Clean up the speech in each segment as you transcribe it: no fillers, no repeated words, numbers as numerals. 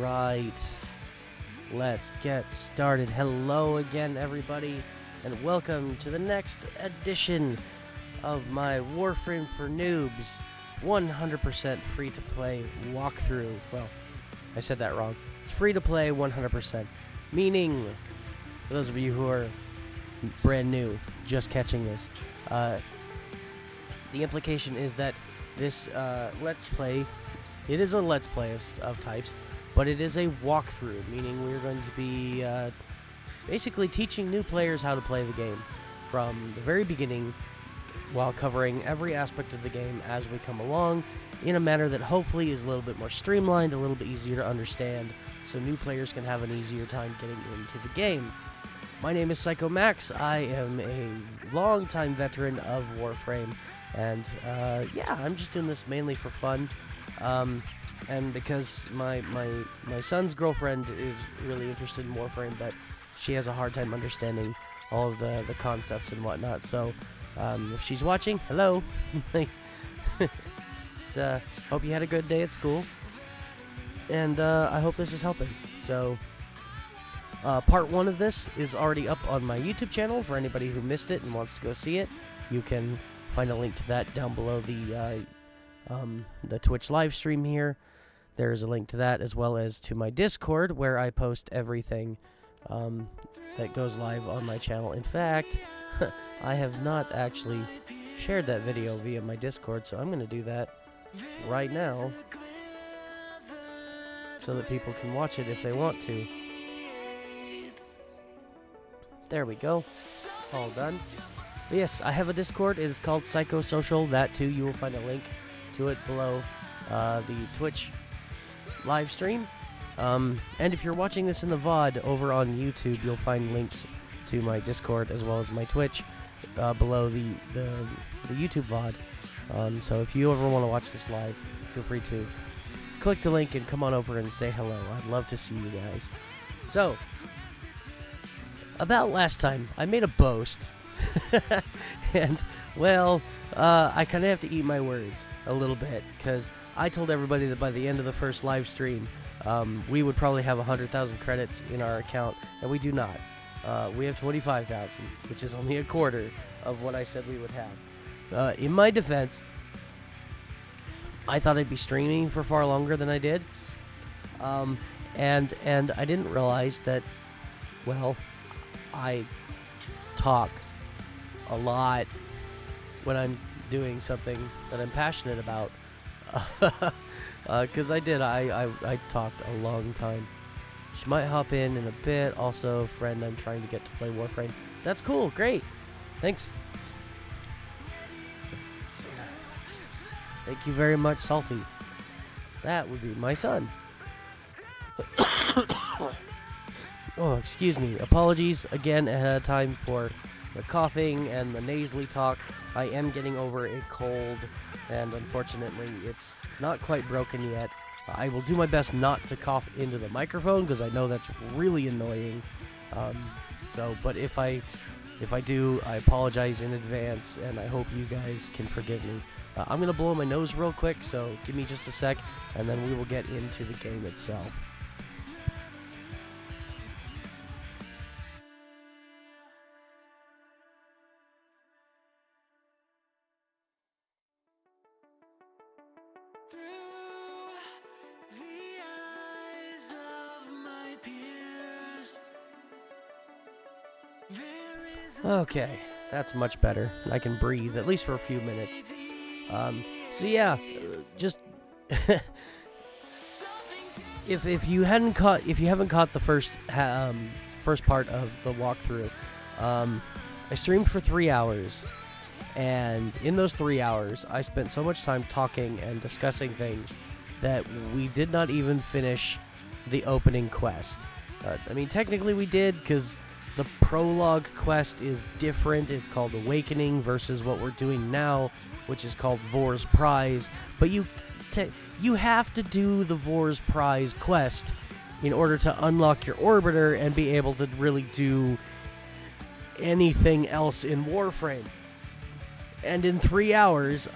Alright, let's get started. Hello again, everybody, and welcome to the next edition of my Warframe for Noobs 100% free-to-play walkthrough. Well, I said that wrong. It's free-to-play 100%, meaning, for those of you who are brand new, just catching this, the implication is that this Let's Play, it is a Let's Play of types, but it is a walkthrough, meaning we're going to be basically teaching new players how to play the game from the very beginning, while covering every aspect of the game as we come along, in a manner that hopefully is a little bit more streamlined, a little bit easier to understand, so new players can have an easier time getting into the game. My name is Psycho Max. I am a long-time veteran of Warframe, and yeah, I'm just doing this mainly for fun, and because my son's girlfriend is really interested in Warframe, but she has a hard time understanding all of the concepts and whatnot, so if she's watching, hello. Hope you had a good day at school, and I hope this is helping. So part 1 of this is already up on my YouTube channel. For anybody who missed it and wants to go see it, you can find a link to that down below the Twitch live stream here. There's a link to that, as well as to my Discord, where I post everything that goes live on my channel. In fact, I have not actually shared that video via my Discord, so I'm going to do that right now so that people can watch it if they want to. There we go. All done. But yes, I have a Discord. It is called Psychosocial. That too, you will find a link to it below the Twitch live stream. And if you're watching this in the VOD over on YouTube, you'll find links to my Discord as well as my Twitch below the YouTube VOD. So if you ever want to watch this live, feel free to click the link and come on over and say hello. I'd love to see you guys. So, about last time, I made a boast. And, well, I kind of have to eat my words a little bit, because I told everybody that by the end of the first live stream, we would probably have 100,000 credits in our account, and we do not. We have 25,000, which is only a quarter of what I said we would have. In my defense, I thought I'd be streaming for far longer than I did, and I didn't realize that, well, I talk a lot when I'm doing something that I'm passionate about, because I talked a long time. She might hop in a bit. Also, friend, I'm trying to get to play Warframe. That's cool. Great. Thanks. Thank you very much, Salty. That would be my son. Oh, excuse me. Apologies again ahead of time for the coughing and the nasally talk. I am getting over a cold, and unfortunately, it's not quite broken yet. I will do my best not to cough into the microphone, because I know that's really annoying. But if I do, I apologize in advance, and I hope you guys can forgive me. I'm going to blow my nose real quick, so give me just a sec, and then we will get into the game itself. Okay, that's much better. I can breathe, at least for a few minutes. So yeah, just if you haven't caught the first part of the walkthrough, I streamed for 3 hours, and in those 3 hours, I spent so much time talking and discussing things that we did not even finish the opening quest. I mean, technically we did, because the prologue quest is different. It's called Awakening versus what we're doing now, which is called Vor's Prize. But you have to do the Vor's Prize quest in order to unlock your orbiter and be able to really do anything else in Warframe. And in 3 hours,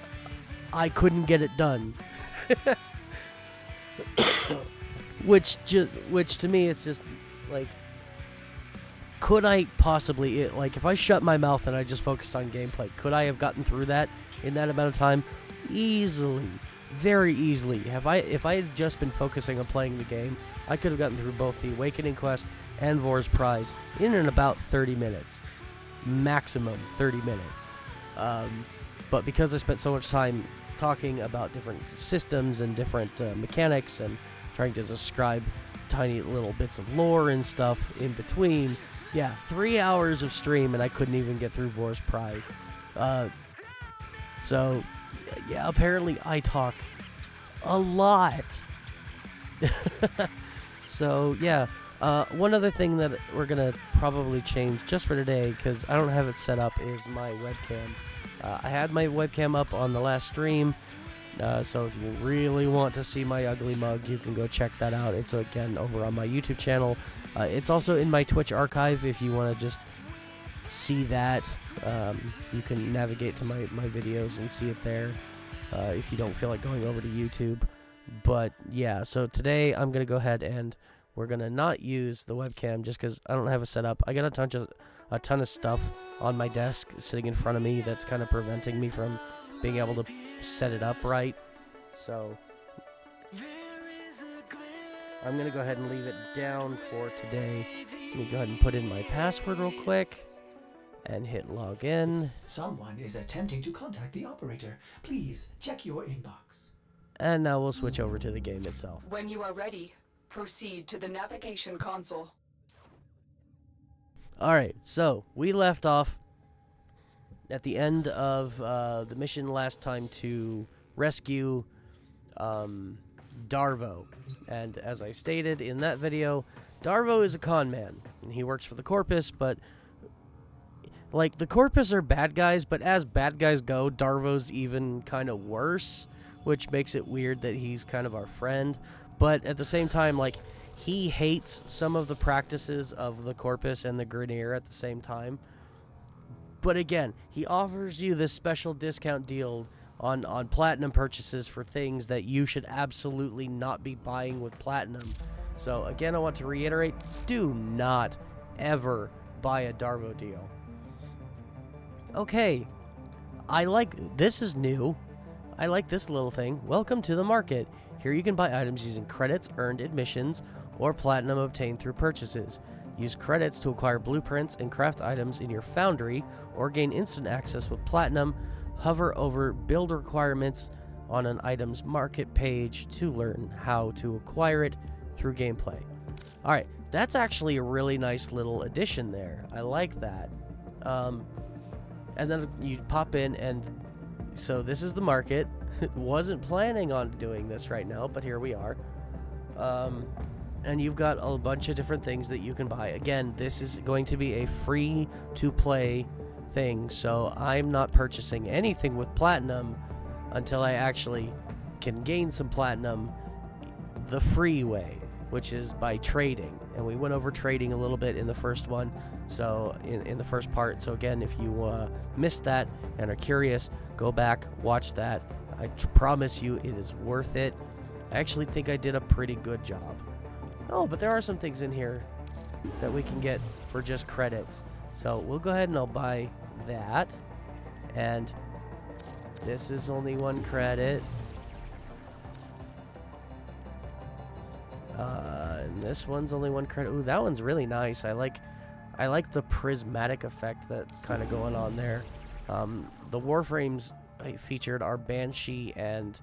I couldn't get it done. which to me it's just like, could I possibly, like, if I shut my mouth and I just focused on gameplay, could I have gotten through that in that amount of time? Easily. Very easily. If I had just been focusing on playing the game, I could have gotten through both the Awakening Quest and Vor's Prize in and about 30 minutes. Maximum 30 minutes. But because I spent so much time talking about different systems and different mechanics and trying to describe tiny little bits of lore and stuff in between, yeah, 3 hours of stream and I couldn't even get through Vor's Prize. So, yeah, apparently I talk a lot. So, yeah, one other thing that we're going to probably change just for today, because I don't have it set up, is my webcam. I had my webcam up on the last stream, so if you really want to see my ugly mug, you can go check that out. It's, again, over on my YouTube channel. It's also in my Twitch archive if you want to just see that. You can navigate to my videos and see it there if you don't feel like going over to YouTube. But, yeah, so today I'm going to go ahead and we're going to not use the webcam just because I don't have it set up. I got a ton of stuff on my desk sitting in front of me that's kind of preventing me from being able to set it up right. So I'm going to go ahead and leave it down for today. Let me go ahead and put in my password real quick and hit log in. Someone is attempting to contact the operator. Please check your inbox. And now we'll switch over to the game itself. When you are ready, proceed to the navigation console. Alright, so we left off at the end of the mission last time to rescue Darvo. And as I stated in that video, Darvo is a con man. And he works for the Corpus, but like, the Corpus are bad guys, but as bad guys go, Darvo's even kind of worse, which makes it weird that he's kind of our friend. But at the same time, like, he hates some of the practices of the Corpus and the Grineer at the same time. But again, he offers you this special discount deal on platinum purchases for things that you should absolutely not be buying with platinum. So again, I want to reiterate, do not ever buy a Darvo deal. Okay, this is new. I like this little thing. Welcome to the market. Here you can buy items using credits, earned admissions, or platinum obtained through purchases. Use credits to acquire blueprints and craft items in your foundry, or gain instant access with platinum. Hover over build requirements on an item's market page to learn how to acquire it through gameplay. Alright, that's actually a really nice little addition there. I like that. And then you pop in, and so this is the market. Wasn't planning on doing this right now, but here we are. And you've got a bunch of different things that you can buy. Again, this is going to be a free-to-play thing, so I'm not purchasing anything with platinum until I actually can gain some platinum the free way, which is by trading. And we went over trading a little bit in the first one, so in the first part. So again, if you missed that and are curious, go back, watch that. I promise you it is worth it. I actually think I did a pretty good job. Oh, but there are some things in here that we can get for just credits. So we'll go ahead and I'll buy that. And this is only 1 credit. And this one's only 1 credit. Ooh, that one's really nice. I like the prismatic effect that's kind of going on there. The Warframes I featured are Banshee and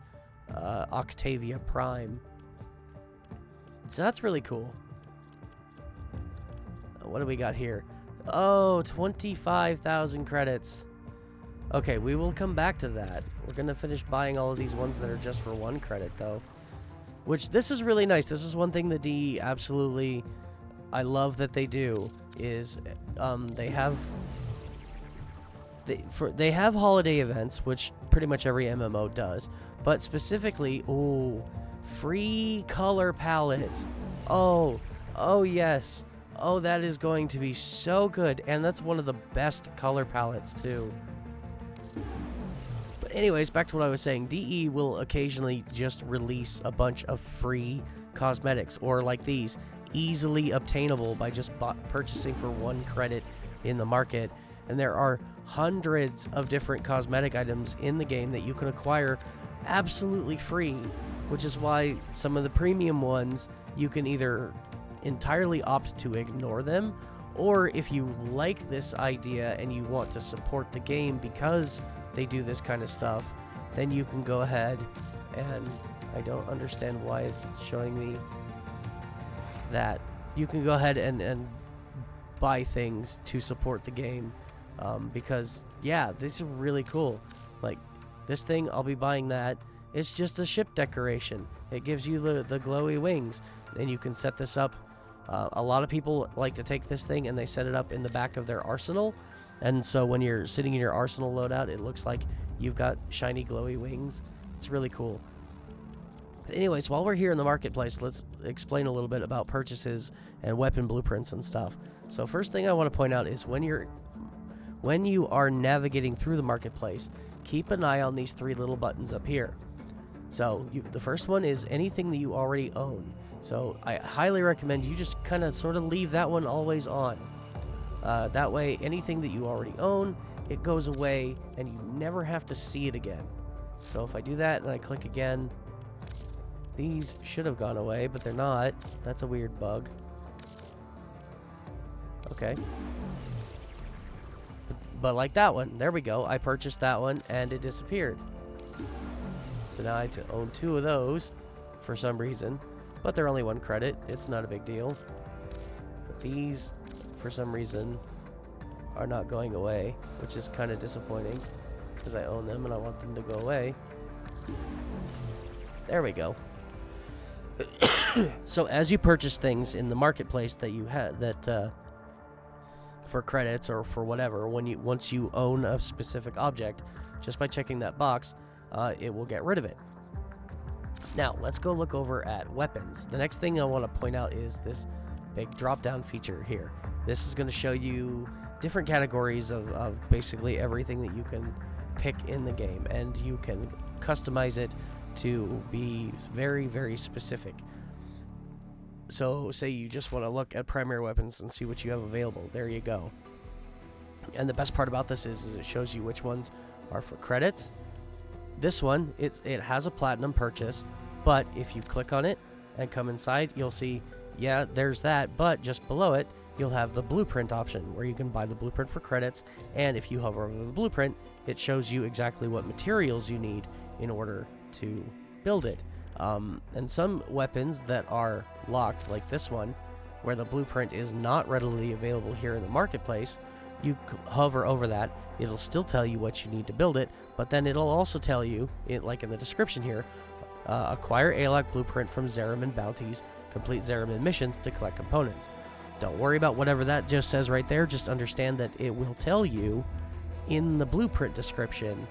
Octavia Prime. So that's really cool. What do we got here? Oh, 25,000 credits. Okay, we will come back to that. We're going to finish buying all of these ones that are just for 1 credit, though. Which, this is really nice. This is one thing that DE absolutely, I love that they do, is they have holiday events, which pretty much every MMO does. But specifically, ooh, free color palette. Oh yes. Oh, that is going to be so good. And that's one of the best color palettes, too. But anyways, back to what I was saying. DE will occasionally just release a bunch of free cosmetics, or like these, easily obtainable by just purchasing for 1 credit in the market. And there are hundreds of different cosmetic items in the game that you can acquire absolutely free, which is why some of the premium ones you can either entirely opt to ignore them, or if you like this idea and you want to support the game because they do this kind of stuff, then you can go ahead and, I don't understand why it's showing me that, you can go ahead and buy things to support the game, because yeah, these are really cool. Like this thing, I'll be buying that. It's just a ship decoration. It gives you the glowy wings, and you can set this up. A lot of people like to take this thing and they set it up in the back of their arsenal, and so when you're sitting in your arsenal loadout, it looks like you've got shiny glowy wings. It's really cool. But anyways, while we're here in the marketplace, let's explain a little bit about purchases and weapon blueprints and stuff. So first thing I want to point out is when you are navigating through the marketplace, keep an eye on these 3 little buttons up here. So the first one is anything that you already own. So I highly recommend you just kind of sort of leave that one always on. That way, anything that you already own, it goes away and you never have to see it again. So if I do that and I click again, these should have gone away, but they're not. That's a weird bug. Okay. But like that one, there we go. I purchased that one and it disappeared. So now I own 2 of those for some reason, but they're only 1 credit. It's not a big deal. But these, for some reason, are not going away, which is kind of disappointing because I own them and I want them to go away. There we go. So as you purchase things in the marketplace that you had for credits or for whatever, once you own a specific object, just by checking that box, it will get rid of it. Now let's go look over at weapons. The next thing I want to point out is this big drop down feature here. This is going to show you different categories of basically everything that you can pick in the game, and you can customize it to be very, very specific. So say you just want to look at primary weapons and see what you have available. There you go. And the best part about this is it shows you which ones are for credits. This one, it has a platinum purchase, but if you click on it and come inside, you'll see, yeah, there's that, but just below it, you'll have the blueprint option where you can buy the blueprint for credits, and if you hover over the blueprint, it shows you exactly what materials you need in order to build it. And some weapons that are locked, like this one, where the blueprint is not readily available here in the marketplace, you hover over that, it'll still tell you what you need to build it, but then it'll also tell you, like in the description here, acquire A-Lock blueprint from Zariman bounties, complete Zariman missions to collect components. Don't worry about whatever that just says right there, just understand that it will tell you in the blueprint description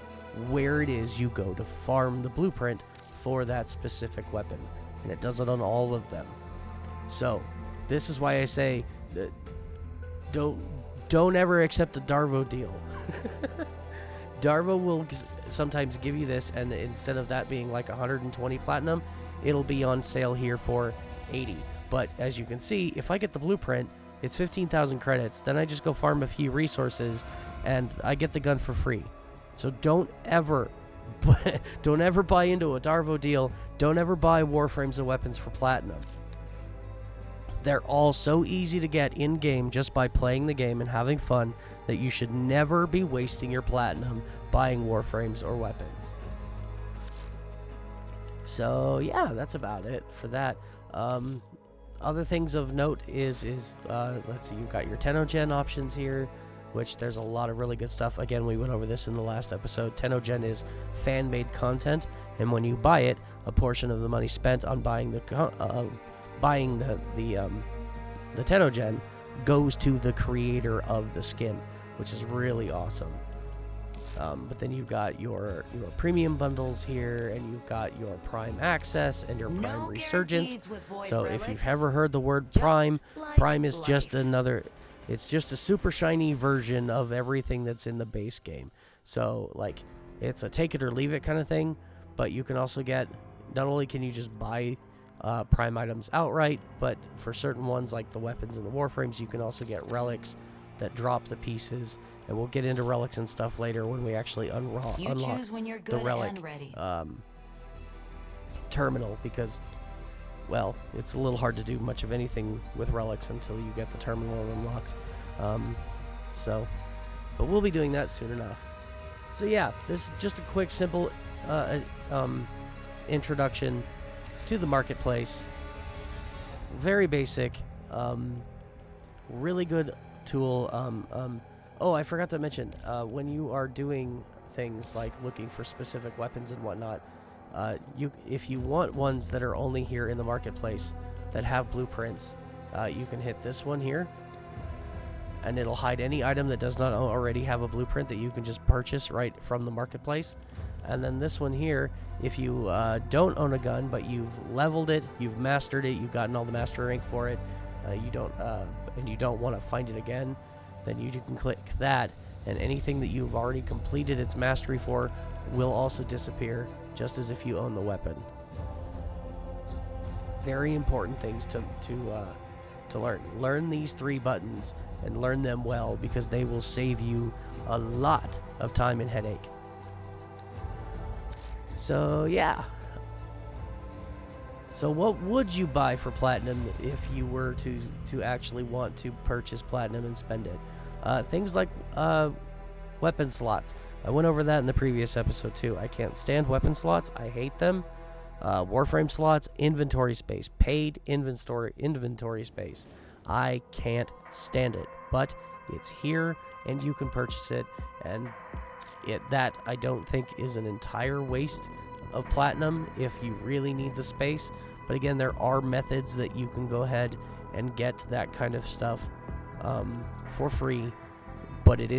where it is you go to farm the blueprint for that specific weapon, and it does it on all of them. So this is why I say that don't ever accept a Darvo deal. Darvo will sometimes give you this, and instead of that being like 120 platinum, it'll be on sale here for 80. But as you can see, if I get the blueprint, it's 15,000 credits. Then I just go farm a few resources, and I get the gun for free. So don't ever buy into a Darvo deal. Don't ever buy Warframes and weapons for platinum. They're all so easy to get in-game just by playing the game and having fun that you should never be wasting your platinum buying Warframes or weapons. So yeah, that's about it for that. Other things of note is let's see, you've got your Tenogen options here, which there's a lot of really good stuff. Again, we went over this in the last episode. Tenogen is fan-made content, and when you buy it, a portion of the money spent on buying the Tenogen goes to the creator of the skin, which is really awesome. But then you've got your premium bundles here, and you've got your Prime Access and your Prime Resurgence. So if you've ever heard the word Prime, Prime is just another, it's just a super shiny version of everything that's in the base game. So like, it's a take it or leave it kind of thing, but you can also get, not only can you just buy prime items outright, but for certain ones like the weapons and the warframes, you can also get relics that drop the pieces, and we'll get into relics and stuff later when we actually unlock the relic terminal, because, well, it's a little hard to do much of anything with relics until you get the terminal unlocked. But we'll be doing that soon enough. So yeah, this is just a quick, simple introduction to the marketplace. Very basic, really good tool. Oh, I forgot to mention, when you are doing things like looking for specific weapons and whatnot, if you want ones that are only here in the marketplace that have blueprints, you can hit this one here, and it'll hide any item that does not already have a blueprint that you can just purchase right from the marketplace. And then this one here, if you don't own a gun but you've leveled it, you've mastered it, you've gotten all the master rank for it, and you don't want to find it again, then you can click that, and anything that you've already completed its mastery for will also disappear, just as if you own the weapon. Very important things to learn. Learn these 3 buttons and learn them well, because they will save you a lot of time and headache. So yeah. So what would you buy for platinum if you were to actually want to purchase platinum and spend it? Things like weapon slots. I went over that in the previous episode too. I can't stand weapon slots. I hate them. Warframe slots, inventory space, paid inventory space. I can't stand it, but it's here and you can purchase it, and that I don't think is an entire waste of platinum if you really need the space. But again, there are methods that you can go ahead and get that kind of stuff for free, but it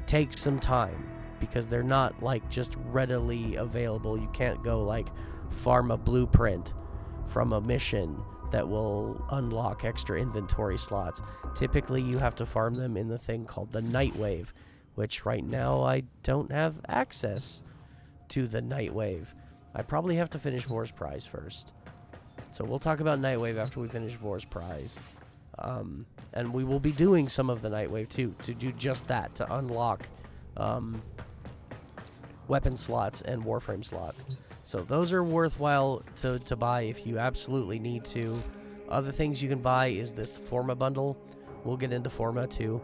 takes some time, because they're not like just readily available. You can't go like farm a blueprint from a mission that will unlock extra inventory slots. Typically you have to farm them in the thing called the Nightwave, which right now I don't have access to the Nightwave. I probably have to finish War's Prize first. So we'll talk about Nightwave after we finish War's Prize. And we will be doing some of the Nightwave too, to do just that, to unlock weapon slots and Warframe slots. So those are worthwhile to buy if you absolutely need to. Other things you can buy is this Forma bundle. We'll get into Forma too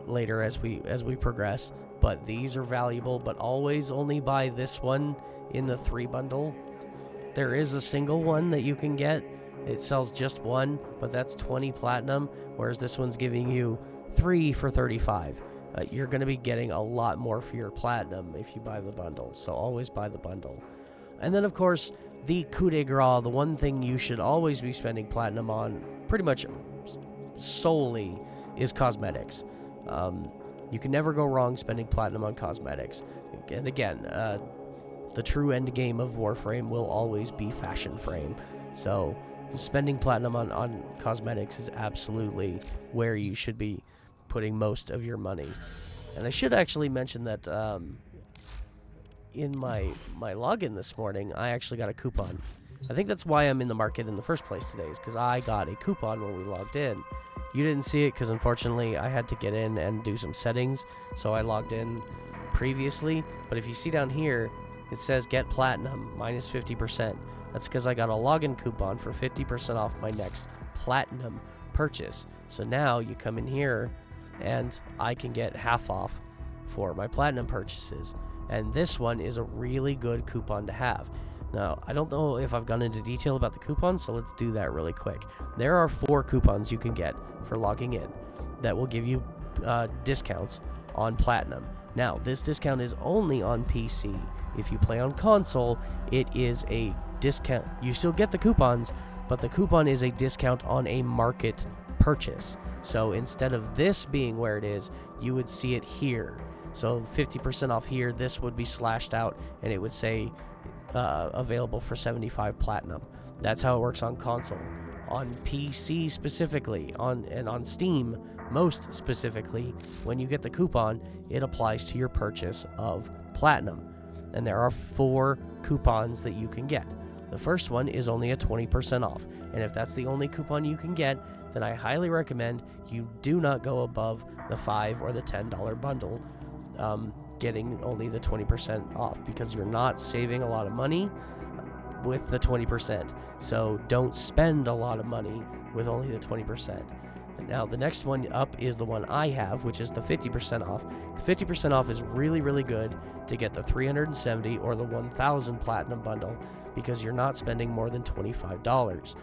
later as we progress. But these are valuable, but always only buy this one in the 3 bundle. There is a single one that you can get. It sells just one, but that's 20 platinum, whereas this one's giving you 3 for 35. You're going to be getting a lot more for your platinum if you buy the bundle, so always buy the bundle. And then, of course, the coup de grace, the one thing you should always be spending platinum on, pretty much solely, is cosmetics. You can never go wrong spending platinum on cosmetics. And again, the true end game of Warframe will always be fashion frame. So spending platinum on cosmetics is absolutely where you should be putting most of your money. And I should actually mention that in my login this morning, I actually got a coupon. I think that's why I'm in the market in the first place today, is because I got a coupon when we logged in. You didn't see it because unfortunately I had to get in and do some settings, so I logged in previously. But if you see down here, it says get platinum minus 50%. That's because I got a login coupon for 50% off my next platinum purchase. So now you come in here and I can get half off for my platinum purchases. And this one is a really good coupon to have. Now, I don't know if I've gone into detail about the coupons, so let's do that really quick. There are 4 coupons you can get for logging in that will give you discounts on platinum. Now, this discount is only on PC. If you play on console, it is a discount. You still get the coupons, but the coupon is a discount on a market purchase. So instead of this being where it is, you would see it here. So 50% off here, this would be slashed out, and it would say available for 75 platinum. That's how it works on console. On PC specifically, and on Steam most specifically, when you get the coupon, it applies to your purchase of platinum. And there are 4 coupons that you can get. The first one is only a 20% off, and if that's the only coupon you can get, then I highly recommend you do not go above the $5 or the $10 bundle, getting only the 20% off, because you're not saving a lot of money with the 20%. So don't spend a lot of money with only the 20%. Now the next one up is the one I have, which is the 50% off. The 50% off is really, really good to get the 370 or the 1000 platinum bundle, because you're not spending more than $25.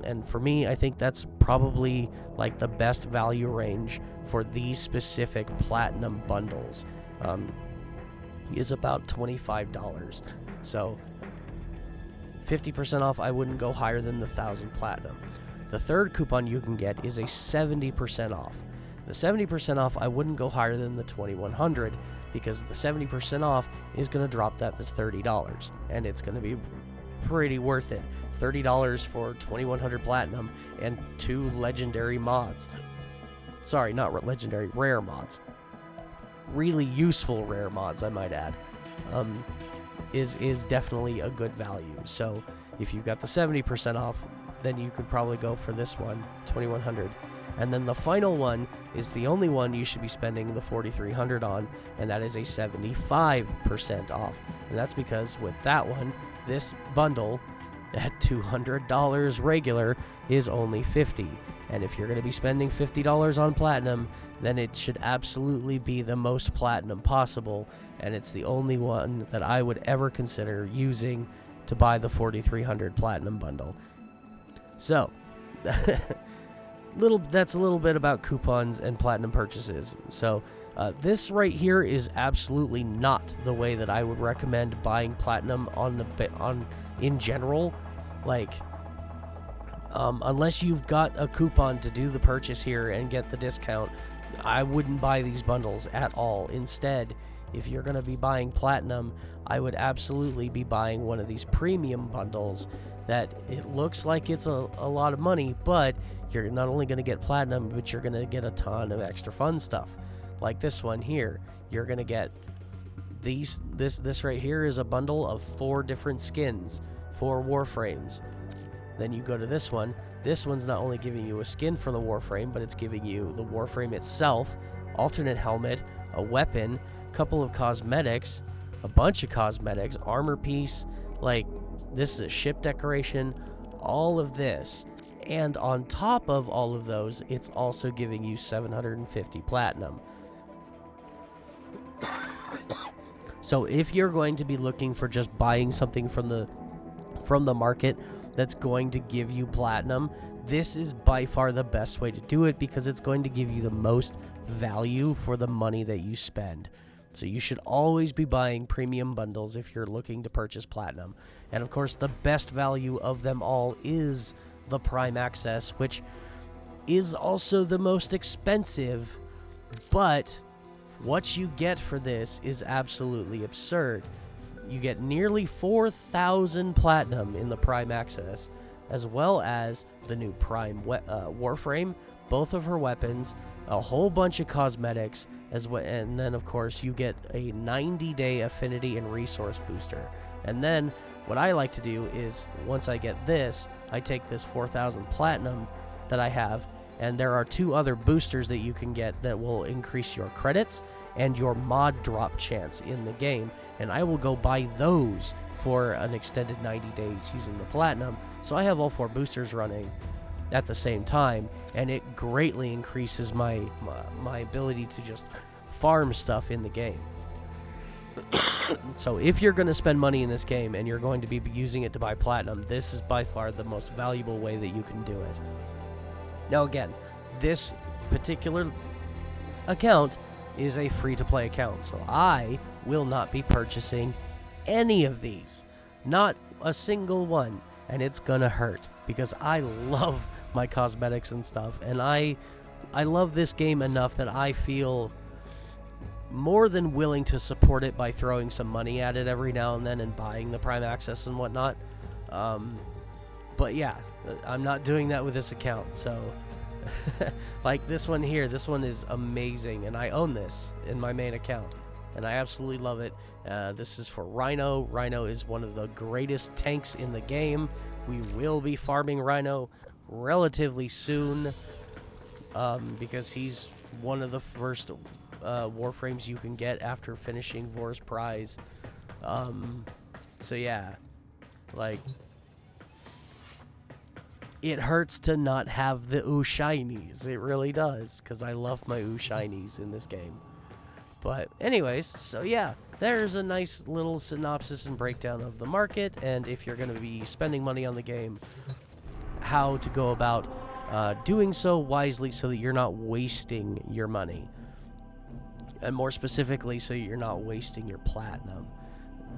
And for me, I think that's probably like the best value range for these specific platinum bundles, is about $25. So 50% off, I wouldn't go higher than the 1000 platinum. The third coupon you can get is a 70% off. The 70% off, I wouldn't go higher than the 2100, because the 70% off is going to drop that to $30, and it's going to be pretty worth it. $30 for 2100 platinum and 2 legendary mods. Sorry, not legendary, rare mods. Really useful rare mods, I might add. Is definitely a good value. So if you've got the 70% off, then you could probably go for this one, 2100. And then the final one is the only one you should be spending the 4300 on, and that is a 75% off. And that's because with that one, this bundle at $200 regular is only $50. And if you're going to be spending $50 on platinum, then it should absolutely be the most platinum possible, and it's the only one that I would ever consider using to buy the 4300 platinum bundle. So that's a little bit about coupons and platinum purchases. So this right here is absolutely not the way that I would recommend buying platinum in general. Like, unless you've got a coupon to do the purchase here and get the discount, I wouldn't buy these bundles at all. Instead, if you're going to be buying platinum, I would absolutely be buying one of these premium bundles that it looks like it's a lot of money, but you're not only going to get platinum, but you're going to get a ton of extra fun stuff. Like this one here, you're going to get this right here is a bundle of 4 different skins, 4 Warframes. Then you go to this one. This one's not only giving you a skin for the Warframe, but it's giving you the Warframe itself, alternate helmet, a weapon, couple of cosmetics, a bunch of cosmetics, armor piece, like this is a ship decoration, all of this. And on top of all of those, it's also giving you 750 platinum. So if you're going to be looking for just buying something from the market that's going to give you platinum, this is by far the best way to do it, because it's going to give you the most value for the money that you spend. So you should always be buying premium bundles if you're looking to purchase platinum. And of course, the best value of them all is the Prime Access, which is also the most expensive, but what you get for this is absolutely absurd. You get nearly 4,000 platinum in the Prime Access, as well as the new Prime Warframe, both of her weapons, a whole bunch of cosmetics, and then of course you get a 90-day affinity and resource booster. And then what I like to do is, once I get this, I take this 4,000 platinum that I have, and there are 2 other boosters that you can get that will increase your credits and your mod drop chance in the game, and I will go buy those for an extended 90 days using the platinum. So I have all 4 boosters running at the same time, and it greatly increases my ability to just farm stuff in the game. So if you're going to spend money in this game and you're going to be using it to buy platinum, this is by far the most valuable way that you can do it. Now again, this particular account is a free-to-play account, so I will not be purchasing any of these. Not a single one. And it's gonna hurt, because I love my cosmetics and stuff, and I love this game enough that I feel more than willing to support it by throwing some money at it every now and then and buying the Prime Access and whatnot. But yeah, I'm not doing that with this account. So like this one here, this one is amazing, and I own this in my main account. and I absolutely love it. This is for Rhino. Rhino is one of the greatest tanks in the game. We will be farming Rhino relatively soon, because he's one of the first Warframes you can get after finishing Vor's Prize. So yeah, like, it hurts to not have the ooh shinies. It really does, because I love my ooh shinies in this game. But anyways, so yeah, there's a nice little synopsis and breakdown of the market, and if you're going to be spending money on the game, how to go about doing so wisely so that you're not wasting your money. And more specifically, so you're not wasting your platinum.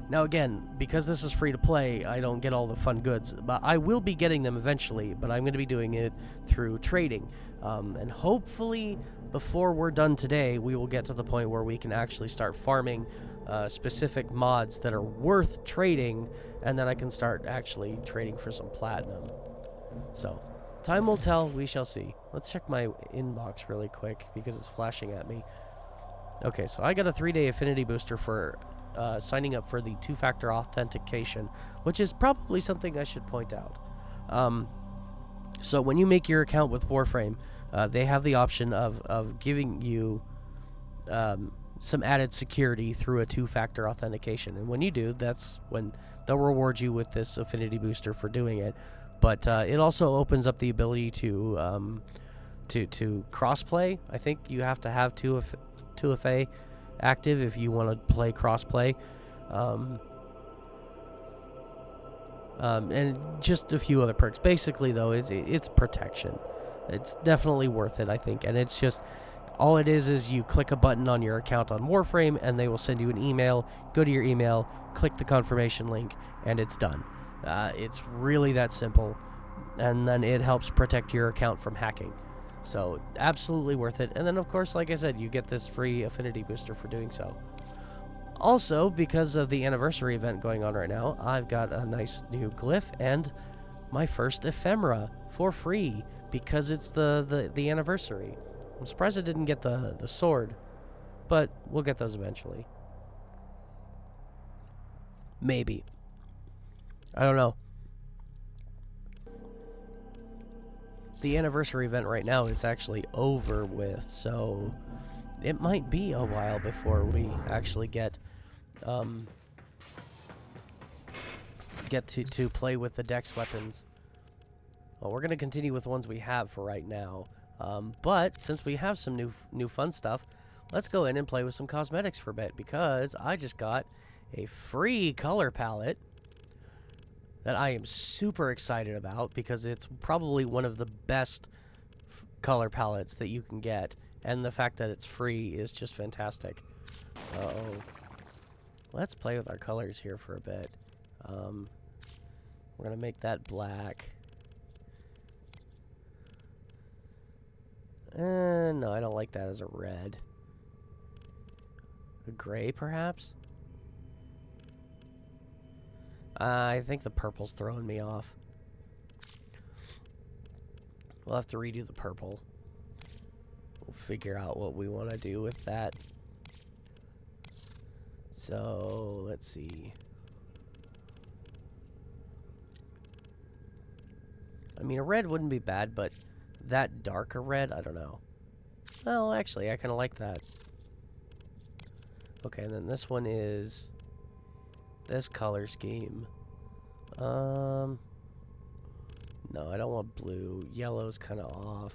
Now again, because this is free to play, I don't get all the fun goods, but I will be getting them eventually, but I'm going to be doing it through trading. And hopefully, before we're done today, we will get to the point where we can actually start farming specific mods that are worth trading, and then I can start actually trading for some platinum. So, time will tell, we shall see. Let's check my inbox really quick, because it's flashing at me. Okay, so I got a 3-day affinity booster for signing up for the two-factor authentication, which is probably something I should point out. So when you make your account with Warframe, they have the option of giving you some added security through a two-factor authentication, and when you do, that's when they'll reward you with this affinity booster for doing it. But it also opens up the ability to cross-play. I think you have to have 2FA active if you want to play cross-play. And just a few other perks. Basically, though, it's protection. It's definitely worth it, I think. And it's just, all it is you click a button on your account on Warframe, and they will send you an email. Go to your email, click the confirmation link, and it's done. It's really that simple. And then it helps protect your account from hacking. So, absolutely worth it. And then, of course, like I said, you get this free affinity booster for doing so. Also, because of the anniversary event going on right now, I've got a nice new glyph and my first ephemera for free, because it's the anniversary. I'm surprised I didn't get the sword, but we'll get those eventually. Maybe. I don't know. The anniversary event right now is actually over with, so it might be a while before we actually get to play with the dex weapons. Well, we're going to continue with ones we have for right now. But since we have some new fun stuff, let's go in and play with some cosmetics for a bit, because I just got a free color palette that I am super excited about, because it's probably one of the best color palettes that you can get, and the fact that it's free is just fantastic. So let's play with our colors here for a bit. We're gonna make that black. No, I don't like that as a red. A gray, perhaps? I think the purple's throwing me off. We'll have to redo the purple. We'll figure out what we want to do with that. So, let's see. I mean, a red wouldn't be bad, but that darker red, I don't know. Well, actually, I kind of like that. Okay, and then this one is this color scheme. No, I don't want blue. Yellow's kind of off.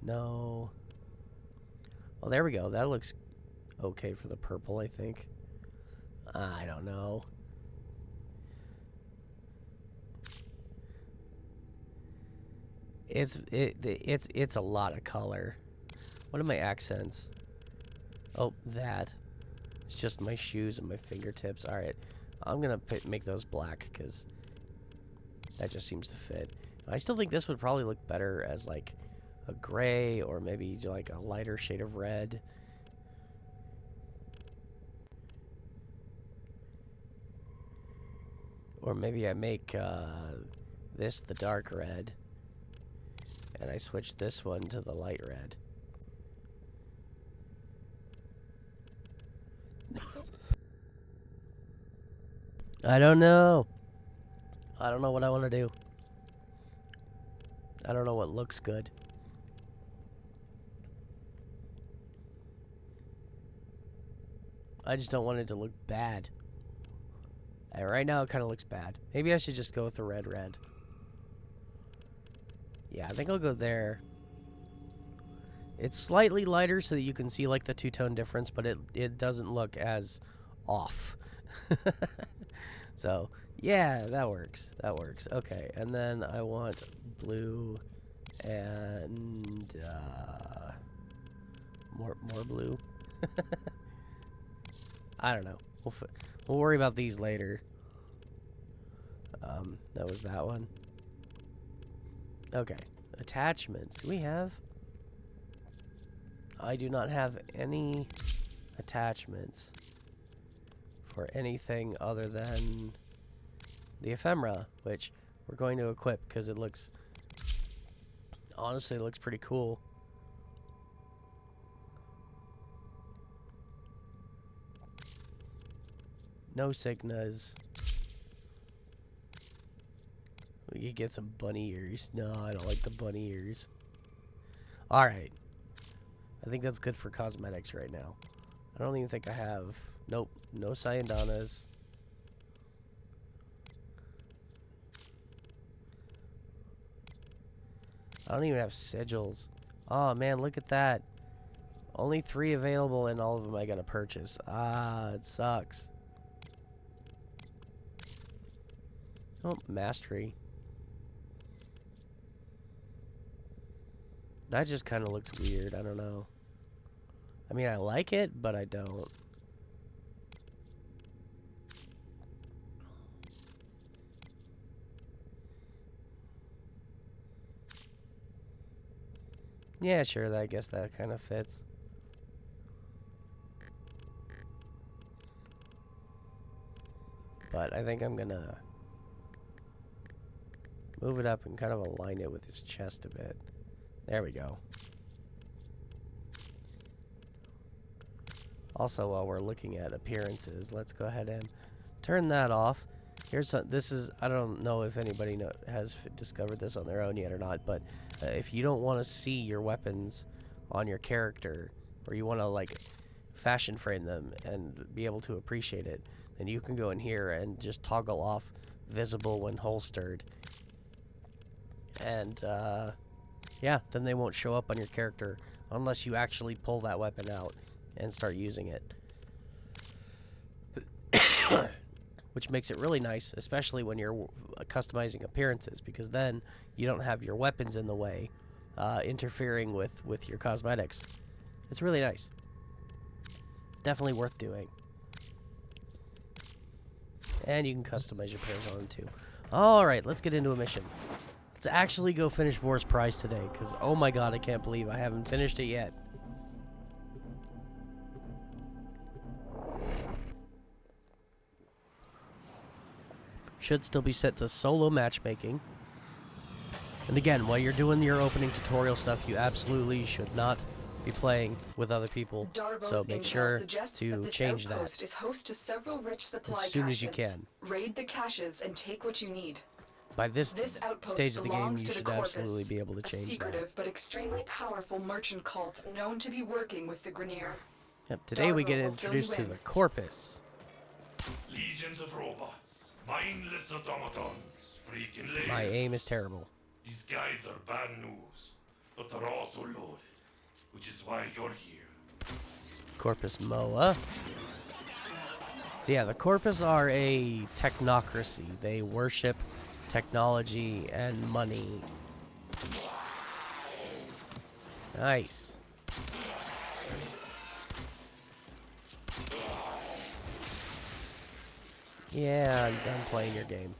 No. Well, there we go. That looks okay for the purple, I think. I don't know. It's a lot of color. What are my accents? Oh, that. It's just my shoes and my fingertips. Alright. I'm gonna make those black, because that just seems to fit. I still think this would probably look better as, like, a gray, or maybe, like, a lighter shade of red. Or maybe I make, this the dark red, and I switch this one to the light red. I don't know. I don't know what I want to do. I don't know what looks good. I just don't want it to look bad. And right now it kind of looks bad. Maybe I should just go with the red. Yeah, I think I'll go there. It's slightly lighter so that you can see like the two-tone difference, but it doesn't look as off. So, yeah, that works. That works. Okay, and then I want blue and more blue. I don't know. We'll worry about these later. That was that one. Okay. Attachments. Do we have? I do not have any attachments for anything other than the ephemera, which we're going to equip because it looks, honestly, it looks pretty cool. No signas. We could get some bunny ears. No, I don't like the bunny ears. Alright. I think that's good for cosmetics right now. I don't even think I have... Nope. No Cyandanas. I don't even have sigils. Oh man, look at that. Only 3 available and all of them I gotta purchase. Ah, it sucks. Oh, mastery. That just kind of looks weird. I don't know. I mean, I like it, but I don't. Yeah, sure. I guess that kind of fits. But I think I'm gonna move it up and kind of align it with his chest a bit. There we go. Also, while we're looking at appearances, let's go ahead and turn that off. Here's this is, I don't know if anybody has discovered this on their own yet or not, but if you don't want to see your weapons on your character, or you want to like fashion frame them and be able to appreciate it, then you can go in here and just toggle off visible when holstered. And yeah, then they won't show up on your character unless you actually pull that weapon out and start using it. Which makes it really nice, especially when you're customizing appearances, because then you don't have your weapons in the way, interfering with your cosmetics. It's really nice. Definitely worth doing. And you can customize your pairs on them too. Alright, let's get into a mission. Let's actually go finish Vor's Prize today, because oh my god, I can't believe I haven't finished it yet. Should still be set to solo matchmaking. And again, while you're doing your opening tutorial stuff, you absolutely should not be playing with other people. So make sure to change that is host to several rich supply as soon caches. as you can. Raid the caches and take what you need. By this outpost stage of the game, belongs you to the should Corpus, absolutely be able to a change secretive that. but extremely powerful merchant cult known to be working with the Grineer. Yep, today we Darvo get will fill introduced you to in. the Corpus. Legions of robots, mindless automatons, freaking layers. My aim is terrible. These guys are bad news, but they're also loaded, which is why you're here. Corpus Moa. So yeah, the Corpus are a technocracy. They worship technology and money. Nice. Yeah, I'm done playing your game.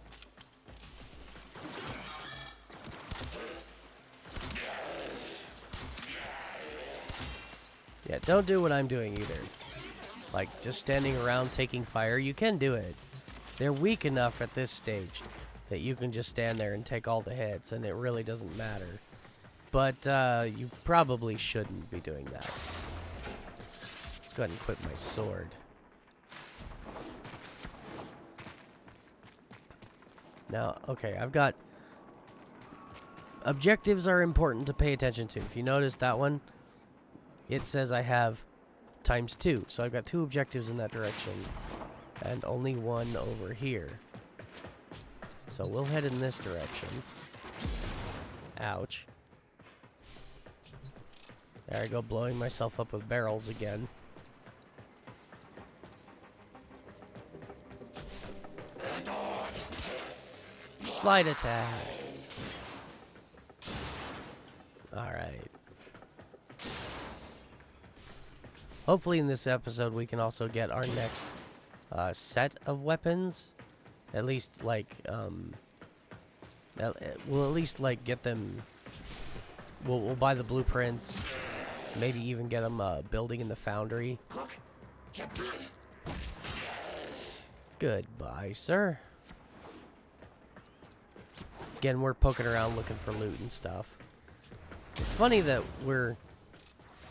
Yeah, don't do what I'm doing either. Like, just standing around taking fire. You can do it. They're weak enough at this stage that you can just stand there and take all the hits, and it really doesn't matter. But, you probably shouldn't be doing that. Let's go ahead and equip my sword. Now, okay, I've got... Objectives are important to pay attention to. If you notice that one, it says I have ×2. So I've got 2 objectives in that direction. And only 1 over here. So we'll head in this direction. Ouch. There I go, blowing myself up with barrels again. Slide attack. Alright. Hopefully in this episode we can also get our next set of weapons. At least, like, we'll at least, like, get them... We'll buy the blueprints. Maybe even get them building in the foundry. Goodbye, sir. Again, we're poking around looking for loot and stuff. It's funny that we're...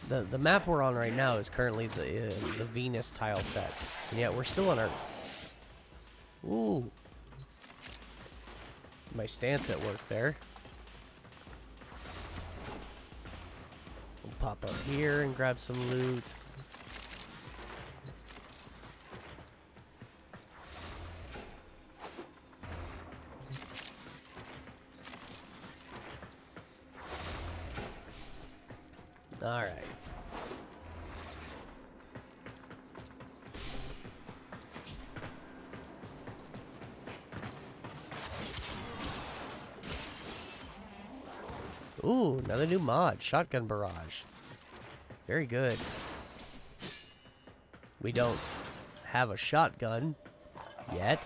The map we're on right now is currently the Venus tile set. And yet we're still on Earth. Ooh. My stance at work there. We'll pop up here and grab some loot. Alright. Ooh, another new mod, Shotgun Barrage. Very good. We don't have a shotgun yet,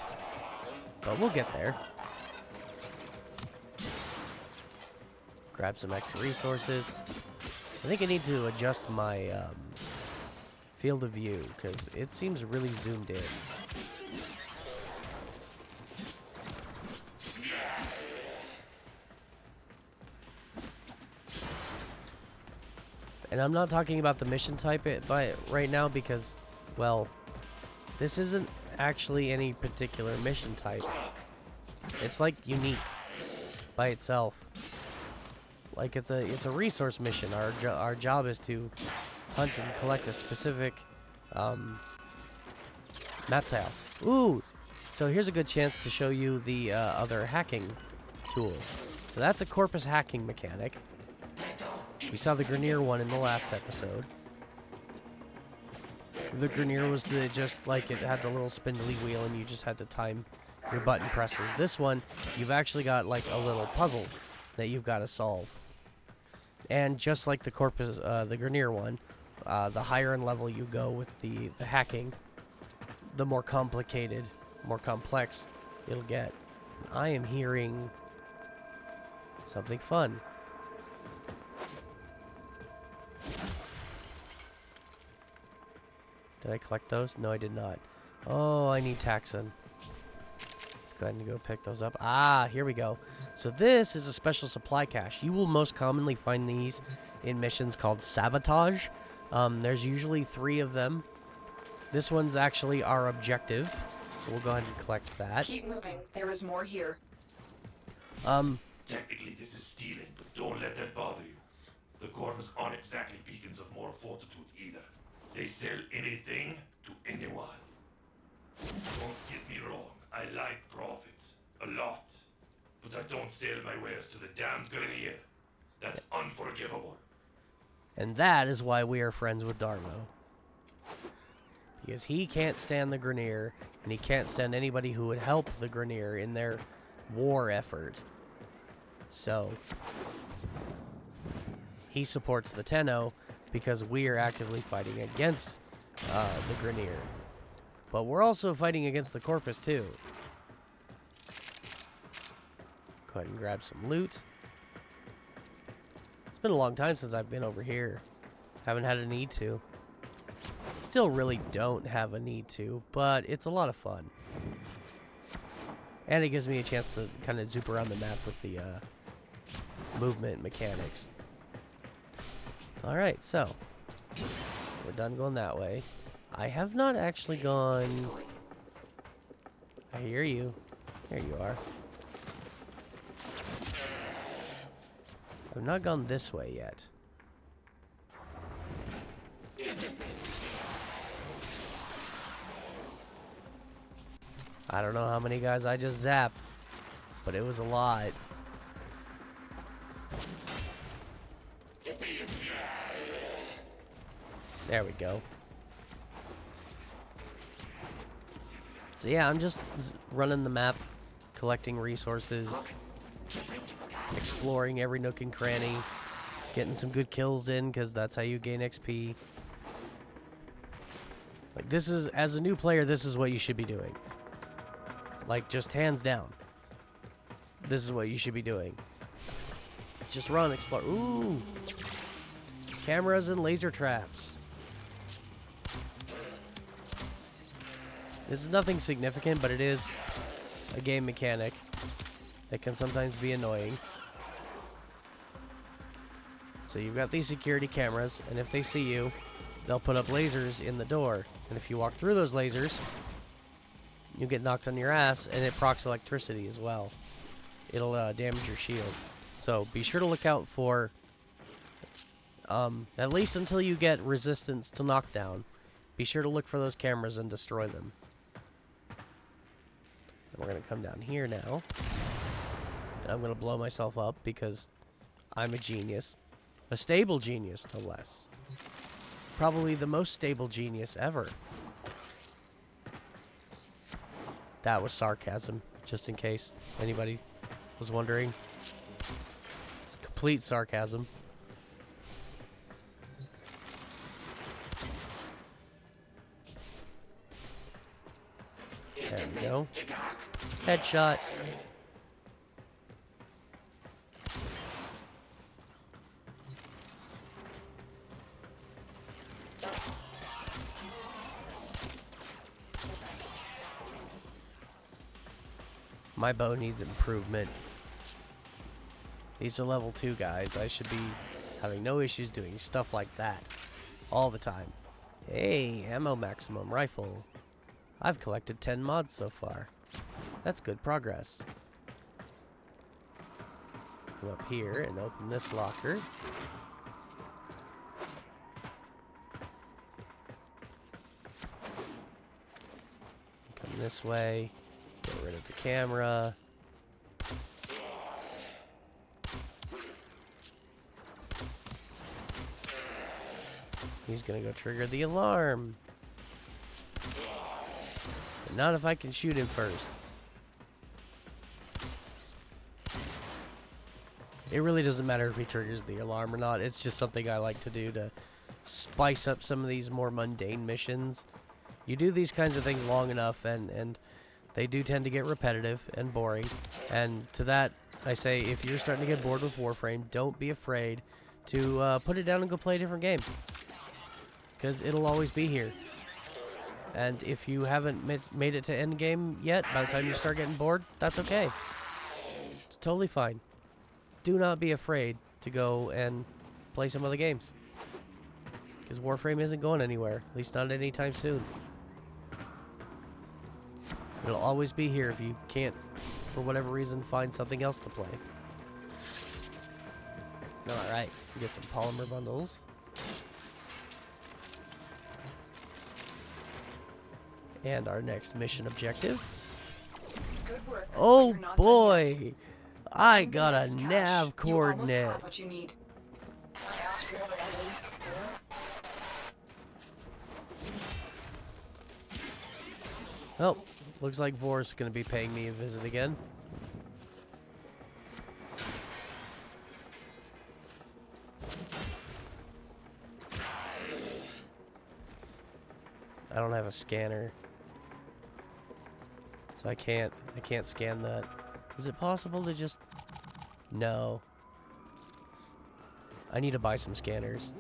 but we'll get there. Grab some extra resources. I think I need to adjust my field of view, because it seems really zoomed in. And I'm not talking about the mission type right now because, well, this isn't actually any particular mission type. It's like unique by itself. Like it's a resource mission. Our job is to hunt and collect a specific map tile. Ooh, so here's a good chance to show you the other hacking tool. So that's a corpus hacking mechanic. We saw the Grenier one in the last episode. The Grenier was just like it had the little spindly wheel and you just had to time your button presses. This one, you've actually got like a little puzzle that you've got to solve. And just like the corpus, the Grenier one, the higher in level you go with the hacking, the more complicated, more complex it'll get. I am hearing something fun. Did I collect those? No, I did not. Oh, I need Taxon. Let's go ahead and go pick those up. Ah, here we go. So this is a special supply cache. You will most commonly find these in missions called Sabotage. There's usually 3 of them. This one's actually our objective. So we'll go ahead and collect that. Keep moving. There is more here. Technically, this is stealing, but don't let that bother you. The Corvus aren't exactly beacons of moral fortitude either. They sell anything to anyone. Don't get me wrong, I like profits. A lot. But I don't sell my wares to the damned Grenier. That's unforgivable. And that is why we are friends with Darmo. Because he can't stand the Grenier, and he can't stand anybody who would help the Grenier in their war effort. So, he supports the Tenno because we are actively fighting against the Grenier. But we're also fighting against the Corpus too. Go ahead and grab some loot. It's been a long time since I've been over here. Haven't had a need to. Still really don't have a need to, but it's a lot of fun. And it gives me a chance to kind of zoop around the map with the movement mechanics. Alright, so we're done going that way. I have not actually gone... I hear you. There you are. I've not gone this way yet. I don't know how many guys I just zapped, but it was a lot. There we go. So yeah, I'm just running the map, collecting resources, exploring every nook and cranny, getting some good kills in, because that's how you gain XP. Like, this is, as a new player, this is what you should be doing. Like, just hands down. This is what you should be doing. Just run, explore. Ooh! Cameras and laser traps. This is nothing significant, but it is a game mechanic that can sometimes be annoying. So you've got these security cameras, and if they see you, they'll put up lasers in the door. And if you walk through those lasers, you get knocked on your ass, and it procs electricity as well. It'll damage your shield. So be sure to look out for, at least until you get resistance to knockdown, be sure to look for those cameras and destroy them. And we're going to come down here now. And I'm going to blow myself up because I'm a genius. A stable genius, no less. Probably the most stable genius ever. That was sarcasm, just in case anybody was wondering. Complete sarcasm. There we go. Headshot. My bow needs improvement. These are level 2 guys. I should be having no issues doing stuff like that all the time. Hey, ammo maximum rifle. I've collected 10 mods so far. That's good progress. Let's come up here and open this locker. Come this way. Get rid of the camera. He's gonna go trigger the alarm. But not if I can shoot him first. It really doesn't matter if he triggers the alarm or not. It's just something I like to do to spice up some of these more mundane missions. You do these kinds of things long enough, and they do tend to get repetitive and boring. And to that, I say, if you're starting to get bored with Warframe, don't be afraid to put it down and go play a different game. Because it'll always be here. And if you haven't made it to end game yet, by the time you start getting bored, that's okay. It's totally fine. Do not be afraid to go and play some other games. Because Warframe isn't going anywhere, at least not anytime soon. It'll always be here if you can't, for whatever reason, find something else to play. Alright, we get some polymer bundles. And our next mission objective. Good work. Oh You're not done yet. boy! I In the got a next cache, nav you almost coordinate. have what you need. Oh, looks like Vor's gonna be paying me a visit again. I don't have a scanner, so I can't scan that. Is it possible to just... No. I need to buy some scanners.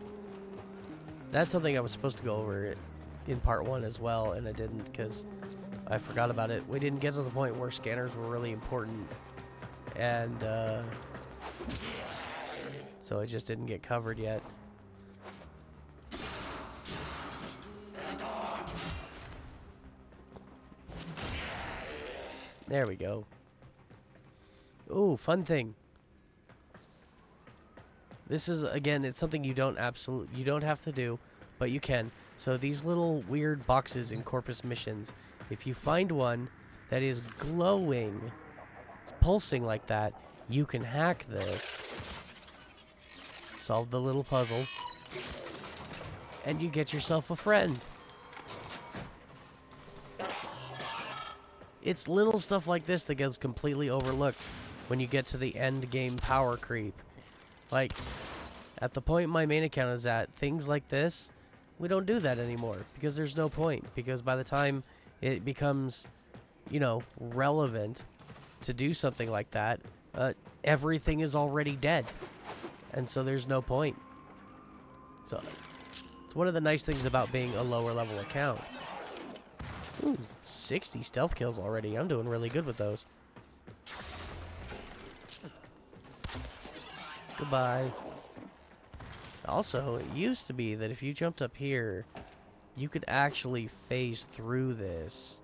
That's something I was supposed to go over in part 1 as well, and I didn't because I forgot about it. We didn't get to the point where scanners were really important, and so it just didn't get covered yet. There we go. Ooh, fun thing. this is, again, it's something you don't have to do, but you can. So these little weird boxes in Corpus missions, if you find one that is glowing, it's pulsing like that, you can hack this, solve the little puzzle, and you get yourself a friend. It's little stuff like this that gets completely overlooked when you get to the end game power creep. Like, at the point my main account is at, things like this, we don't do that anymore, because there's no point. Because by the time it becomes, you know, relevant to do something like that, everything is already dead. And so there's no point. So, it's one of the nice things about being a lower level account. Ooh, 60 stealth kills already. I'm doing really good with those. Goodbye. Also, it used to be that if you jumped up here, you could actually phase through this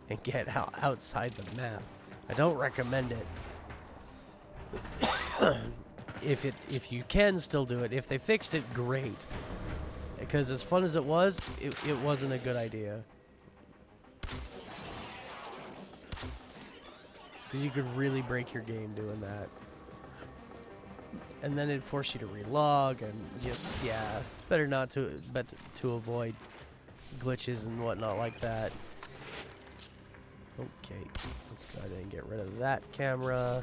and get outside the map. I don't recommend it. If you can still do it, if they fixed it, great. Because as fun as it was, it wasn't a good idea. Because you could really break your game doing that. And then it'd force you to relog, and just, yeah, it's better not to, but to avoid glitches and whatnot like that. Okay, let's go ahead and get rid of that camera.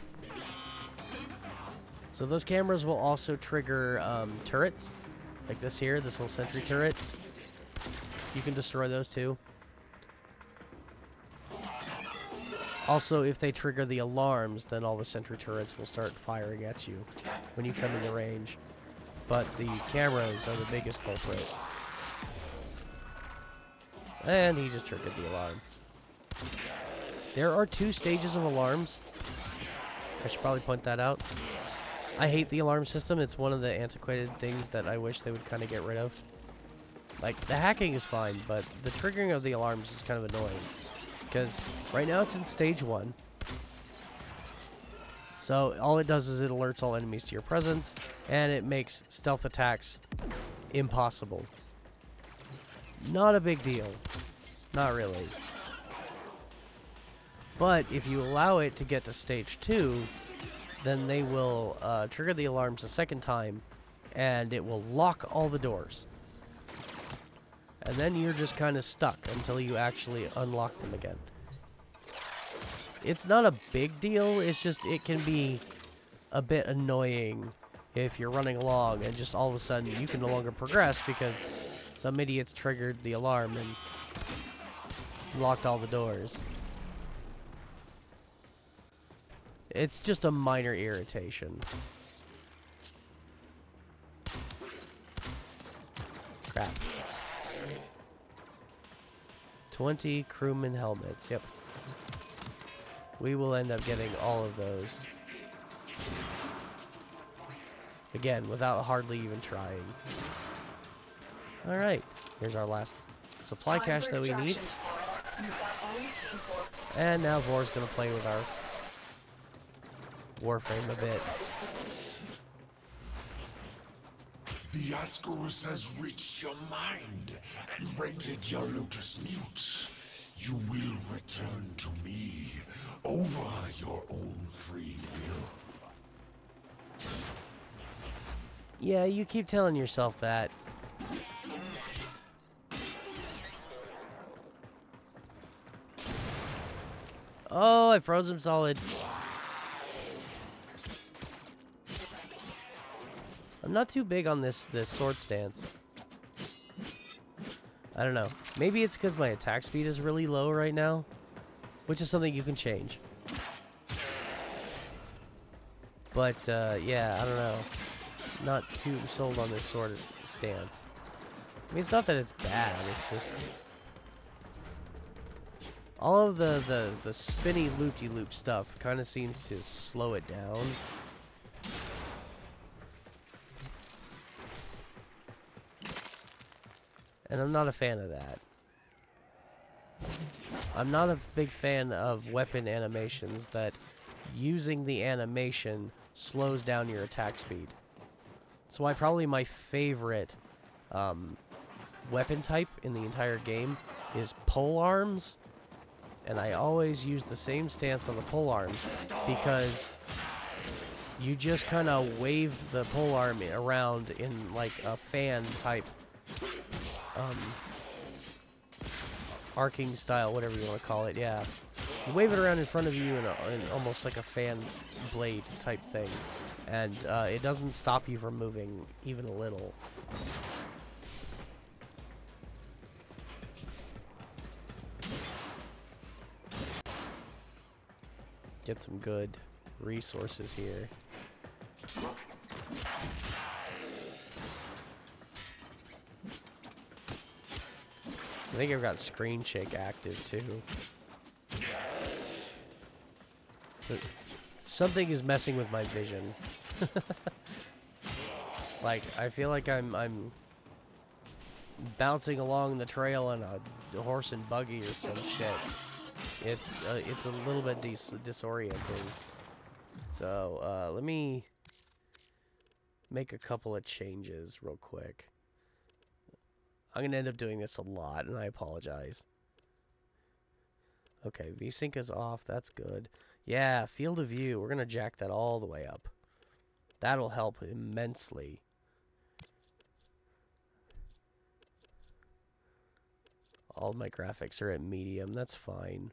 So those cameras will also trigger turrets, like this here, this little sentry turret. You can destroy those too. Also, if they trigger the alarms, then all the sentry turrets will start firing at you when you come into range. But the cameras are the biggest culprit. And he just triggered the alarm. There are 2 stages of alarms. I should probably point that out. I hate the alarm system. It's one of the antiquated things that I wish they would kind of get rid of. Like, the hacking is fine, but the triggering of the alarms is kind of annoying. Because right now it's in stage 1. So all it does is it alerts all enemies to your presence, and it makes stealth attacks impossible. Not a big deal. Not really. But if you allow it to get to stage 2, then they will trigger the alarms a second time, and it will lock all the doors. And then you're just kind of stuck until you actually unlock them again. It's not a big deal, it's just it can be a bit annoying if you're running along and just all of a sudden you can no longer progress because some idiots triggered the alarm and locked all the doors. It's just a minor irritation. Crap. 20 crewman helmets, yep. We will end up getting all of those. Again, without hardly even trying. Alright, here's our last supply cache that we need. And now Vor's going to play with our Warframe a bit. The Ascaris has reached your mind and rendered your lotus mute. You will return to me over your own free will. Yeah, you keep telling yourself that. Oh, I froze him solid. I'm not too big on this sword stance. I don't know. Maybe it's because my attack speed is really low right now, which is something you can change. But, yeah, I don't know. Not too sold on this sword stance. I mean, it's not that it's bad, it's just... all of the spinny loop-de-loop stuff kind of seems to slow it down. And I'm not a fan of that. I'm not a big fan of weapon animations that using the animation slows down your attack speed. That's why probably my favorite weapon type in the entire game is pole arms. And I always use the same stance on the pole arms because you just kind of wave the pole arm around in like a fan type arcing style, whatever you want to call it. Yeah, you wave it around in front of you in almost like a fan blade type thing, and it doesn't stop you from moving even a little. Get some good resources here. I think I've got screen shake active too. But something is messing with my vision. Like I feel like I'm bouncing along the trail on a horse and buggy or some shit. It's a little bit disorienting. So let me make a couple of changes real quick. I'm gonna end up doing this a lot, and I apologize. Okay, VSync is off. That's good. Yeah, field of view. We're gonna jack that all the way up. That'll help immensely. All my graphics are at medium. That's fine.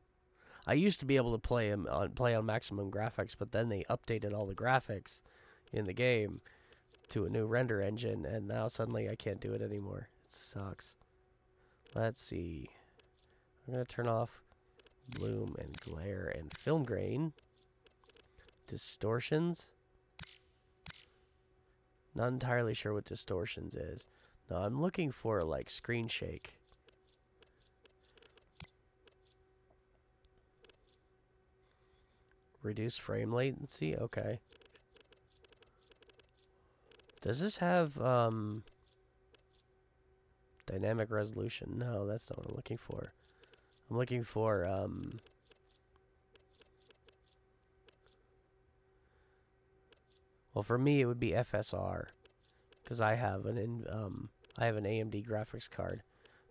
I used to be able to play on maximum graphics, but then they updated all the graphics in the game to a new render engine, and now suddenly I can't do it anymore. It sucks. Let's see. I'm gonna turn off bloom and glare and film grain. Distortions. Not entirely sure what distortions is. No, I'm looking for like screen shake. Reduce frame latency? Okay. Does this have dynamic resolution? No, that's not what I'm looking for. I'm looking for well, for me it would be FSR because I have an AMD graphics card,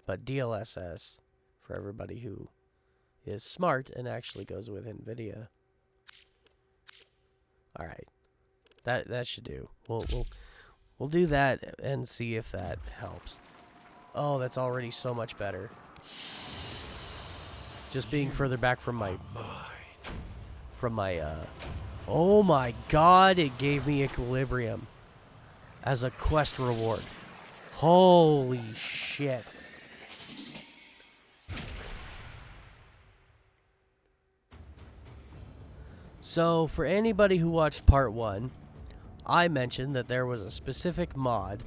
but DLSS for everybody who is smart and actually goes with NVIDIA. All right, that should do. We'll do that and see if that helps. Oh, that's already so much better. Just being further back from my oh my god, it gave me equilibrium as a quest reward. Holy shit. So, for anybody who watched part 1, I mentioned that there was a specific mod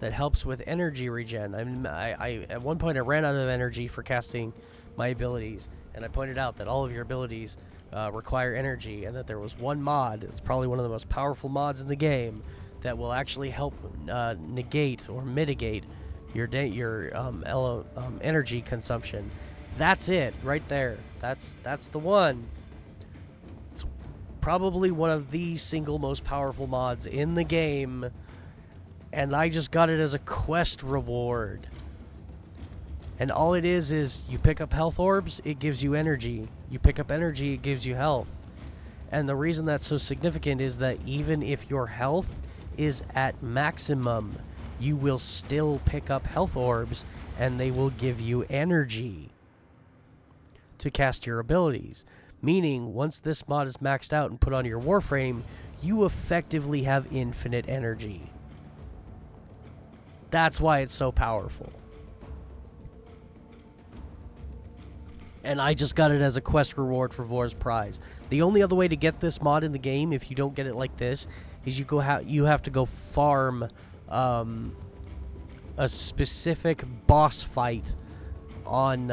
that helps with energy regen. I at one point I ran out of energy for casting my abilities, and I pointed out that all of your abilities require energy, and that there was one mod, it's probably one of the most powerful mods in the game, that will actually help negate or mitigate your energy consumption. That's it, right there. That's the one. It's probably one of the single most powerful mods in the game, and I just got it as a quest reward. And all it is you pick up health orbs, it gives you energy. You pick up energy, it gives you health. And the reason that's so significant is that even if your health is at maximum, you will still pick up health orbs, and they will give you energy to cast your abilities. Meaning, once this mod is maxed out and put on your Warframe, you effectively have infinite energy. That's why it's so powerful. And I just got it as a quest reward for Vor's Prize. The only other way to get this mod in the game, if you don't get it like this, is you have to go farm a specific boss fight on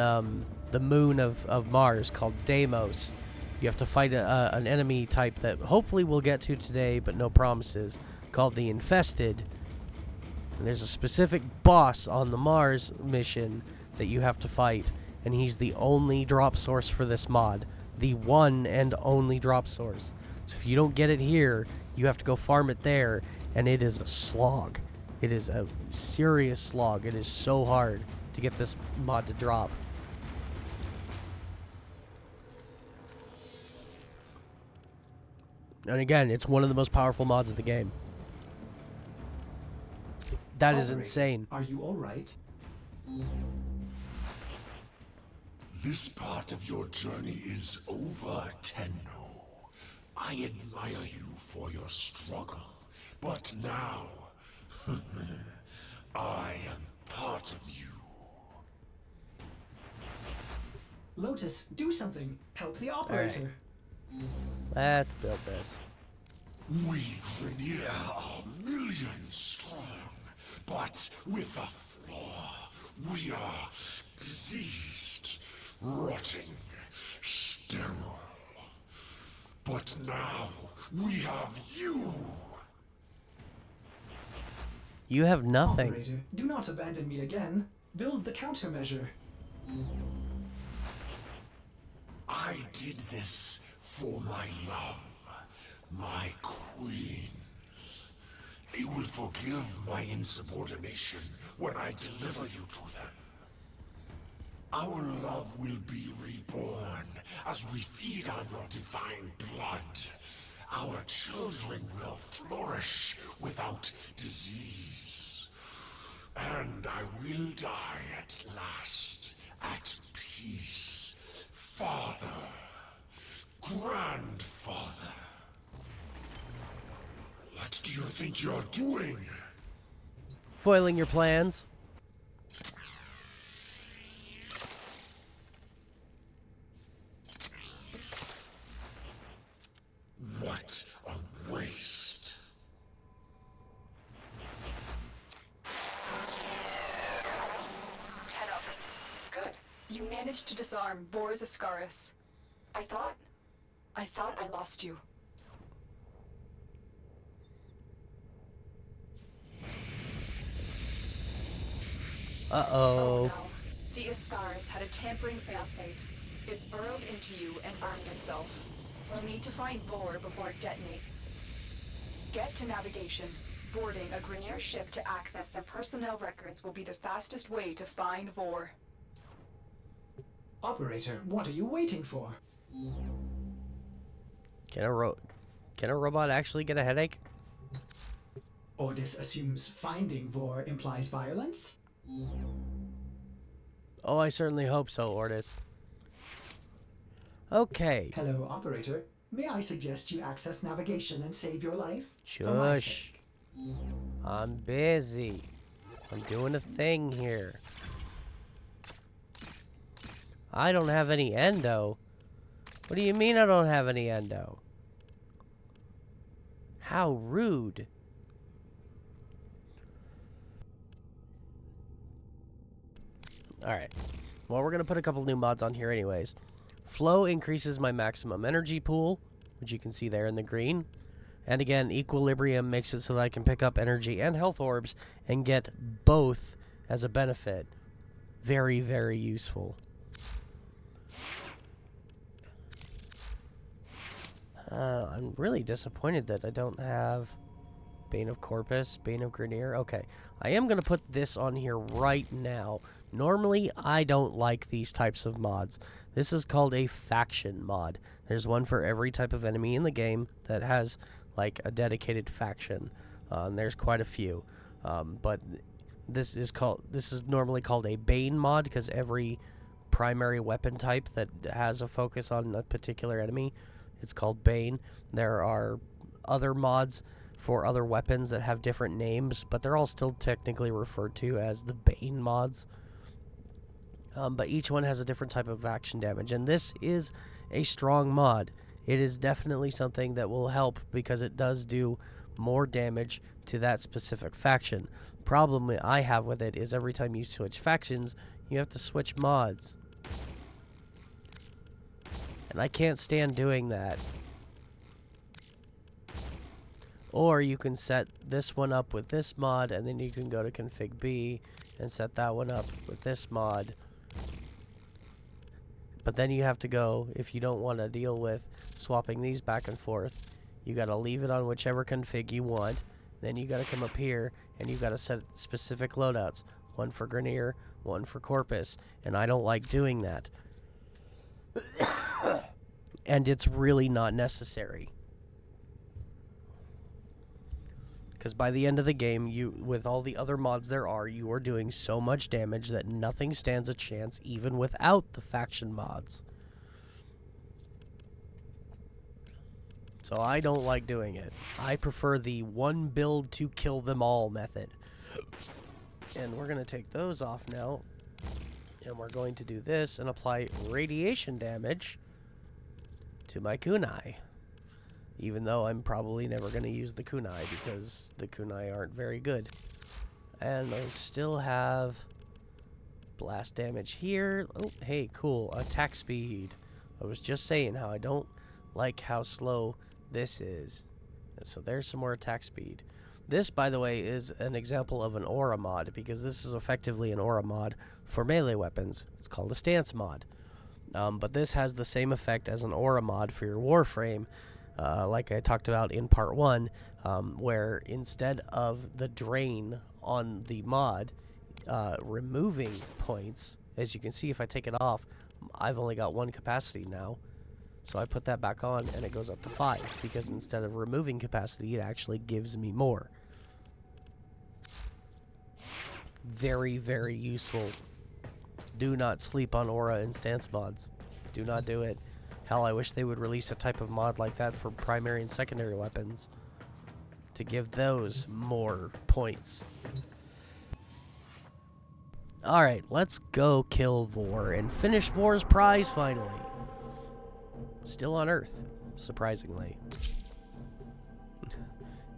the moon of Mars called Deimos. You have to fight an enemy type that hopefully we'll get to today, but no promises, called the Infested. And there's a specific boss on the Mars mission that you have to fight, and he's the only drop source for this mod. The one and only drop source. So if you don't get it here, you have to go farm it there, and it is a slog. It is a serious slog. It is so hard to get this mod to drop. And again, it's one of the most powerful mods of the game. That is insane. Are you alright? This part of your journey is over, Tenno. I admire you for your struggle, but now I am part of you. Lotus, do something. Help the operator. Let's build this. We Grineer are millions strong, but with a flaw. We are diseased, rotting, sterile. But now we have you. You have nothing. Operator, do not abandon me again. Build the countermeasure. I did this for my love, my queens. They will forgive my insubordination when I deliver you to them. Our love will be reborn as we feed on your divine blood. Our children will flourish without disease. And I will die at last, at peace. Father, grandfather. What do you think you're doing? Foiling your plans. What a waste. Tenno. Good. You managed to disarm Vor's Ascaris. I thought I lost you. Uh-oh. No. The Ascaris had a tampering failsafe. It's burrowed into you and armed itself. We'll need to find Vor before it detonates. Get to navigation. Boarding a Grineer ship to access their personnel records will be the fastest way to find Vor. Operator, what are you waiting for? Can a robot actually get a headache? Ordis assumes finding Vor implies violence? Oh, I certainly hope so, Ordis. Okay. Hello, operator. May I suggest you access navigation and save your life? For my Shush. sake. I'm busy. I'm doing a thing here. I don't have any endo. What do you mean I don't have any endo? How rude. Alright. Well, we're going to put a couple new mods on here anyways. Flow increases my maximum energy pool, which you can see there in the green. And again, equilibrium makes it so that I can pick up energy and health orbs and get both as a benefit. Very, very useful. I'm really disappointed that I don't have Bane of Corpus, Bane of Grineer. Okay, I am going to put this on here right now. Normally, I don't like these types of mods. This is called a faction mod. There's one for every type of enemy in the game that has like a dedicated faction. There's quite a few, but this is normally called a Bane mod because every primary weapon type that has a focus on a particular enemy, it's called Bane. There are other mods for other weapons that have different names, but they're all still technically referred to as the Bane mods. But each one has a different type of action damage, and this is a strong mod. It is definitely something that will help because it does do more damage to that specific faction. Problem I have with it is every time you switch factions, you have to switch mods. And I can't stand doing that. Or you can set this one up with this mod, and then you can go to config B and set that one up with this mod. But then you have to go, if you don't want to deal with swapping these back and forth, you gotta leave it on whichever config you want, Then you gotta come up here, and you gotta set specific loadouts. One for Grenier, one for Corpus, and I don't like doing that. And it's really not necessary. Because by the end of the game, with all the other mods there are, you are doing so much damage that nothing stands a chance even without the faction mods. So I don't like doing it. I prefer the one build to kill them all method. And we're going to take those off now. And we're going to do this and apply radiation damage to my kunai. Even though I'm probably never going to use the kunai because the kunai aren't very good. And I still have blast damage here. Oh, hey, cool. Attack speed. I was just saying how I don't like how slow this is. So there's some more attack speed. This, by the way, is an example of an aura mod, because this is effectively an aura mod for melee weapons. It's called a stance mod. But this has the same effect as an aura mod for your Warframe, like I talked about in part 1, where instead of the drain on the mod removing points, as you can see if I take it off, I've only got 1 capacity now. So I put that back on and it goes up to 5, because instead of removing capacity, it actually gives me more. Very, very useful. Do not sleep on aura and stance mods. Do not do it. Hell, I wish they would release a type of mod like that for primary and secondary weapons, to give those more points. Alright, let's go kill Vor and finish Vor's prize finally. Still on Earth, surprisingly.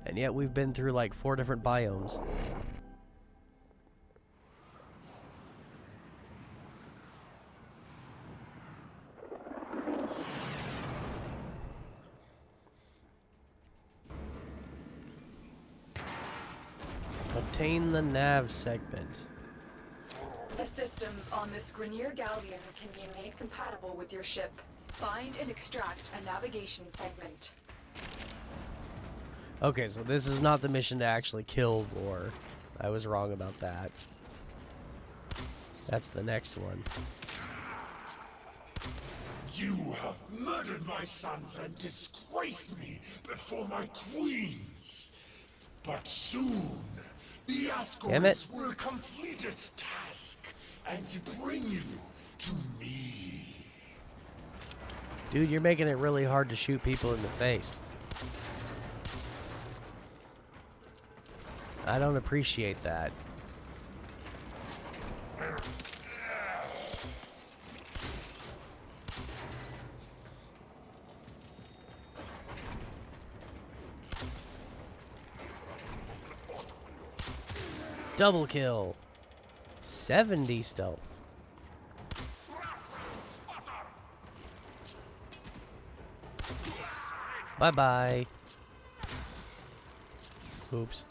And yet we've been through like 4 different biomes. Obtain the nav segment. The systems on this Grenier galleon can be made compatible with your ship. Find and extract a navigation segment. Okay, so this is not the mission to actually kill Vor. I was wrong about that. That's the next one. You have murdered my sons and disgraced me before my queens. But soon, the Ascaris will complete its task and bring you to me. Dude, you're making it really hard to shoot people in the face. I don't appreciate that. Double kill. 70 stealth. Bye-bye. Oops.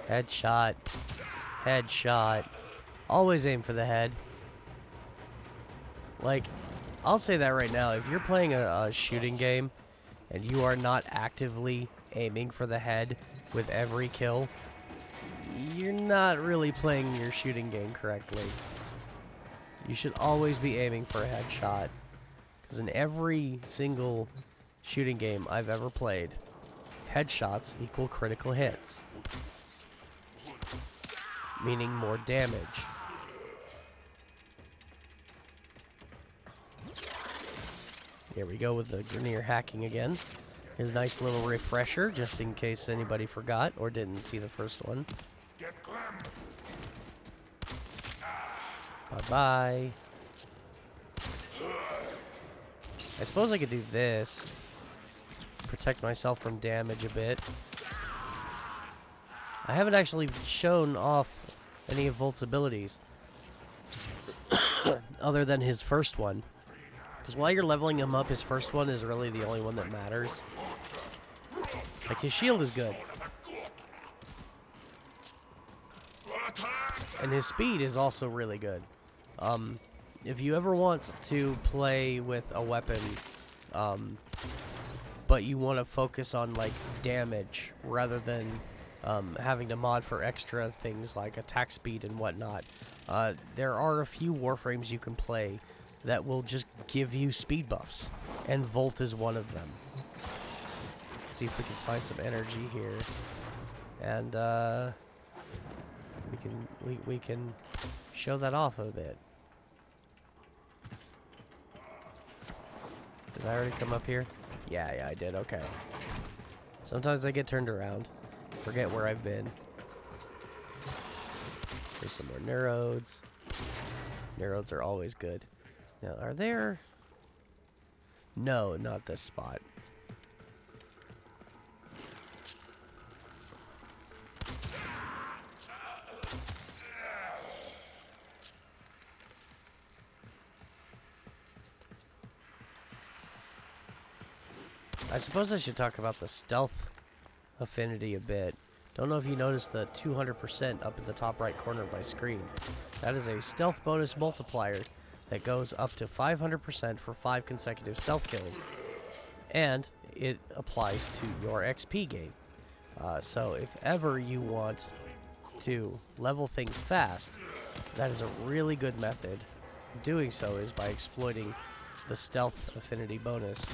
Headshot. Headshot. Always aim for the head. Like, I'll say that right now. If you're playing a shooting game and you are not actively aiming for the head with every kill, you're not really playing your shooting game correctly. You should always be aiming for a headshot. Because in every single shooting game I've ever played, headshots equal critical hits. Meaning more damage. Here we go with the Grenier hacking again. Here's a nice little refresher, just in case anybody forgot or didn't see the first one. Bye-bye. I suppose I could do this. Protect myself from damage a bit. I haven't actually shown off any of Volt's abilities. Other than his first one. Because while you're leveling him up, his first one is really the only one that matters. Like, his shield is good. And his speed is also really good. If you ever want to play with a weapon but you want to focus on like damage rather than having to mod for extra things like attack speed and whatnot. There are a few Warframes you can play that will just give you speed buffs, and Volt is one of them. See if we can find some energy here, and we can show that off a bit. Did I already come up here? Yeah, I did. Okay. Sometimes I get turned around, forget where I've been. There's some more neurodes. Neurodes are always good. Now, are there? No, not this spot. I suppose I should talk about the stealth affinity a bit. Don't know if you noticed the 200% up in the top right corner of my screen. That is a stealth bonus multiplier that goes up to 500% for 5 consecutive stealth kills. And it applies to your XP gain. So if ever you want to level things fast, that is a really good method. Doing so is by exploiting the stealth affinity bonus.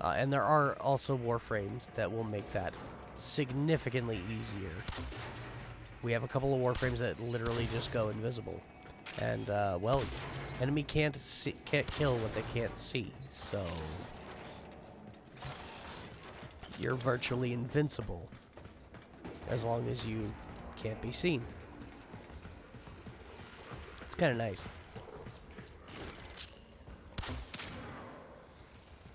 And there are also Warframes that will make that significantly easier. We have a couple of Warframes that literally just go invisible. And, well, enemy can't kill what they can't see, so you're virtually invincible as long as you can't be seen. It's kind of nice.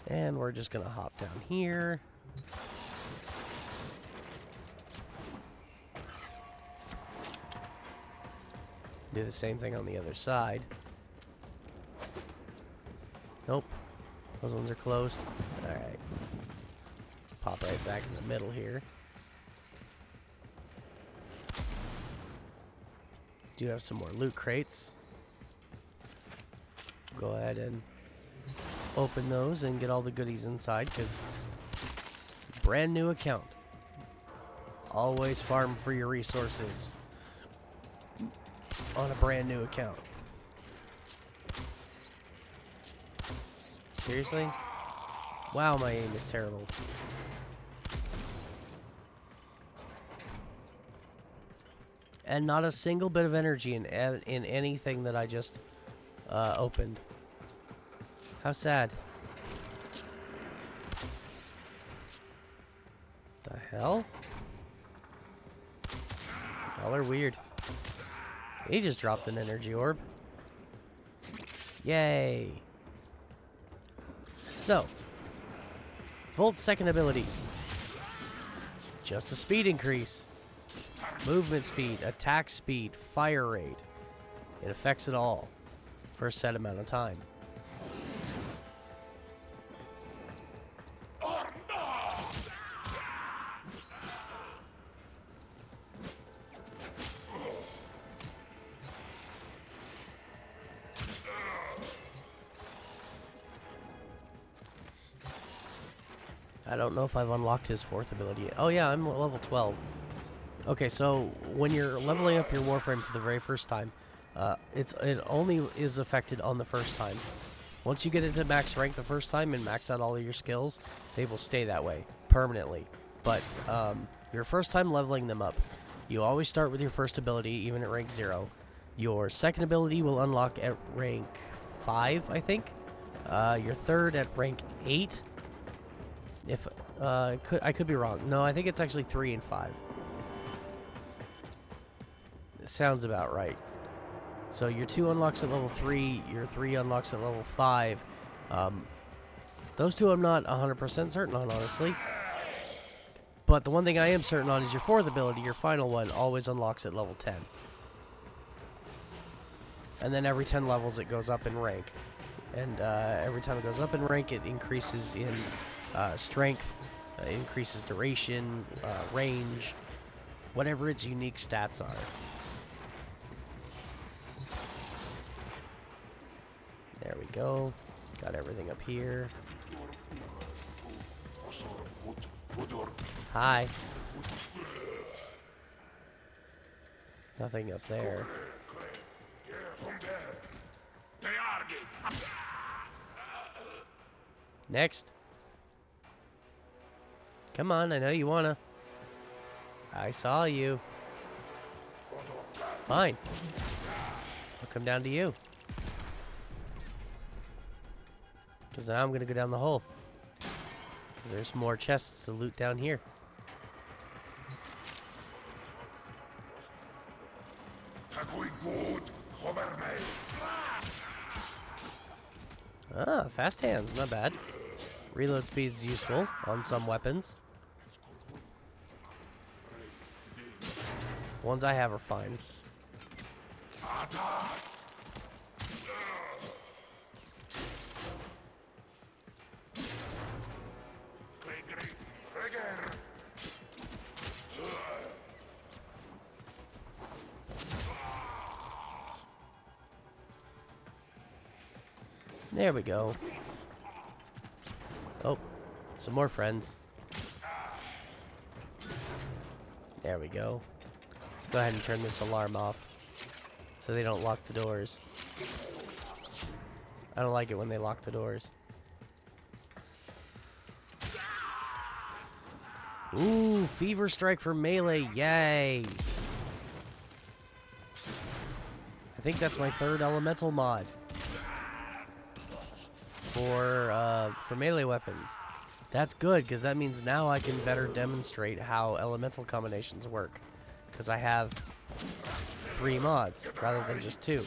And we're just gonna hop down here. Do the same thing on the other side. Nope. Those ones are closed. Alright. Pop right back in the middle here. Do have some more loot crates. Go ahead and open those and get all the goodies inside, because brand new account. Always farm for your resources on a brand new account. Seriously? Wow, my aim is terrible. And not a single bit of energy in anything that I just opened. How sad. The hell? Y'all are weird. He just dropped an energy orb. Yay. So, Volt's second ability. Just a speed increase. Movement speed, attack speed, fire rate. It affects it all for a set amount of time. I don't know if I've unlocked his fourth ability yet. Oh yeah, I'm level 12. Okay, so when you're leveling up your Warframe for the very first time, it only is affected on the first time. Once you get into max rank the first time and max out all of your skills, they will stay that way permanently. But your first time leveling them up, you always start with your first ability, even at rank 0. Your second ability will unlock at rank 5, I think. Your third at rank 8. If I could be wrong. No, I think it's actually 3 and 5. It sounds about right. So your 2 unlocks at level 3, your 3 unlocks at level 5. Those 2 I'm not 100% certain on, honestly. But the one thing I am certain on is your 4th ability, your final one, always unlocks at level 10. And then every 10 levels it goes up in rank. And every time it goes up in rank, it increases in strength, increases duration, range, whatever its unique stats are. There we go. Got everything up here. Hi. Nothing up there. Next. Come on, I know you wanna. I saw you. Fine. I'll come down to you. Because now I'm gonna go down the hole. Because there's more chests to loot down here. Ah, fast hands, not bad. Reload speed's useful on some weapons. Ones I have are fine. There we go. Oh, some more friends. There we go. Let's go ahead and turn this alarm off so they don't lock the doors. I don't like it when they lock the doors. Ooh, Fever Strike for melee, yay! I think that's my third elemental mod for melee weapons. That's good, because that means now I can better demonstrate how elemental combinations work. Because I have 3 mods, rather than just 2.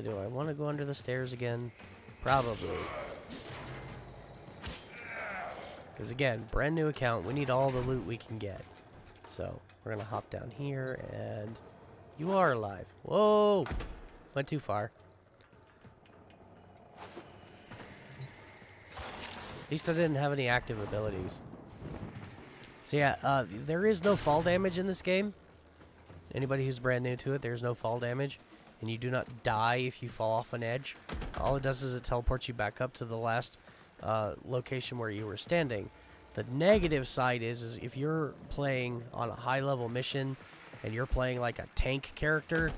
Do I want to go under the stairs again? Probably. Because again, brand new account, we need all the loot we can get. So, we're going to hop down here, and you are alive. Whoa! Went too far. At least I didn't have any active abilities. So yeah, there is no fall damage in this game. Anybody who's brand new to it, there's no fall damage. And you do not die if you fall off an edge. All it does is it teleports you back up to the last location where you were standing. The negative side is if you're playing on a high-level mission and you're playing like a tank character,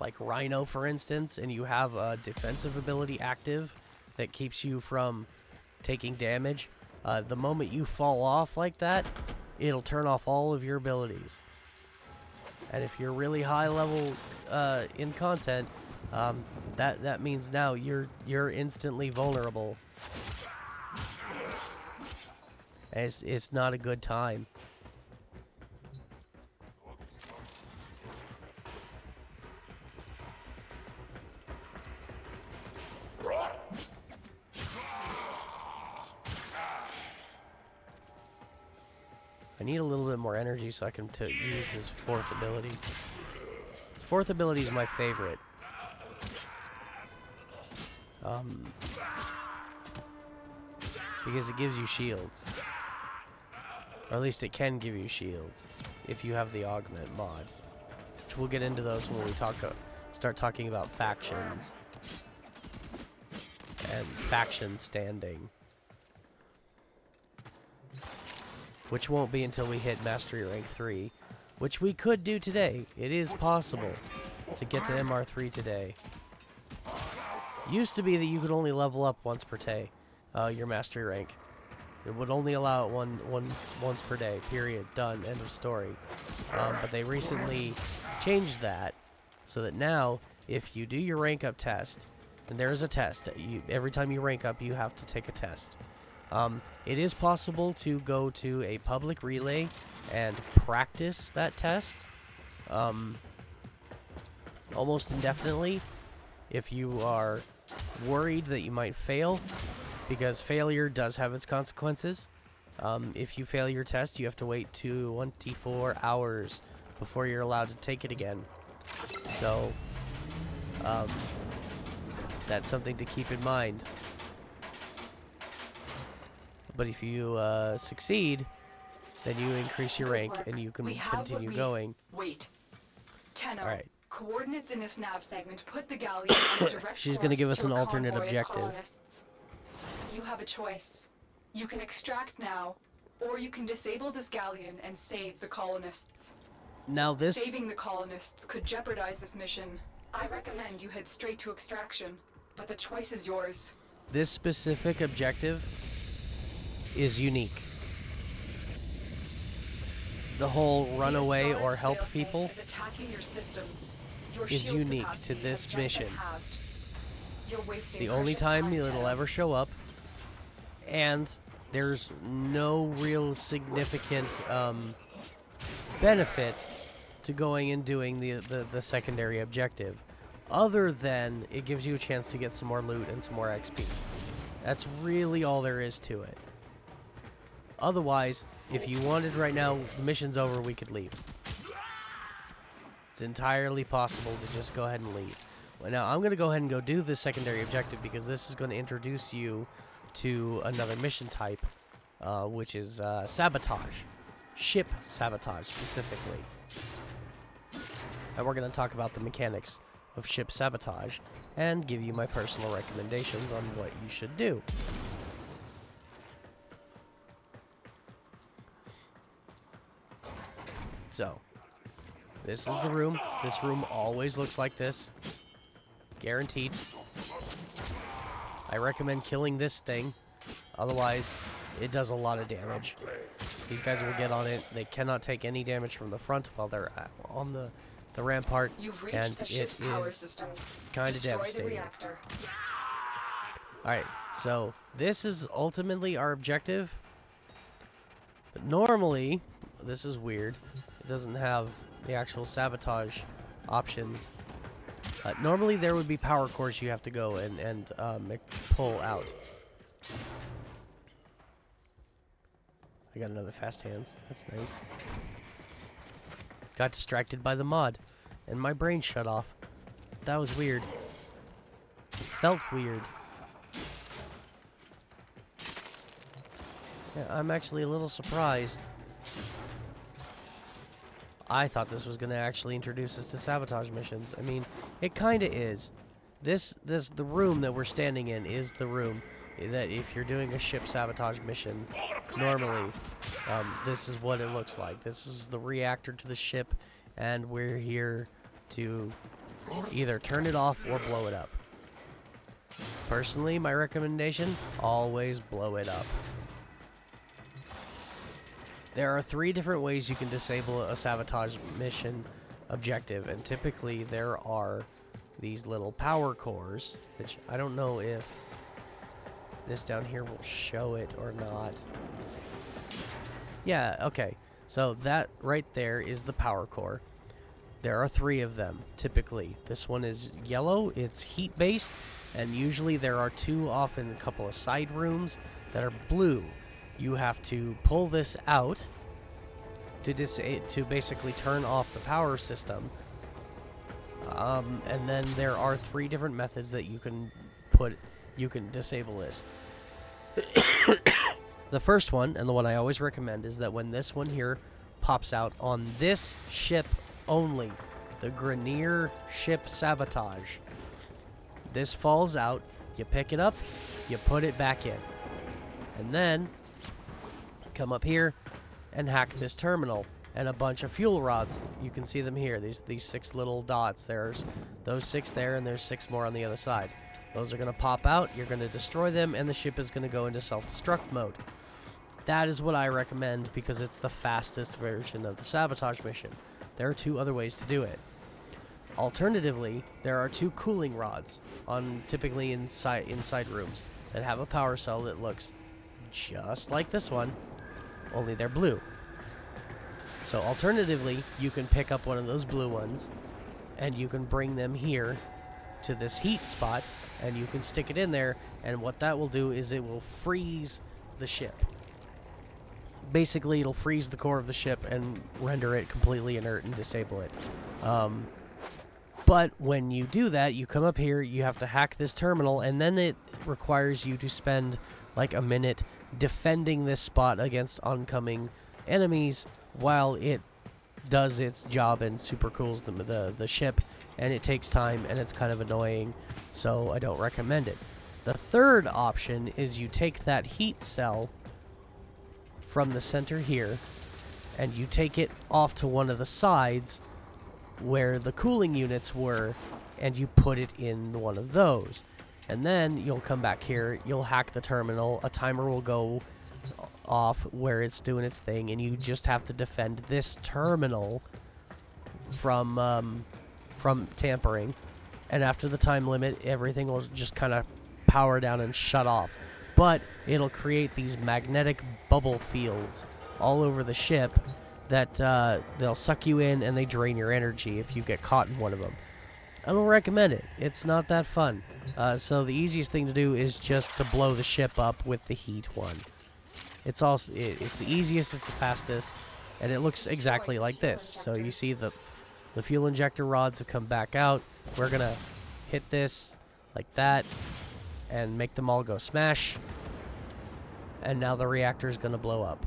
like Rhino for instance, and you have a defensive ability active that keeps you from taking damage, the moment you fall off like that, it'll turn off all of your abilities. And if you're really high level in content, that means now you're instantly vulnerable. It's not a good time. I need a little bit more energy so I can use his 4th ability. His 4th ability is my favorite. Because it gives you shields. Or at least it can give you shields if you have the augment mod. Which we'll get into those when we start talking about factions. And faction standing. Which won't be until we hit Mastery Rank 3. Which we could do today. It is possible to get to MR3 today. Used to be that you could only level up once per day, your Mastery Rank. It would only allow it once per day, period, done, end of story. But they recently changed that, so that now, if you do your rank up test, and there is a test, every time you rank up you have to take a test. It is possible to go to a public relay and practice that test almost indefinitely if you are worried that you might fail, because failure does have its consequences. If you fail your test, you have to wait 24 hours before you're allowed to take it again. So, that's something to keep in mind. But if you succeed, then you increase your Good rank work. and you can We have what continue we- going. Wait. Tenno. Alright. Coordinates in this nav segment put the galleon on a direct She's gonna give course us to an a alternate convoy of objective. colonists. You have a choice. You can extract now, or you can disable this galleon and save the colonists. Now this Saving the colonists could jeopardize this mission. I recommend you head straight to extraction, but the choice is yours. this specific objective is unique. The whole run away or help people is attacking your systems. Your is shield's unique capacity to this has just been mission. halved. You're wasting The only precious time it'll Tenno. ever show up, and there's no real significant benefit to going and doing the secondary objective, other than it gives you a chance to get some more loot and some more XP. That's really all there is to it. Otherwise, if you wanted right now, the mission's over, we could leave. It's entirely possible to just go ahead and leave. Well, now, I'm going to go ahead and go do the secondary objective because this is going to introduce you to another mission type, which is sabotage. Ship sabotage, specifically. And we're going to talk about the mechanics of ship sabotage and give you my personal recommendations on what you should do. So, this is the room. This room always looks like this. Guaranteed. I recommend killing this thing. Otherwise, it does a lot of damage. These guys will get on it. They cannot take any damage from the front while they're on the rampart. You've reached And the it ship's power is systems. kind of Destroy the devastating. reactor. Alright, so this is ultimately our objective. But normally, this is weird. It doesn't have the actual sabotage options. Normally there would be power cores you have to go and pull out. I got another fast hands. That's nice. Got distracted by the mod, and my brain shut off. That was weird. Felt weird. Yeah, I'm actually a little surprised. I thought this was going to actually introduce us to sabotage missions. I mean, it kind of is. The room that we're standing in is the room that if you're doing a ship sabotage mission, normally, this is what it looks like. This is the reactor to the ship, and we're here to either turn it off or blow it up. Personally, my recommendation, always blow it up. There are 3 different ways you can disable a sabotage mission objective, and typically there are these little power cores, which I don't know if this down here will show it or not. Yeah, okay. So that right there is the power core. There are 3 of them, typically. This one is yellow, it's heat-based, and usually there are 2 off in a couple of side rooms that are blue. You have to pull this out to basically turn off the power system. And then there are 3 different methods that you can disable this. The first one, and the one I always recommend, is that when this one here pops out on this ship only, the Grenier ship sabotage, this falls out, you pick it up, you put it back in, and then come up here and hack this terminal and a bunch of fuel rods. You can see them here, these 6 little dots. There's those 6 there, and there's 6 more on the other side. Those are going to pop out, you're going to destroy them, and the ship is going to go into self-destruct mode. That is what I recommend because it's the fastest version of the sabotage mission. There are 2 other ways to do it. Alternatively, there are 2 cooling rods typically inside rooms that have a power cell that looks just like this one, only they're blue. So alternatively, you can pick up one of those blue ones and you can bring them here to this heat spot and you can stick it in there, and what that will do is it will freeze the ship. Basically, it'll freeze the core of the ship and render it completely inert and disable it. But when you do that, you come up here, you have to hack this terminal, and then it requires you to spend like a minute defending this spot against oncoming enemies while it does its job and super cools the ship, and it takes time and it's kind of annoying, so I don't recommend it. The third option is you take that heat cell from the center here and you take it off to one of the sides where the cooling units were, and you put it in one of those. And then you'll come back here, you'll hack the terminal, a timer will go off where it's doing its thing, and you just have to defend this terminal from tampering. And after the time limit, everything will just kind of power down and shut off. But it'll create these magnetic bubble fields all over the ship that they'll suck you in, and they drain your energy if you get caught in one of them. I don't recommend it. It's not that fun. So the easiest thing to do is just to blow the ship up with the heat one. It's the easiest, it's the fastest, and it looks exactly like this. So you see the fuel injector rods have come back out. We're gonna hit this like that and make them all go smash. And now the reactor is gonna blow up.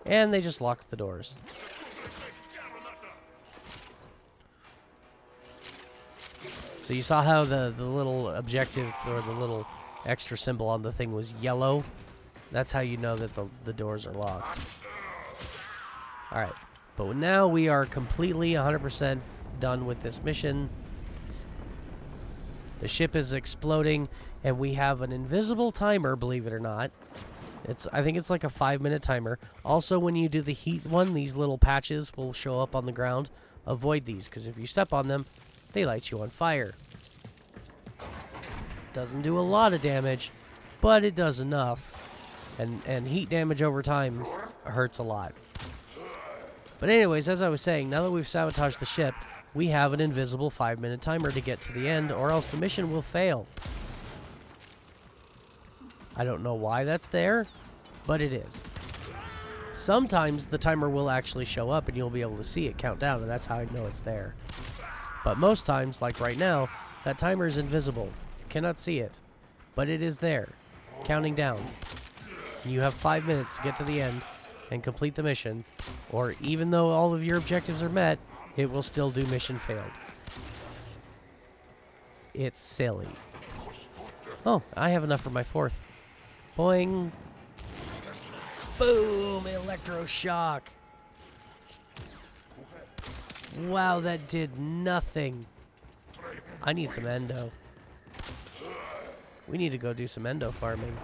And they just locked the doors. So you saw how the little objective or the little extra symbol on the thing was yellow? That's how you know that the doors are locked. Alright, but now we are completely 100% done with this mission. The ship is exploding, and we have an invisible timer, believe it or not. I think it's like a 5-minute timer. Also, when you do the heat one, these little patches will show up on the ground. Avoid these, because if you step on them, they light you on fire. Doesn't do a lot of damage, but it does enough. And heat damage over time hurts a lot. But anyways, as I was saying, now that we've sabotaged the ship, we have an invisible 5-minute timer to get to the end, or else the mission will fail. I don't know why that's there, but it is. Sometimes the timer will actually show up and you'll be able to see it count down, and that's how I know it's there. But most times, like right now, that timer is invisible. You cannot see it. But it is there, counting down. You have 5 minutes to get to the end and complete the mission, or even though all of your objectives are met, it will still do mission failed. It's silly. Oh, I have enough for my fourth. Boing. Boom! Electroshock. Wow, that did nothing. I need some endo. We need to go do some endo farming.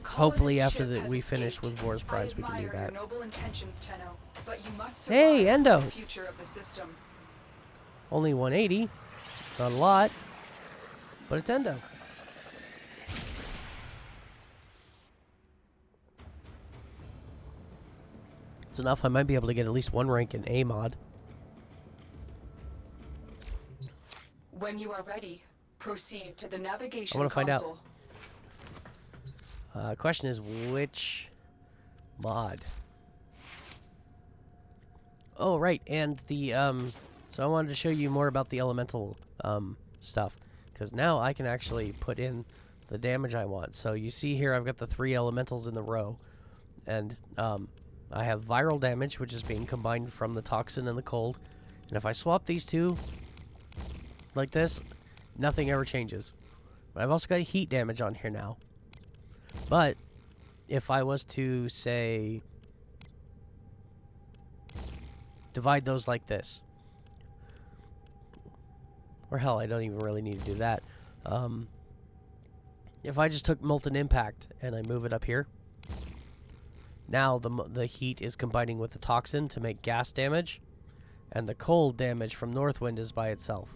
Hopefully after we finish with War's Prize we can do that. Hey, endo! Only 180. Not a lot. But it's endo. It's enough. I might be able to get at least one rank in A mod. When you are ready, proceed to the navigation I want to find out. console. Question is, which mod? Oh, right, and the, so I wanted to show you more about the elemental, stuff. Because now I can actually put in the damage I want. So you see here I've got the 3 elementals in the row. And, I have viral damage, which is being combined from the toxin and the cold. And if I swap these two, like this, nothing ever changes. But I've also got heat damage on here now. But, if I was to, say, divide those like this. Or hell, I don't even really need to do that. If I just took Molten Impact and I move it up here, now the heat is combining with the toxin to make gas damage, and the cold damage from Northwind is by itself.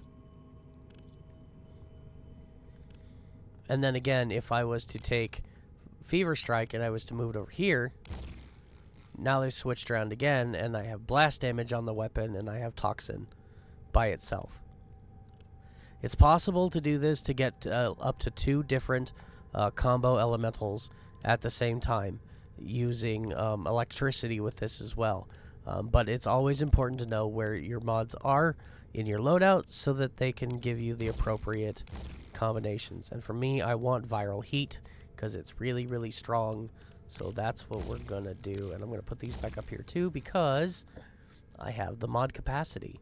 And then again, if I was to take Fever Strike and I was to move it over here, now they've switched around again, and I have blast damage on the weapon, and I have toxin by itself. It's possible to do this to get up to 2 different combo elementals at the same time, using electricity with this as well. But it's always important to know where your mods are in your loadout so that they can give you the appropriate combinations. And for me, I want viral heat because it's really, really strong. So that's what we're gonna do. And I'm gonna put these back up here too because I have the mod capacity.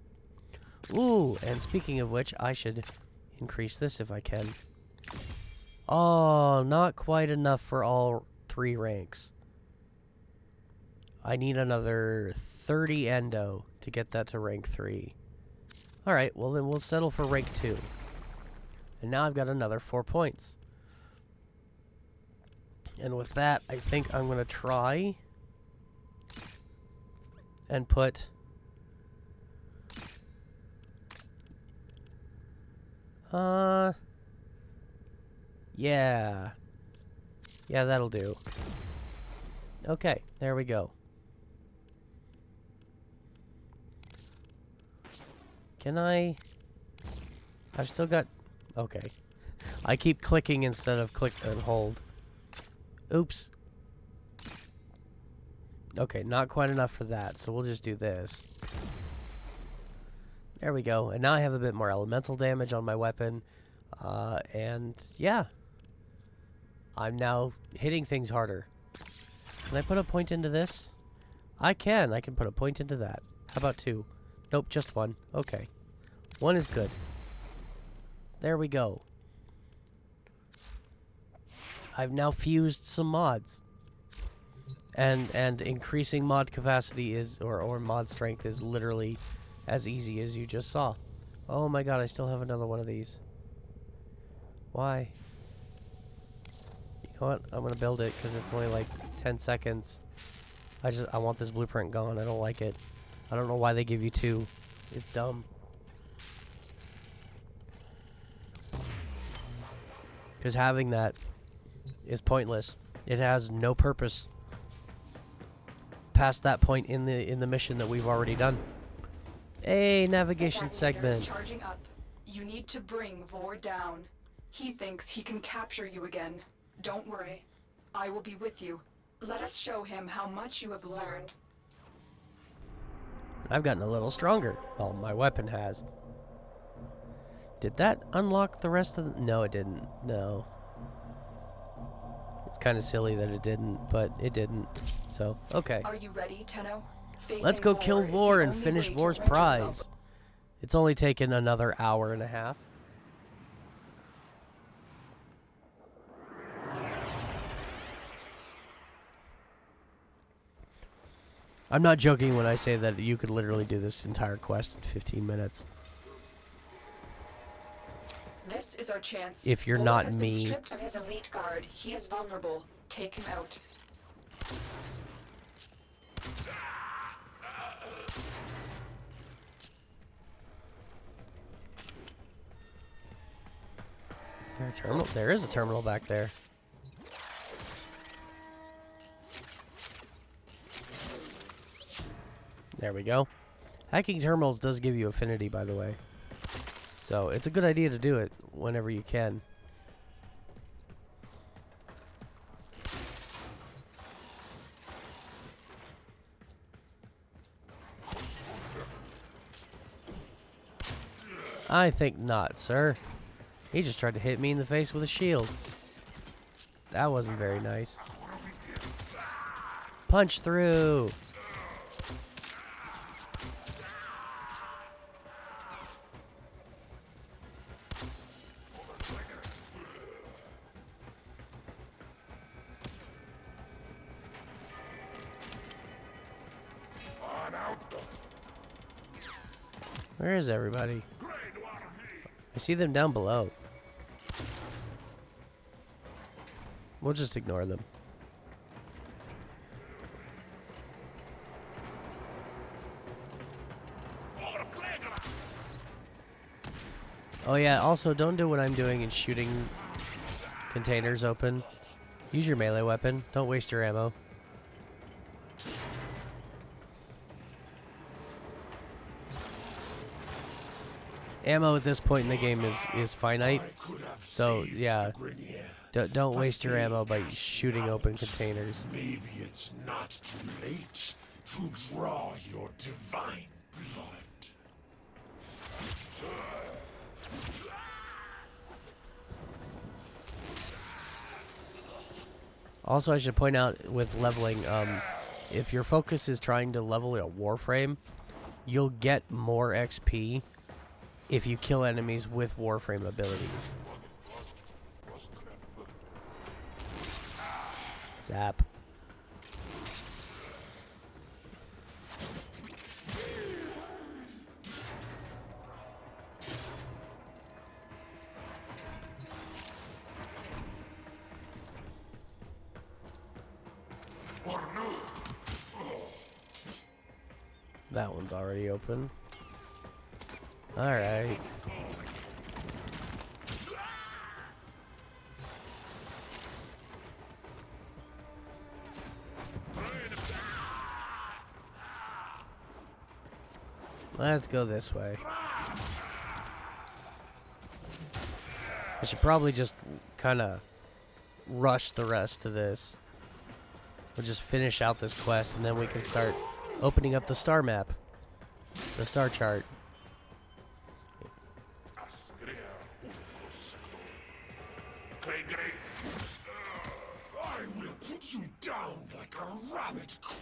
Ooh, and speaking of which, I should increase this if I can. Oh, not quite enough for all 3 ranks. I need another 30 endo to get that to rank 3. Alright, well then we'll settle for rank 2. And now I've got another 4 points. And with that, I think I'm going to try and put yeah. Yeah, that'll do. Okay, there we go. Can I? I've still got... Okay. I keep clicking instead of click and hold. Oops. Okay, not quite enough for that, so we'll just do this. There we go. And now I have a bit more elemental damage on my weapon. And yeah. I'm now hitting things harder. Can I put a point into this? I can. I can put a point into that. How about 2? Nope, just 1. Okay. 1 is good. There we go. I've now fused some mods. And increasing mod capacity is, or mod strength is literally as easy as you just saw. Oh my god, I still have another one of these. Why? You know what? I'm gonna build it because it's only like 10 seconds. I want this blueprint gone. I don't like it. I don't know why they give you 2. It's dumb. Because having that is pointless. It has no purpose past that point in the mission that we've already done. Hey, navigation segment. Charging up. You need to bring Vor down. He thinks he can capture you again. Don't worry. I will be with you. Let us show him how much you have learned. I've gotten a little stronger. Well, my weapon has. Did that unlock the rest of the... No, it didn't. No. It's kind of silly that it didn't, but it didn't. So, okay. Are you ready, Tenno? Let's go kill Vor and finish Vor's prize. It's only taken another hour and a half. I'm not joking when I say that you could literally do this entire quest in 15 minutes. This is our chance. If you're Vor not has me. been stripped of his elite guard. He is vulnerable. Take him out. There is a terminal back there. There we go. Hacking terminals does give you affinity, by the way. So it's a good idea to do it whenever you can. I think not, sir. He just tried to hit me in the face with a shield. That wasn't very nice. Punch through! Where is everybody? I see them down below. We'll just ignore them. Oh yeah, also don't do what I'm doing and shooting containers open. Use your melee weapon. Don't waste your ammo. Ammo at this point in the game is finite. So yeah, don't waste your ammo by shooting open containers. Maybe it's not too late to draw your divine blood. Also, I should point out with leveling, if your focus is trying to level a Warframe, you'll get more XP if you kill enemies with Warframe abilities. Zap. That one's already open. Alright. Let's go this way. I should probably just kind of rush the rest of this. We'll just finish out this quest and then we can start opening up the star map. The star chart. I will put you down like a rabbit coop.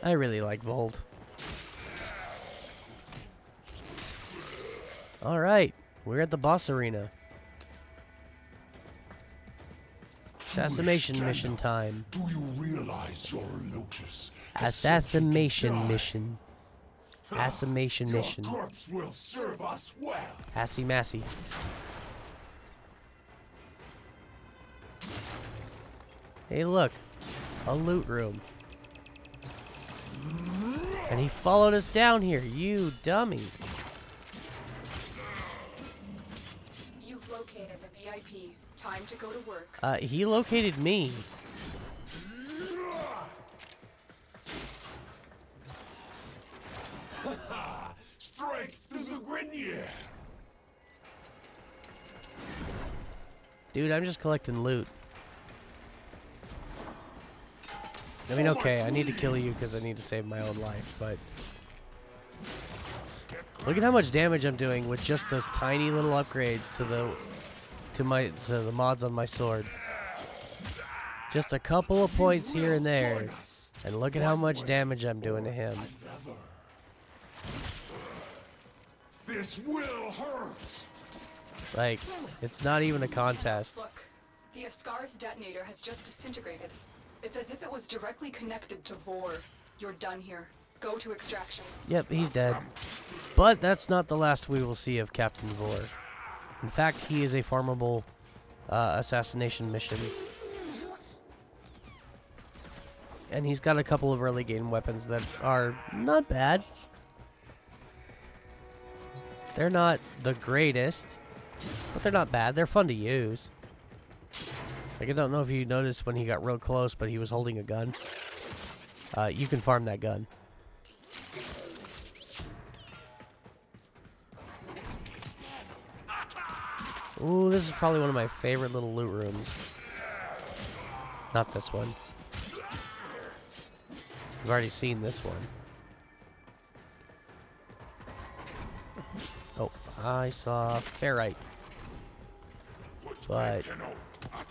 I really like Volt. Alright, we're at the boss arena. Assassination mission time. Do you realize your Lotus? Assassination mission. Assassination Your mission. corpse will serve us well. Assy Massey. Hey look, a loot room. And he followed us down here, you dummy. You've located the VIP. Time to go to work. He located me. Straight to the grenier. Dude, I'm just collecting loot. I mean, okay, I need to kill you because I need to save my own life, but look at how much damage I'm doing with just those tiny little upgrades to the mods on my sword. Just a couple of points here and there, and look at how much damage I'm doing to him. This will hurt. Like, it's not even a contest. Look, the Ascar's detonator has just disintegrated. It's as if it was directly connected to Vor. You're done here. Go to extraction. Yep, he's dead. But that's not the last we will see of Captain Vor. In fact, he is a farmable assassination mission. And he's got a couple of early game weapons that are not bad. They're not the greatest, but they're not bad. They're fun to use. Like, I don't know if you noticed when he got real close, but he was holding a gun. You can farm that gun. Ooh, this is probably one of my favorite little loot rooms. Not this one. I've already seen this one. Oh, I saw ferrite. But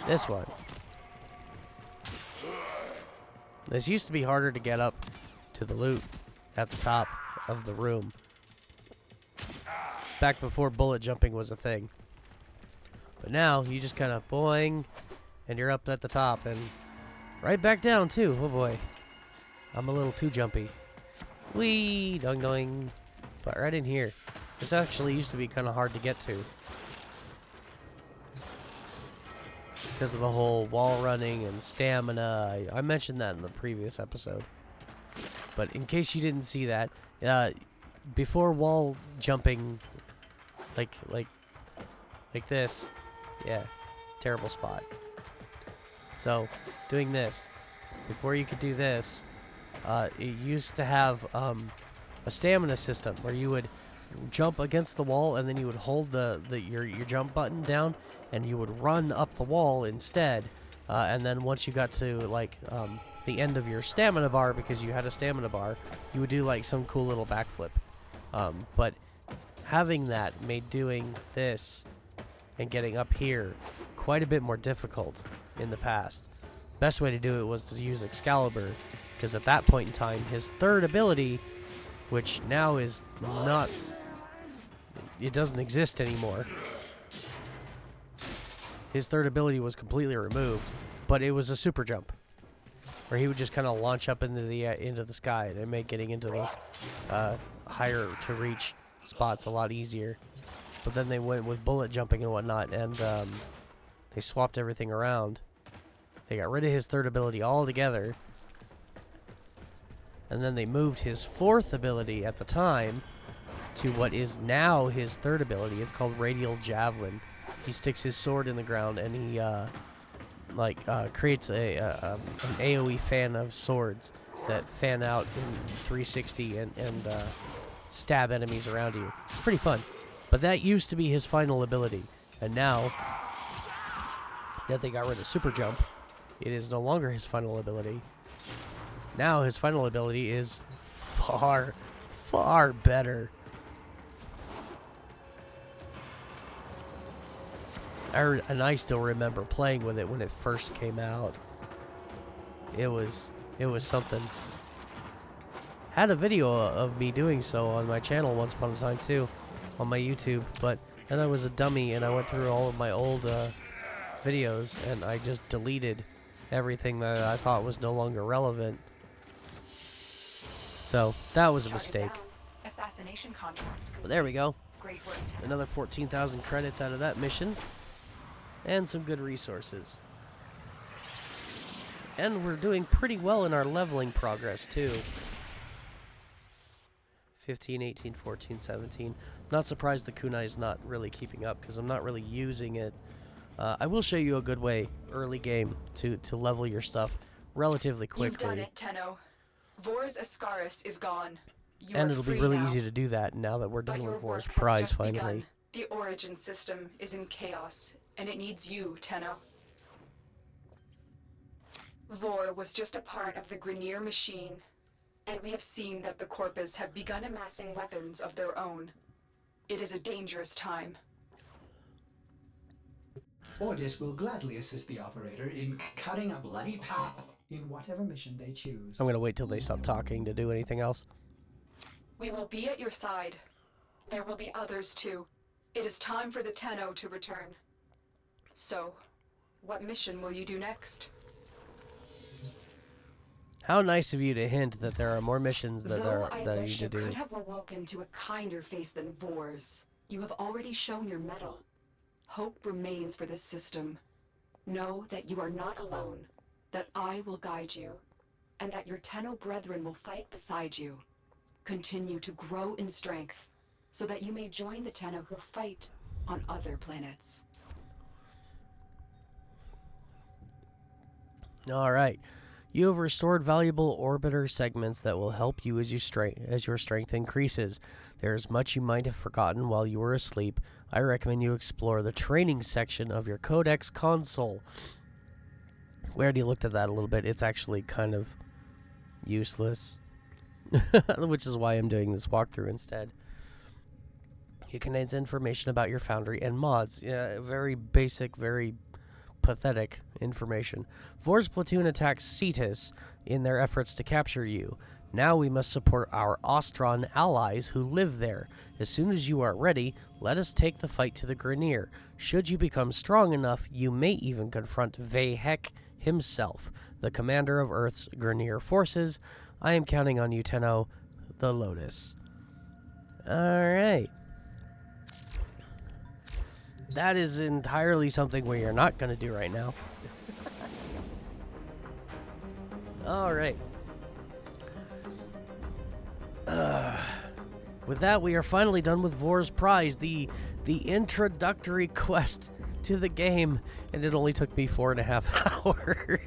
this one. This used to be harder to get up to the loot at the top of the room. Back before bullet jumping was a thing. But now, you just kind of boing, and you're up at the top, and right back down too. Oh boy. I'm a little too jumpy. Whee! Doing doing. But right in here. This actually used to be kind of hard to get to. Because of the whole wall running and stamina. I mentioned that in the previous episode. But in case you didn't see that, before wall jumping, like this, yeah, terrible spot. So, doing this, before you could do this, it used to have a stamina system where you would jump against the wall and then you would hold your jump button down and you would run up the wall instead. And then once you got to like the end of your stamina bar, because you had a stamina bar, you would do like some cool little backflip. But having that made doing this and getting up here quite a bit more difficult in the past. Best way to do it was to use Excalibur, because at that point in time, his third ability, which now is not, it doesn't exist anymore. His third ability was completely removed, but it was a super jump, where he would just kind of launch up into the sky, and it made getting into those higher to reach spots a lot easier. But then they went with bullet jumping and whatnot, and they swapped everything around. They got rid of his third ability altogether, and then they moved his fourth ability at the time to what is now his third ability. It's called Radial Javelin. He sticks his sword in the ground, and he creates an AoE fan of swords that fan out in 360 and stab enemies around you. It's pretty fun. But that used to be his final ability, and now that they got rid of Super Jump, it is no longer his final ability. Now his final ability is far, far better. And I still remember playing with it when it first came out. It was something. Had a video of me doing so on my channel once upon a time too, on my YouTube, but then I was a dummy and I went through all of my old videos and I just deleted everything that I thought was no longer relevant. So that was a mistake. Assassination contract. But there we go. Great work. Another 14,000 credits out of that mission. And some good resources. And we're doing pretty well in our leveling progress too. 15, 18, 14, 17. Not surprised the kunai is not really keeping up, because I'm not really using it. I will show you a good way, early game, to level your stuff relatively quickly. You've done it, Tenno. Vor's Ascaris is gone. And it'll be really easy to do that now that we're done with Vor's prize finally. Begun. The origin system is in chaos, and it needs you, Tenno. Vor was just a part of the Grineer machine, and we have seen that the Corpus have begun amassing weapons of their own. It is a dangerous time. Ordis will gladly assist the operator in cutting a bloody path in whatever mission they choose. I'm gonna wait till they stop talking to do anything else. We will be at your side. There will be others too. It is time for the Tenno to return. So, what mission will you do next? How nice of you to hint that there are more missions that I need to do. Though I wish you could have awoken to a kinder face than Vor's, you have already shown your mettle. Hope remains for this system. Know that you are not alone, that I will guide you, and that your Tenno brethren will fight beside you. Continue to grow in strength, so that you may join the Tenno who fight on other planets. Alright. You have restored valuable orbiter segments that will help you as your strength increases. There is much you might have forgotten while you were asleep. I recommend you explore the training section of your Codex console. We already looked at that a little bit. It's actually kind of useless. Which is why I'm doing this walkthrough instead. It contains information about your foundry and mods. Yeah, very basic, very pathetic information. Vor's platoon attacks Cetus in their efforts to capture you. Now we must support our Ostron allies who live there. As soon as you are ready, let us take the fight to the Grineer. Should you become strong enough, you may even confront Vehek himself, the commander of Earth's Grineer forces. I am counting on you, Tenno. the Lotus. Alright. That is entirely something we are not going to do right now. Alright. With that, we are finally done with Vor's Prize, the introductory quest to the game, and it only took me 4.5 hours.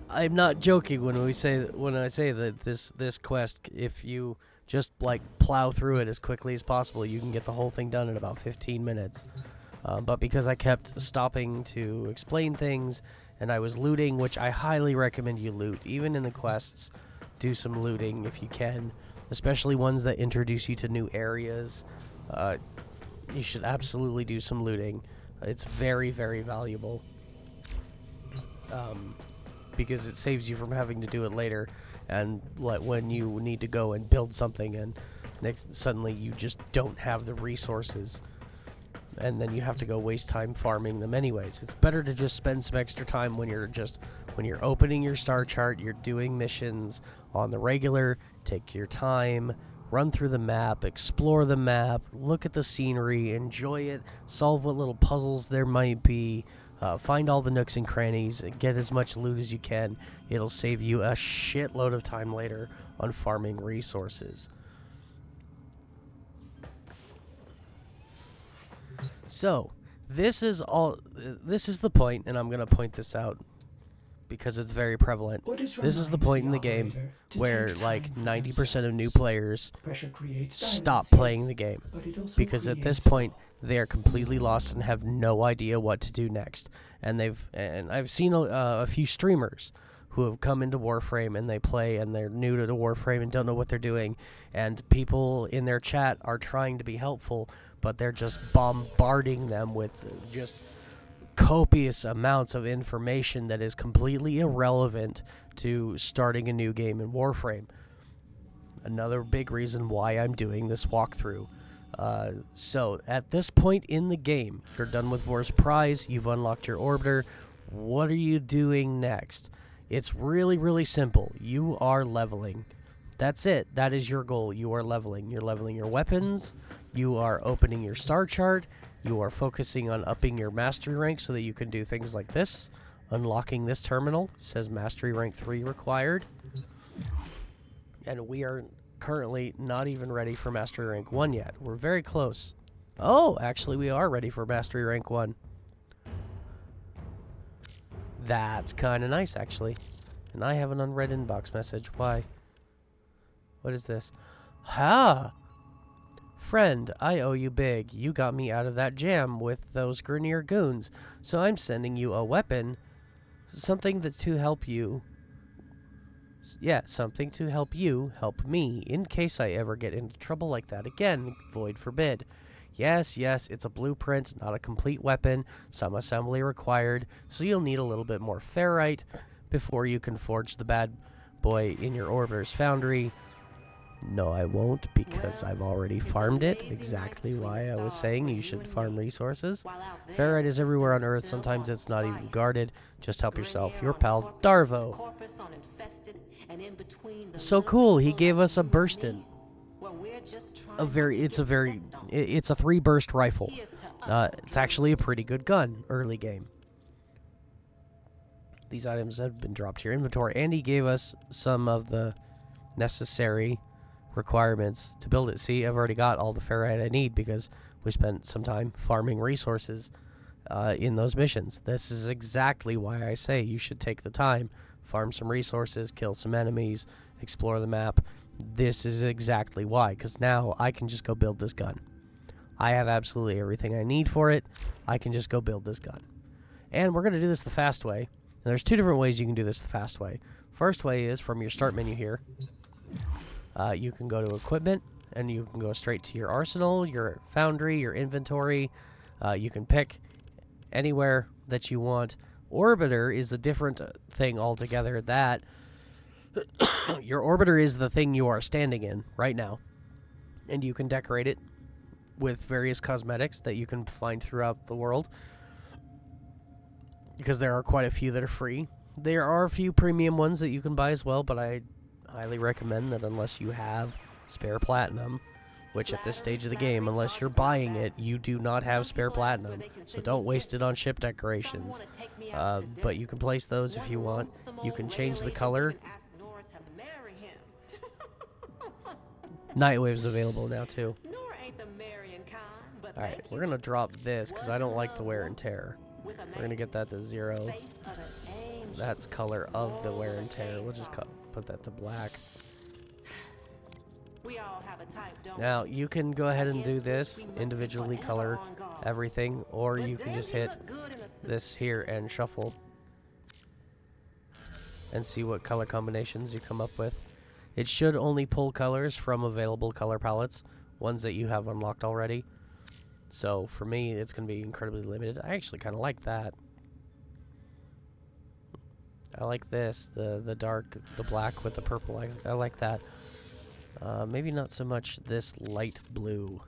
I'm not joking when I say that this quest, if you just like plow through it as quickly as possible, you can get the whole thing done in about 15 minutes. But because I kept stopping to explain things, and I was looting, which I highly recommend you loot, even in the quests, do some looting if you can, especially ones that introduce you to new areas. You should absolutely do some looting. It's very, very valuable. Because it saves you from having to do it later, and when you need to go and build something, and suddenly you just don't have the resources, and then you have to go waste time farming them anyways. It's better to just spend some extra time when you're opening your star chart, you're doing missions on the regular. Take your time, run through the map, explore the map, look at the scenery, enjoy it, solve what little puzzles there might be. Find all the nooks and crannies, and get as much loot as you can. It'll save you a shitload of time later on farming resources. So, this is the point, and I'm going to point this out because it's very prevalent. This is the point in the game where like 90% of new players stop playing the game, because at this point they are completely lost and have no idea what to do next. And I've seen a few streamers who have come into Warframe and they play and they're new to the Warframe and don't know what they're doing, and people in their chat are trying to be helpful, but they're just bombarding them with just copious amounts of information that is completely irrelevant to starting a new game in Warframe. Another big reason why I'm doing this walkthrough. So, at this point in the game, you're done with Vor's Prize, you've unlocked your Orbiter. What are you doing next? It's really, really simple. You are leveling. That's it. That is your goal. You are leveling. You're leveling your weapons. You are opening your star chart. You are focusing on upping your mastery rank so that you can do things like this. Unlocking this terminal. It says mastery rank 3 required. And we are currently not even ready for mastery rank 1 yet. We're very close. Oh, actually we are ready for mastery rank 1. That's kind of nice, actually. And I have an unread inbox message. Why? What is this? Ha! Friend, I owe you big. You got me out of that jam with those Grenier goons, so I'm sending you a weapon. Something to help you. Yeah, something to help you help me, in case I ever get into trouble like that again, void forbid. Yes, it's a blueprint, not a complete weapon, some assembly required, so you'll need a little bit more ferrite before you can forge the bad boy in your Orbiter's foundry. No, I won't, because I've already farmed it, exactly why I was saying you should farm resources. Ferrite is everywhere on Earth, sometimes it's not even guarded. Just help yourself. Your pal, Darvo. So cool, he gave us a burst-in. It's a 3-burst rifle. It's actually a pretty good gun, early game. These items have been dropped to your inventory, and he gave us some of the necessary requirements to build it. See, I've already got all the ferrite I need because we spent some time farming resources in those missions. This is exactly why I say you should take the time, farm some resources, kill some enemies, explore the map. This is exactly why, because now I can just go build this gun. I have absolutely everything I need for it. I can just go build this gun. And we're going to do this the fast way. And there's 2 different ways you can do this the fast way. First way is from your start menu here. You can go to equipment, and you can go straight to your arsenal, your foundry, your inventory. You can pick anywhere that you want. Orbiter is a different thing altogether. That your Orbiter is the thing you are standing in right now, and you can decorate it with various cosmetics that you can find throughout the world, because there are quite a few that are free. There are a few premium ones that you can buy as well, but I highly recommend that unless you have spare platinum, which at this stage of the game, unless you're buying it, you do not have spare platinum, so don't waste it on ship decorations. But you can place those if you want. You can change the color. Nightwave's available now too. Alright, we're gonna drop this because I don't like the wear and tear. We're gonna get that to 0. That's color of the wear and tear. We'll just put that to black. Now, you can go ahead and do this, individually color everything, or you can just hit this here and shuffle and see what color combinations you come up with. It should only pull colors from available color palettes, ones that you have unlocked already. So, for me, it's going to be incredibly limited. I actually kind of like that. I like this, the dark, the black with the purple. I like that. Maybe not so much this light blue.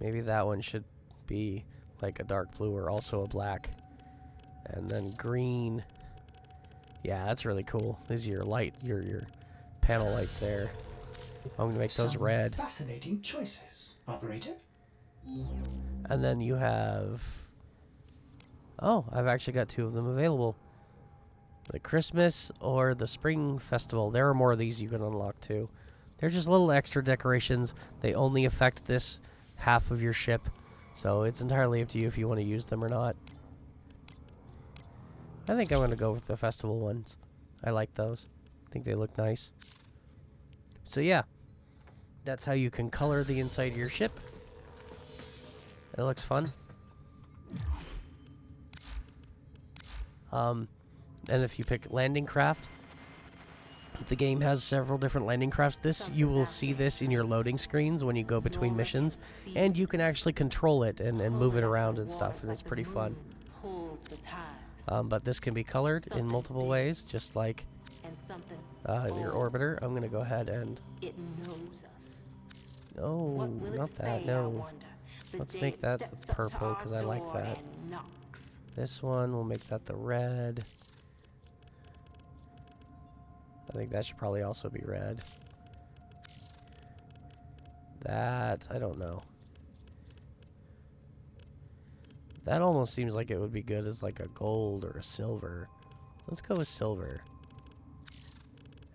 Maybe that one should be like a dark blue or also a black. And then green. Yeah, that's really cool. These are your light, your panel lights there. I'm gonna make those red. Fascinating choices, operator. And then you have... Oh, I've actually got 2 of them available. The Christmas or the Spring Festival. There are more of these you can unlock too. They're just little extra decorations. They only affect this half of your ship. So it's entirely up to you if you want to use them or not. I think I'm going to go with the festival ones. I like those. I think they look nice. So yeah. That's how you can color the inside of your ship. It looks fun. And if you pick landing craft, the game has several different landing crafts. You will see this in your loading screens when you go between missions, and you can actually control it and move it around and stuff, and it's pretty fun. But this can be colored in multiple ways, just like your orbiter. I'm going to go ahead and... No, not that, no. Let's make that the purple, because I like that. This one, we'll make that the red. I think that should probably also be red. That, I don't know. That almost seems like it would be good as like a gold or a silver. Let's go with silver.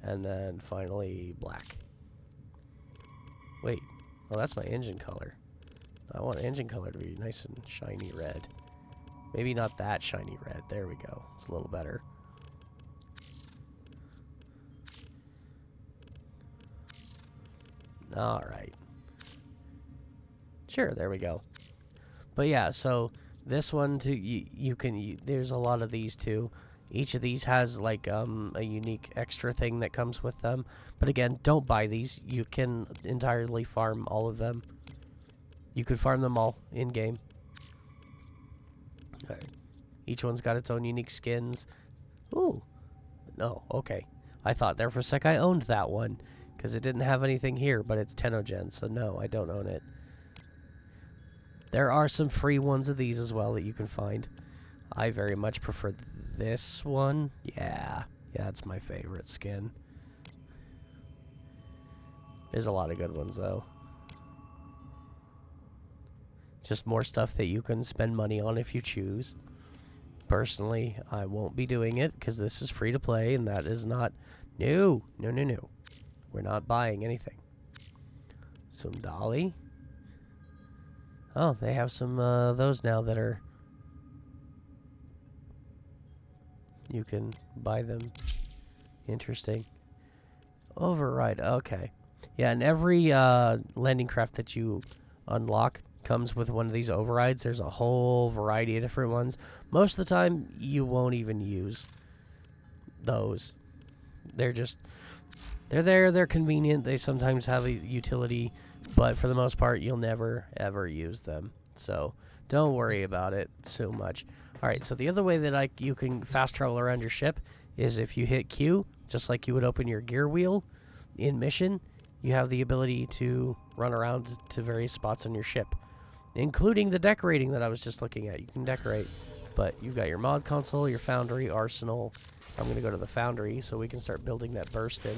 And then finally black. Wait, well that's my engine color. I want engine color to be nice and shiny red. Maybe not that shiny red. There we go. It's a little better. Alright. Sure, there we go. But yeah, so this one too, you can, there's a lot of these too. Each of these has like a unique extra thing that comes with them. But again, don't buy these. You can entirely farm all of them. You could farm them all in-game. Alright. Each one's got its own unique skins. Ooh. No, okay. I thought there for a sec I owned that one, because it didn't have anything here, but it's Tenogen, so no, I don't own it. There are some free ones of these as well that you can find. I very much prefer this one. Yeah, it's my favorite skin. There's a lot of good ones, though. Just more stuff that you can spend money on if you choose. Personally, I won't be doing it because this is free to play, and that is not... No. We're not buying anything. Some Dolly. Oh, they have some those now that are... You can buy them. Interesting. Override, okay. Yeah, and every landing craft that you unlock comes with one of these overrides. There's a whole variety of different ones. Most of the time, you won't even use those. They're there, they're convenient, they sometimes have a utility, but for the most part, you'll never, ever use them. So, don't worry about it so much. Alright, so the other way that you can fast travel around your ship is if you hit Q, just like you would open your gear wheel in mission, you have the ability to run around to various spots on your ship, including the decorating that I was just looking at. You can decorate. But you've got your mod console, your foundry, arsenal. I'm going to go to the foundry so we can start building that burst in.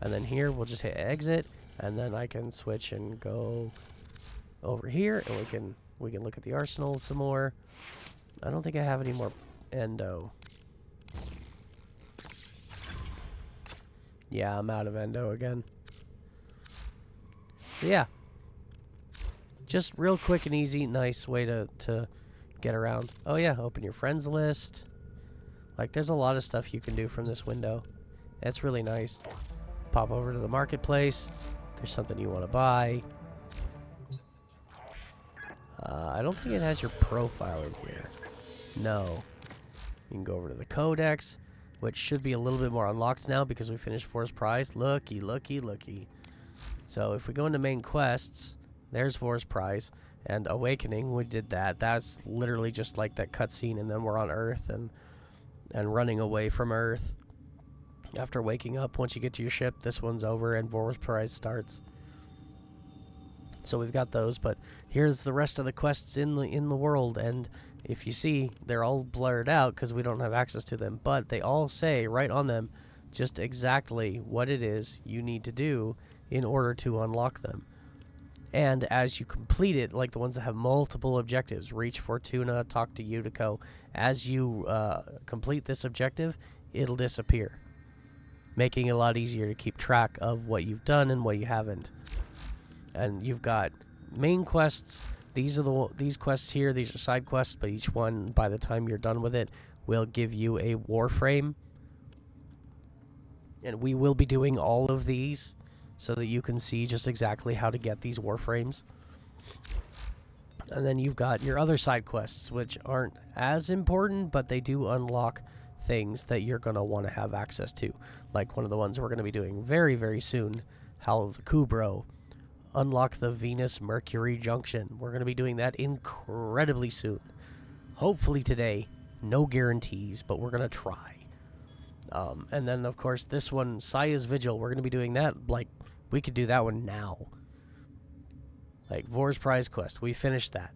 And then here we'll just hit exit, and then I can switch and go over here, and we can look at the arsenal some more. I don't think I have any more endo. Yeah, I'm out of endo again. So yeah, just real quick and easy, nice way to get around. Oh yeah, open your friends list. Like, there's a lot of stuff you can do from this window. It's really nice. Pop over to the marketplace. There's something you want to buy. I don't think it has your profile in here. No. You can go over to the codex, which should be a little bit more unlocked now because we finished Forest Prize. Looky, looky, looky. So if we go into main quests, there's Forest Prize and Awakening. We did that. That's literally just like that cutscene, and then we're on Earth and running away from Earth. After waking up, once you get to your ship, this one's over and Forest Prize starts. So we've got those, but here's the rest of the quests in the world, and if you see, they're all blurred out because we don't have access to them, but they all say right on them just exactly what it is you need to do in order to unlock them. And as you complete it, like the ones that have multiple objectives, reach Fortuna, talk to Utico, as you complete this objective, it'll disappear, making it a lot easier to keep track of what you've done and what you haven't. And you've got main quests. These are these quests here. These are side quests, but each one, by the time you're done with it, will give you a Warframe. And we will be doing all of these so that you can see just exactly how to get these Warframes. And then you've got your other side quests, which aren't as important, but they do unlock things that you're going to want to have access to. Like one of the ones we're going to be doing very, very soon, Howl of the Kubro. Unlock the Venus-Mercury junction. We're going to be doing that incredibly soon. Hopefully today. No guarantees, but we're going to try. And then, of course, this one, Saya's Vigil, we're going to be doing that. Like, we could do that one now. Like, Vor's Prize Quest, we finished that.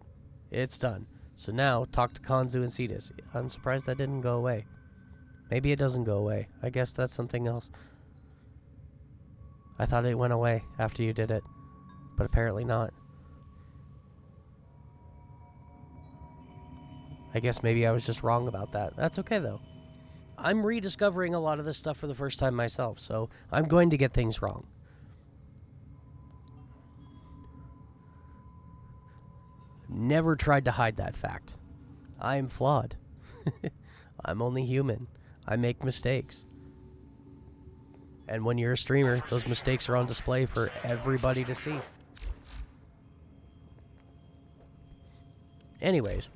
It's done. So now, talk to Kanzu and Cetus. I'm surprised that didn't go away. Maybe it doesn't go away. I guess that's something else. I thought it went away after you did it. But apparently not. I guess maybe I was just wrong about that. That's okay, though. I'm rediscovering a lot of this stuff for the first time myself, so I'm going to get things wrong. Never tried to hide that fact. I am flawed. I'm only human. I make mistakes. And when you're a streamer, those mistakes are on display for everybody to see. Anyways,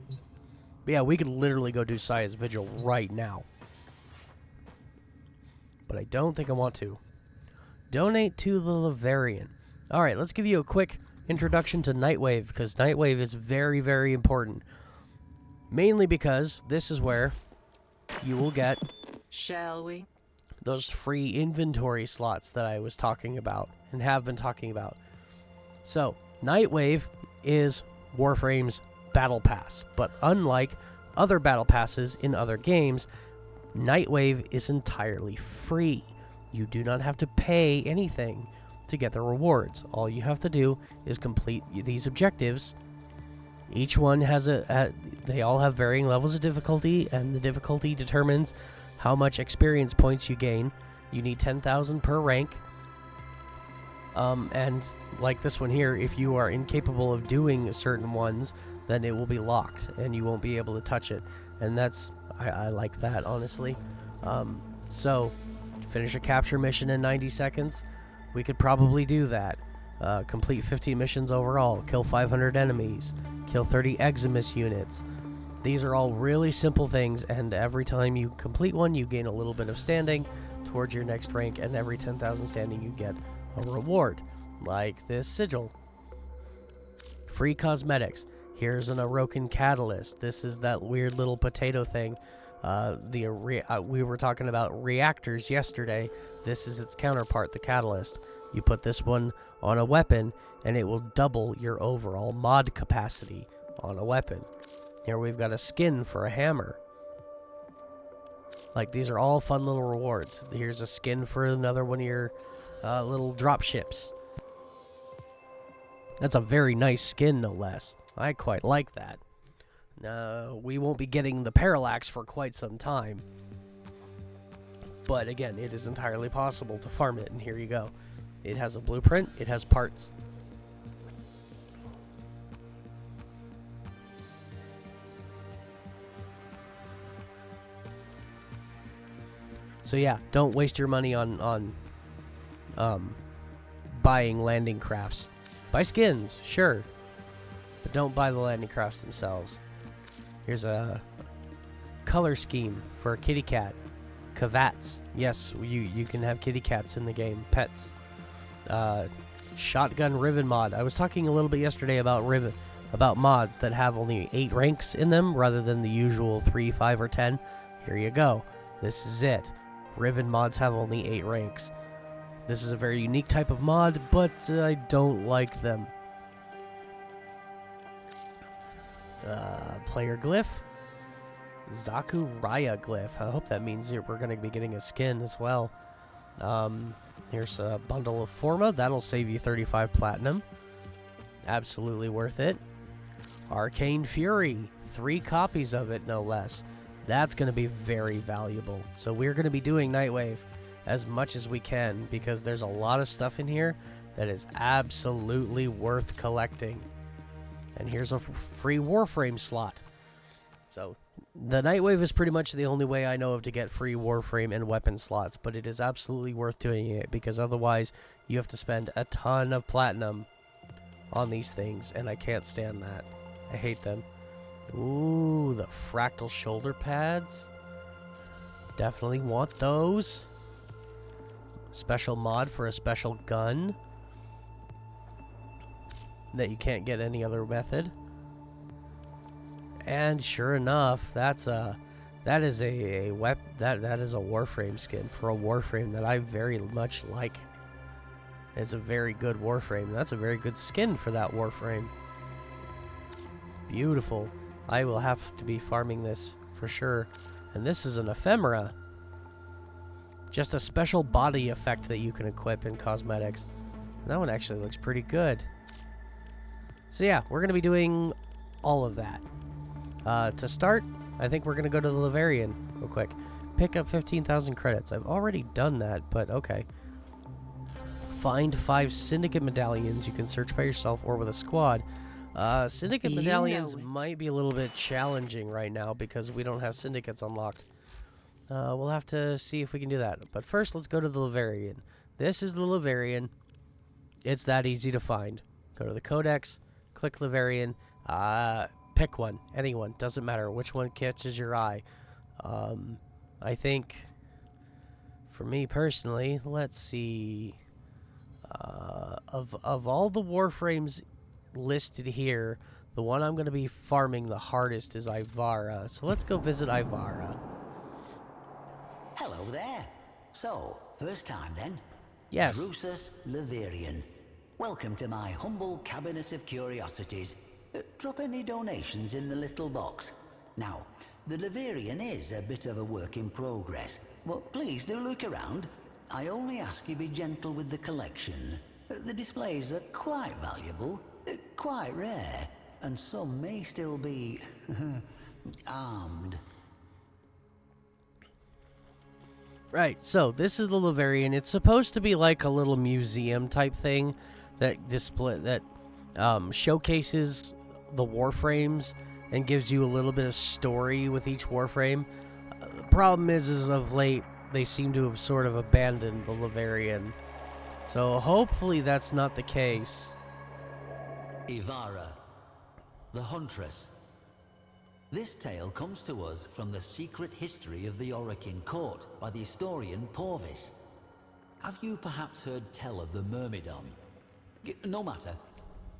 but yeah, we could literally go do Saya's Vigil right now. But I don't think I want to. Donate to the Laverian. Alright, let's give you a quick introduction to Nightwave, because Nightwave is very, very important. Mainly because this is where you will get... Shall we? Those free inventory slots that I was talking about, and have been talking about. So, Nightwave is Warframe's Battle Pass, but unlike other Battle Passes in other games, Nightwave is entirely free. You do not have to pay anything to get the rewards. All you have to do is complete these objectives. Each one has they all have varying levels of difficulty, and the difficulty determines how much experience points you gain. You need 10,000 per rank. And like this one here, if you are incapable of doing certain ones, then it will be locked and you won't be able to touch it. And that's, I like that, honestly. So, finish a capture mission in 90 seconds. We could probably do that. Complete 15 missions overall. Kill 500 enemies. Kill 30 Eximus units. These are all really simple things, and every time you complete one, you gain a little bit of standing towards your next rank, and every 10,000 standing you get a reward, like this sigil. Free cosmetics. Here's an Orokin catalyst. This is that weird little potato thing. We were talking about reactors yesterday. This is its counterpart, the catalyst. You put this one on a weapon, and it will double your overall mod capacity on a weapon. Here we've got a skin for a hammer. Like, these are all fun little rewards. Here's a skin for another one of your little drop ships. That's a very nice skin, no less. I quite like that. We won't be getting the parallax for quite some time. But again, it is entirely possible to farm it, and here you go. It has a blueprint, it has parts. So yeah, don't waste your money on buying landing crafts. Buy skins, sure, but don't buy the landing crafts themselves. Here's a color scheme for a kitty cat. Cavats. Yes, you can have kitty cats in the game. Pets. Shotgun ribbon mod. I was talking a little bit yesterday about mods that have only 8 ranks in them rather than the usual 3, 5, or 10. Here you go. This is it. Ribbon mods have only 8 ranks. This is a very unique type of mod, but I don't like them. Player glyph. Zakuraya glyph. I hope that means we're going to be getting a skin as well. Here's a bundle of Forma. That'll save you 35 platinum. Absolutely worth it. Arcane Fury. 3 copies of it, no less. That's going to be very valuable. So we're going to be doing Nightwave as much as we can because there's a lot of stuff in here that is absolutely worth collecting. And here's a free Warframe slot. So the Nightwave is pretty much the only way I know of to get free Warframe and weapon slots, but it is absolutely worth doing it because otherwise you have to spend a ton of platinum on these things, and I can't stand that. I hate them. Ooh, the fractal shoulder pads. Definitely want those. Special mod for a special gun that you can't get any other method. And sure enough, that is a Warframe skin for a Warframe that I very much like. It's a very good Warframe. That's a very good skin for that Warframe. Beautiful. I will have to be farming this for sure. And this is an ephemera. Just a special body effect that you can equip in cosmetics. That one actually looks pretty good. So yeah, we're going to be doing all of that. To start, I think we're going to go to the Laverian real quick. Pick up 15,000 credits. I've already done that, but okay. Find 5 Syndicate medallions. You can search by yourself or with a squad. Syndicate medallions might be a little bit challenging right now because we don't have Syndicates unlocked. We'll have to see if we can do that. But first, let's go to the Laverian. This is the Laverian. It's that easy to find. Go to the Codex, click Laverian, pick one, anyone, doesn't matter which one catches your eye. I think, for me personally, let's see, of all the Warframes listed here, the one I'm going to be farming the hardest is Ivara. So let's go visit Ivara. Hello there. So, first time then? Yes. Drusus Laverian. Welcome to my humble cabinet of curiosities. Drop any donations in the little box. Now, the Laverian is a bit of a work in progress, but please do look around. I only ask you be gentle with the collection. The displays are quite valuable, quite rare, and some may still be armed. Right, so this is the Laverian. It's supposed to be like a little museum type thing that showcases the Warframes and gives you a little bit of story with each Warframe. The problem is of late they seem to have sort of abandoned the Laverian. So hopefully that's not the case. Ivara, the Huntress. This tale comes to us from the secret history of the Orokin court by the historian Porvis. Have you perhaps heard tell of the Myrmidon? No matter.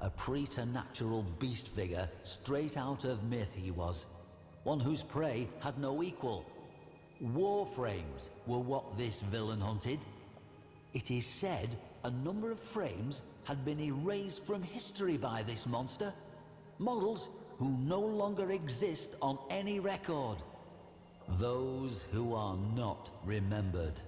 A preternatural beast figure straight out of myth he was. One whose prey had no equal. Warframes were what this villain hunted. It is said a number of frames had been erased from history by this monster. Models who no longer exist on any record. Those who are not remembered.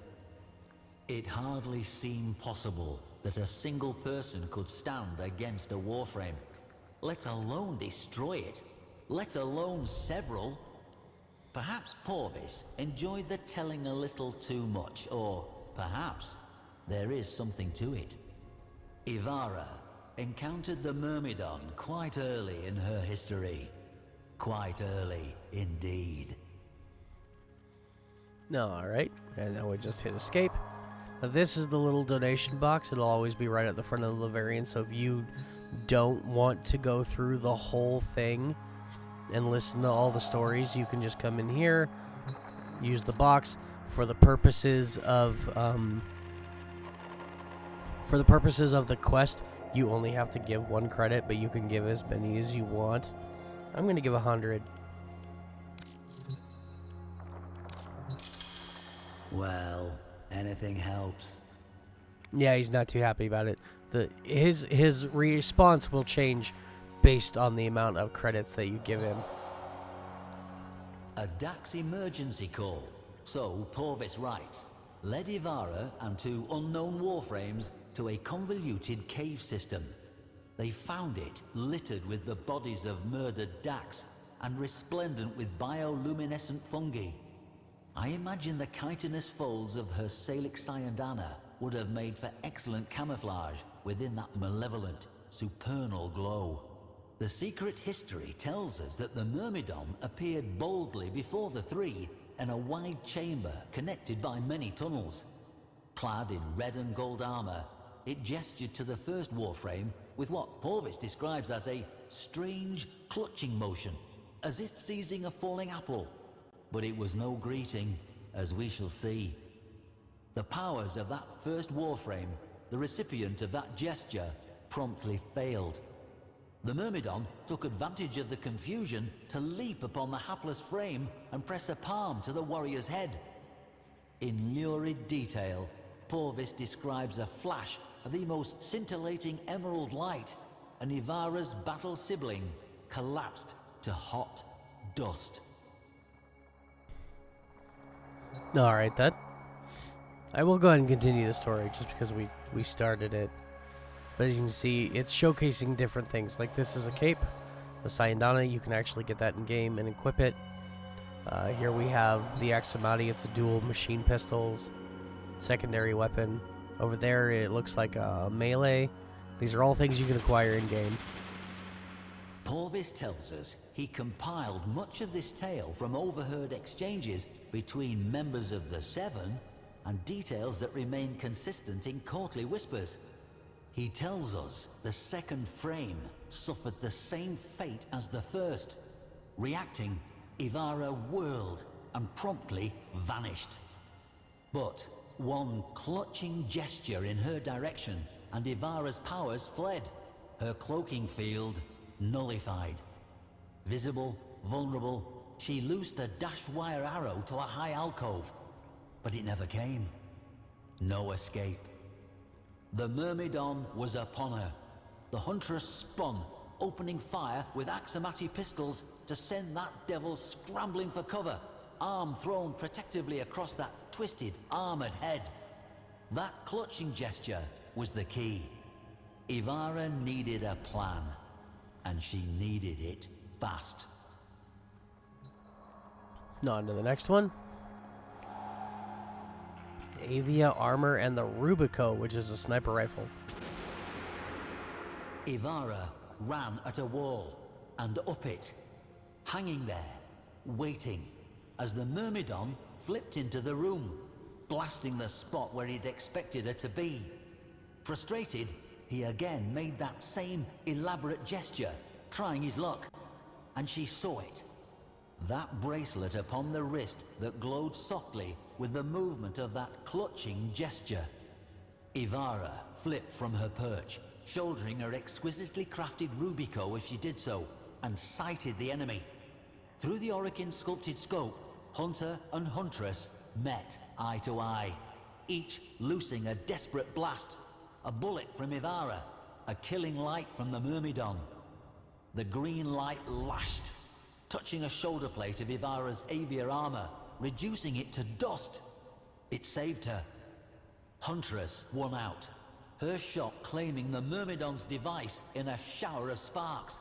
It hardly seemed possible that a single person could stand against a Warframe, let alone destroy it, let alone several. Perhaps Porvis enjoyed the telling a little too much, or perhaps there is something to it. Ivara encountered the Myrmidon quite early in her history. Quite early indeed. Alright, and now we just hit escape. Now this is the little donation box. It'll always be right at the front of the variant, so if you don't want to go through the whole thing and listen to all the stories, you can just come in here, use the box for the purposes of the quest. You only have to give 1 credit, but you can give as many as you want. I'm gonna give 100. Well, anything helps. Yeah, he's not too happy about it. His response will change based on the amount of credits that you give him. A Dax emergency call, so Porvis writes, led Ivara and 2 unknown Warframes to a convoluted cave system. They found it littered with the bodies of murdered Dax and resplendent with bioluminescent fungi. I imagine the chitinous folds of her Salic Cyandana would have made for excellent camouflage within that malevolent, supernal glow. The secret history tells us that the Myrmidon appeared boldly before the 3 in a wide chamber connected by many tunnels. Clad in red and gold armor, it gestured to the first Warframe with what Porvis describes as a strange clutching motion, as if seizing a falling apple. But it was no greeting, as we shall see. The powers of that first Warframe, the recipient of that gesture, promptly failed. The Myrmidon took advantage of the confusion to leap upon the hapless frame and press a palm to the warrior's head. In lurid detail, Porvis describes a flash of the most scintillating emerald light, and Ivara's battle sibling collapsed to hot dust. Alright then. I will go ahead and continue the story just because we started it. But as you can see, it's showcasing different things. Like this is a cape, the Cyandana, you can actually get that in game and equip it. Here we have the Aximati, it's a dual machine pistols, secondary weapon. Over there it looks like a melee. These are all things you can acquire in game. Porvis tells us he compiled much of this tale from overheard exchanges between members of the Seven and details that remain consistent in courtly whispers. He tells us the second frame suffered the same fate as the first. Reacting, Ivara whirled and promptly vanished. But one clutching gesture in her direction and Ivara's powers fled, her cloaking field nullified. Visible, vulnerable, she loosed a dash wire arrow to a high alcove, but it never came. No escape. The Myrmidon was upon her. The huntress spun, opening fire with Aximati pistols to send that devil scrambling for cover, arm thrown protectively across that twisted, armored head. That clutching gesture was the key. Ivara needed a plan, and she needed it fast. On to the next one. Avia armor and the Rubico, which is a sniper rifle. Ivara ran at a wall and up it, hanging there, waiting, as the Myrmidon flipped into the room, blasting the spot where he'd expected her to be. Frustrated, he again made that same elaborate gesture, trying his luck, and she saw it. That bracelet upon the wrist that glowed softly with the movement of that clutching gesture. Ivara flipped from her perch, shouldering her exquisitely crafted Rubico as she did so, and sighted the enemy. Through the Orokin sculpted scope, hunter and huntress met eye to eye, each loosing a desperate blast. A bullet from Ivara, a killing light from the Myrmidon. The green light lashed, touching a shoulder plate of Ivara's Avia armor, reducing it to dust. It saved her. Huntress won out, her shot claiming the Myrmidon's device in a shower of sparks.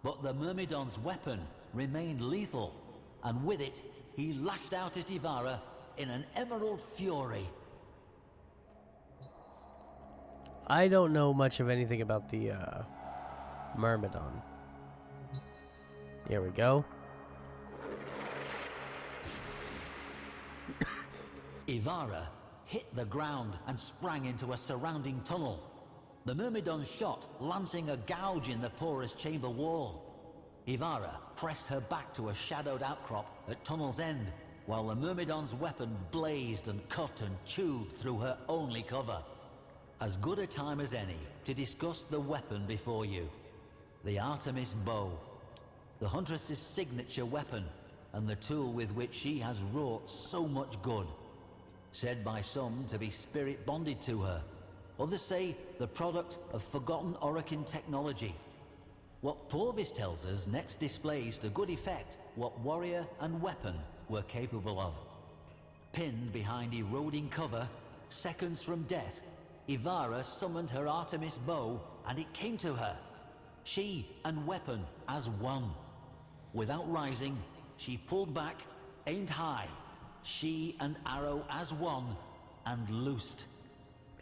But the Myrmidon's weapon remained lethal, and with it, he lashed out at Ivara in an emerald fury. I don't know much of anything about the Myrmidon. Here we go. Ivara hit the ground and sprang into a surrounding tunnel. The Myrmidon's shot lancing a gouge in the porous chamber wall. Ivara pressed her back to a shadowed outcrop at tunnel's end, while the Myrmidon's weapon blazed and cut and chewed through her only cover. As good a time as any to discuss the weapon before you. The Artemis bow. The Huntress's signature weapon, and the tool with which she has wrought so much good. Said by some to be spirit bonded to her. Others say the product of forgotten Orokin technology. What Porvis tells us next displays to good effect what warrior and weapon were capable of. Pinned behind eroding cover, seconds from death, Ivara summoned her Artemis bow, and it came to her. She and weapon as one. Without rising, she pulled back, aimed high. She and arrow as one, and loosed.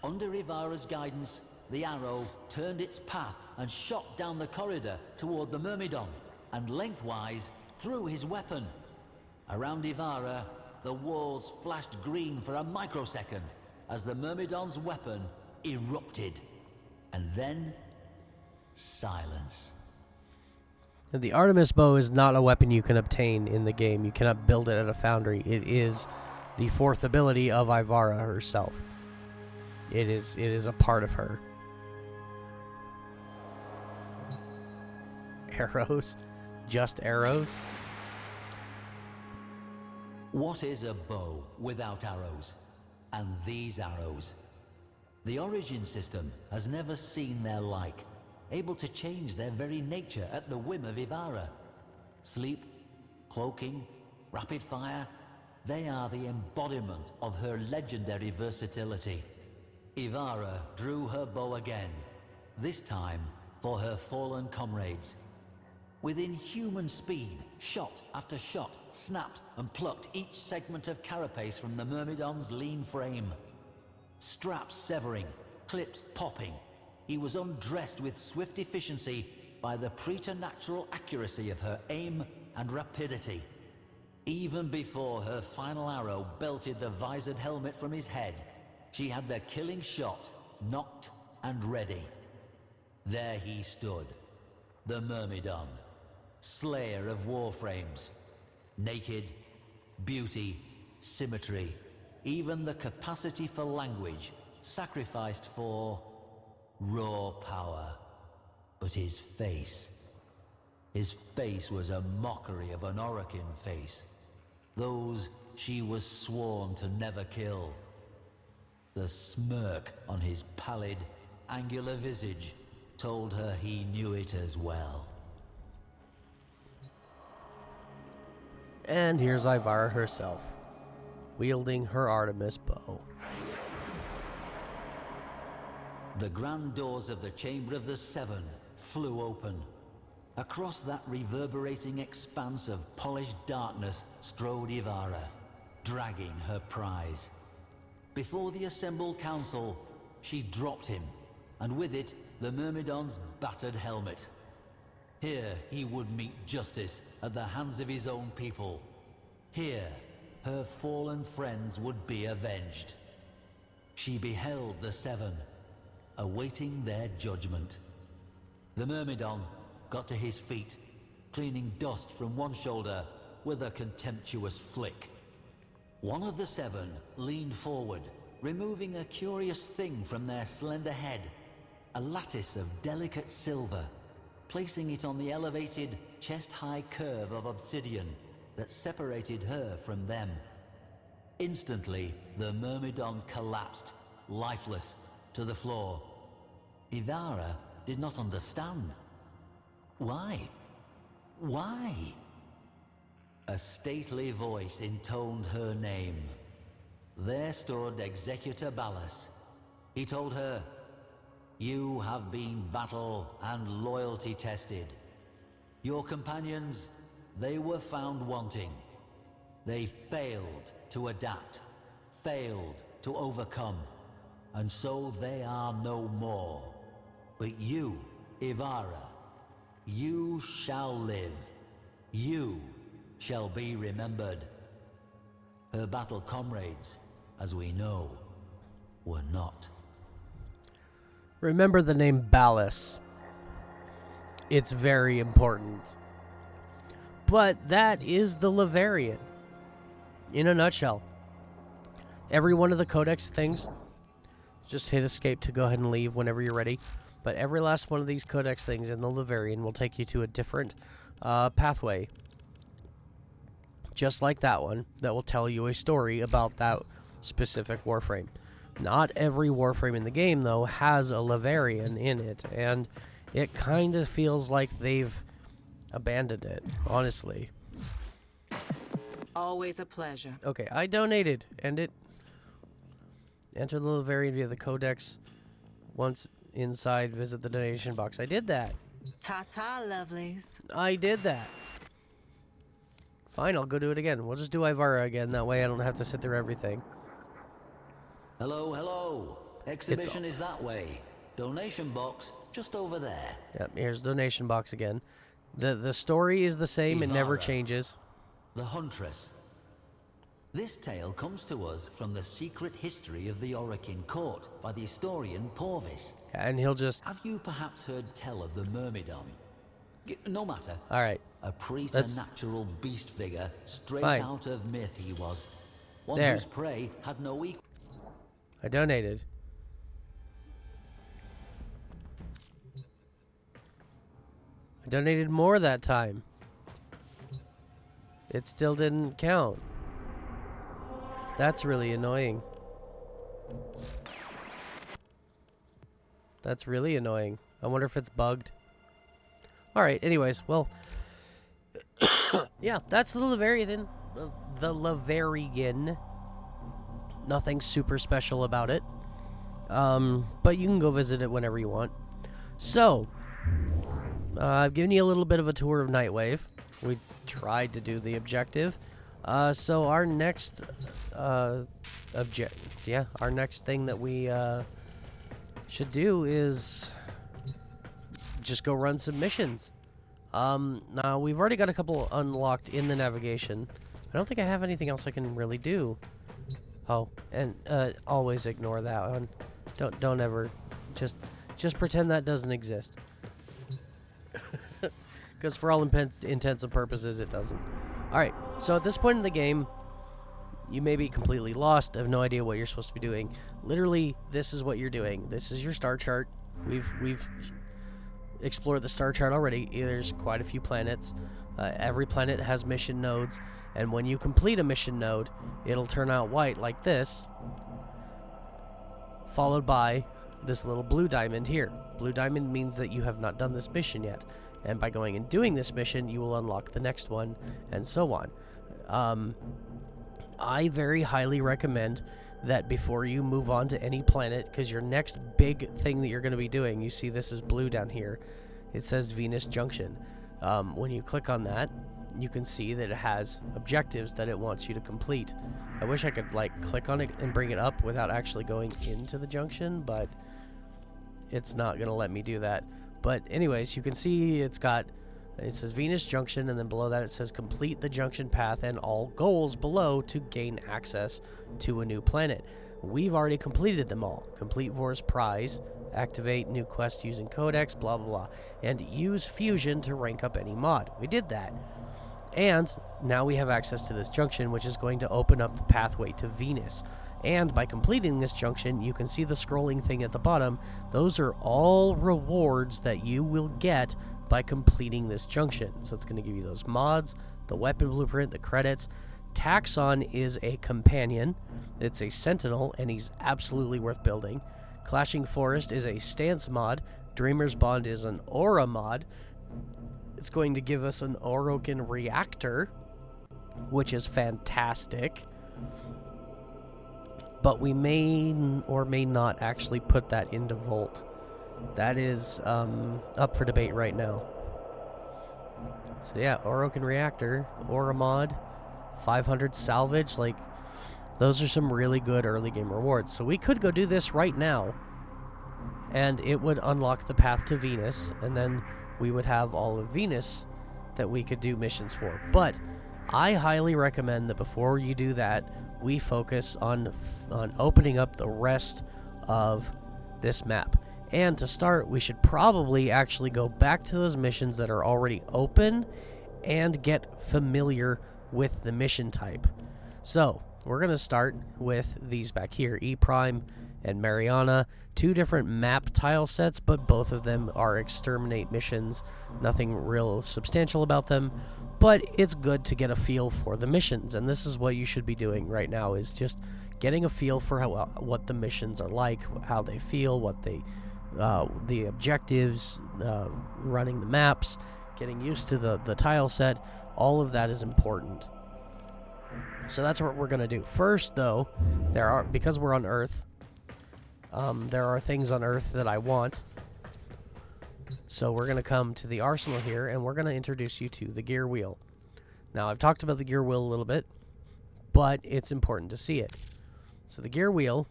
Under Ivara's guidance, the arrow turned its path and shot down the corridor toward the Myrmidon, and lengthwise through his weapon. Around Ivara, the walls flashed green for a microsecond as the Myrmidon's weapon erupted. And then, silence. The Artemis bow is not a weapon you can obtain in the game. You cannot build it at a foundry. It is the fourth ability of Ivara herself. It is a part of her. Arrows? Just arrows? What is a bow without arrows? And these arrows? The Origin system has never seen their like, able to change their very nature at the whim of Ivara. Sleep, cloaking, rapid fire, they are the embodiment of her legendary versatility. Ivara drew her bow again, this time for her fallen comrades. With inhuman speed, shot after shot snapped and plucked each segment of carapace from the Myrmidon's lean frame. Straps severing, clips popping, he was undressed with swift efficiency by the preternatural accuracy of her aim and rapidity. Even before her final arrow belted the visored helmet from his head, she had the killing shot knocked and ready. There he stood, the Myrmidon, slayer of Warframes. Naked, beauty, symmetry, even the capacity for language, sacrificed for raw power. But his face was a mockery of an Orokin face. Those she was sworn to never kill. The smirk on his pallid, angular visage told her he knew it as well. And here's Ivara herself, wielding her Artemis bow. The grand doors of the Chamber of the Seven flew open. Across that reverberating expanse of polished darkness strode Ivara, dragging her prize. Before the assembled council, she dropped him, and with it, the Myrmidon's battered helmet. Here he would meet justice at the hands of his own people. Here, her fallen friends would be avenged. She beheld the Seven, awaiting their judgment. The Myrmidon got to his feet, cleaning dust from one shoulder with a contemptuous flick. One of the Seven leaned forward, removing a curious thing from their slender head, a lattice of delicate silver, placing it on the elevated, chest-high curve of obsidian that separated her from them. Instantly, the Myrmidon collapsed, lifeless, to the floor. Ivara did not understand. Why? Why? A stately voice intoned her name. There stood Executor Ballas. He told her, "You have been battle and loyalty tested. Your companions, they were found wanting. They failed to adapt, failed to overcome, and so they are no more. But you, Ivara, you shall live. You shall be remembered." Her battle comrades, as we know, were not. Remember the name Ballas. It's very important. But that is the Laverian. In a nutshell. Every one of the codex things, just hit escape to go ahead and leave whenever you're ready. But every last one of these codex things in the Laverian will take you to a different pathway. Just like that one, that will tell you a story about that specific Warframe. Not every Warframe in the game, though, has a Laverian in it, and it kind of feels like they've abandoned it, honestly. Always a pleasure. Okay, I donated, and it... Enter the Laverian via the Codex. Once inside, visit the donation box. I did that. Ta-ta, lovelies. I did that. Fine, I'll go do it again. We'll just do Ivara again, that way I don't have to sit through everything. Hello, hello. Exhibition is that way. Donation box just over there. Yep, here's donation box again. The story is the same, it never Ivara, changes. the Huntress. This tale comes to us from the secret history of the Orokin court by the historian Porvis. And he'll just... Have you perhaps heard tell of the Myrmidon? No matter. Alright. A preternatural beast figure, straight Fine. out of myth he was. One There. whose prey had no equal. I donated. I donated more that time. It still didn't count. That's really annoying. That's really annoying. I wonder if it's bugged. Alright, anyways, well... yeah, that's the Laverian. The Laverian. Nothing super special about it. But you can go visit it whenever you want. So, I've given you a little bit of a tour of Nightwave. We tried to do the objective. So our next our next thing that we should do is just go run some missions. Now we've already got a couple unlocked in the navigation. I don't think I have anything else I can really do. Oh, and always ignore that one. Don't ever just pretend that doesn't exist. Because for all intents and purposes, it doesn't. Alright, so at this point in the game, you may be completely lost, have no idea what you're supposed to be doing. Literally, this is what you're doing. This is your star chart. We've explored the star chart already. There's quite a few planets. Every planet has mission nodes, and when you complete a mission node, it'll turn out white like this, followed by this little blue diamond here. Blue diamond means that you have not done this mission yet. And by going and doing this mission, you will unlock the next one, and so on. I very highly recommend that before you move on to any planet, because your next big thing that you're going to be doing, you see this is blue down here, it says Venus Junction. When you click on that, you can see that it has objectives that it wants you to complete. I wish I could, like, click on it and bring it up without actually going into the junction, but it's not going to let me do that. But anyways, you can see it says Venus Junction, and then below that it says complete the junction path and all goals below to gain access to a new planet. We've already completed them all. Complete Vor's prize, activate new quest using codex, blah blah blah, and use fusion to rank up any mod. We did that. And now we have access to this junction, which is going to open up the pathway to Venus. And by completing this junction, you can see the scrolling thing at the bottom. Those are all rewards that you will get by completing this junction. So it's going to give you those mods, the weapon blueprint, the credits. Taxon is a companion. It's a sentinel, and he's absolutely worth building. Clashing Forest is a stance mod. Dreamer's Bond is an aura mod. It's going to give us an Orokin reactor, which is fantastic. But we may or may not actually put that into Volt. That is up for debate right now. So yeah, Orokin reactor, Aura mod, 500 salvage, like, those are some really good early game rewards. So we could go do this right now, and it would unlock the path to Venus, and then we would have all of Venus that we could do missions for. But I highly recommend that before you do that, we focus on opening up the rest of this map. And to start, we should probably actually go back to those missions that are already open and get familiar with the mission type. So, we're going to start with these back here, E Prime and Mariana. Two different map tile sets, but both of them are exterminate missions. Nothing real substantial about them, but it's good to get a feel for the missions, and this is what you should be doing right now, is just getting a feel for what the missions are like, how they feel, what they the objectives, running the maps, getting used to the tile set. All of that is important. So that's what we're going to do. First, though, because we're on Earth, there are things on Earth that I want. So we're going to come to the arsenal here, and we're going to introduce you to the gear wheel. Now, I've talked about the gear wheel a little bit, but it's important to see it. So the gear wheel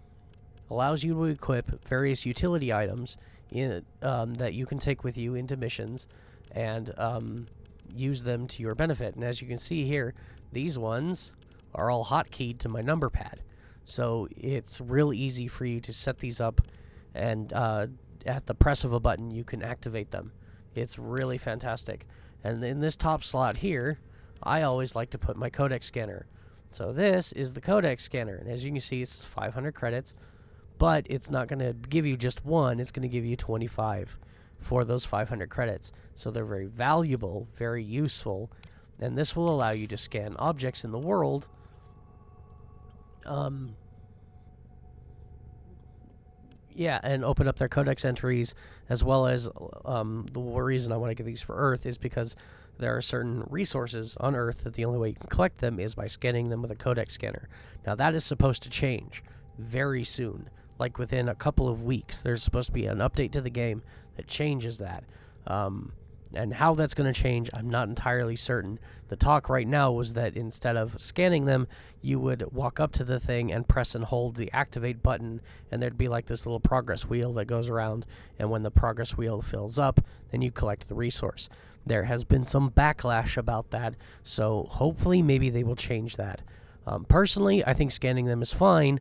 allows you to equip various utility items that you can take with you into missions and use them to your benefit. And as you can see here, these ones are all hotkeyed to my number pad. So it's real easy for you to set these up, and at the press of a button you can activate them. It's really fantastic. And in this top slot here, I always like to put my codec scanner. So this is the codec scanner, and as you can see, it's 500 credits, but it's not going to give you just one, it's going to give you 25 for those 500 credits. So they're very valuable, very useful, and this will allow you to scan objects in the world yeah, and open up their codex entries, as well as the reason I want to get these for Earth is because there are certain resources on Earth that the only way you can collect them is by scanning them with a codex scanner. Now that is supposed to change very soon, like within a couple of weeks. There's supposed to be an update to the game that changes that. And how that's going to change, I'm not entirely certain. The talk right now was that instead of scanning them, you would walk up to the thing and press and hold the activate button, and there'd be like this little progress wheel that goes around, and when the progress wheel fills up, then you collect the resource. There has been some backlash about that, so hopefully maybe they will change that. Personally, I think scanning them is fine.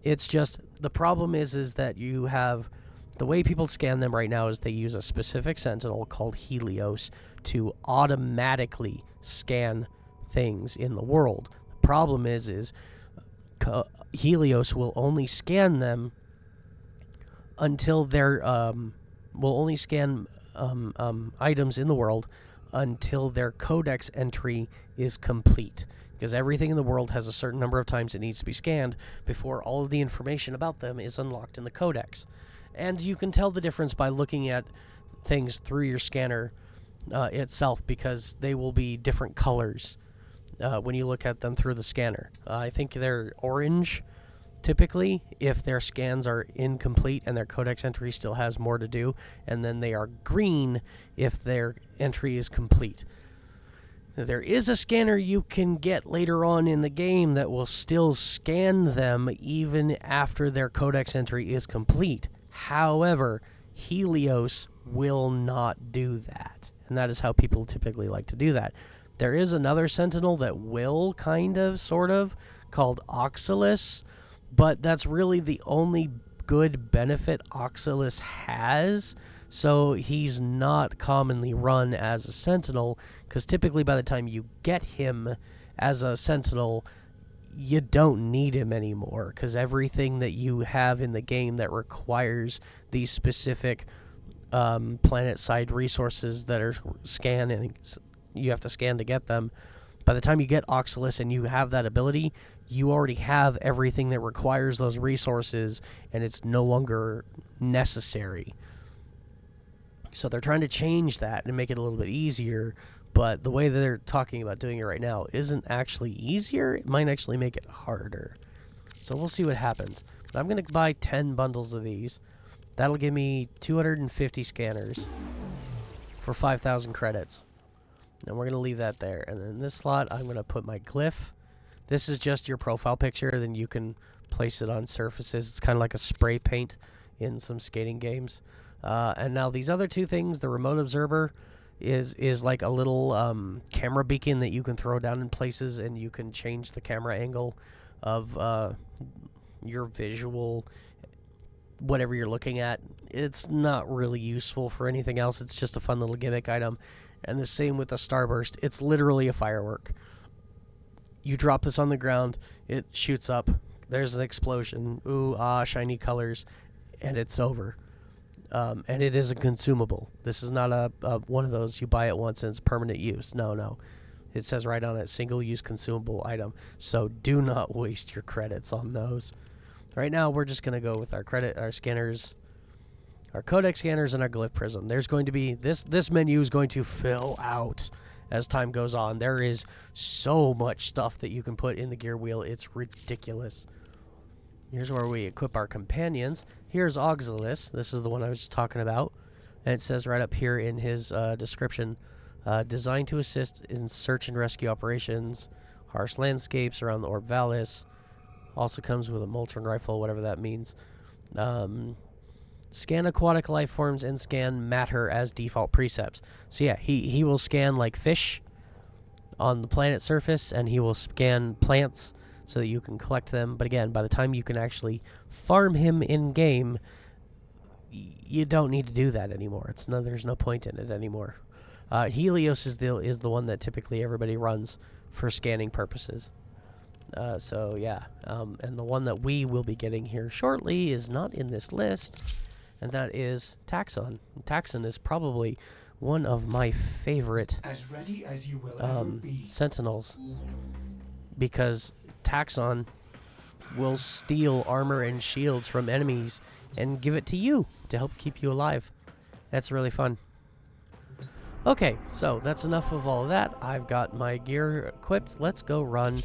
It's just, the problem is that you have... The way people scan them right now is they use a specific sentinel called Helios to automatically scan things in the world. The problem is Helios will only scan them until they're will only scan items in the world until their codex entry is complete. Because everything in the world has a certain number of times it needs to be scanned before all of the information about them is unlocked in the codex. And you can tell the difference by looking at things through your scanner itself, because they will be different colors when you look at them through the scanner. I think they're orange, typically, if their scans are incomplete and their codex entry still has more to do, and then they are green if their entry is complete. There is a scanner you can get later on in the game that will still scan them even after their codex entry is complete. However, Helios will not do that, and that is how people typically like to do that. There is another sentinel that will, kind of, sort of, called Oxalis, but that's really the only good benefit Oxalis has, so he's not commonly run as a sentinel, because typically by the time you get him as a sentinel, you don't need him anymore, because everything that you have in the game that requires these specific planet-side resources that are scanning, you have to scan to get them. By the time you get Oxalis and you have that ability, you already have everything that requires those resources, and it's no longer necessary. So they're trying to change that and make it a little bit easier, but the way that they're talking about doing it right now isn't actually easier. It might actually make it harder. So we'll see what happens. But I'm going to buy 10 bundles of these. That'll give me 250 scanners for 5,000 credits. And we're going to leave that there. And then in this slot, I'm going to put my glyph. This is just your profile picture. Then you can place it on surfaces. It's kind of like a spray paint in some skating games. And now these other two things, the remote observer is like a little camera beacon that you can throw down in places, and you can change the camera angle of your visual, whatever you're looking at. It's not really useful for anything else. It's just a fun little gimmick item. And the same with the starburst. It's literally a firework. You drop this on the ground, it shoots up, there's an explosion, ooh, ah, shiny colors, and it's over. And it is a consumable. This is not a one of those you buy it once and it's permanent use. No. It says right on it, single-use consumable item. So do not waste your credits on those. Right now, we're just going to go with our scanners, our codec scanners, and our glyph prism. There's going to be, this menu is going to fill out as time goes on. There is so much stuff that you can put in the gear wheel. It's ridiculous. Here's where we equip our companions. Here's Auxilis. This is the one I was just talking about. And it says right up here in his description, designed to assist in search and rescue operations, harsh landscapes around the Orb Valis. Also comes with a Molten rifle, whatever that means. Scan aquatic life forms and scan matter as default precepts. So yeah, he will scan like fish on the planet surface, and he will scan plants so that you can collect them. But again, by the time you can actually farm him in-game, you don't need to do that anymore. There's no point in it anymore. Helios is the one that typically everybody runs for scanning purposes. So yeah, and the one that we will be getting here shortly is not in this list, and that is Taxon. Taxon is probably one of my favorite As ready as you will ever be. Sentinels, because Taxon will steal armor and shields from enemies and give it to you to help keep you alive. That's really fun. Okay, so that's enough of all of that. I've got my gear equipped. Let's go run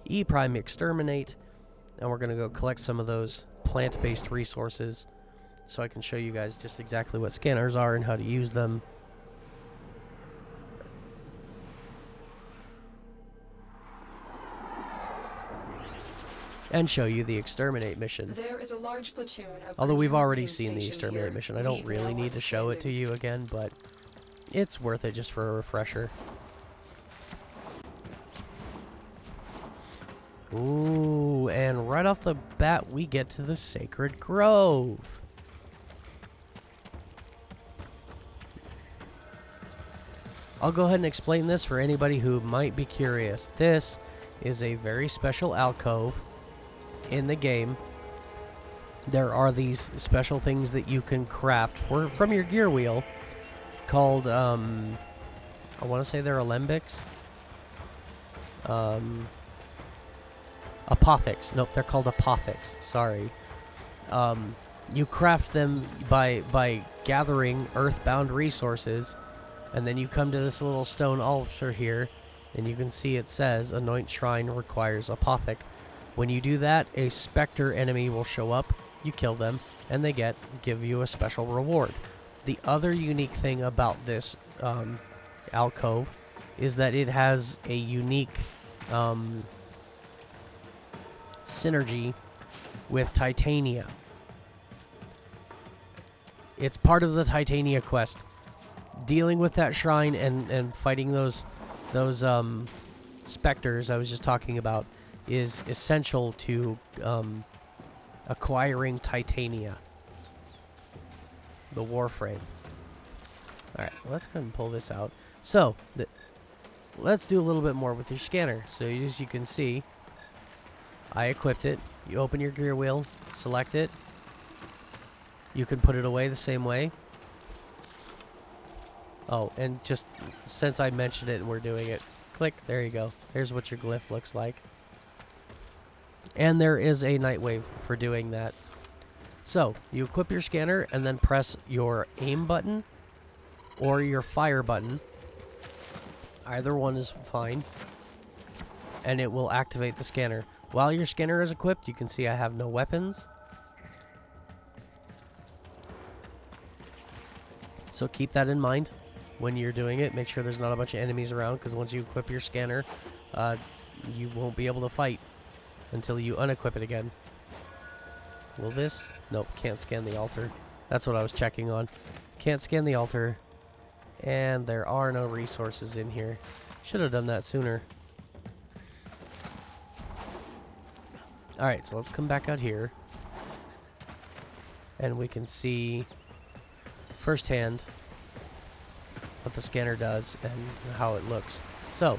E Prime Exterminate, and we're going to go collect some of those plant-based resources so I can show you guys just exactly what scanners are and how to use them. And show you the Exterminate mission. There is a large platoon of Although we've Green already Marines seen the stationed Exterminate here. mission. I don't Leave really now need to show it to you again, but it's worth it just for a refresher. Ooh, and right off the bat we get to the Sacred Grove. I'll go ahead and explain this for anybody who might be curious. This is a very special alcove in the game. There are these special things that you can craft from your gear wheel called, I want to say they're alembics. Apothecs. Nope, they're called apothecs. Sorry. You craft them by gathering earthbound resources, and then you come to this little stone altar here, and you can see it says Anoint Shrine requires apothec. When you do that, a specter enemy will show up, you kill them, and they give you a special reward. The other unique thing about this alcove is that it has a unique synergy with Titania. It's part of the Titania quest. Dealing with that shrine and fighting those specters I was just talking about is essential to acquiring Titania, the Warframe. Alright, let's go ahead and pull this out. So, let's do a little bit more with your scanner. So as you can see, I equipped it. You open your gear wheel, select it. You can put it away the same way. Oh, and just since I mentioned it and we're doing it, click, there you go. Here's what your glyph looks like. And there is a night wave for doing that. So, you equip your scanner and then press your aim button, or your fire button. Either one is fine. And it will activate the scanner. While your scanner is equipped, you can see I have no weapons. So keep that in mind when you're doing it. Make sure there's not a bunch of enemies around, because once you equip your scanner, you won't be able to fight until you unequip it again. Will this? Nope, can't scan the altar. That's what I was checking on. Can't scan the altar. And there are no resources in here. Should have done that sooner. Alright, so let's come back out here. And we can see firsthand what the scanner does and how it looks. So,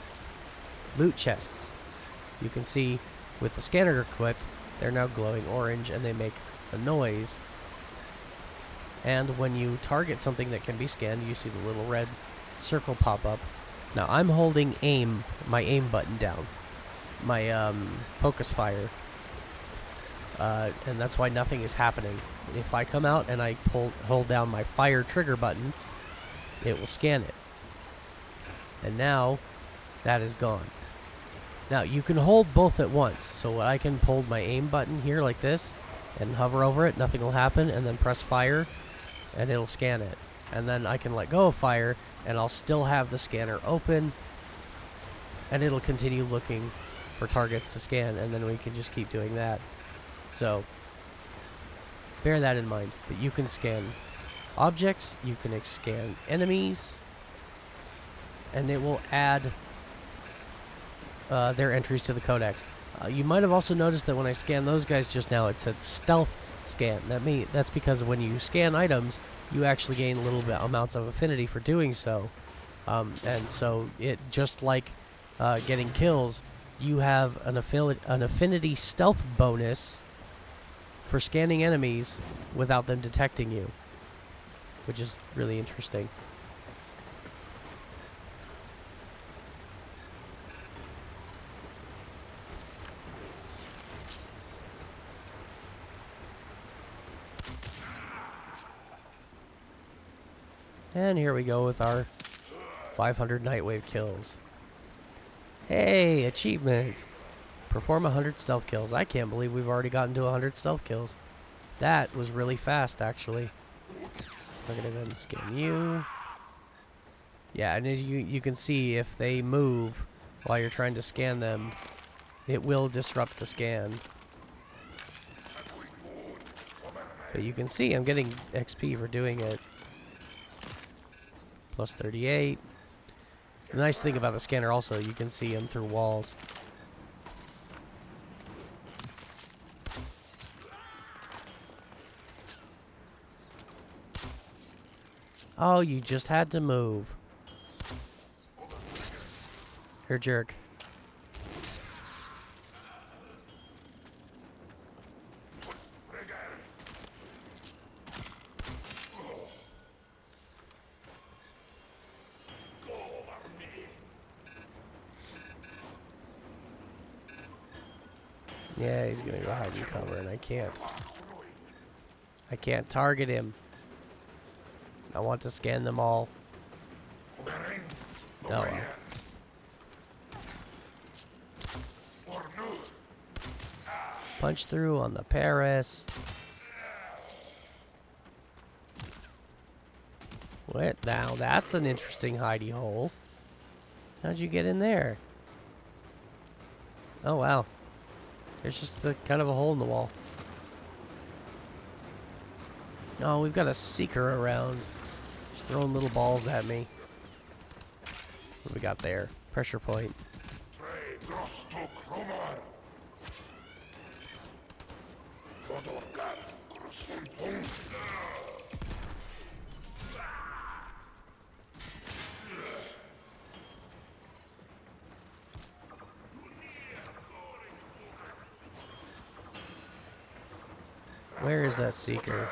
loot chests. You can see with the scanner equipped, they're now glowing orange and they make a noise. And when you target something that can be scanned, you see the little red circle pop up. Now I'm holding my aim button down, my focus fire, and that's why nothing is happening. If I come out and I hold down my fire trigger button, it will scan it. And now that is gone. Now you can hold both at once, so I can hold my aim button here like this and hover over it, nothing will happen, and then press fire and it'll scan it. And then I can let go of fire and I'll still have the scanner open and it'll continue looking for targets to scan, and then we can just keep doing that. So bear that in mind. But you can scan objects, you can scan enemies, and it will add their entries to the codex. You might have also noticed that when I scanned those guys just now, it said stealth scan. That's because when you scan items, you actually gain little bit amounts of affinity for doing so. And so it just like getting kills, you have an affinity stealth bonus for scanning enemies without them detecting you, which is really interesting. And here we go with our 500 Nightwave kills. Hey, achievement! Perform 100 stealth kills. I can't believe we've already gotten to 100 stealth kills. That was really fast, actually. I'm gonna go ahead and scan you. Yeah, and as you can see, if they move while you're trying to scan them, it will disrupt the scan. But you can see I'm getting XP for doing it. Plus 38. The nice thing about the scanner also, you can see them through walls. Oh, you just had to move. You're a jerk. Yeah, he's gonna go hide and cover, and I can't. I can't target him. I want to scan them all. Oh well. Punch through on the Paris. What? Now that's an interesting hidey hole. How'd you get in there? Oh wow. There's just a kind of a hole in the wall. Oh, we've got a seeker around. Just throwing little balls at me. What do we got there? Pressure point. Where is that seeker?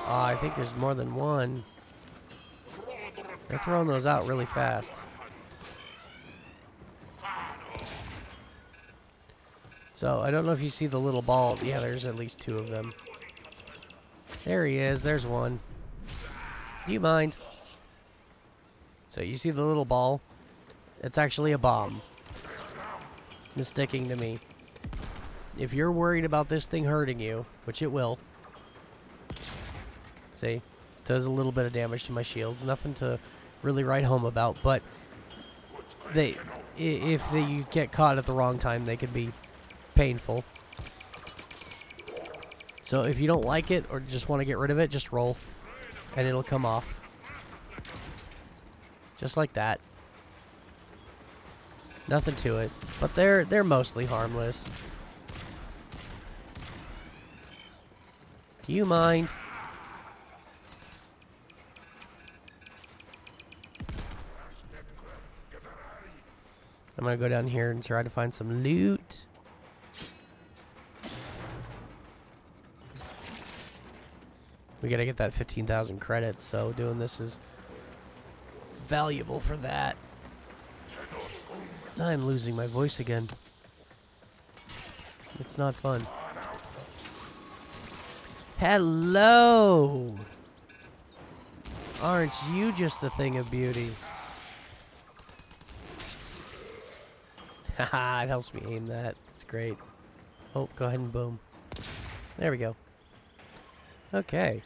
I think there's more than one. They're throwing those out really fast. So, I don't know if you see the little balls. Yeah, there's at least 2 of them. There he is. There's one. Do you mind? So, you see the little ball? It's actually a bomb. It's sticking to me. If you're worried about this thing hurting you, which it will. See? It does a little bit of damage to my shields. Nothing to really write home about, but if you get caught at the wrong time, they can be painful. So if you don't like it or just want to get rid of it, just roll and it'll come off. Just like that. Nothing to it, but they're mostly harmless. Do you mind? I'm gonna go down here and try to find some loot. We gotta get that 15,000 credits, so doing this is valuable for that. I'm losing my voice again. It's not fun. Hello! Aren't you just a thing of beauty? Haha, it helps me aim that. It's great. Oh, go ahead and boom. There we go. Okay.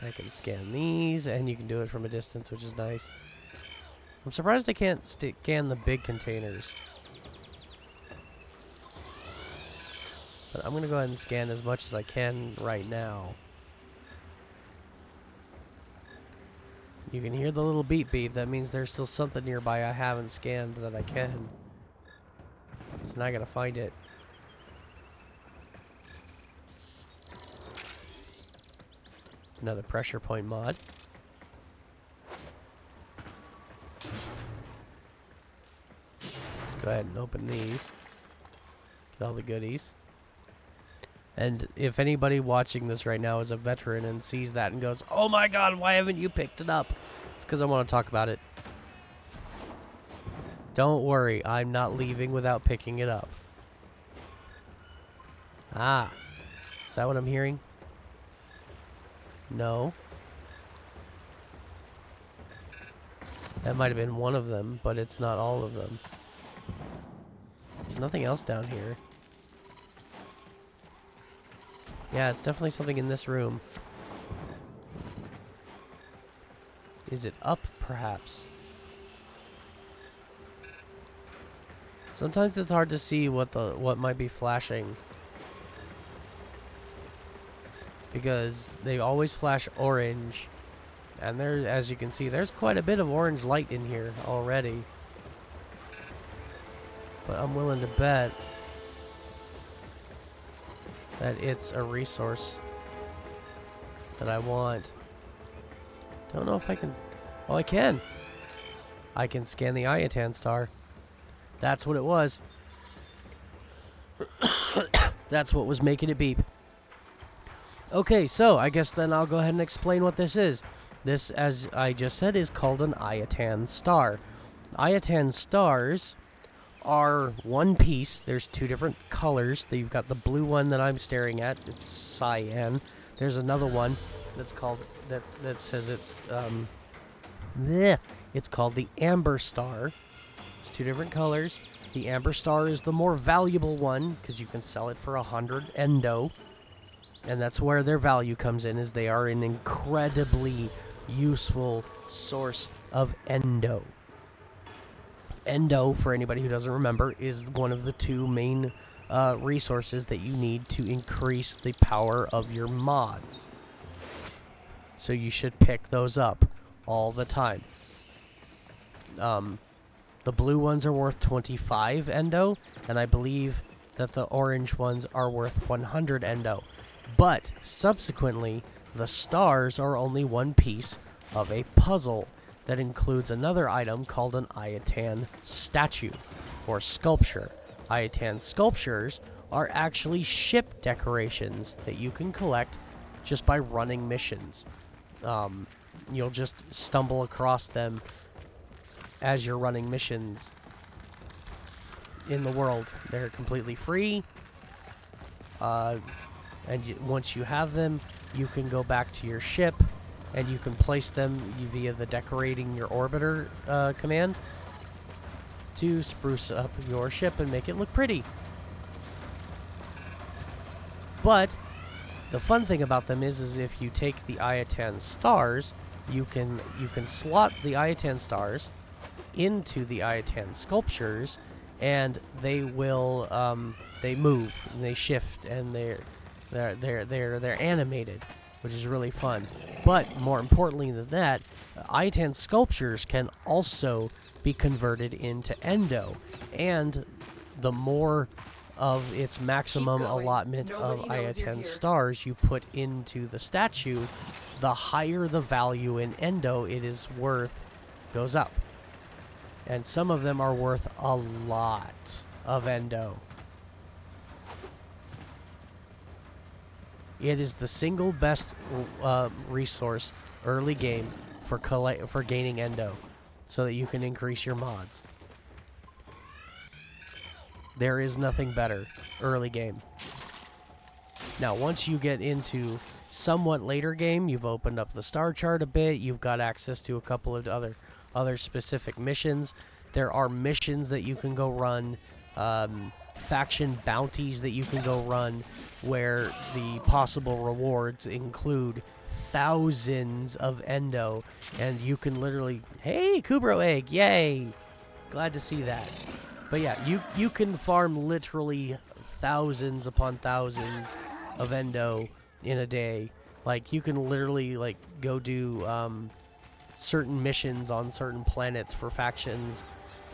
I can scan these, and you can do it from a distance, which is nice. I'm surprised I can't scan the big containers. But I'm going to go ahead and scan as much as I can right now. You can hear the little beep beep. That means there's still something nearby I haven't scanned that I can. So now I gotta find it. Another pressure point mod. Let's go ahead and open these. Get all the goodies. And if anybody watching this right now is a veteran and sees that and goes, "Oh my god, why haven't you picked it up?" It's because I want to talk about it. Don't worry, I'm not leaving without picking it up. Ah. Is that what I'm hearing? No. That might have been one of them, but it's not all of them. There's nothing else down here. Yeah, it's definitely something in this room. Is it up, perhaps? Sometimes it's hard to see what might be flashing. Because they always flash orange. And there, as you can see, there's quite a bit of orange light in here already. But I'm willing to bet that it's a resource that I want. Don't know if I can... Oh, I can! I can scan the Iatan star. That's what it was. That's what was making it beep. Okay, so I guess then I'll go ahead and explain what this is. This, as I just said, is called an Iatan star. Iatan stars are one piece. There's 2 different colors. You've got the blue one that I'm staring at. It's cyan. There's another one that's called that says it's it's called the amber star. There's 2 different colors. The amber star is the more valuable one because you can sell it for 100 endo. And that's where their value comes in, is they are an incredibly useful source of endo. Endo, for anybody who doesn't remember, is one of the 2 main resources that you need to increase the power of your mods. So you should pick those up all the time. The blue ones are worth 25 endo, and I believe that the orange ones are worth 100 endo. But, subsequently, the stars are only one piece of a puzzle that includes another item called an Iatan statue, or sculpture. Iatan sculptures are actually ship decorations that you can collect just by running missions. You'll just stumble across them as you're running missions. in the world. They're completely free. And once you have them, you can go back to your ship, and you can place them via the decorating your orbiter command to spruce up your ship and make it look pretty. But the fun thing about them is if you take the Iatan stars, you can slot the Iatan stars into the Iatan sculptures, and they will they move and they shift, and they're animated, which is really fun. But more importantly than that, Iatan sculptures can also be converted into endo, and the more of its maximum allotment of Iatan stars you put into the statue, the higher the value in endo it is worth goes up. And some of them are worth a lot of endo. It is the single best resource early game for gaining endo, so that you can increase your mods. There is nothing better early game. Now, once you get into somewhat later game, you've opened up the star chart a bit, you've got access to a couple of other specific missions. There are missions that you can go run, faction bounties that you can go run, where the possible rewards include thousands of endo, and you can literally, hey, Kubro egg, yay! Glad to see that. But yeah, you can farm literally thousands upon thousands of endo in a day. Like, you can literally, like, go do certain missions on certain planets for factions,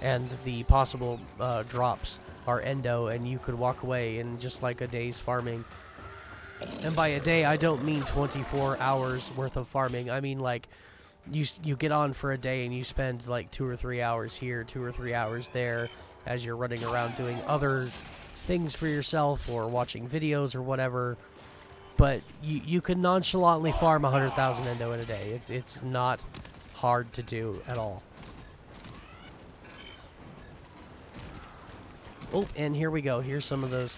and the possible drops are endo, and you could walk away in just like a day's farming. And by a day, I don't mean 24 hours worth of farming. I mean, like, you get on for a day and you spend like 2 or 3 hours here, 2 or 3 hours there, as you're running around doing other things for yourself or watching videos or whatever. But you can nonchalantly farm 100,000 endo in a day. It's not hard to do at all. Oh, and here we go. Here's some of those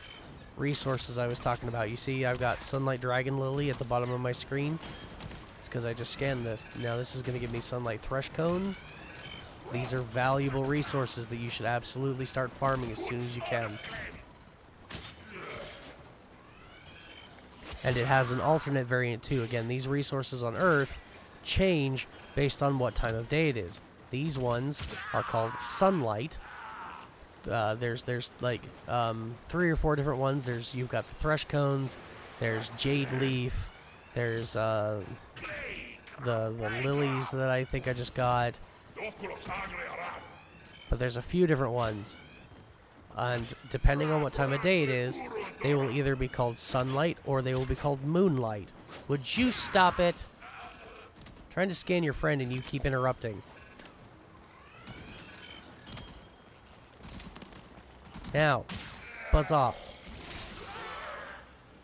resources I was talking about. You see, I've got Sunlight Dragon Lily at the bottom of my screen. It's because I just scanned this. Now this is going to give me Sunlight Thresh Cone. These are valuable resources that you should absolutely start farming as soon as you can. And it has an alternate variant too. Again, these resources on Earth change based on what time of day it is. These ones are called Sunlight. There's like 3 or 4 different ones. You've got the Thresh Cones. There's Jade Leaf. There's the lilies that I think I just got. But there's a few different ones. And depending on what time of day it is, they will either be called Sunlight or they will be called Moonlight. Would you stop it? I'm trying to scan your friend and you keep interrupting. Now, buzz off.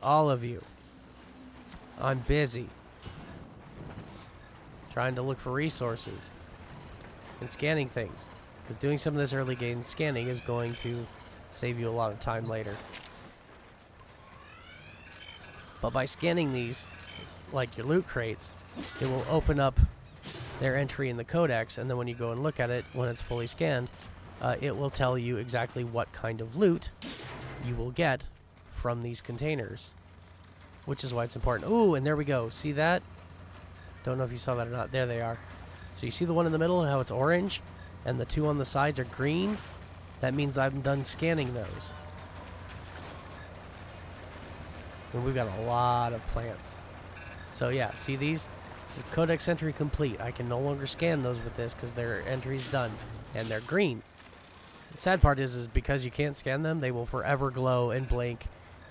All of you. I'm busy. Trying to look for resources. And scanning things. Because doing some of this early game scanning is going to save you a lot of time later. But by scanning these, like your loot crates, it will open up their entry in the codex, and then when you go and look at it, when it's fully scanned, it will tell you exactly what kind of loot you will get from these containers. Which is why it's important. Ooh, and there we go. See that? Don't know if you saw that or not. There they are. So you see the one in the middle and how it's orange? And the 2 on the sides are green? That means I'm done scanning those. And we've got a lot of plants. So yeah, see these? This is codex entry complete. I can no longer scan those with this because their entry's done. And they're green. The sad part is because you can't scan them, they will forever glow and blink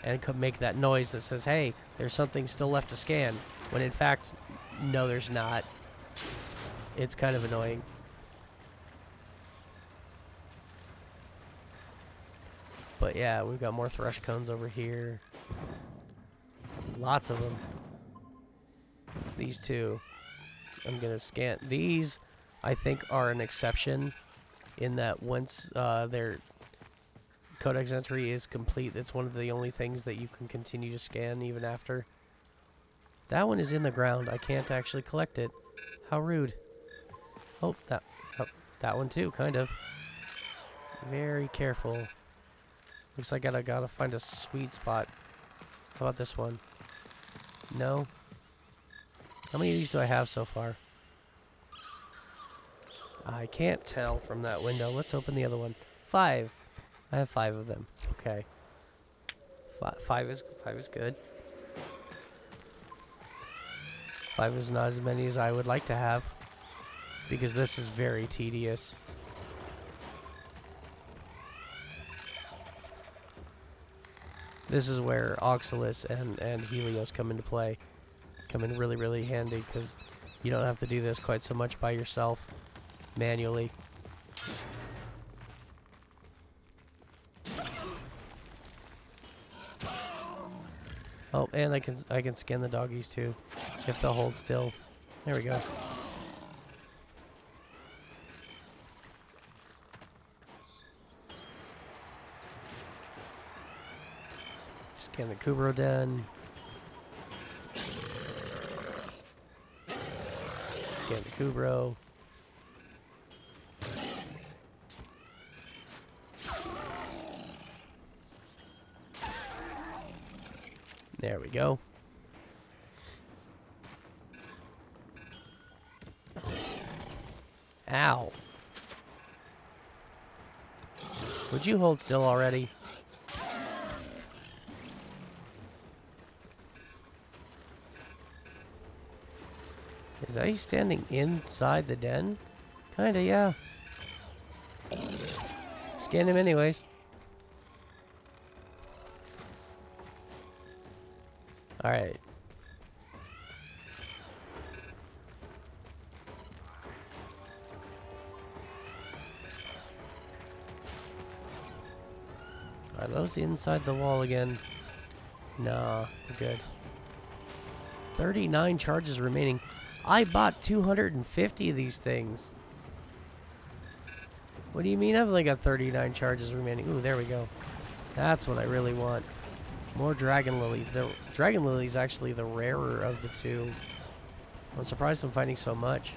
and could make that noise that says, hey, there's something still left to scan. When in fact, no, there's not. It's kind of annoying. But yeah, we've got more Thresh Cones over here. Lots of them. These 2. I'm going to scan. These, I think, are an exception in that once they're codex entry is complete. It's one of the only things that you can continue to scan even after. That one is in the ground. I can't actually collect it. How rude. Oh, that one too, kind of. Very careful. Looks like I gotta find a sweet spot. How about this one? No? How many of these do I have so far? I can't tell from that window. Let's open the other one. 5. I have 5 of them. Okay. Five is good. 5 is not as many as I would like to have, because this is very tedious. This is where Oxalis and Helios come into play. Come in really, really handy, because you don't have to do this quite so much by yourself, manually. Oh, and I can scan the doggies too, if they'll hold still. There we go. Scan the Kubro Den. Scan the Kubro. There we go. Ow. Would you hold still already? Is he standing inside the den? Kinda, yeah. Scan him anyways. Alright. Are those inside the wall again? Nah, we're good. 39 charges remaining. I bought 250 of these things. What do you mean I've only got 39 charges remaining? Ooh, there we go. That's what I really want. More Dragon Lily. The Dragon Lily is actually the rarer of the two. I'm surprised I'm finding so much.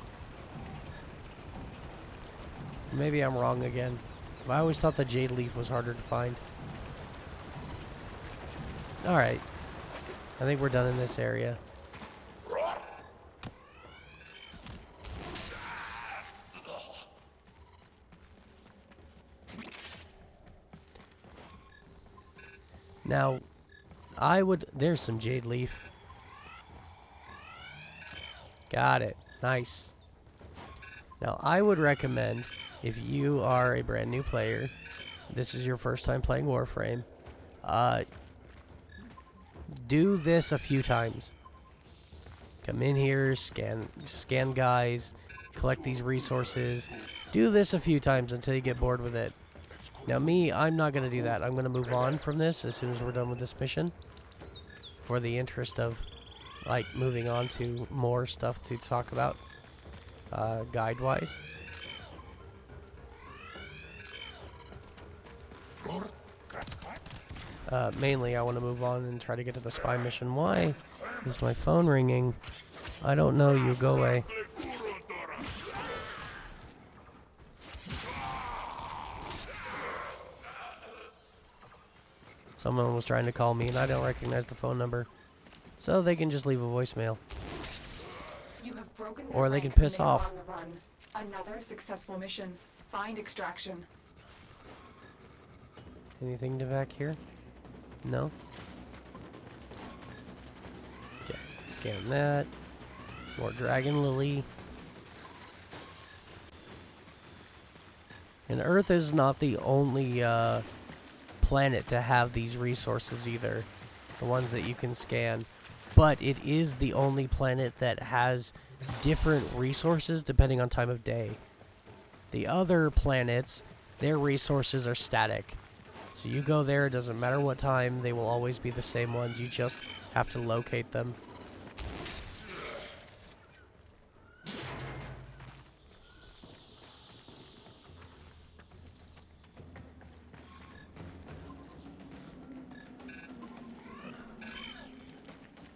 Maybe I'm wrong again. I always thought the Jade Leaf was harder to find. Alright. I think we're done in this area. Now, there's some Jade Leaf. Got it. Nice. Now, I would recommend, if you are a brand new player, this is your first time playing Warframe, do this a few times. Come in here, scan guys, collect these resources. Do this a few times until you get bored with it. Now me, I'm not going to do that. I'm going to move on from this as soon as we're done with this mission, for the interest of, like, moving on to more stuff to talk about, guide-wise. Mainly, I want to move on and try to get to the spy mission. Why is my phone ringing? I don't know, you go away. Someone was trying to call me and I don't recognize the phone number. So they can just leave a voicemail. You have broken Or their they can ranks and piss they are off. on the run. Another successful mission. Find extraction. Anything to back here? No? Okay, scan that. More Dragon Lily. And Earth is not the only planet to have these resources either. The ones that you can scan. But it is the only planet that has different resources depending on time of day. The other planets, their resources are static. So you go there, it doesn't matter what time, they will always be the same ones. You just have to locate them.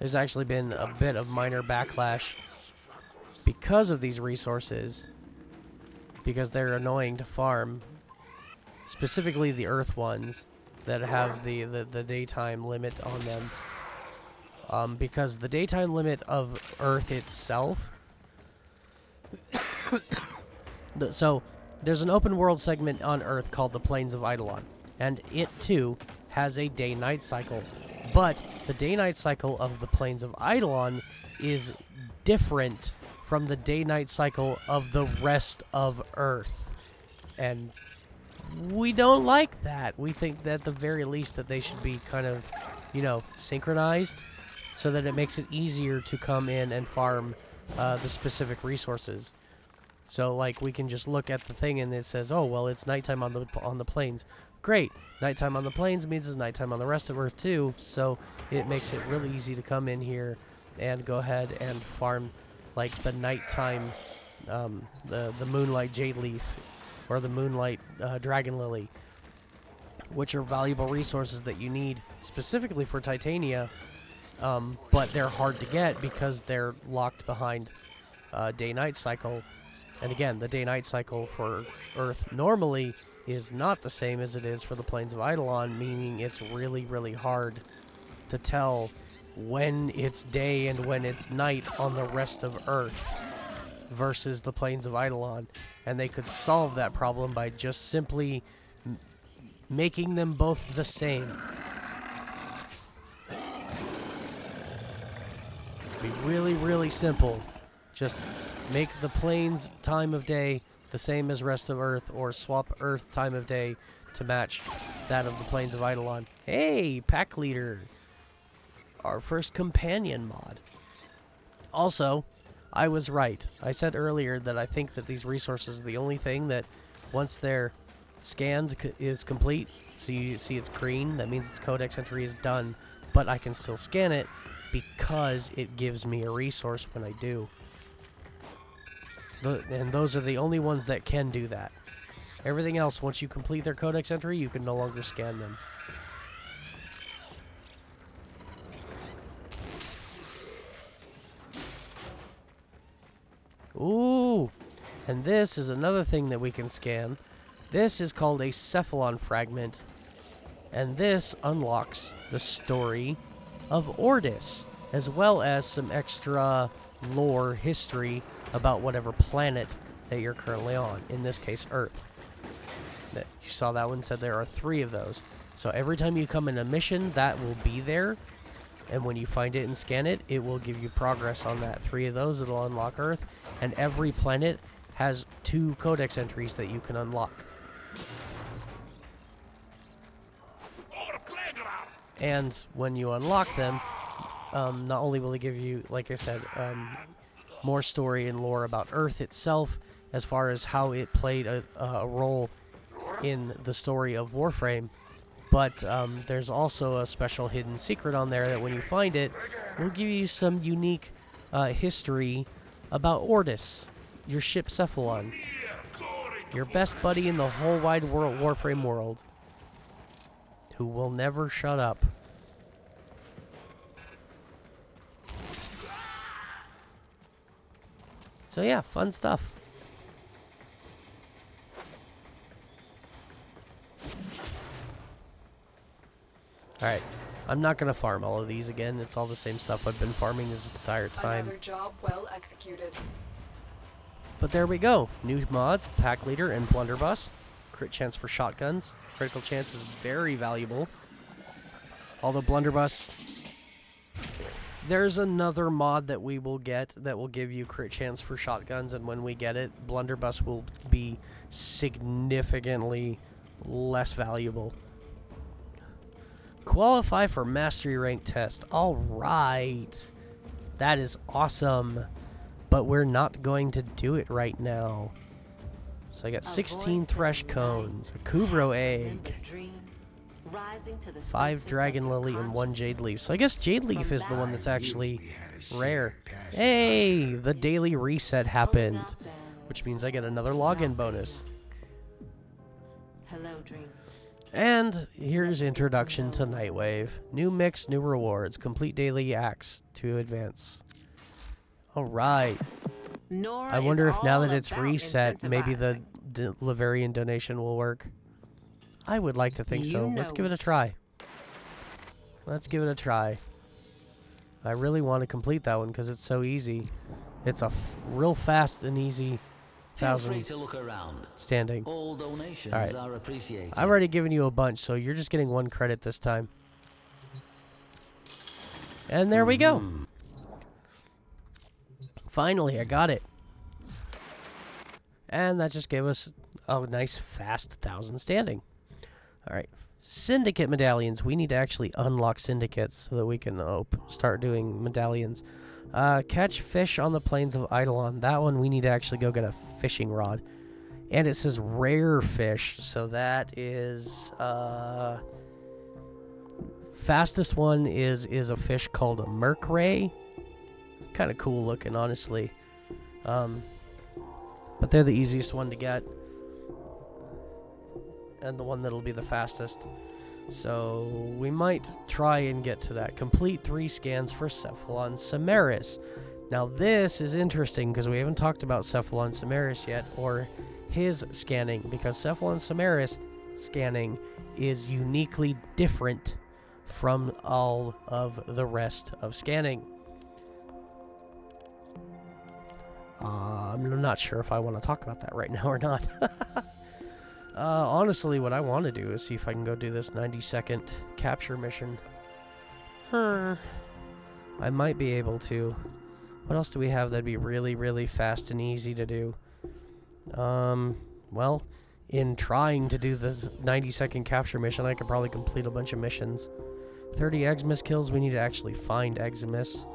there's actually been a bit of minor backlash because of these resources, because they're annoying to farm, specifically the Earth ones that have the daytime limit on them. Because the daytime limit of Earth itself. So, there's an open world segment on Earth called the Plains of Eidolon, and it too has a day-night cycle. But the day-night cycle of the Plains of Eidolon is different from the day-night cycle of the rest of Earth. And we don't like that. We think that at the very least that they should be kind of, you know, synchronized so that it makes it easier to come in and farm the specific resources. So, like, we can just look at the thing and it says, oh, well, it's nighttime on the plains. Great. Nighttime on the plains means it's nighttime on the rest of Earth, too. So, it makes it really easy to come in here and go ahead and farm, like, the nighttime, the Moonlight Jade Leaf or the Moonlight Dragon Lily, which are valuable resources that you need specifically for Titania, but they're hard to get because they're locked behind day-night cycle. And again, the day-night cycle for Earth normally is not the same as it is for the Plains of Eidolon, meaning it's really, really hard to tell when it's day and when it's night on the rest of Earth versus the Plains of Eidolon. And they could solve that problem by just simply making them both the same. It'd be really, really simple. Just make the plains time of day the same as rest of Earth, or swap Earth time of day to match that of the Plains of Eidolon. Hey, Pack Leader! Our first companion mod. Also, I was right. I said earlier that I think that these resources are the only thing that, once they're scanned, is complete. So you see it's green, that means its codex entry is done, but I can still scan it because it gives me a resource when I do. And those are the only ones that can do that. Everything else, once you complete their codex entry, you can no longer scan them. Ooh! And this is another thing that we can scan. This is called a Cephalon fragment. And this unlocks the story of Ordis, as well as some extra lore history about whatever planet that you're currently on, in this case Earth. You saw that one said there are 3 of those. So every time you come in a mission, that will be there, and when you find it and scan it, it will give you progress on that. 3 of those, it'll unlock Earth, and every planet has 2 codex entries that you can unlock. And when you unlock them, not only will it give you, like I said, more story and lore about Earth itself, as far as how it played a role in the story of Warframe, but there's also a special hidden secret on there that when you find it, will give you some unique history about Ordis, your ship Cephalon, your best buddy in the whole wide world, Warframe world, who will never shut up. So yeah, fun stuff. Alright, I'm not going to farm all of these again. It's all the same stuff I've been farming this entire time. Another job well executed. But there we go. New mods, Pack Leader and Blunderbuss. Crit chance for shotguns. Critical chance is very valuable. Although Blunderbuss... There's another mod that we will get that will give you crit chance for shotguns, and when we get it, Blunderbuss will be significantly less valuable. Qualify for Mastery Rank test. Alright. That is awesome. But we're not going to do it right now. So I got 16 Thresh Cones, a Kubro Egg, 5 Dragon Lily, and 1 Jade Leaf. So I guess Jade Leaf is the one that's actually rare. Hey! The daily reset happened. Which means I get another login bonus. Hello, dreams. And here's Introduction to Nightwave. New mix, new rewards. Complete daily acts to advance. Alright. Nora I wonder is if now all that it's about reset, maybe the incentivizing. Laverian donation will work. I would like to think so. You Let's know give it a it. try. Let's give it a try. I really want to complete that one because it's so easy. It's a real fast and easy Feel free 1,000 to look around. standing. All donations Alright. are appreciated. I've already given you a bunch, so you're just getting 1 credit this time. And there we go. Finally, I got it. And that just gave us a nice fast 1,000 standing. Alright. Syndicate medallions. We need to actually unlock syndicates so that we can start doing medallions. Catch fish on the plains of Eidolon. That one we need to actually go get a fishing rod. And it says rare fish, so that is fastest one is a fish called a merc ray. Kind of cool looking, honestly. But they're the easiest one to get. And the one that'll be the fastest. So we might try and get to that. Complete 3 scans for Cephalon Samaris. Now this is interesting because we haven't talked about Cephalon Samaris yet, or his scanning, because Cephalon Samaris scanning is uniquely different from all of the rest of scanning. I'm not sure if I want to talk about that right now or not. Honestly, what I want to do is see if I can go do this 90-second capture mission. I might be able to. What else do we have that'd be really, really fast and easy to do? Well, in trying to do this 90-second capture mission, I could probably complete a bunch of missions. 30 Eximus kills, we need to actually find Eximus.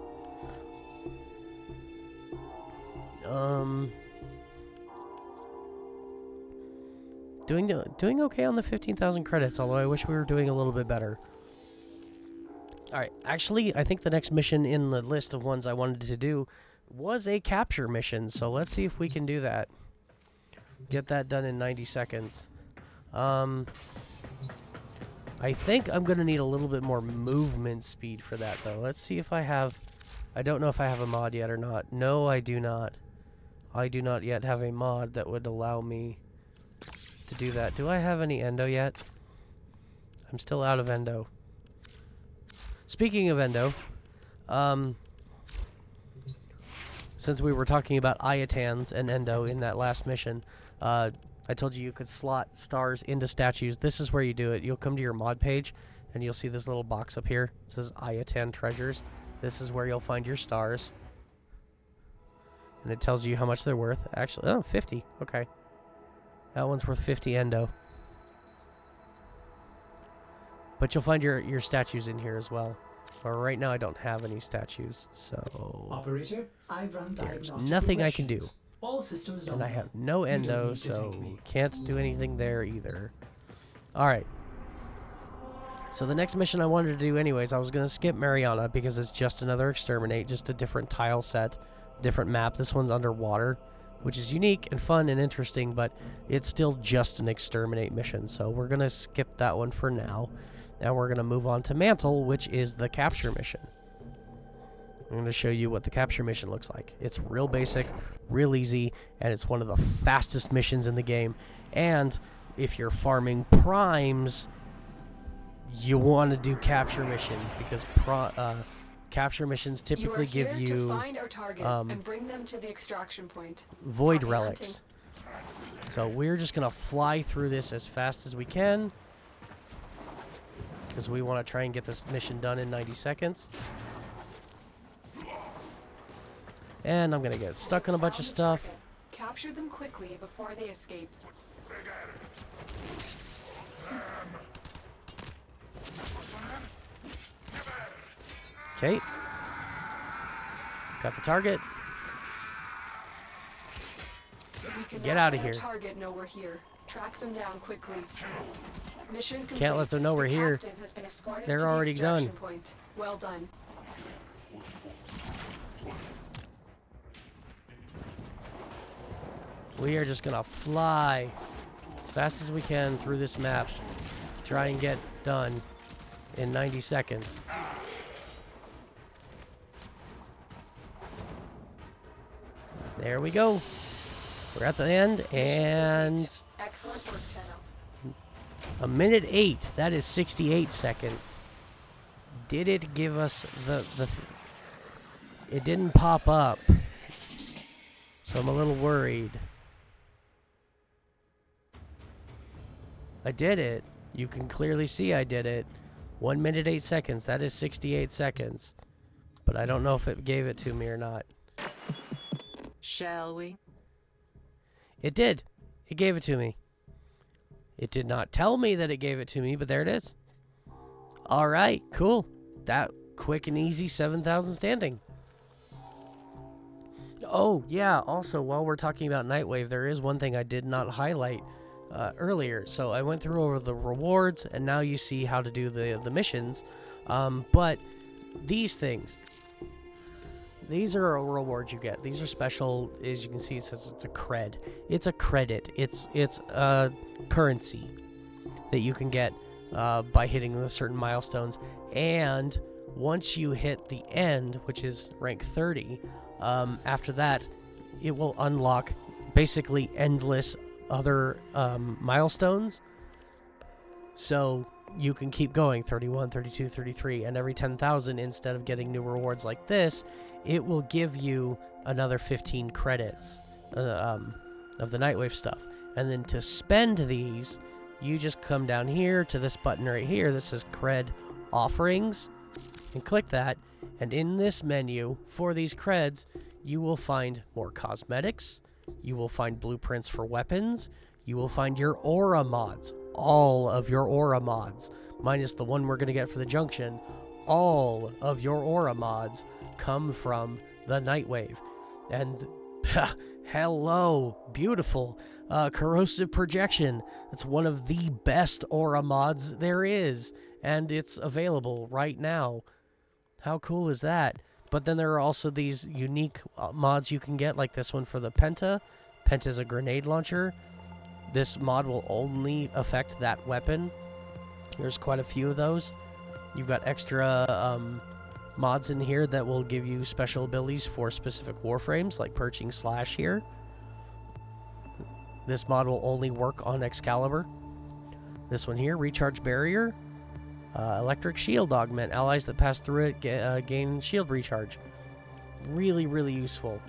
Doing okay on the 15,000 credits, although I wish we were doing a little bit better. Alright, actually, I think the next mission in the list of ones I wanted to do was a capture mission, so let's see if we can do that. Get that done in 90 seconds. I think I'm going to need a little bit more movement speed for that, though. Let's see if I have... I don't know if I have a mod yet or not. No, I do not. I do not yet have a mod that would allow me to do that. Do I have any endo yet? I'm still out of endo. Speaking of endo, since we were talking about Iotans and endo in that last mission, I told you could slot stars into statues. This is where you do it. You'll come to your mod page, and you'll see this little box up here. It says Iotan Treasures. This is where you'll find your stars. And it tells you how much they're worth. Actually, oh, 50. Okay. That one's worth 50 endo. But you'll find your statues in here as well. But right now I don't have any statues, so... Operator, I've run there's diagnostic nothing I can do. regressions. All systems And I nominal. have no You don't endo, need to so thank me. can't do anything there either. Alright. So the next mission I wanted to do anyways, I was going to skip Mariana because it's just another exterminate, just a different tile set, different map. This one's underwater, which is unique and fun and interesting, but it's still just an exterminate mission. So we're going to skip that one for now. And we're going to move on to Mantle, which is the capture mission. I'm going to show you what the capture mission looks like. It's real basic, real easy, and it's one of the fastest missions in the game. And if you're farming primes, you want to do capture missions because capture missions typically give you to find our target and bring them to the extraction point. void Copy relics. So we're just going to fly through this as fast as we can, because we want to try and get this mission done in 90 seconds. And I'm going to get stuck on a bunch of stuff. Capture them quickly before they escape. Okay. Got the target. Get out of here. Target know we're here. Track them down quickly. Mission complete. Can't let them know we're here. Captive has been escorted They're to the already done. extraction point. Well done. We are just gonna fly as fast as we can through this map, try and get done in 90 seconds. There we go. We're at the end, and Excellent work, Tenno. a minute 8. That is 68 seconds. Did it give us it didn't pop up, so I'm a little worried. I did it. You can clearly see I did it. 1 minute 8 seconds. That is 68 seconds. But I don't know if it gave it to me or not. Shall we? It did. It gave it to me. It did not tell me that it gave it to me, but there it is. Alright, cool. That quick and easy 7,000 standing. Oh, yeah, also, while we're talking about Nightwave, there is one thing I did not highlight earlier. So I went through over the rewards, and now you see how to do the missions. But these things, these are rewards you get. These are special. As you can see, it says it's a cred. It's a credit. It's a currency that you can get by hitting the certain milestones. And once you hit the end, which is rank 30, after that, it will unlock basically endless other milestones. So you can keep going, 31, 32, 33, and every 10,000, instead of getting new rewards like this, it will give you another 15 credits of the Nightwave stuff. And then to spend these, you just come down here to this button right here that says Cred Offerings, and click that, and in this menu, for these creds, you will find more cosmetics, you will find blueprints for weapons, you will find your aura mods, all of your aura mods, minus the one we're going to get for the junction. All of your aura mods come from the Nightwave. And hello, beautiful corrosive projection. It's one of the best aura mods there is, and it's available right now. How cool is that? But then there are also these unique mods you can get, like this one for the Penta. Penta's a grenade launcher. This mod will only affect that weapon. There's quite a few of those. You've got extra mods in here that will give you special abilities for specific warframes, like Perching Slash here. This mod will only work on Excalibur. This one here, Recharge Barrier. Electric Shield Augment. Allies that pass through it gain shield recharge. Really, really useful.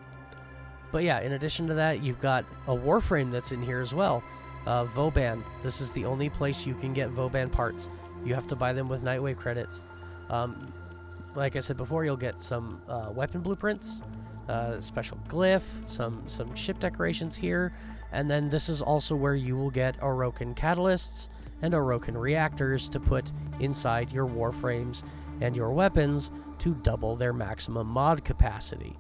But yeah, in addition to that, you've got a Warframe that's in here as well. Vauban. This is the only place you can get Vauban parts. You have to buy them with Nightwave credits. Like I said before, you'll get some weapon blueprints, special glyph, some ship decorations here, and then this is also where you will get Orokin catalysts and Orokin reactors to put inside your warframes and your weapons to double their maximum mod capacity.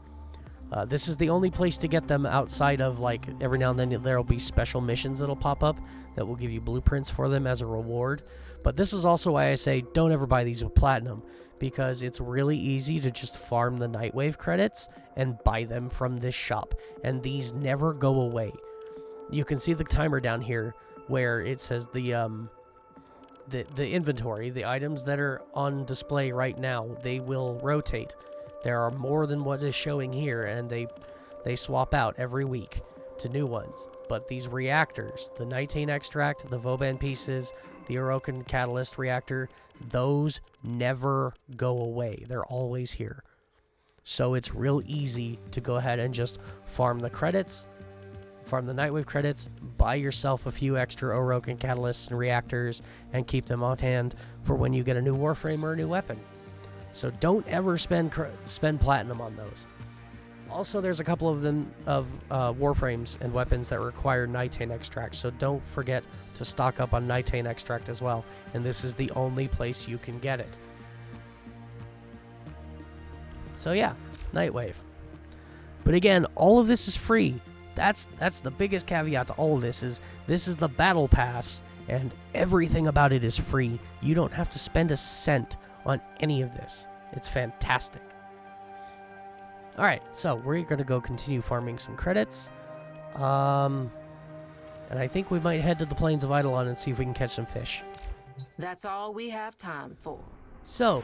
This is the only place to get them outside of, like, every now and then there will be special missions that'll pop up that will give you blueprints for them as a reward. But this is also why I say don't ever buy these with Platinum, because it's really easy to just farm the Nightwave credits and buy them from this shop, and these never go away. You can see the timer down here where it says the inventory, the items that are on display right now, they will rotate. There are more than what is showing here, and they swap out every week to new ones. But these reactors, the Nitane extract, the Vauban pieces, the Orokin catalyst reactor, those never go away. They're always here. So it's real easy to go ahead and just farm the credits, farm the Nightwave credits, buy yourself a few extra Orokin catalysts and reactors, and keep them on hand for when you get a new Warframe or a new weapon. So don't ever spend Platinum on those. Also, there's a couple of them of Warframes and weapons that require Nitane extract, so don't forget to stock up on Nitane extract as well, and this is the only place you can get it. So yeah, Nightwave. But again, all of this is free. That's the biggest caveat to all of this is the Battle Pass, and everything about it is free. You don't have to spend a cent on any of this. It's fantastic. Alright, so we're going to go continue farming some credits. And I think we might head to the Plains of Eidolon and see if we can catch some fish. That's all we have time for. So,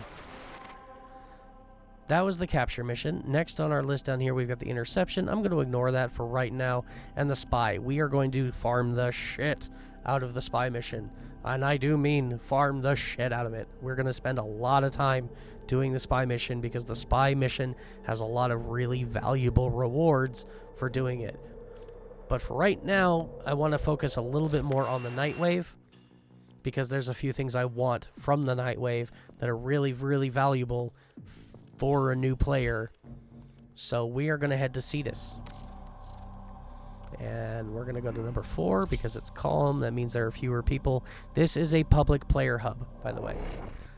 that was the capture mission. Next on our list down here, we've got the interception. I'm going to ignore that for right now. And the spy. We are going to farm the shit out of the spy mission. And I do mean farm the shit out of it. We're going to spend a lot of time doing the spy mission because the spy mission has a lot of really valuable rewards for doing it. But for right now, I want to focus a little bit more on the Nightwave, because there's a few things I want from the Nightwave that are really, really valuable for a new player. So we are going to head to Cetus. And we're going to go to number 4 because it's calm. That means there are fewer people. This is a public player hub, by the way.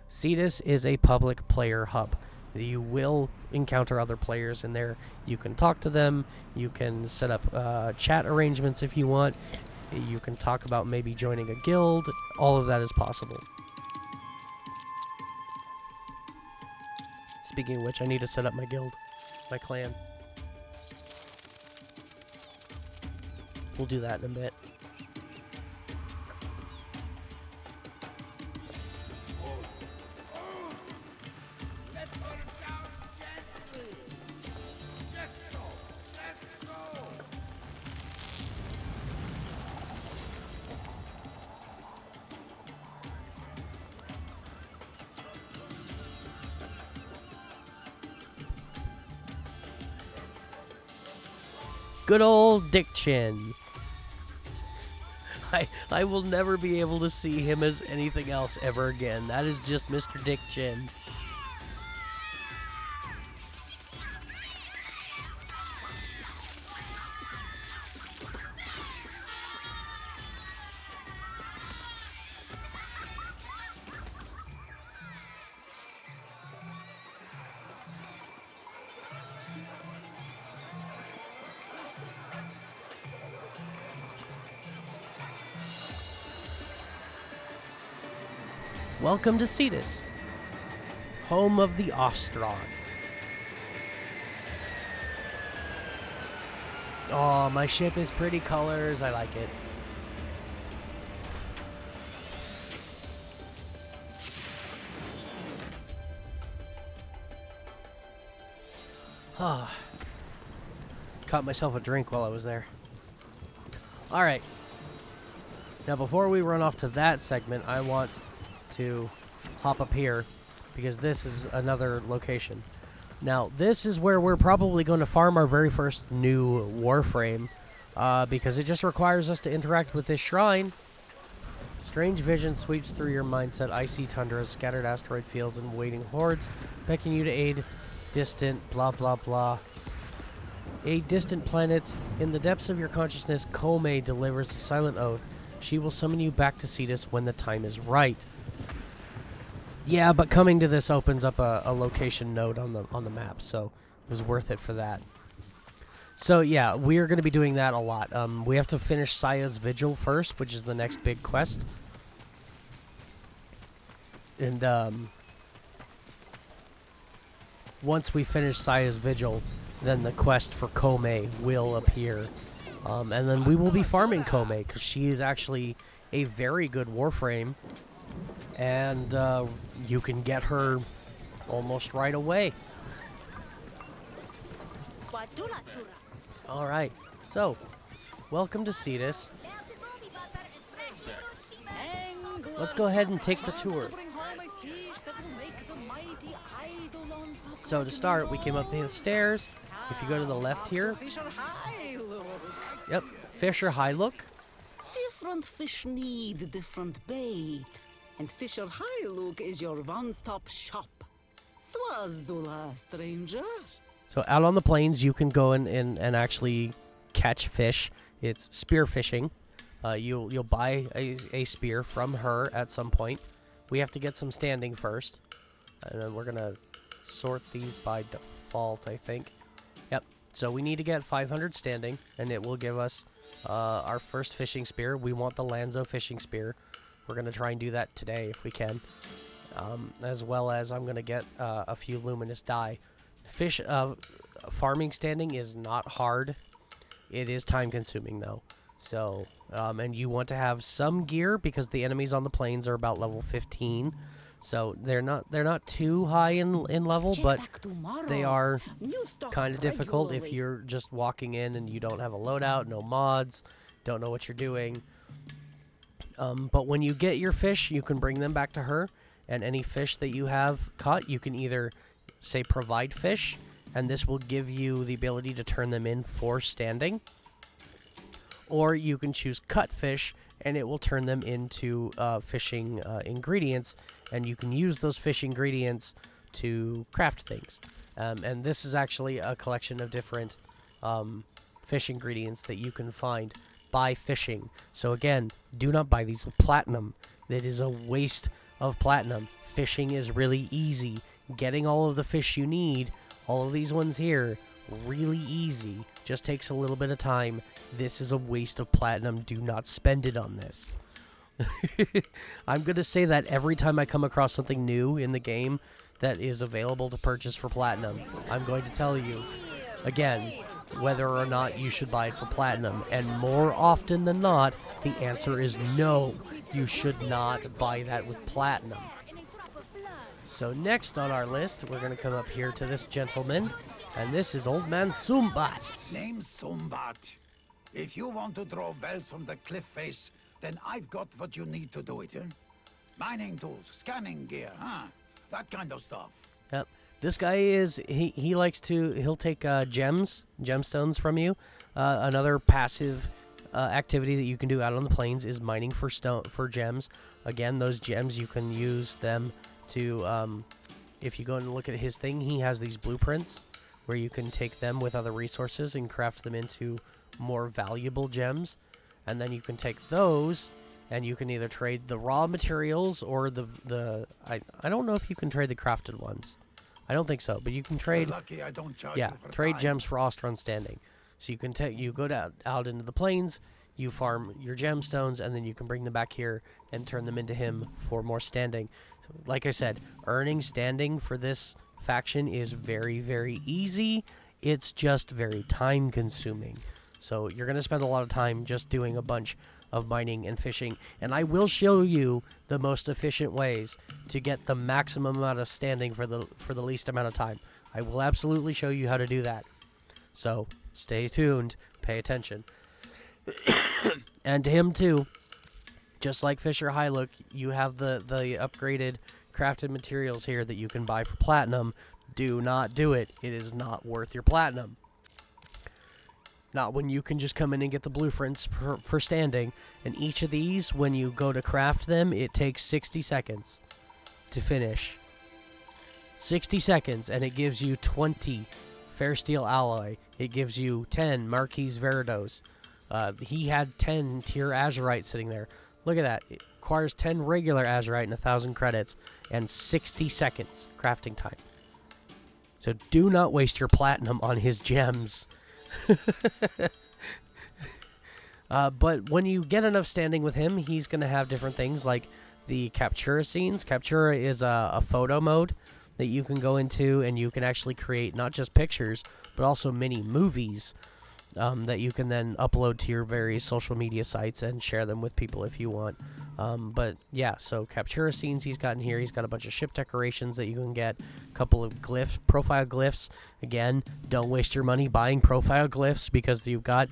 Cetus is a public player hub. You will encounter other players in there. You can talk to them. You can set up chat arrangements if you want. You can talk about maybe joining a guild. All of that is possible. Speaking of which, I need to set up my guild, my clan. We'll do that in a bit. Good old Dick Chin. I will never be able to see him as anything else ever again. That is just Mr. Dick Chin. Welcome to Cetus, home of the Ostron. Oh, my ship is pretty colors. I like it. Ah, caught myself a drink while I was there. All right. Now, before we run off to that segment, I want to hop up here because this is another location. Now, this is where we're probably going to farm our very first new Warframe because it just requires us to interact with this shrine. Strange vision sweeps through your mindset. Icy tundras, scattered asteroid fields, and waiting hordes beckon you to aid distant blah blah blah. Aid distant planets. In the depths of your consciousness, Kome delivers a silent oath. She will summon you back to Cetus when the time is right. Yeah, but coming to this opens up a location node on the map, so it was worth it for that. So yeah, we are going to be doing that a lot. We have to finish Saya's Vigil first, which is the next big quest. And once we finish Saya's Vigil, then the quest for Kome will appear. And then we will be farming Kome, because she is actually a very good Warframe. And you can get her almost right away. Alright, so, welcome to Cetus. Let's go ahead and take the tour. So to start, we came up the stairs. If you go to the left here, yep, Fisher High Look. Different fish need different bait, and Fisher High Look is your one-stop shop. Swazdula, stranger. So out on the plains, you can go and actually catch fish. It's spear fishing. You'll buy a spear from her at some point. We have to get some standing first, and then we're gonna sort these by default, I think. Yep. So we need to get 500 standing, and it will give us our first fishing spear. We want the Lanzo fishing spear. We're gonna try and do that today if we can, as well as I'm gonna get a few luminous dye. Farming standing is not hard. It is time consuming though. So, and you want to have some gear because the enemies on the plains are about level 15. So they're not too high in level, Check but back tomorrow. they are New stock kind of difficult if regularly. you're just walking in and you don't have a loadout, no mods, don't know what you're doing. But when you get your fish, you can bring them back to her, and any fish that you have caught, you can either say provide fish, and this will give you the ability to turn them in for standing, or you can choose cut fish, and it will turn them into fishing ingredients, and you can use those fish ingredients to craft things. And this is actually a collection of different fish ingredients that you can find by fishing. So again, do not buy these with platinum. It is a waste of platinum. Fishing is really easy. Getting all of the fish you need, all of these ones here, really easy. Just takes a little bit of time. This is a waste of platinum. Do not spend it on this. I'm going to say that every time I come across something new in the game that is available to purchase for platinum. I'm going to tell you, again, whether or not you should buy it for platinum. And more often than not, the answer is no. You should not buy that with platinum. So next on our list, we're going to come up here to this gentleman. And this is Old Man Sumbat. Name's Sumbat. If you want to draw wells from the cliff face, then I've got what you need to do it, huh? Mining tools, scanning gear, that kind of stuff. Yep. This guy is, he likes to, he'll take gemstones from you. Another passive activity that you can do out on the plains is mining for gems. Again, those gems, you can use them to, if you go and look at his thing, he has these blueprints where you can take them with other resources and craft them into more valuable gems. And then you can take those, and you can either trade the raw materials or I don't know if you can trade the crafted ones. I don't think so, but you can trade. Lucky I don't charge Yeah, you for trade time. gems for Ostron standing. So you can you go out into the plains, you farm your gemstones, and then you can bring them back here and turn them into him for more standing. So, like I said, earning standing for this faction is very, very easy. It's just very time consuming. So you're going to spend a lot of time just doing a bunch of mining and fishing, and I will show you the most efficient ways to get the maximum amount of standing for the least amount of time. I will absolutely show you how to do that. So stay tuned, pay attention. And him too, just like Fisher Highlook, you have the upgraded crafted materials here that you can buy for platinum. Do not do it. It is not worth your platinum. Not when you can just come in and get the blueprints for standing. And each of these, when you go to craft them, it takes 60 seconds to finish. 60 seconds, and it gives you 20 Fair Steel Alloy. It gives you 10 Marquise Veridos. He had 10 Tier Azurite sitting there. Look at that. It requires 10 regular Azurite and 1,000 credits, and 60 seconds crafting time. So do not waste your platinum on his gems. But when you get enough standing with him, he's going to have different things like the Captura scenes. Captura is a photo mode that you can go into, and you can actually create not just pictures, but also mini movies that you can then upload to your various social media sites and share them with people if you want. But yeah, so Captura scenes he's got in here. He's got a bunch of ship decorations that you can get, a couple of glyphs, profile glyphs. Again, don't waste your money buying profile glyphs because you've got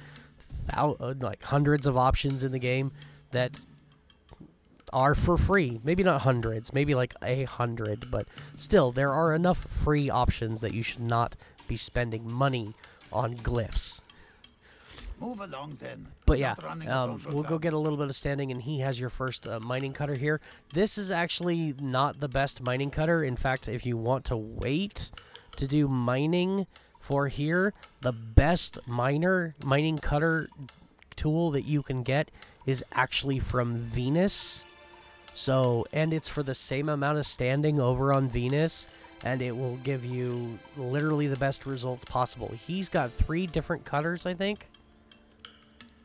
like hundreds of options in the game that are for free. Maybe not hundreds, maybe like 100, but still, there are enough free options that you should not be spending money on glyphs. Move along then. But yeah, Not running a social we'll go club. get a little bit of standing, and he has your first mining cutter here. This is actually not the best mining cutter. In fact, if you want to wait to do mining for here, the best mining cutter tool that you can get is actually from Venus. So, and it's for the same amount of standing over on Venus, and it will give you literally the best results possible. He's got 3 different cutters, I think.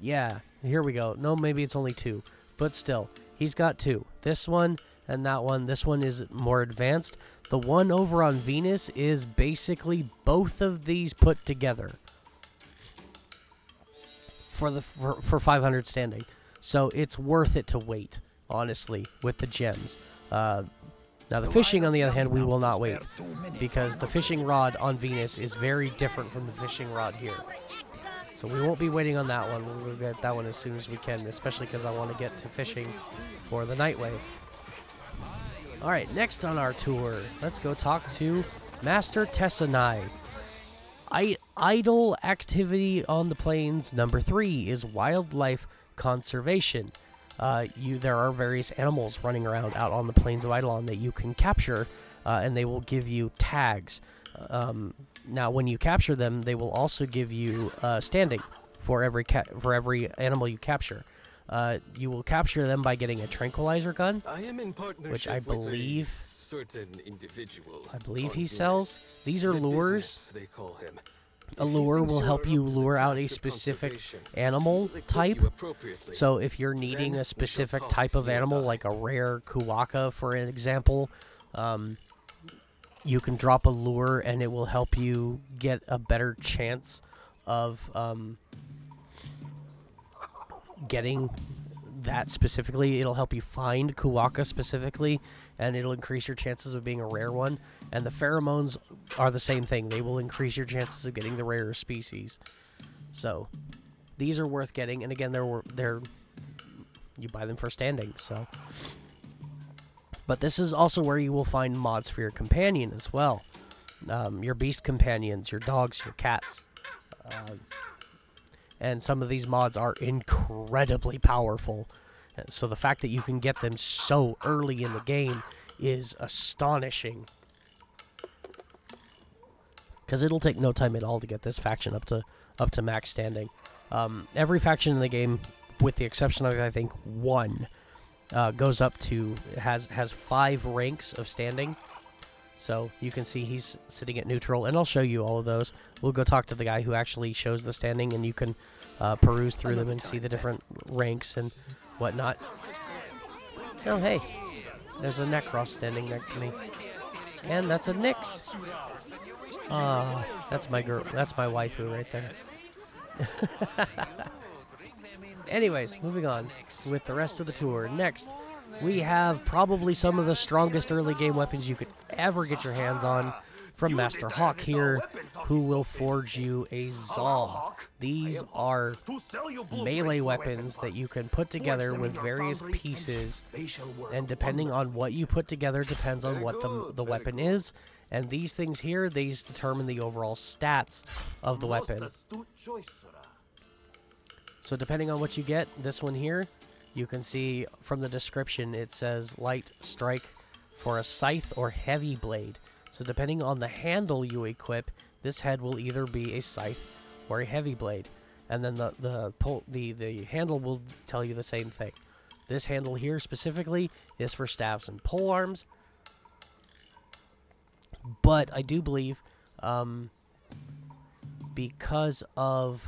Yeah, here we go. No, maybe it's only 2. But still, he's got 2. This one and that one. This one is more advanced. The one over on Venus is basically both of these put together. for 500 standing. So it's worth it to wait, honestly, with the gems. Now the fishing, on the other hand, we will not wait, because the fishing rod on Venus is very different from the fishing rod here. So we won't be waiting on that one. We'll get that one as soon as we can, especially because I want to get to fishing for the Night Wave. Alright, next on our tour, let's go talk to Master Tessanai. Idle activity on the plains number 3 is wildlife conservation. There are various animals running around out on the plains of Eidolon that you can capture, and they will give you tags. Now, when you capture them, they will also give you standing for every animal you capture. You will capture them by getting a tranquilizer gun, which I believe he sells. These are lures. A lure will help you lure out a specific animal type. So if you're needing a specific type of animal, like a rare kuwaka, for an example, you can drop a lure and it will help you get a better chance of getting that specifically. It'll help you find kuwaka specifically, and it'll increase your chances of being a rare one. And the pheromones are the same thing. They will increase your chances of getting the rarer species. So these are worth getting, and again, they're you buy them for standing. So, but this is also where you will find mods for your companion as well. Your beast companions, your dogs, your cats. And some of these mods are incredibly powerful. So the fact that you can get them so early in the game is astonishing. Because it'll take no time at all to get this faction up to max standing. Every faction in the game, with the exception of, I think, one, goes up to, has 5 ranks of standing. So you can see he's sitting at neutral, and I'll show you all of those. We'll go talk to the guy who actually shows the standing, and you can peruse through them and see the different ranks and whatnot. Oh, hey, there's a Necros standing next to me, and that's a Nyx. That's my girl. That's my waifu right there. Anyways, moving on with the rest of the tour. Next, we have probably some of the strongest early game weapons you could ever get your hands on from Master Hawk here, who will forge you a Zaw. These are melee weapons that you can put together with various pieces, and depending on what you put together depends on what the weapon is. And these things here, these determine the overall stats of the weapon. So depending on what you get, this one here, you can see from the description it says light strike for a scythe or heavy blade. So depending on the handle you equip, this head will either be a scythe or a heavy blade. And then the handle will tell you the same thing. This handle here specifically is for staves and pole arms. But I do believe, because of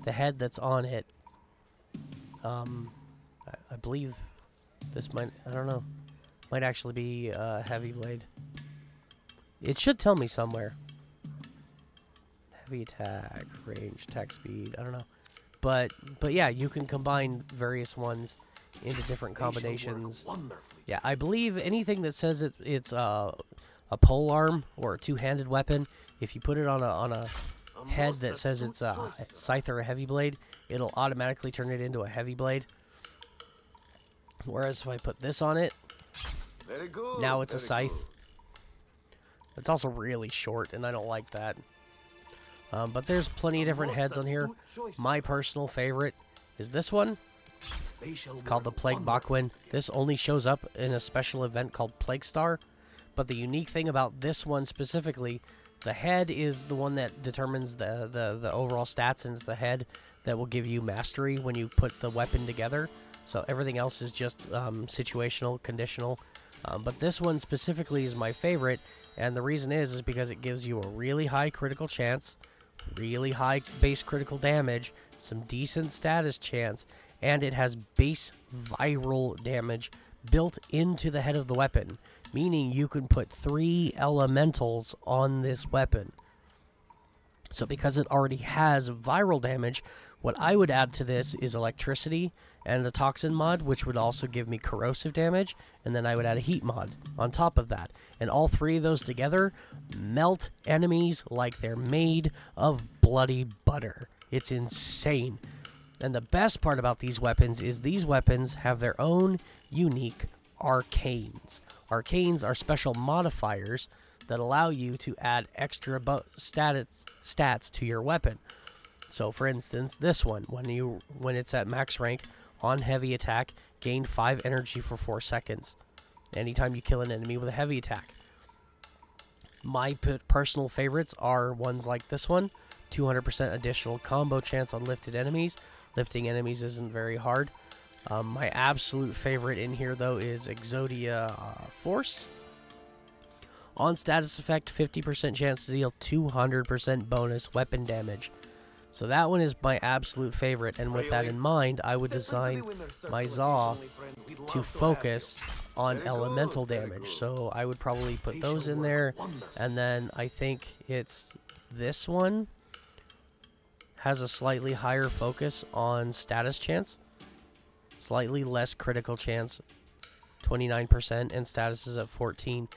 the head that's on it, I believe this might, I don't know, might actually be a heavy blade. It should tell me somewhere. Heavy attack, range, attack speed, I don't know. But yeah, you can combine various ones into different combinations. Yeah, I believe anything that says it's a pole arm or a two-handed weapon, if you put it on a head that says it's a scythe or a heavy blade, it'll automatically turn it into a heavy blade. Whereas if I put this on it, now it's a scythe. It's also really short, and I don't like that. But there's plenty of different heads on here. My personal favorite is this one. It's called the Plague Bakwin. This only shows up in a special event called Plague Star. But the unique thing about this one specifically, the head is the one that determines the overall stats, and it's the head that will give you mastery when you put the weapon together. So everything else is just situational, conditional. But this one specifically is my favorite, and the reason is because it gives you a really high critical chance, really high base critical damage, some decent status chance, and it has base viral damage built into the head of the weapon, meaning you can put 3 elementals on this weapon. So because it already has viral damage, What I would add to this is electricity and the toxin mod, which would also give me corrosive damage, and then I would add a heat mod on top of that. And all three of those together melt enemies like they're made of bloody butter. It's insane. And the best part about these weapons is these weapons have their own unique arcanes. Arcanes are special modifiers that allow you to add extra stats to your weapon. So for instance, this one, when it's at max rank on heavy attack, gain 5 energy for 4 seconds. Anytime you kill an enemy with a heavy attack. My personal favorites are ones like this one, 200% additional combo chance on lifted enemies. Lifting enemies isn't very hard. My absolute favorite in here though is Exodia Force. On status effect, 50% chance to deal 200% bonus weapon damage. So that one is my absolute favorite, and with that in mind, I would design my Zaw to focus on elemental damage. So I would probably put those in there, and then I think it's this one has a slightly higher focus on status chance, slightly less critical chance, 29%, and status is at 14.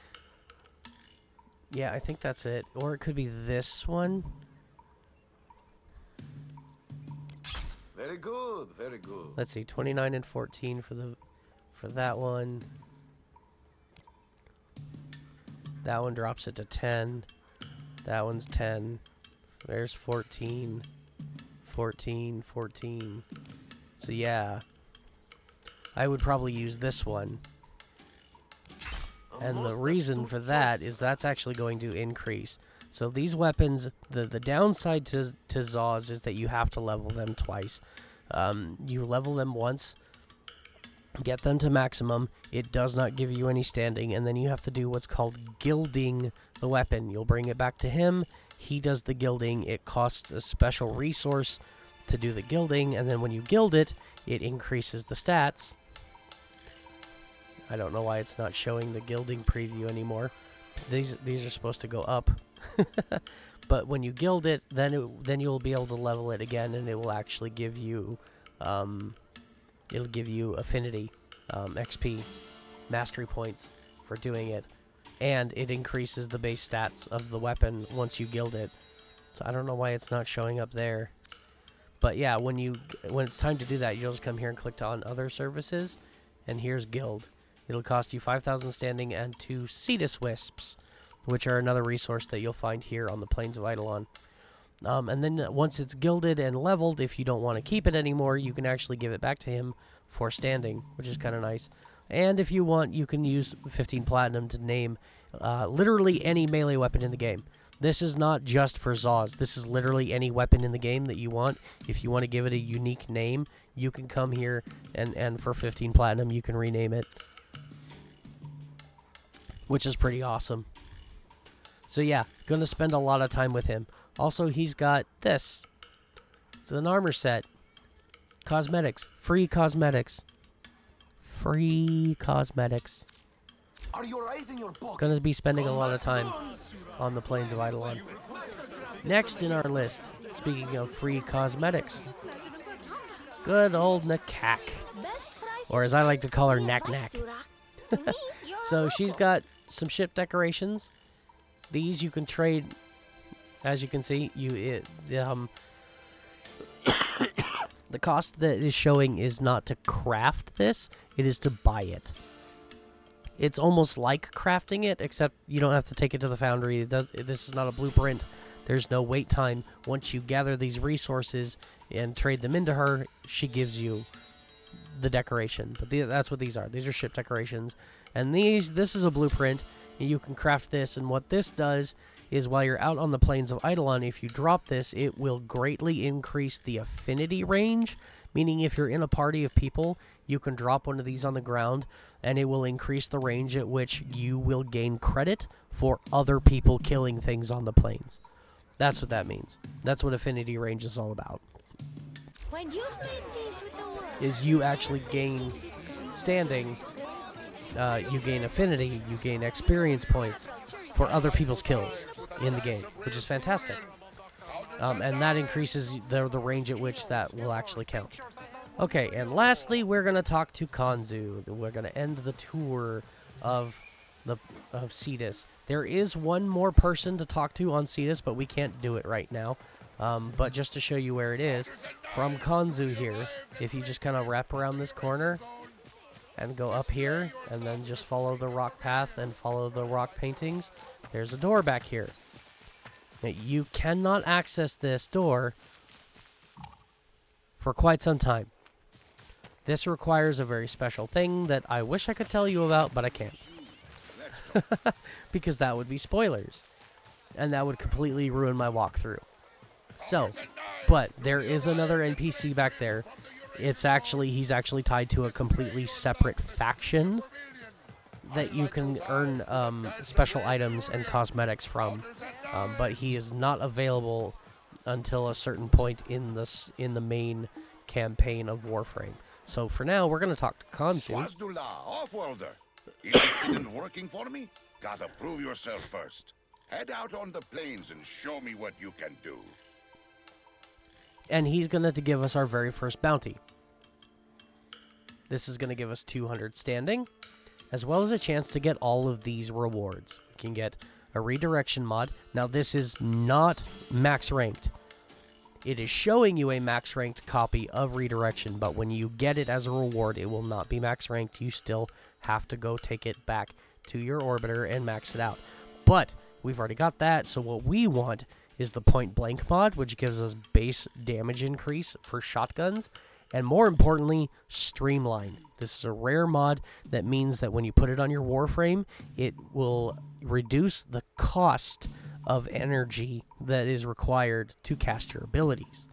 Yeah, I think that's it. Or it could be this one. Very good, very good. Let's see, 29 and 14 for that one. That one drops it to 10. That one's 10. There's 14. 14, 14. So yeah, I would probably use this one. And the reason for that is that's actually going to increase. So these weapons, the downside to Zaws is that you have to level them twice. You level them once, get them to maximum, it does not give you any standing, and then you have to do what's called gilding the weapon. You'll bring it back to him, he does the gilding, it costs a special resource to do the gilding, and then when you gild it, it increases the stats. I don't know why it's not showing the gilding preview anymore. These are supposed to go up. But when you gild it, then you'll be able to level it again, and it will actually give you it'll give you affinity, XP, mastery points for doing it, and it increases the base stats of the weapon once you gild it. So I don't know why it's not showing up there. But yeah, when it's time to do that, you'll just come here and click on other services, and here's guild. It'll cost you 5,000 standing and 2 Cetus Wisps, which are another resource that you'll find here on the Plains of Eidolon. And then once it's gilded and leveled, if you don't want to keep it anymore, you can actually give it back to him for standing, which is kind of nice. And if you want, you can use 15 platinum to name literally any melee weapon in the game. This is not just for Zaws. This is literally any weapon in the game that you want. If you want to give it a unique name, you can come here and for 15 platinum you can rename it, which is pretty awesome. So yeah, gonna spend a lot of time with him. Also, he's got this. It's an armor set. Cosmetics. Free cosmetics. Free cosmetics. Are you right in your pocket? Gonna be spending a lot of time on the Plains of Eidolon. Next in our list, speaking of free cosmetics, good old Nakak. Or as I like to call her, Nak Nak. So she's got some ship decorations. These you can trade, as you can see. The cost that is showing is not to craft this; it is to buy it. It's almost like crafting it, except you don't have to take it to the foundry. This is not a blueprint. There's no wait time. Once you gather these resources and trade them into her, she gives you the decoration. But that's what these are. These are ship decorations. And this is a blueprint. And you can craft this, and what this does is while you're out on the Plains of Eidolon, if you drop this, it will greatly increase the affinity range, meaning if you're in a party of people, you can drop one of these on the ground, and it will increase the range at which you will gain credit for other people killing things on the plains. That's what that means. That's what affinity range is all about. When you played this with the world, is you actually gain standing, you gain affinity, you gain experience points for other people's kills in the game, which is fantastic. and that increases the range at which that will actually count. Okay, and lastly, we're going to talk to Kanzu. We're going to end the tour of Cetus. There is one more person to talk to on Cetus, but we can't do it right now. But just to show you where it is, from Kanzu here, if you just kind of wrap around this corner and go up here, and then just follow the rock path and follow the rock paintings, there's a door back here. Now, you cannot access this door for quite some time. This requires a very special thing that I wish I could tell you about, but I can't. Because that would be spoilers. And that would completely ruin my walkthrough. So, but there is another NPC back there. He's actually tied to a completely separate faction that you can earn special items and cosmetics from. But he is not available until a certain point in the main campaign of Warframe. So for now, we're going to talk to Kanzu. Off-worlder. Interested in working for me? Gotta prove yourself first. Head out on the plains and show me what you can do. And he's going to give us our very first bounty. This is going to give us 200 standing, as well as a chance to get all of these rewards. We can get a redirection mod. Now this is not max ranked. It is showing you a max ranked copy of redirection, but when you get it as a reward, it will not be max ranked. You still have to go take it back to your orbiter and max it out. But we've already got that, so what we want is the point blank mod, which gives us base damage increase for shotguns, and more importantly, streamline. This is a rare mod that means that when you put it on your Warframe, it will reduce the cost of energy that is required to cast your abilities.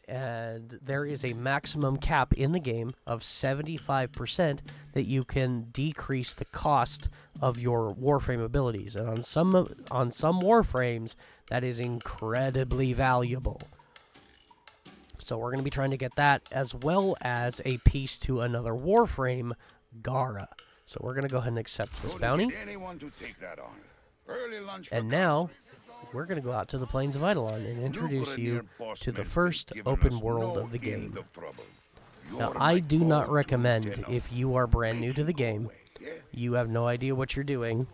And there is a maximum cap in the game of 75% that you can decrease the cost of your Warframe abilities. And on some Warframes, that is incredibly valuable. So we're going to be trying to get that, as well as a piece to another Warframe, Gara. So we're going to go ahead and accept this bounty. And now, we're going to go out to the Plains of Eidolon and introduce you to the first open world of the game. Now, I do not recommend, if you are brand new to the game, you have no idea what you're doing,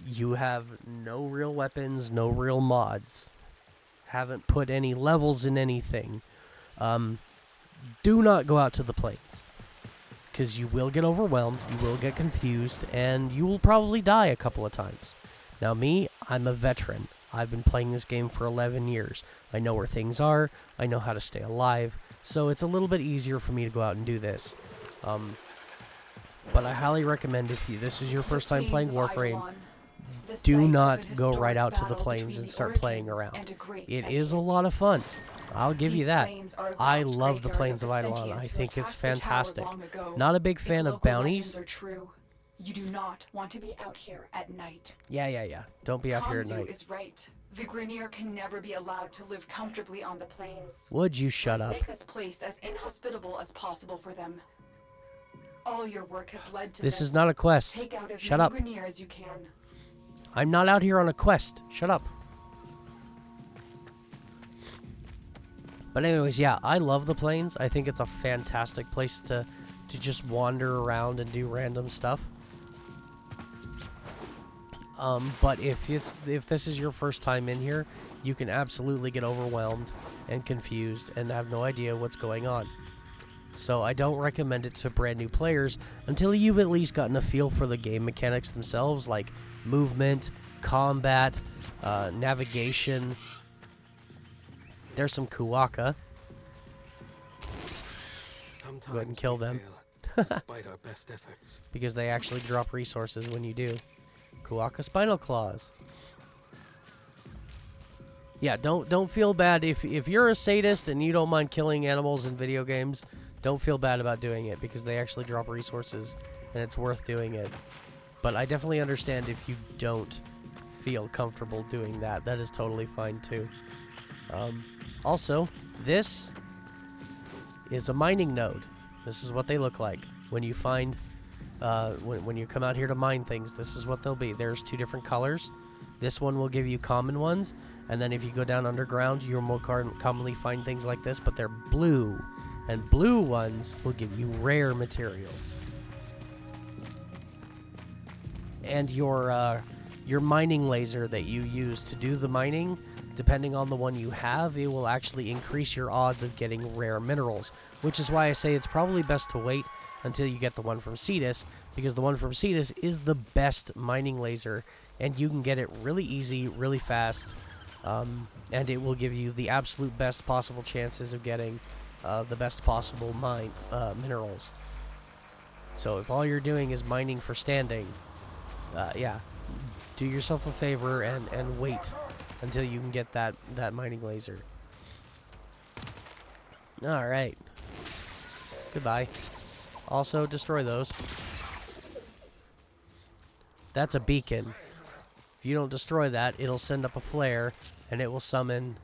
you have no real weapons, no real mods, haven't put any levels in anything, do not go out to the Plains. Because you will get overwhelmed, you will get confused, and you will probably die a couple of times. Now me, I'm a veteran. I've been playing this game for 11 years. I know where things are, I know how to stay alive, so it's a little bit easier for me to go out and do this. But I highly recommend, if this is your first time playing Warframe, do not go right out to the Plains and start playing around. It is a lot of fun. I'll give you that. I love the Plains of Eidolon. I think it's fantastic. Not a big fan of bounties. You do not want to be out here at night. Yeah. Don't be out here at night. Is right. The Grineer can never be allowed to live comfortably on the plains. Would you shut up? Make this place as inhospitable as possible for them. All your work has led to this. Is not a quest. Take out as shut many up. Grineer as you can. I'm not out here on a quest. Shut up. But anyways, yeah, I love the Plains. I think it's a fantastic place to just wander around and do random stuff. But if this is your first time in here, you can absolutely get overwhelmed and confused and have no idea what's going on. So I don't recommend it to brand new players until you've at least gotten a feel for the game mechanics themselves, like movement, combat, navigation. There's some Kuwaka. Go ahead and kill them. Despite our best efforts. Because they actually drop resources when you do. Kuwaka Spinal Claws. Yeah, don't feel bad if you're a sadist and you don't mind killing animals in video games. Don't feel bad about doing it, because they actually drop resources and it's worth doing it. But I definitely understand if you don't feel comfortable doing that. That is totally fine too. Also, this is a mining node. This is what they look like when you find when you come out here to mine things. This is what they'll be. There's two different colors. This one will give you common ones, And then if you go down underground, you'll more commonly find things like this, but they're blue. And blue ones will give you rare materials. And your mining laser that you use to do the mining, depending on the one you have, it will actually increase your odds of getting rare minerals. Which is why I say it's probably best to wait until you get the one from Cetus, because the one from Cetus is the best mining laser, and you can get it really easy, really fast, and it will give you the absolute best possible chances of getting the best possible minerals. So if all you're doing is mining for standing, yeah, do yourself a favor and wait until you can get that mining laser. Alright. Goodbye. Also, destroy those. That's a beacon. If you don't destroy that, it'll send up a flare, and it will summon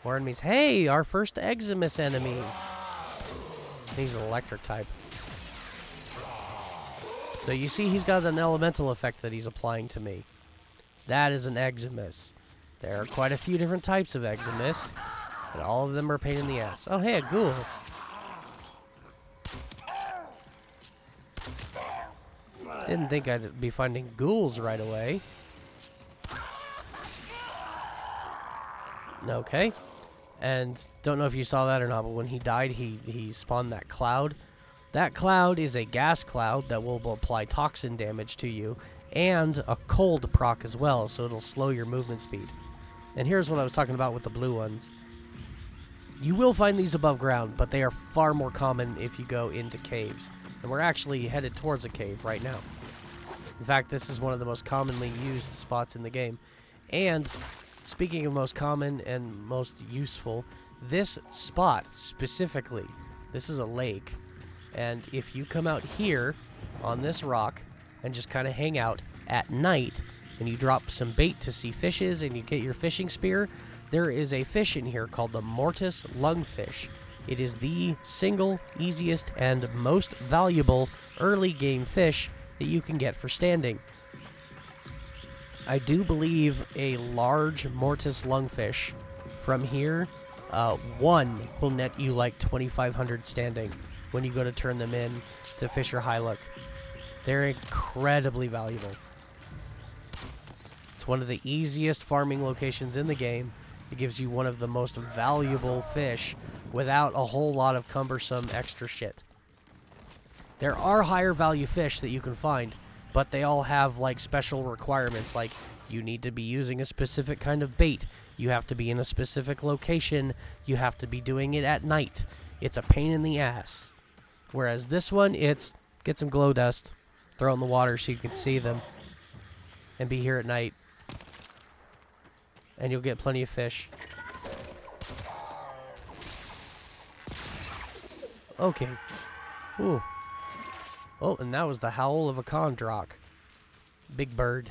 more enemies. Hey, our first Eximus enemy! He's an electric type. So you see he's got an elemental effect that he's applying to me. That is an Eximus. There are quite a few different types of Eximus, and all of them are a pain in the ass. Oh, hey, a ghoul. Didn't think I'd be finding ghouls right away. Okay. And don't know if you saw that or not, but when he died, he spawned that cloud. That cloud is a gas cloud that will apply toxin damage to you, and a cold proc as well, so it'll slow your movement speed. And here's what I was talking about with the blue ones. You will find these above ground, but they are far more common if you go into caves. And we're actually headed towards a cave right now. In fact, this is one of the most commonly used spots in the game. And speaking of most common and most useful, this spot specifically, this is a lake. And if you come out here on this rock and just kind of hang out at night, and you drop some bait to see fishes and you get your fishing spear, there is a fish in here called the Mortis lungfish. It is the single easiest and most valuable early game fish that you can get for standing. I do believe a large Mortis lungfish from here, one will net you like 2,500 standing when you go to turn them in to fish your Hylook. They're incredibly valuable. It's one of the easiest farming locations in the game. It gives you one of the most valuable fish without a whole lot of cumbersome extra shit. There are higher value fish that you can find, but they all have like special requirements, like you need to be using a specific kind of bait, you have to be in a specific location, you have to be doing it at night. It's a pain in the ass. Whereas this one, it's get some glow dust, throw it in the water so you can see them, and be here at night. And you'll get plenty of fish. Okay. Ooh. Oh, and that was the howl of a Kondrak. Big bird.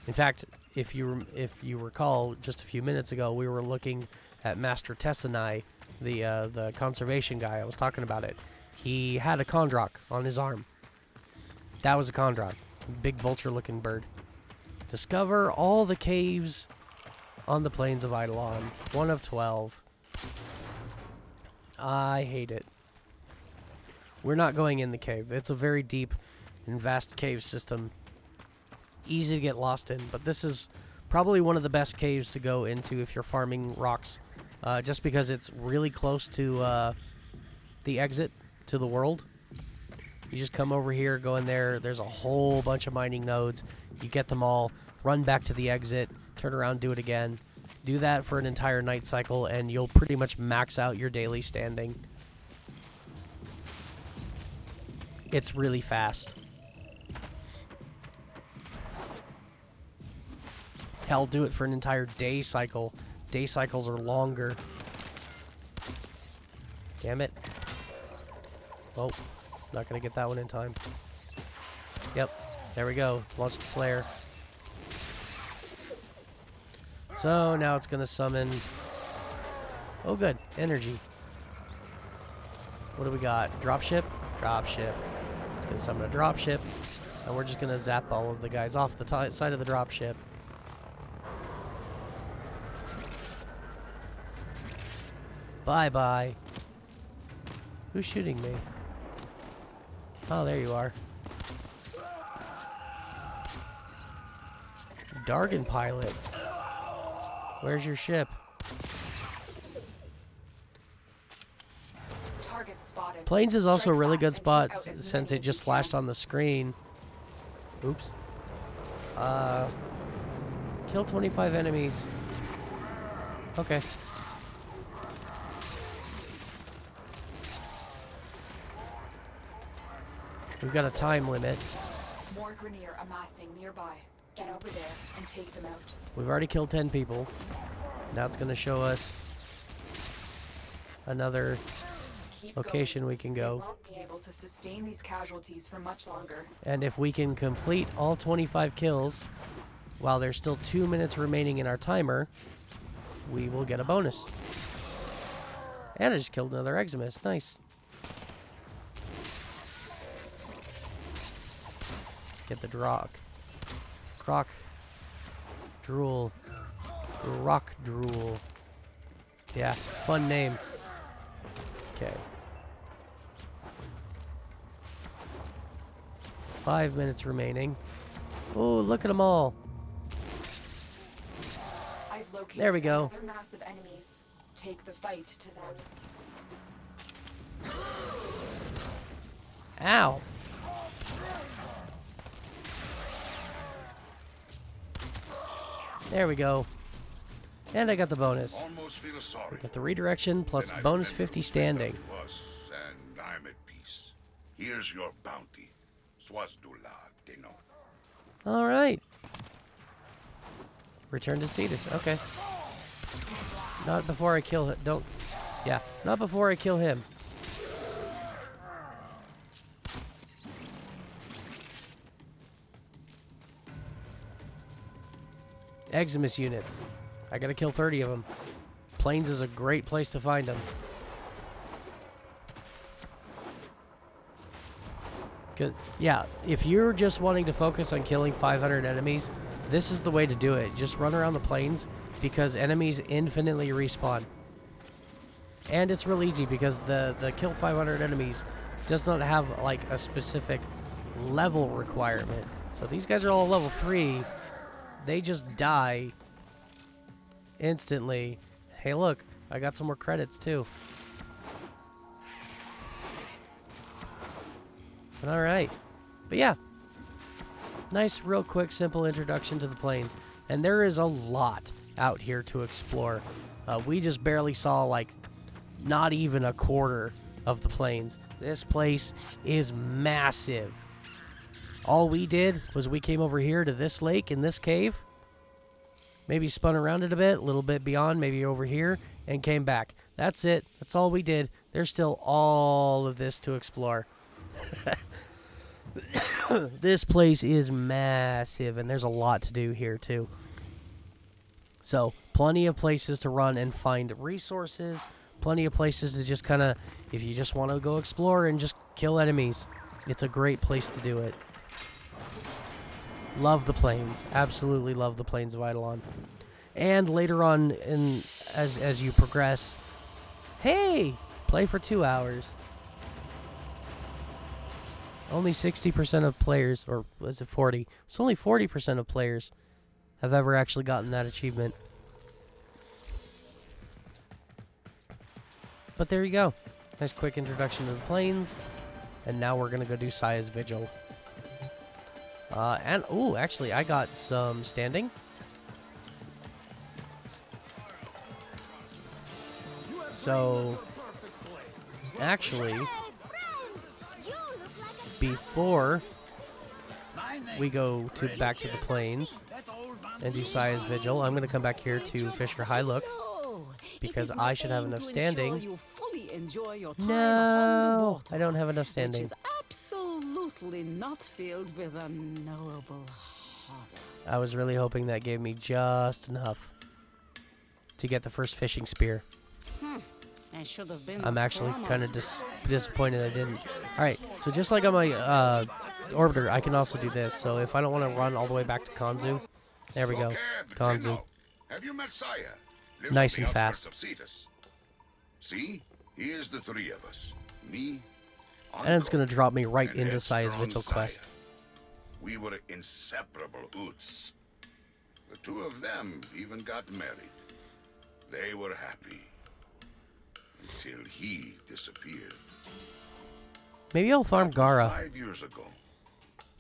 In fact, if you recall, just a few minutes ago, we were looking at Master Tessenai, the conservation guy. I was talking about it. He had a Kondrak on his arm. That was a Kondrak. Big vulture-looking bird. Discover all the caves on the plains of Eidolon. 1 of 12. I hate it. We're not going in the cave. It's a very deep and vast cave system. Easy to get lost in, but this is probably one of the best caves to go into if you're farming rocks. Just because it's really close to the exit to the world. You just come over here, go in there, there's a whole bunch of mining nodes. You get them all, run back to the exit, turn around, do it again. Do that for an entire night cycle, and you'll pretty much max out your daily standing. It's really fast. Hell, do it for an entire day cycle. Day cycles are longer. Damn it. Oh, not gonna get that one in time. Yep, there we go. It's launched the flare. So now it's gonna summon. Oh, good, energy. What do we got? Dropship? Dropship. It's gonna summon a dropship, and we're just gonna zap all of the guys off the side of the dropship. Bye-bye. Who's shooting me? Oh, there you are. Dargan pilot. Where's your ship? Target spotted. Planes is also a really good spot Strike fast and since take out it as just many as you flashed can. on the screen. Oops. Kill 25 enemies. Okay. We've got a time limit. More Grenier amassing nearby. Get over there and take them out. We've already killed 10 people. Now it's going to show us another Keep location going. we can They go. won't be able to sustain these casualties for much longer. And if we can complete all 25 kills while there's still 2 minutes remaining in our timer, we will get a bonus. And I just killed another Eximus. Nice. Get the Drock. Croc. Drool. Rock Drool. Yeah, fun name. Okay. 5 minutes remaining. Oh, look at them all. I've located There we go. other massive enemies. Take the fight to them. Ow. There we go. And I got the bonus. Almost feel sorry. Got the redirection plus Then I bonus remember 50 who standing. it was, and I'm at peace. Here's your bounty. Swazdula, Deno. Alright. Return to Cetus. Okay. Not before I kill him. Don't. Yeah, not before I kill him. Eximus units. I gotta kill 30 of them. Plains is a great place to find them. Yeah, if you're just wanting to focus on killing 500 enemies, this is the way to do it. Just run around the plains because enemies infinitely respawn. And it's real easy because the kill 500 enemies does not have like a specific level requirement. So these guys are all level 3. They just die instantly. Hey look, I got some more credits too. Alright. But yeah. Nice, real quick, simple introduction to the plains. And there is a lot out here to explore. We just barely saw like not even a quarter of the plains. This place is massive. All we did was we came over here to this lake in this cave. Maybe spun around it a bit, a little bit beyond, maybe over here, and came back. That's it. That's all we did. There's still all of this to explore. This place is massive, and there's a lot to do here, too. So, plenty of places to run and find resources. Plenty of places to just kind of, if you just want to go explore and just kill enemies, it's a great place to do it. Love the plains. Absolutely love the plains of Eidolon. And later on, as you progress, hey, play for 2 hours. Only 60% of players, or was it 40? It's only 40% of players have ever actually gotten that achievement. But there you go. Nice quick introduction to the plains. And now we're going to go do Saya's Vigil. Oh, actually, I got some standing. So, actually, before we go back to the plains and do Saya's Vigil, I'm going to come back here to Fisher High Look because I should have enough standing. No, I don't have enough standing. Which is absolutely not filled with a knowable horror. I was really hoping that gave me just enough to get the first fishing spear. I should have been. I'm actually kind of disappointed I didn't. Alright, so just like on my orbiter, I can also do this. So if I don't want to run all the way back to Kanzu, there we go. Kanzu. Have you met Saya? Nice and fast. See? Here's the three of us. Me, And it's going to drop me right and into Saya's headstrong Vigil Saya. quest. We were inseparable Oots. The two of them even got married. They were happy. Until he disappeared. Maybe I'll farm That was Gara. 5 years ago.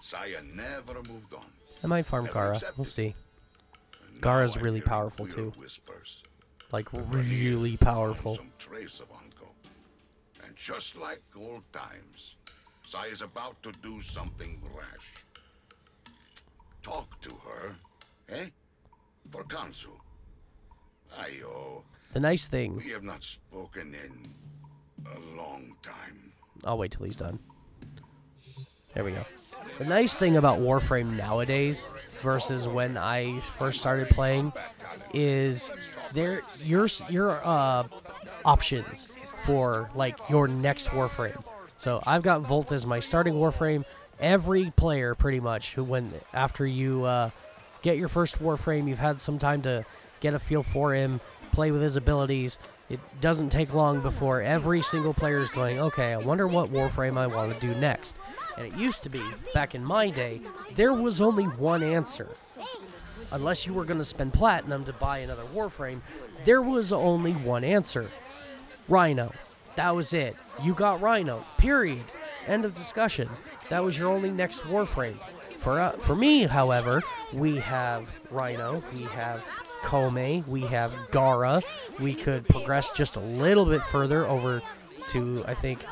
Saya never moved on. I might farm Never Gara. accepted. We'll see. And Gara's now I'm really hearing powerful queer too. Whispers. Like The really Vanir powerful. found some trace of Anko. And just like old times, Saya's about to do something rash. Talk to her, eh? For Kansu. Ayo, The nice thing. we have not spoken in a long time. I'll wait till he's done. There we go. The nice thing about Warframe nowadays versus when I first started playing is your options for like your next Warframe. So I've got Volt as my starting Warframe. Every player pretty much who after you get your first Warframe, you've had some time to get a feel for him, play with his abilities. It doesn't take long before every single player is going, okay, I wonder what Warframe I want to do next. And it used to be, back in my day, there was only one answer. Unless you were going to spend platinum to buy another Warframe, there was only one answer. Rhino. That was it. You got Rhino. Period. End of discussion. That was your only next Warframe. For me, however, we have Rhino, we have Kome, we have Gara. We could progress just a little bit further over to, I think,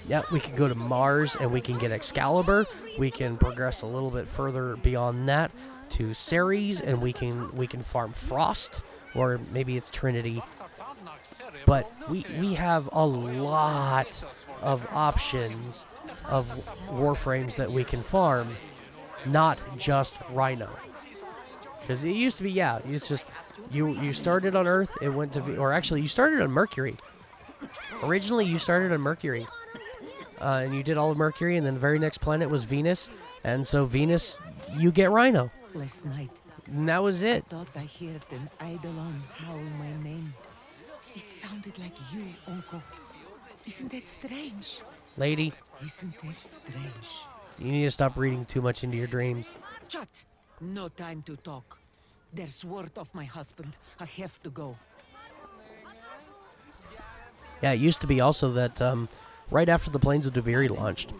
yeah, we can go to Mars and we can get Excalibur. We can progress a little bit further beyond that to Ceres, and we can farm Frost, or maybe it's Trinity. But we have a lot of options of Warframes that we can farm, not just Rhino. Because it used to be, yeah, it's just you started on Earth, it went to, or actually you started on Mercury. Originally you started on Mercury, and you did all of Mercury, and then the very next planet was Venus, and so Venus, you get Rhino. Last night, And that was it. I thought I heard an eidolon howl my name. It sounded like you, Uncle. Isn't that strange? Lady, Isn't that strange? you need to stop reading too much into your dreams. Shut! No time to talk. There's word of my husband. I have to go. Yeah, it used to be also that right after the Plains of Deviri launched,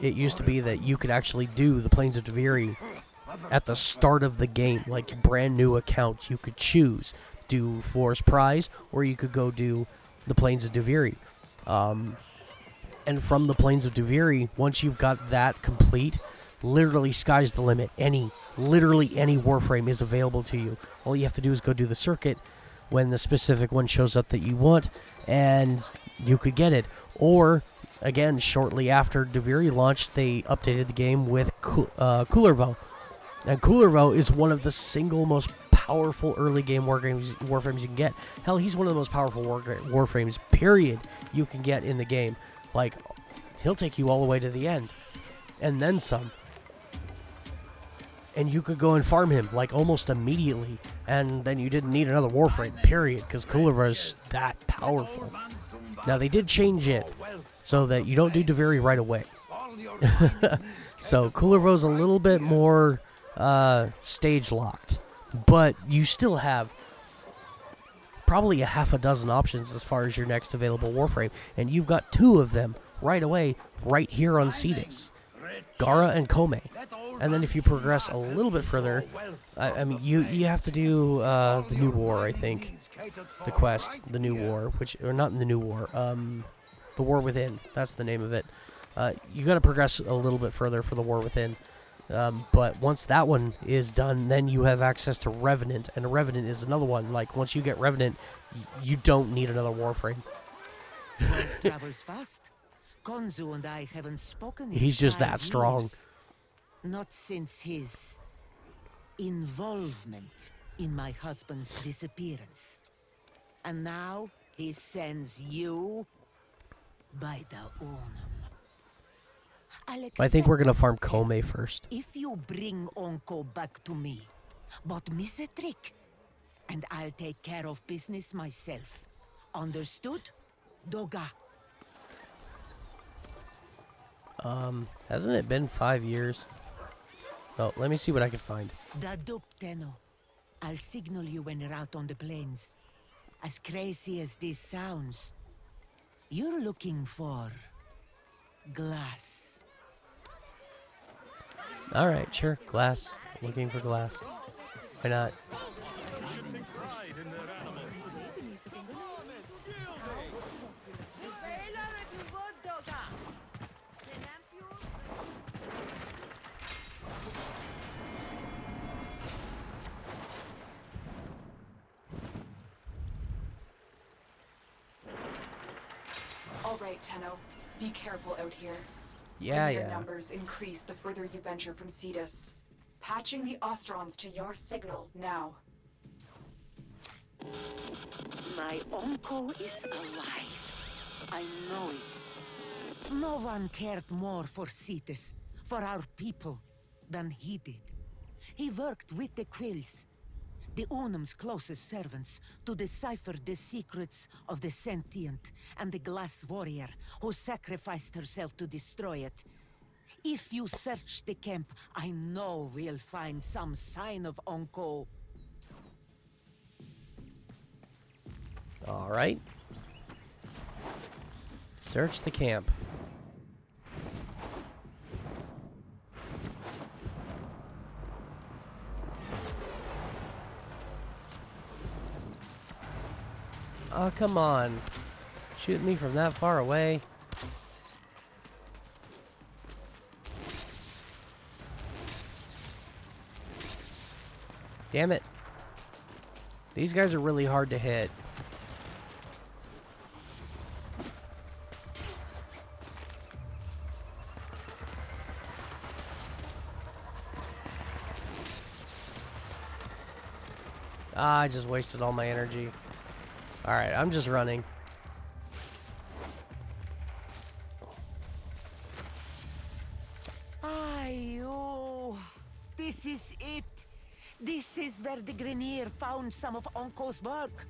it used to be that you could actually do the Plains of Deviri at the start of the game, like a brand new account. You could choose do Forest Prize, or you could go do the Plains of Deviri. And from the Plains of Deviri, once you've got that complete, literally sky's the limit. Literally any Warframe is available to you. All you have to do is go do the circuit when the specific one shows up that you want, and you could get it. Or, again, shortly after Deviri launched, they updated the game with Kullervo. And Kullervo is one of the single most powerful early game Warframes you can get. Hell, he's one of the most powerful Warframes, period, you can get in the game. Like, he'll take you all the way to the end. And then some. And you could go and farm him, like, almost immediately. And then you didn't need another Warframe, period, because Kullervo's that powerful. Now, they did change it so that you don't do Deviri right away. So, Kullervo's a little bit more stage-locked. But you still have probably a half a dozen options as far as your next available Warframe. And you've got two of them right away, right here on Cetus. Gara and Kome. And then if you progress a little bit further, I mean, you have to do the New War, I think. The quest, the New War, or not the New War, the War Within. That's the name of it. You got to progress a little bit further for the War Within. But once that one is done, then you have access to Revenant, and Revenant is another one. Like, once you get Revenant, you don't need another Warframe. Travels fast. Konzu and I haven't spoken in He's just 5 that strong. years. Not since his involvement in my husband's disappearance. And now he sends you by the Unum. I think we're gonna farm Kome first. If you bring Onko back to me, but miss a trick, and I'll take care of business myself. Understood? Doga. Hasn't it been 5 years? Oh, let me see what I can find. Daduk Tenno. I'll signal you when you're out on the plains. As crazy as this sounds, you're looking for glass. Alright, sure. Glass. Looking for glass. Why not? All right, Tenno. Be careful out here. Yeah, Your yeah. numbers increase the further you venture from Cetus. Patching the Ostrons to your signal now. My uncle is alive. I know it. No one cared more for Cetus, for our people, than he did. He worked with the Quills, the Unum's closest servants, to decipher the secrets of the sentient and the glass warrior who sacrificed herself to destroy it. If you search the camp, I know we'll find some sign of Onko. Alright. Search the camp. Oh, come on. Shoot me from that far away. Damn it. These guys are really hard to hit. Ah, I just wasted all my energy. Alright, I'm just running. Ayo, this is it. This is where the Grenier found some of Onko's work.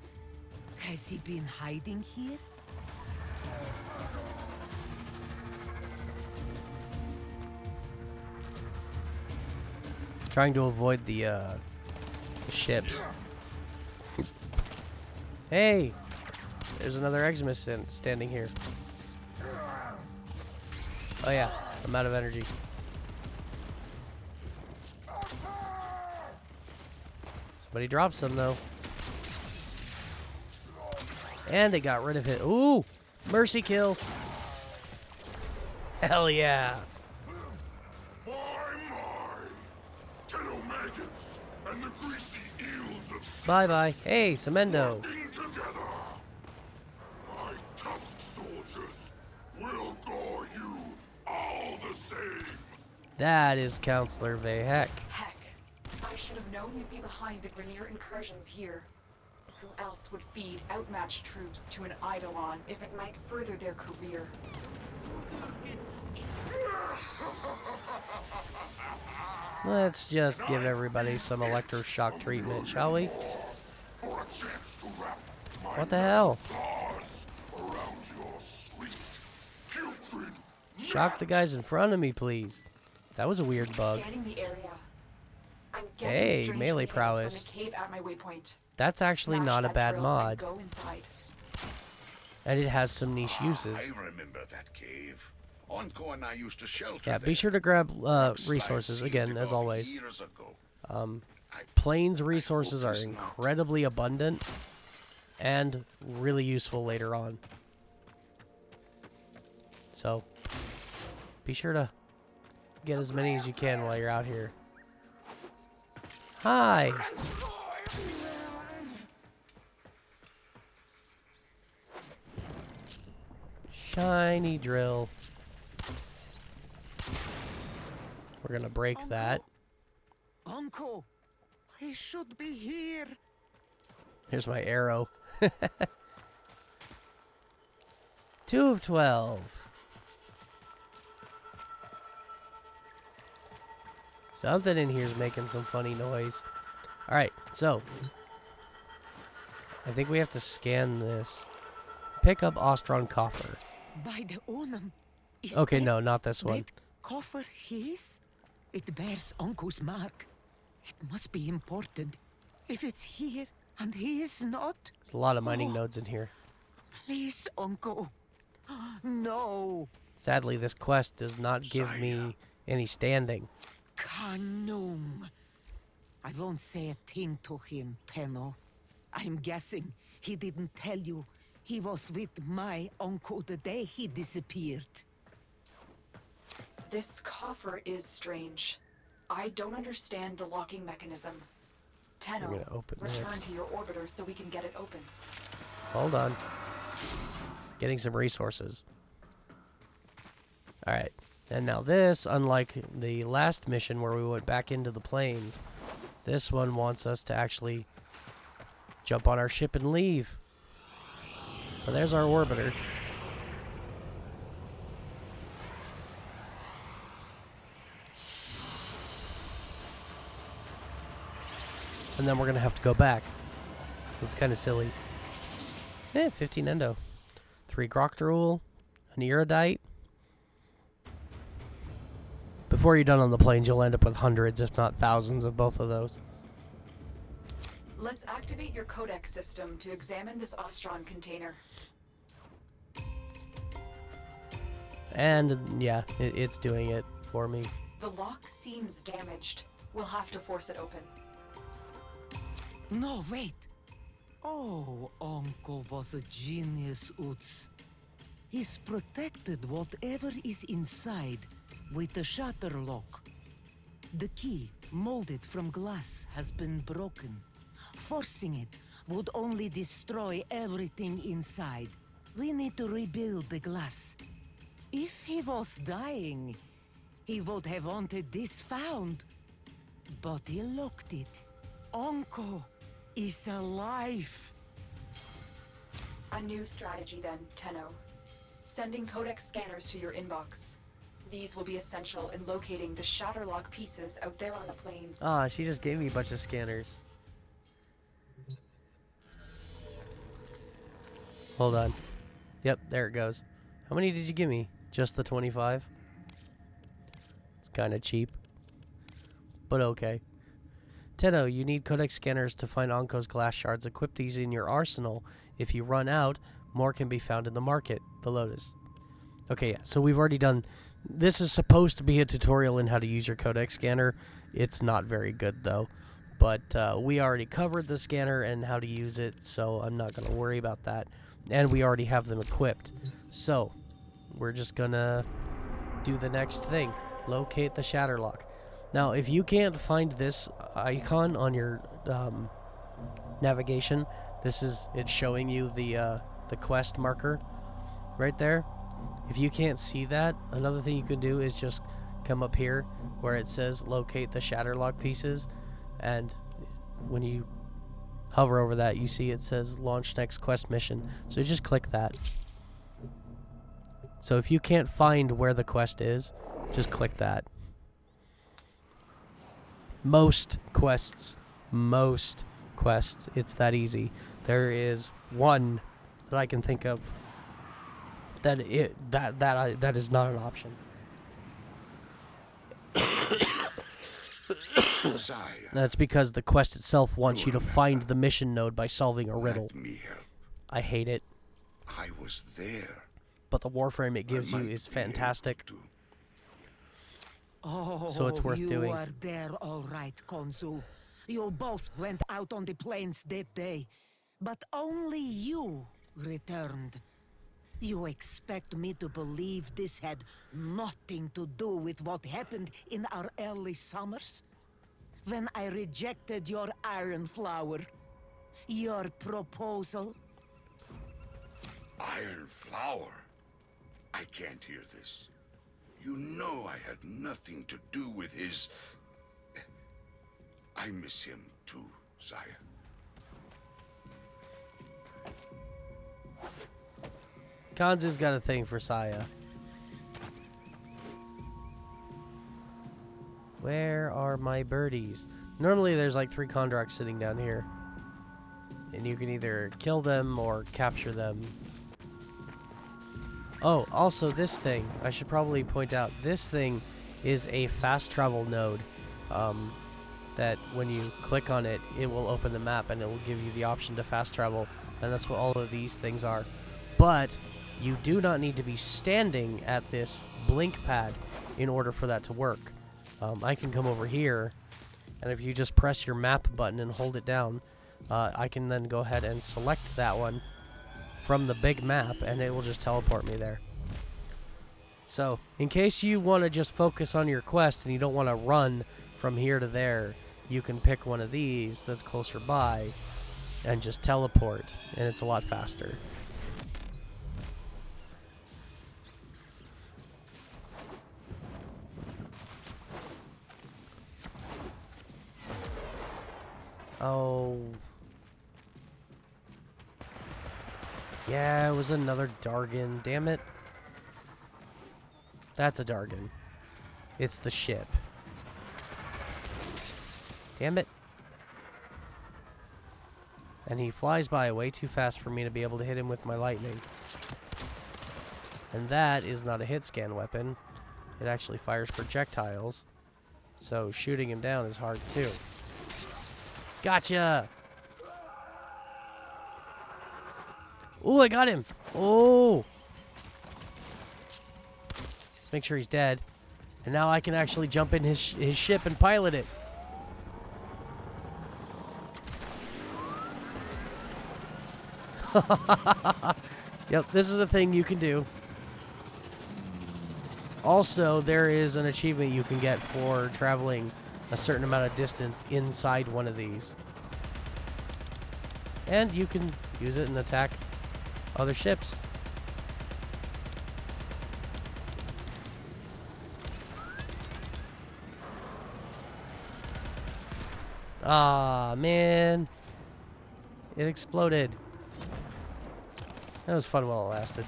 Has he been hiding here? Trying to avoid the ships. Hey! There's another Eximus standing here. Oh yeah, I'm out of energy. Somebody dropped some though. And they got rid of it. Ooh! Mercy kill! Hell yeah! My! Tenno maggots and the greasy eels of Bye bye. Hey, Semendo! working together. My tusk soldiers will gore you all the same. That is Counselor Vahek. Heck. I should have known you'd be behind the Grenier incursions here. Who else would feed outmatched troops to an Eidolon if it might further their career? Let's just give everybody some electroshock treatment, shall we? For a chance to wrap my What the hell? claws around your sweet, putrid Shock the guys in front of me, please. That was a weird bug. Scanning the area. I'm getting Hey, strange melee readings from prowess. the cave at my waypoint. That's actually Smash not a that bad drill mod. and go inside. And it has some niche uses. I remember that cave. Onko and I used to shelter Yeah, there. be sure to grab Rockslide resources, sealed again, it as off always. years ago. Plains resources are he's not. incredibly abundant and really useful later on. So, be sure to get as many as you can while you're out here. Hi! Shiny drill. We're gonna break that. Uncle, he should be here. Here's my arrow. 2 of 12. Something in here is making some funny noise. Alright, so I think we have to scan this. Pick up Ostron coffer. By the Onum. Is Okay, that, no, not this one. that coffer his? It bears Uncle's mark. It must be important. If it's here and he is not... There's a lot of mining nodes in here. Please, Uncle. No. Sadly, this quest does not give me any standing. Kanung. I won't say a thing to him, Tenno. I'm guessing he didn't tell you he was with my uncle the day he disappeared. This coffer is strange. I don't understand the locking mechanism. Tenno, I'm gonna open return this. to your orbiter so we can get it open. Hold on. Getting some resources. Alright. And now this, unlike the last mission where we went back into the plains, this one wants us to actually jump on our ship and leave. So there's our orbiter. And then we're going to have to go back. It's kind of silly. 15 endo. 3 Groctorul, an Iridite. Before you're done on the plains, you'll end up with hundreds, if not thousands, of both of those. Let's activate your codex system to examine this Ostron container. And, yeah, it's doing it for me. The lock seems damaged. We'll have to force it open. No, wait. Oh, Uncle was a genius, Utz. He's protected whatever is inside with the shutter lock. The key, molded from glass, has been broken. Forcing it would only destroy everything inside. We need to rebuild the glass. If he was dying, he would have wanted this found. But he locked it. Uncle is alive. A new strategy then, Tenno. Sending codex scanners to your inbox. These will be essential in locating the Shatterlock pieces out there on the plains. Ah, she just gave me a bunch of scanners. Hold on. Yep, there it goes. How many did you give me? Just the 25? It's kind of cheap. But okay. Tenno, you need codex scanners to find Onko's glass shards. Equip these in your arsenal. If you run out, more can be found in the market. The Lotus. Okay, yeah, so we've already done... This is supposed to be a tutorial in how to use your codex scanner. It's not very good, though. But we already covered the scanner and how to use it, so I'm not going to worry about that. And we already have them equipped. So, we're just going to do the next thing. Locate the Shatterlock. Now, if you can't find this icon on your navigation, it's showing you the quest marker right there. If you can't see that, another thing you can do is just come up here where it says locate the Shatterlock pieces, and when you hover over that, you see it says launch next quest mission. So just click that. So if you can't find where the quest is, just click that. Most quests, it's that easy. There is one that I can think of that is not an option. That's because the quest itself wants you to find the mission node by solving a riddle. Let me help. I hate it. I was there. But the Warframe it gives you is fantastic. Oh, so it's worth doing. You are there, all right, Konzu. You both went out on the plains that day, but only you returned. You expect me to believe this had nothing to do with what happened in our early summers? When I rejected your iron flower, your proposal? Iron flower? I can't hear this. You know I had nothing to do with his... I miss him too, Saya. Kanzu's got a thing for Saya. Where are my birdies? Normally there's like 3 Kondroks sitting down here. And you can either kill them or capture them. Oh, also this thing, I should probably point out, this thing is a fast travel node. That when you click on it, it will open the map and it will give you the option to fast travel. And that's what all of these things are. But you do not need to be standing at this blink pad in order for that to work. I can come over here, and if you just press your map button and hold it down, I can then go ahead and select that one from the big map, and it will just teleport me there. So, in case you want to just focus on your quest and you don't want to run from here to there, you can pick one of these that's closer by and just teleport, and it's a lot faster. Oh. Yeah, it was another Dargan. Damn it. That's a Dargan. It's the ship. Damn it. And he flies by way too fast for me to be able to hit him with my lightning. And that is not a hit scan weapon. It actually fires projectiles. So shooting him down is hard too. Gotcha! Oh, I got him! Oh! Let's make sure he's dead. And now I can actually jump in his ship and pilot it. Yep, this is a thing you can do. Also, there is an achievement you can get for traveling a certain amount of distance inside one of these. And you can use it and attack other ships. Ah, man. It exploded. That was fun while it lasted.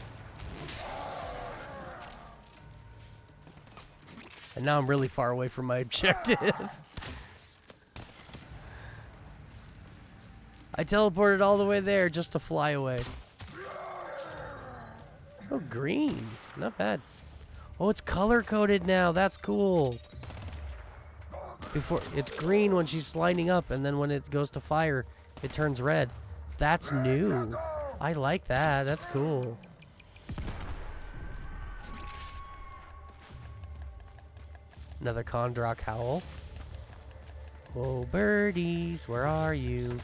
And now I'm really far away from my objective. I teleported all the way there just to fly away. Oh, green. Not bad. Oh, it's color-coded now. That's cool. Before it's green when she's sliding up, and then when it goes to fire, it turns red. That's new. I like that. That's cool. Another Kondrak howl. Oh, birdies, where are you?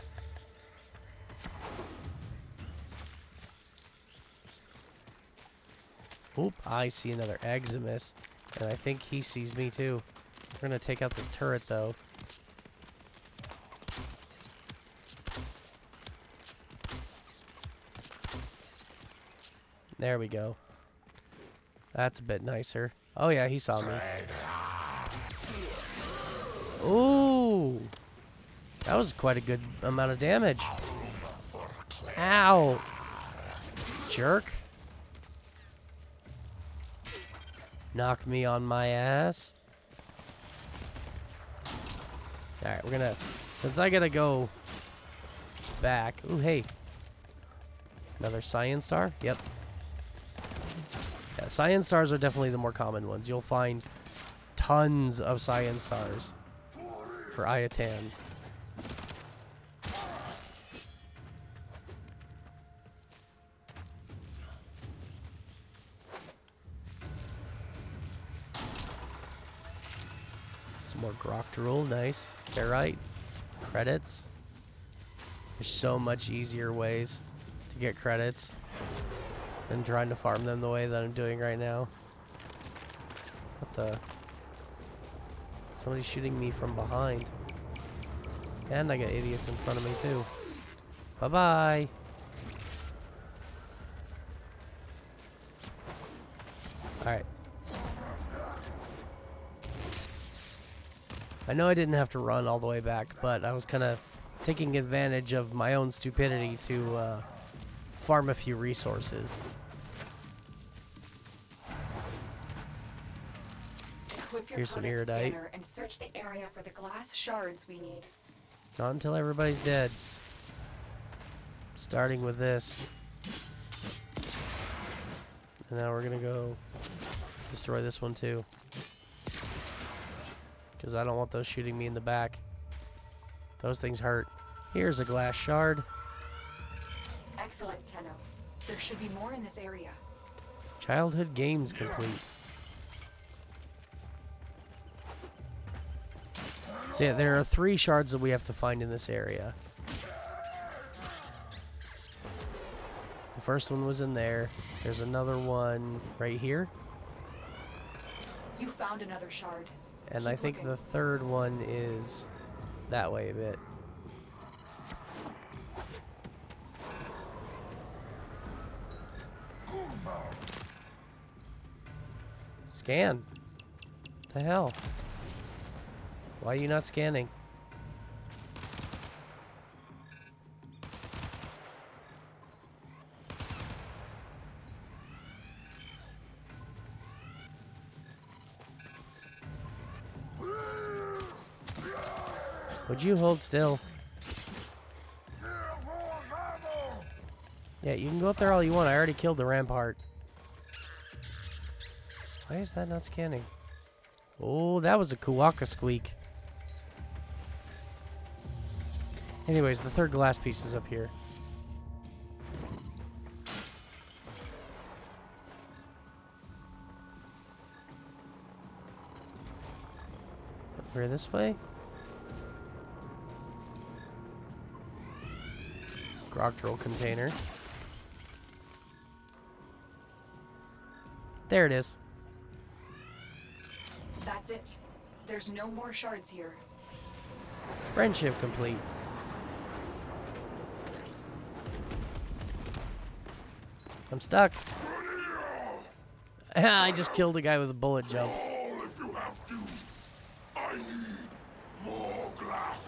Oop, I see another Eximus, and I think he sees me too. We're gonna take out this turret though. There we go. That's a bit nicer. Oh yeah, he saw me. Ooh! That was quite a good amount of damage. Ow! Jerk. Knock me on my ass. Alright, we're gonna... Since I gotta go back... Ooh, hey. Another Science Star? Yep. Yeah, Science Stars are definitely the more common ones. You'll find tons of Science Stars for Ayatans. Some more Groctorul, nice. Ferrite, credits. There's so much easier ways to get credits than trying to farm them the way that I'm doing right now. What the? Somebody's shooting me from behind. And I got idiots in front of me too. Bye-bye. Alright. I know I didn't have to run all the way back, but I was kind of taking advantage of my own stupidity to farm a few resources. Here's some Iridite. And search the area for the glass shards we need. Not until everybody's dead. Starting with this. And now we're gonna go destroy this one too. Because I don't want those shooting me in the back. Those things hurt. Here's a glass shard. Excellent, Tenno. There should be more in this area. Childhood games complete. So yeah, there are 3 shards that we have to find in this area. The first one was in there. There's another one right here. You found another shard. And Keep I think looking. the third one is that way a bit. Scan. The hell? Why are you not scanning? Would you hold still? Yeah, you can go up there all you want. I already killed the rampart. Why is that not scanning? Oh, that was a Kuwaka squeak. Anyways, the third glass piece is up here. Over this way? Grogtrol container. There it is. That's it. There's no more shards here. Friendship complete. I'm stuck. I just killed a guy with a bullet jump. All if you have to. I need more glass.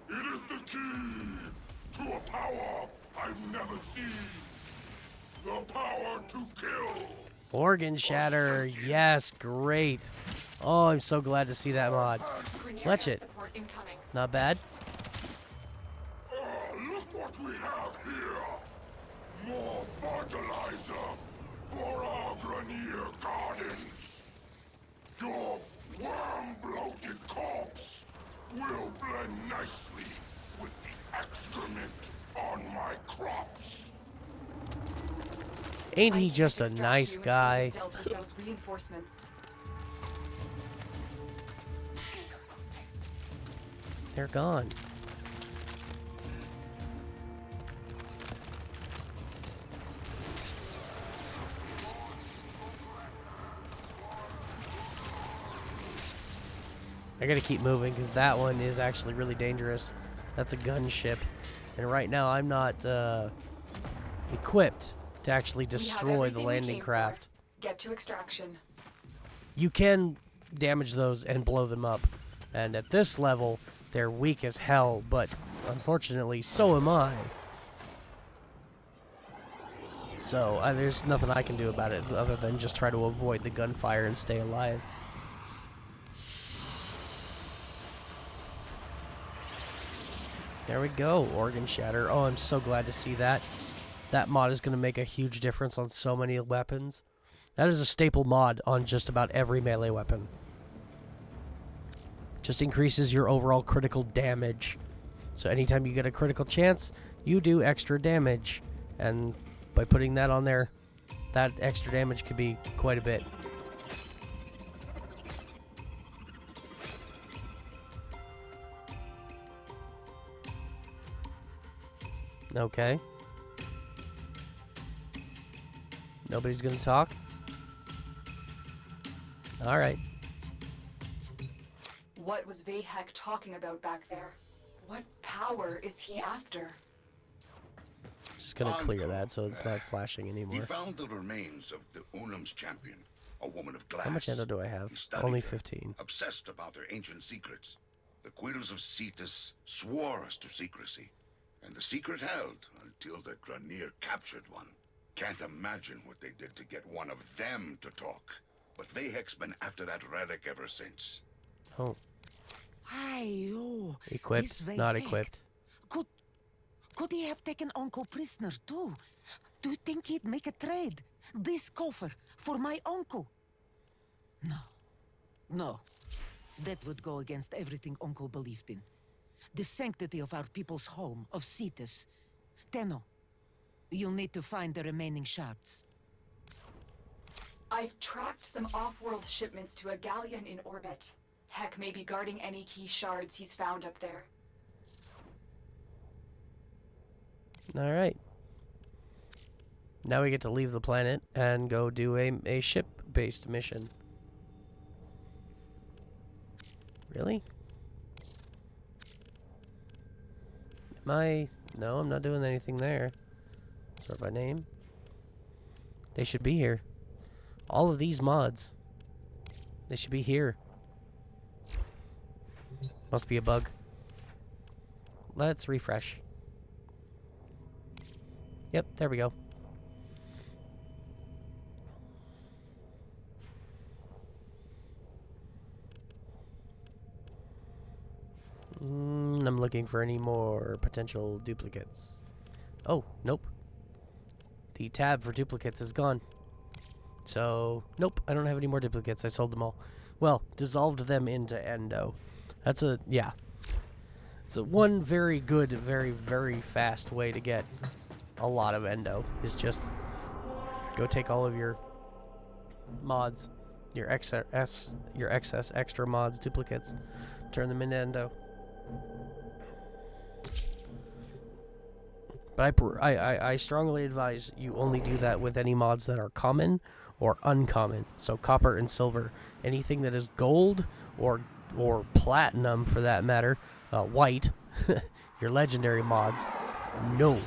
It is the key to a power I've never seen. The power to kill. Organ shatter. Yes, great. Oh, I'm so glad to see that mod. Fletch it. Not bad. Look what we have here. More fertilizer for our Grenier gardens. Your worm-bloated corpse will blend nicely with the excrement on my crops. Ain't he just a nice guy? Dealt with those reinforcements. They're gone. I gotta keep moving because that one is actually really dangerous. That's a gunship. And right now I'm not equipped to actually destroy the landing craft. Get to extraction. You can damage those and blow them up. And at this level, they're weak as hell, but unfortunately, so am I. So there's nothing I can do about it other than just try to avoid the gunfire and stay alive. There we go, organ shatter. Oh, I'm so glad to see that. That mod is going to make a huge difference on so many weapons. That is a staple mod on just about every melee weapon. Just increases your overall critical damage. So anytime you get a critical chance, you do extra damage. And by putting that on there, that extra damage could be quite a bit. Okay. Nobody's gonna talk? Alright. What was Vahek talking about back there? What power is he after? Just gonna clear that so it's not flashing He anymore. found the remains of the Unum's champion, a woman of glass. How much endo do I have? He studied Only her, 15. obsessed about her ancient secrets. The Quitters of Cetus swore us to secrecy, and the secret held until the Grenier captured one. Can't imagine what they did to get one of them to talk. But Vahek's been after that relic ever since. Oh. Aye, oh. Equipped, not equipped. Good. Could he have taken Uncle prisoner too? Do you think he'd make a trade? This coffer for my uncle? No. No. That would go against everything Uncle believed in. The sanctity of our people's home, of Cetus. Tenno, you'll need to find the remaining shards. I've tracked some off-world shipments to a galleon in orbit. Heck may be guarding any key shards he's found up there. Alright. Now we get to leave the planet and go do a ship-based mission. Really? Am I... No, I'm not doing anything there. Sort by name. They should be here. All of these mods. They should be here. Must be a bug. Let's refresh. Yep, there we go. I'm looking for any more potential duplicates. Oh, nope. The tab for duplicates is gone. So, nope, I don't have any more duplicates. I sold them all. Well, dissolved them into endo. That's a, yeah. So one very good, very, very fast way to get a lot of endo is just go take all of your mods, your excess extra mods, duplicates, turn them into endo. But I strongly advise you only do that with any mods that are common or uncommon. So copper and silver. Anything that is gold or platinum, for that matter, white, your legendary mods, no.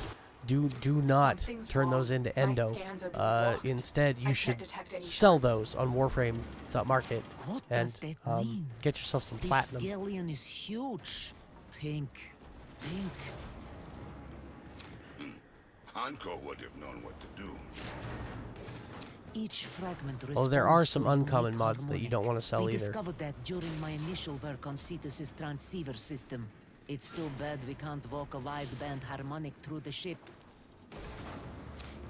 Do not turn those into endo. Instead, you should sell those on Warframe.market and get yourself some platinum. This galleon is huge. Think. Hanko would have known what to do. Each fragment Oh, there are some responds to a uncommon unique mods that you don't want to sell We either. discovered that during my initial work on Cetus's transceiver system. It's too bad we can't walk a wideband harmonic through the ship.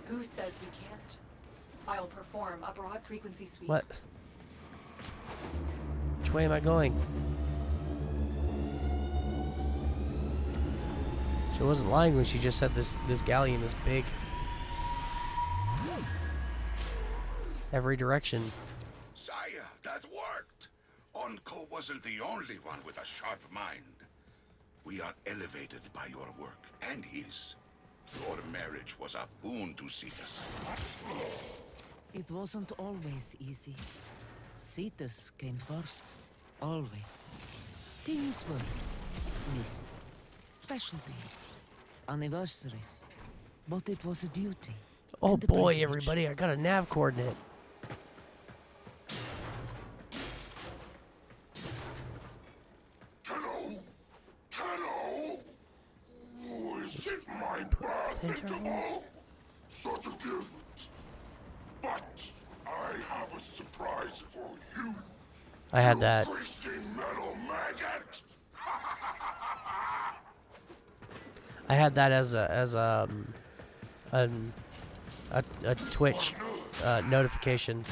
Who says we can't? I'll perform a broad frequency sweep. What? Which way am I going? She wasn't lying when she just said this galleon is big. Every direction. Sire, that worked. Onko wasn't the only one with a sharp mind. We are elevated by your work and his. Your marriage was a boon to Cetus. It wasn't always easy. Cetus came first. Always. Things were missed. Special days. Anniversaries. But it was a duty. Oh boy, everybody, I got a nav coordinate. Tenno! Is it my birth interval? Such a gift. But I have a surprise for you. I had that. Greasy metal maggot! I had that as a Twitch notification.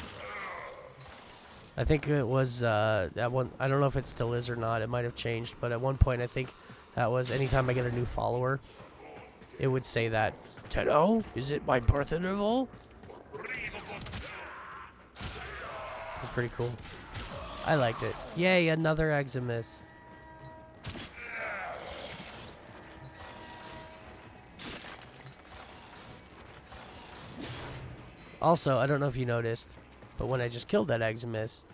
I think it was at one. I don't know if it still is or not. It might have changed, but at one point I think that was anytime I get a new follower, it would say that. Tenno, is it my birth interval? It's pretty cool. I liked it. Yay, another Eximus. Also, I don't know if you noticed, but when I just killed that Eximus,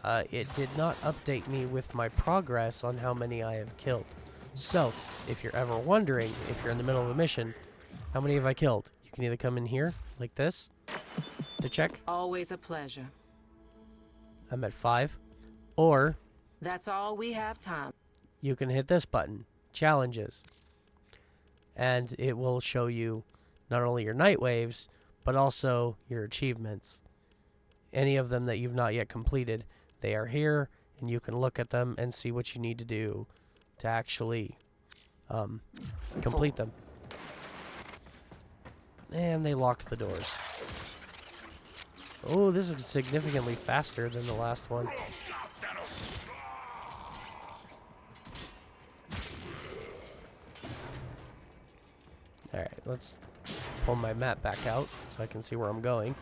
it did not update me with my progress on how many I have killed. So, if you're ever wondering, if you're in the middle of a mission, how many have I killed? You can either come in here, like this, to check. Always a pleasure. I'm at 5. Or, That's all we have time. you can hit this button, Challenges. And it will show you not only your night waves, but also your achievements. Any of them that you've not yet completed, they are here, and you can look at them and see what you need to do to actually complete them. And they locked the doors. Oh, this is significantly faster than the last one. Alright, let's pull my map back out so I can see where I'm going.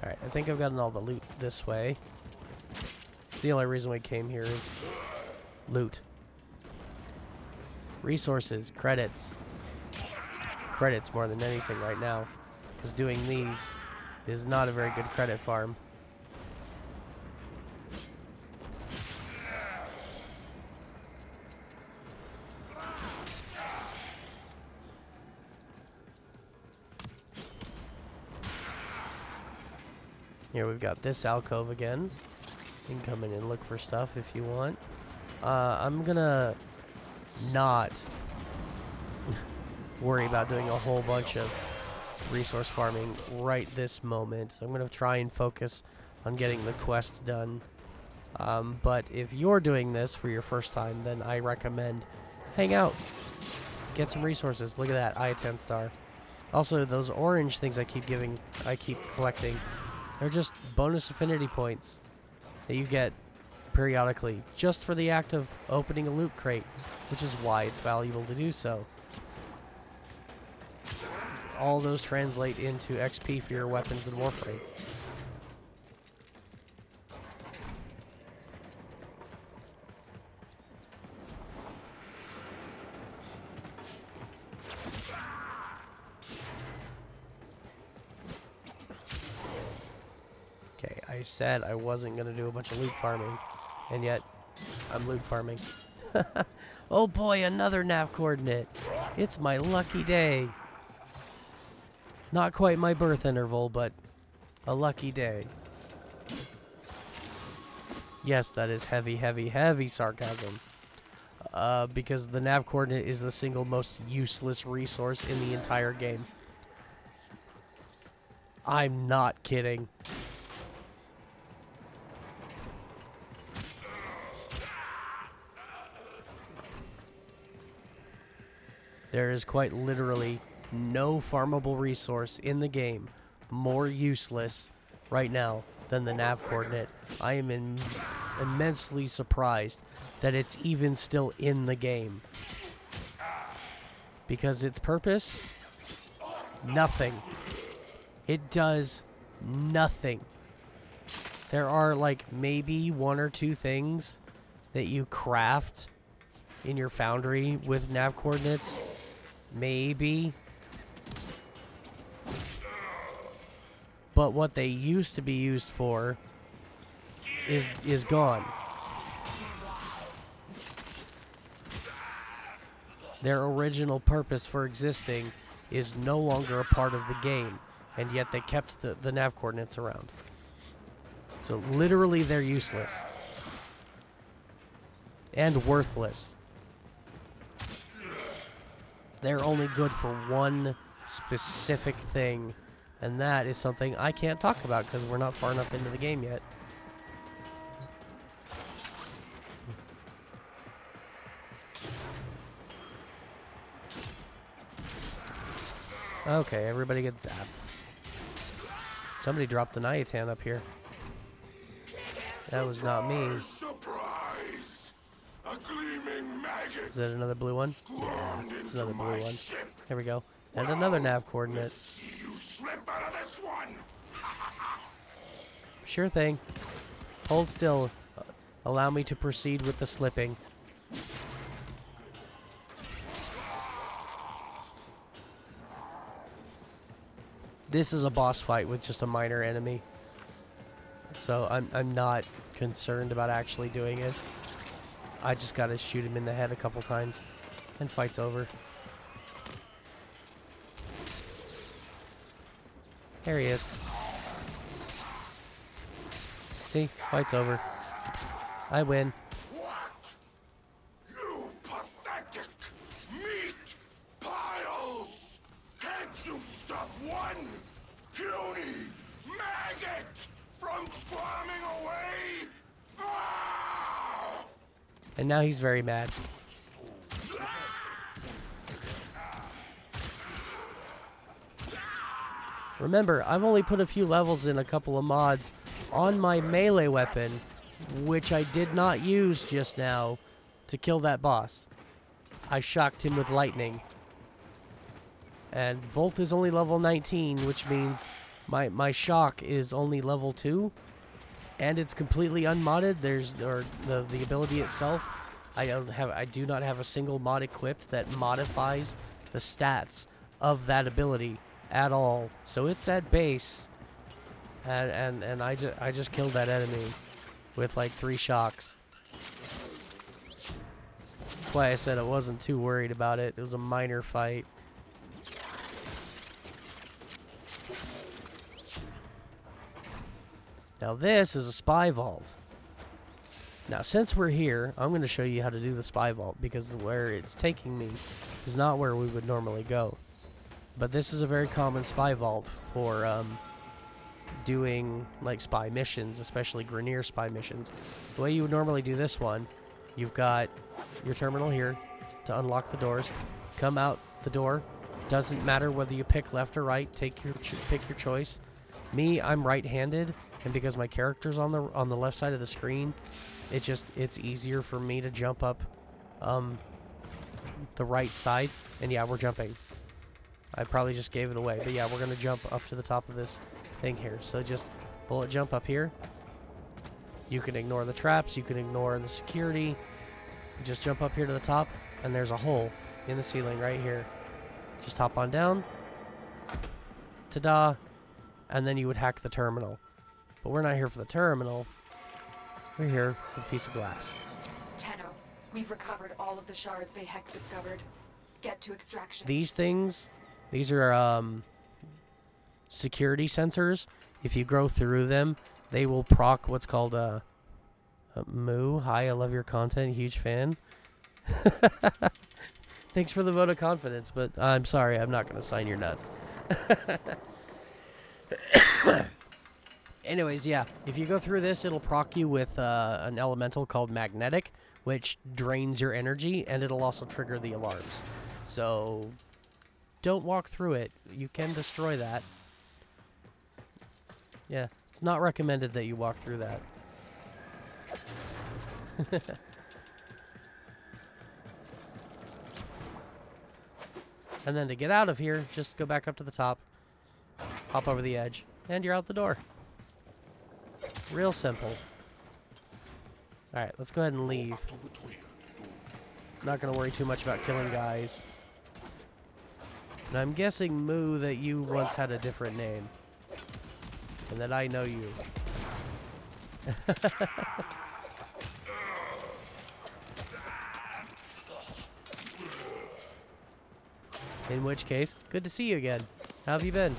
Alright, I think I've gotten all the loot this way. It's the only reason we came here is loot. Resources, credits. Credits more than anything right now. Because doing these is not a very good credit farm. Here we've got this alcove again. You can come in and look for stuff if you want. I'm gonna not worry about doing a whole bunch of resource farming right this moment. I'm gonna try and focus on getting the quest done. But if you're doing this for your first time, then I recommend hang out, get some resources. Look at that, I 10 star. Also, those orange things I keep collecting, they're just bonus affinity points that you get periodically just for the act of opening a loot crate, which is why it's valuable to do so. All those translate into XP for your weapons in Warframe. Okay, I said I wasn't going to do a bunch of loot farming, and yet I'm loot farming. Oh boy, another nav coordinate. It's my lucky day. Not quite my birth interval, but a lucky day. Yes, that is heavy, heavy, heavy sarcasm. Because the nav coordinate is the single most useless resource in the entire game. I'm not kidding. There is quite literally no farmable resource in the game more useless right now than the nav coordinate. I am immensely surprised that it's even still in the game. Because its purpose? Nothing. It does nothing. There are like maybe one or two things that you craft in your foundry with nav coordinates. Maybe. But what they used to be used for is gone. Their original purpose for existing is no longer a part of the game, and yet they kept the nav coordinates around. So literally they're useless. And worthless. They're only good for one specific thing, and that is something I can't talk about because we're not far enough into the game yet. Okay, everybody gets zapped. Somebody dropped the Niatan up here. That was not me. Surprise! A gleaming maggot. Is that another blue one? Yeah, it's another blue one. There we go. And another nav coordinate. See you slip out of this one. Sure thing. Hold still. Allow me to proceed with the slipping. This is a boss fight with just a minor enemy. So I'm not concerned about actually doing it. I just gotta shoot him in the head a couple times. And fight's over. There he is. See? Fight's over. I win. What? You pathetic meat piles! Can't you stop one puny maggot from squirming away? Ah! And now he's very mad. Remember, I've only put a few levels in a couple of mods on my melee weapon, which I did not use just now to kill that boss. I shocked him with lightning. And Volt is only level 19, which means my shock is only level 2. And it's completely unmodded. The ability itself, I do not have a single mod equipped that modifies the stats of that ability at all. So it's at base, and I just killed that enemy with like 3 shocks. That's why I said I wasn't too worried about it. It was a minor fight. Now this is a spy vault. Now since we're here, I'm going to show you how to do the spy vault, because where it's taking me is not where we would normally go. But this is a very common spy vault for doing like spy missions, especially Grineer spy missions. So the way you would normally do this one, you've got your terminal here to unlock the doors. Come out the door. Doesn't matter whether you pick left or right. Pick your choice. Me, I'm right-handed, and because my character's on the left side of the screen, it's easier for me to jump up the right side. And yeah, we're jumping. I probably just gave it away, but yeah, we're gonna jump up to the top of this thing here. So just bullet jump up here. You can ignore the traps, you can ignore the security. Just jump up here to the top, and there's a hole in the ceiling right here. Just hop on down. Ta-da! And then you would hack the terminal. But we're not here for the terminal. We're here with a piece of glass. Tenno, we've recovered all of the shards Vahek discovered. Get to extraction. These things, these are security sensors. If you go through them, they will proc what's called a moo. Hi, I love your content. Huge fan. Thanks for the vote of confidence, but I'm sorry, I'm not going to sign your nuts. Anyways, yeah, if you go through this, it'll proc you with an elemental called magnetic, which drains your energy, and it'll also trigger the alarms. So don't walk through it. You can destroy that. Yeah, it's not recommended that you walk through that. And then to get out of here, just go back up to the top, hop over the edge, and you're out the door. Real simple. Alright, let's go ahead and leave. Not going to worry too much about killing guys. And I'm guessing, Moo, that you once had a different name. And that I know you. In which case, good to see you again. How have you been?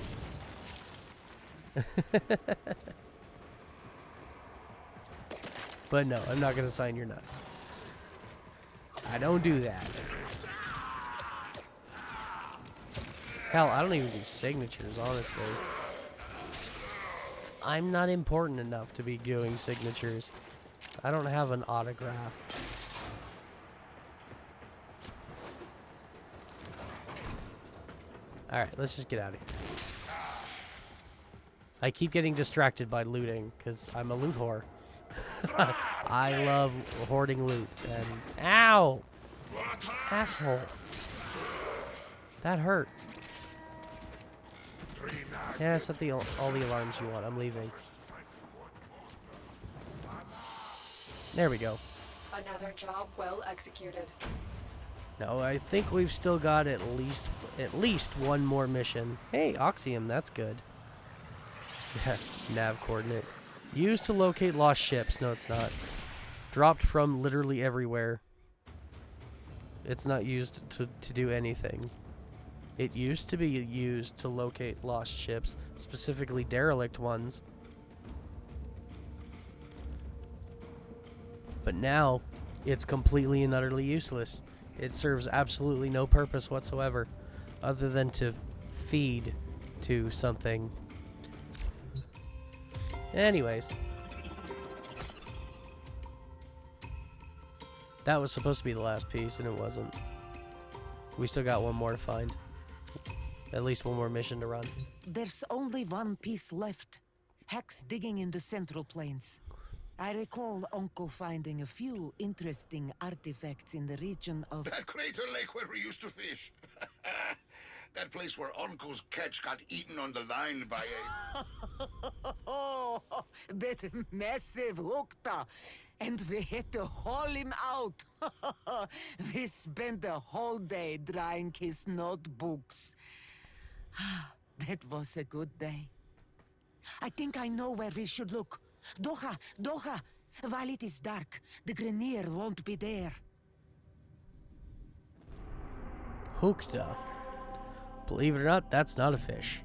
But no, I'm not going to sign your nuts. I don't do that. Hell, I don't even do signatures, honestly. I'm not important enough to be doing signatures. I don't have an autograph. Alright, let's just get out of here. I keep getting distracted by looting, because I'm a loot whore. I love hoarding loot, and... Ow! Asshole. That hurt. Yeah, set all the alarms you want. I'm leaving. There we go. Another job well executed. No, I think we've still got at least one more mission. Hey, Oxium, that's good. Nav coordinate. Used to locate lost ships. No, it's not. Dropped from literally everywhere. It's not used to do anything. It used to be used to locate lost ships, specifically derelict ones. But now, it's completely and utterly useless. It serves absolutely no purpose whatsoever, other than to feed to something. Anyways. That was supposed to be the last piece, and it wasn't. We still got one more to find. At least one more mission to run. There's only one piece left. Hex digging in the Central Plains. I recall Uncle finding a few interesting artifacts in the region of... That crater lake where we used to fish. That place where Uncle's catch got eaten on the line by a... Oh, that massive hookta. And we had to haul him out. We spent the whole day drying his notebooks. That was a good day. I think I know where we should look. Doha, Doha. While it is dark, the Grenier won't be there. Hookta. Believe it or not, that's not a fish.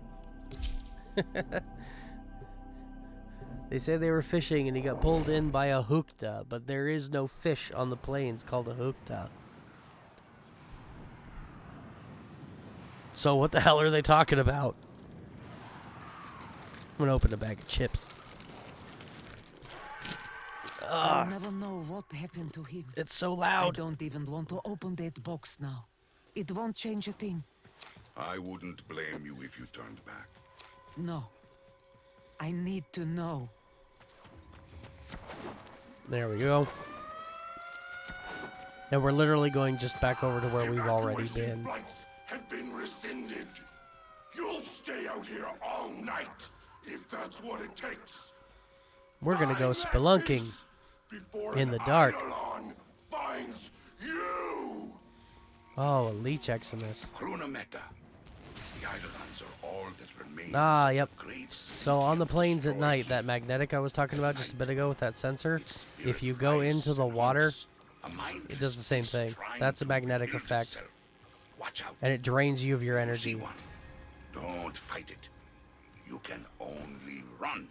They say they were fishing and he got pulled in by a hookta, but there is no fish on the plains called a hookta. So what the hell are they talking about? I'm gonna open a bag of chips. I'll never know what happened to him. It's so loud. I don't even want to open that box now. It won't change a thing. I wouldn't blame you if you turned back. No. I need to know. There we go. And we're literally going just back over to where we've already been. Flights have been rescinded. You'll stay out here all night if that's what it takes. We're gonna go spelunking in the dark. Finds you. Oh, a leech Eximus. Krunameta. The Eidolons are all that remains. Ah, yep. Great So on the plains at night, that magnetic I was talking about just a bit ago with that sensor, if you go into the water, it does the same thing. That's a magnetic effect. And it drains you of your energy. Don't fight it. You can only run.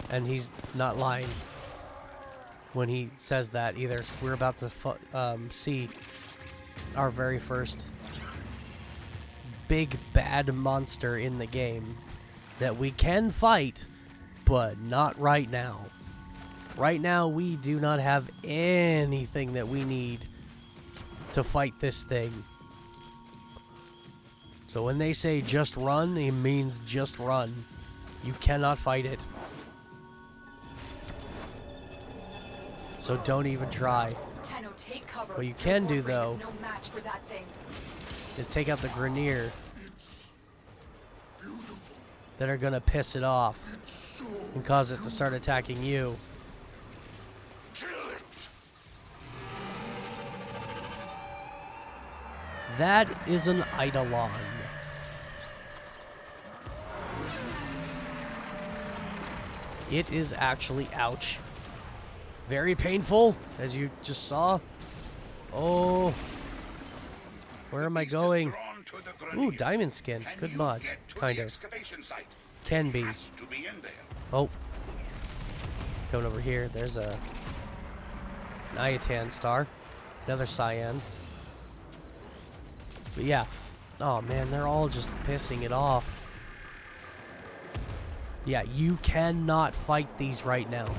And he's not lying when he says that either. We're about to see our very first big bad monster in the game that we can fight, but not right now. Right now we do not have anything that we need to fight this thing. So when they say just run, it means just run. You cannot fight it. So don't even try. Tenno, take cover. What you can do, Warframe though, is no match for that thing. is take out the Grenier that are gonna piss it off and cause it to start attacking you. That is an Eidolon. It is actually, ouch, very painful, as you just saw. Oh, where am I going? Ooh, diamond skin. Good mod, kind of. Can be. Oh, going over here. There's a Nyatan star, another cyan. But yeah, oh man, they're all just pissing it off. Yeah, you cannot fight these right now.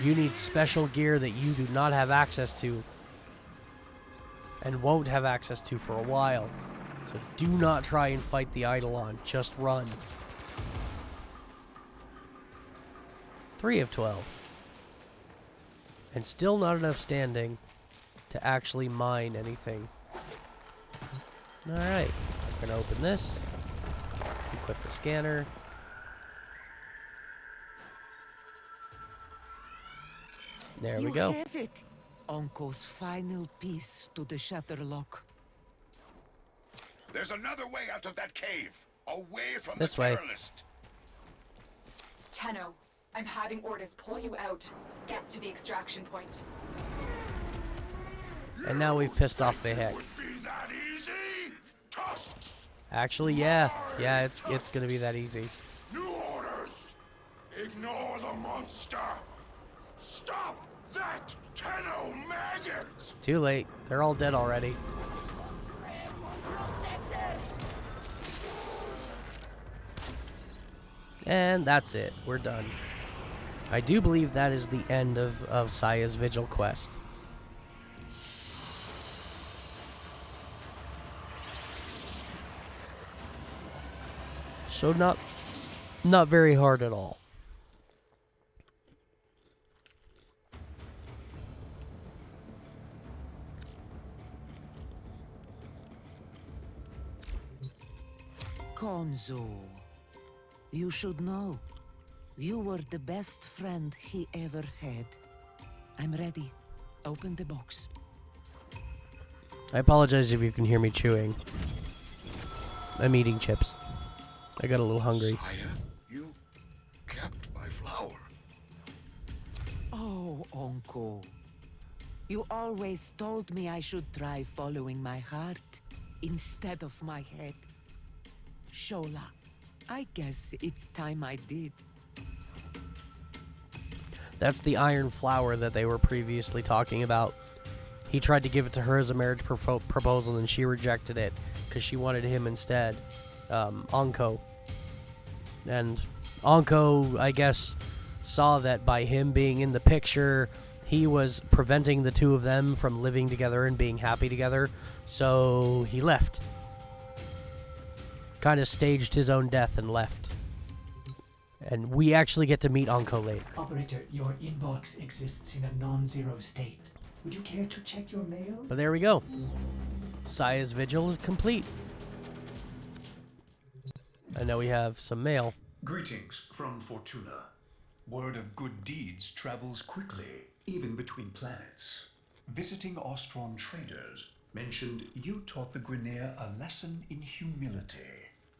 You need special gear that you do not have access to and won't have access to for a while. So do not try and fight the Eidolon, just run. 3 of 12. And still not enough standing to actually mine anything. Alright, we're gonna open this. Equip the scanner. There we go. You have it. Uncle's final piece to the shutter lock. There's another way out of that cave. Away from This the way. terrorist. Tenno, I'm having Ordis pull you out. Get to the extraction point. And now we've pissed off the heck. Actually, yeah, it's gonna be that easy. New orders. Ignore the monster. Stop that Tenno maggot. Too late. They're all dead already. And that's it. We're done. I do believe that is the end of Saya's Vigil quest. So not very hard at all. Konzo, you should know. You were the best friend he ever had. I'm ready. Open the box. I apologize if you can hear me chewing. I'm eating chips. I got a little hungry. Sire, you kept my flower. Oh, Uncle. You always told me I should try following my heart instead of my head. Shola, I guess it's time I did. That's the iron flower that they were previously talking about. He tried to give it to her as a marriage proposal, and she rejected it because she wanted him instead, Anko. And Anko, I guess, saw that by him being in the picture, he was preventing the two of them from living together and being happy together, so he left. Kind of staged his own death and left. And we actually get to meet Anko later. Operator, your inbox exists in a non-zero state. Would you care to check your mail? But there we go. Saya's vigil is complete. And now we have some mail. Greetings from Fortuna. Word of good deeds travels quickly, even between planets. Visiting Ostron traders mentioned you taught the Grineer a lesson in humility.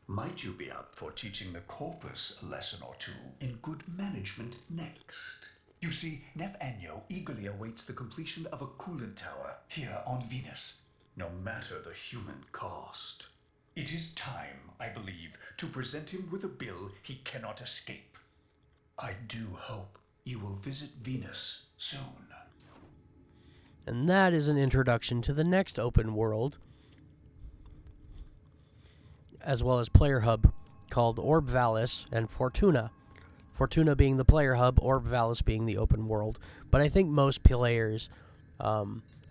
Might you be up for teaching the Corpus a lesson or two in good management next? You see, Nef Anyo eagerly awaits the completion of a coolant tower here on Venus, no matter the human cost. It is time, I believe, to present him with a bill he cannot escape. I do hope you will visit Venus soon. And that is an introduction to the next open world, as well as player hub, called Orb Valis and Fortuna. Fortuna being the player hub, Orb Valis being the open world. But I think most players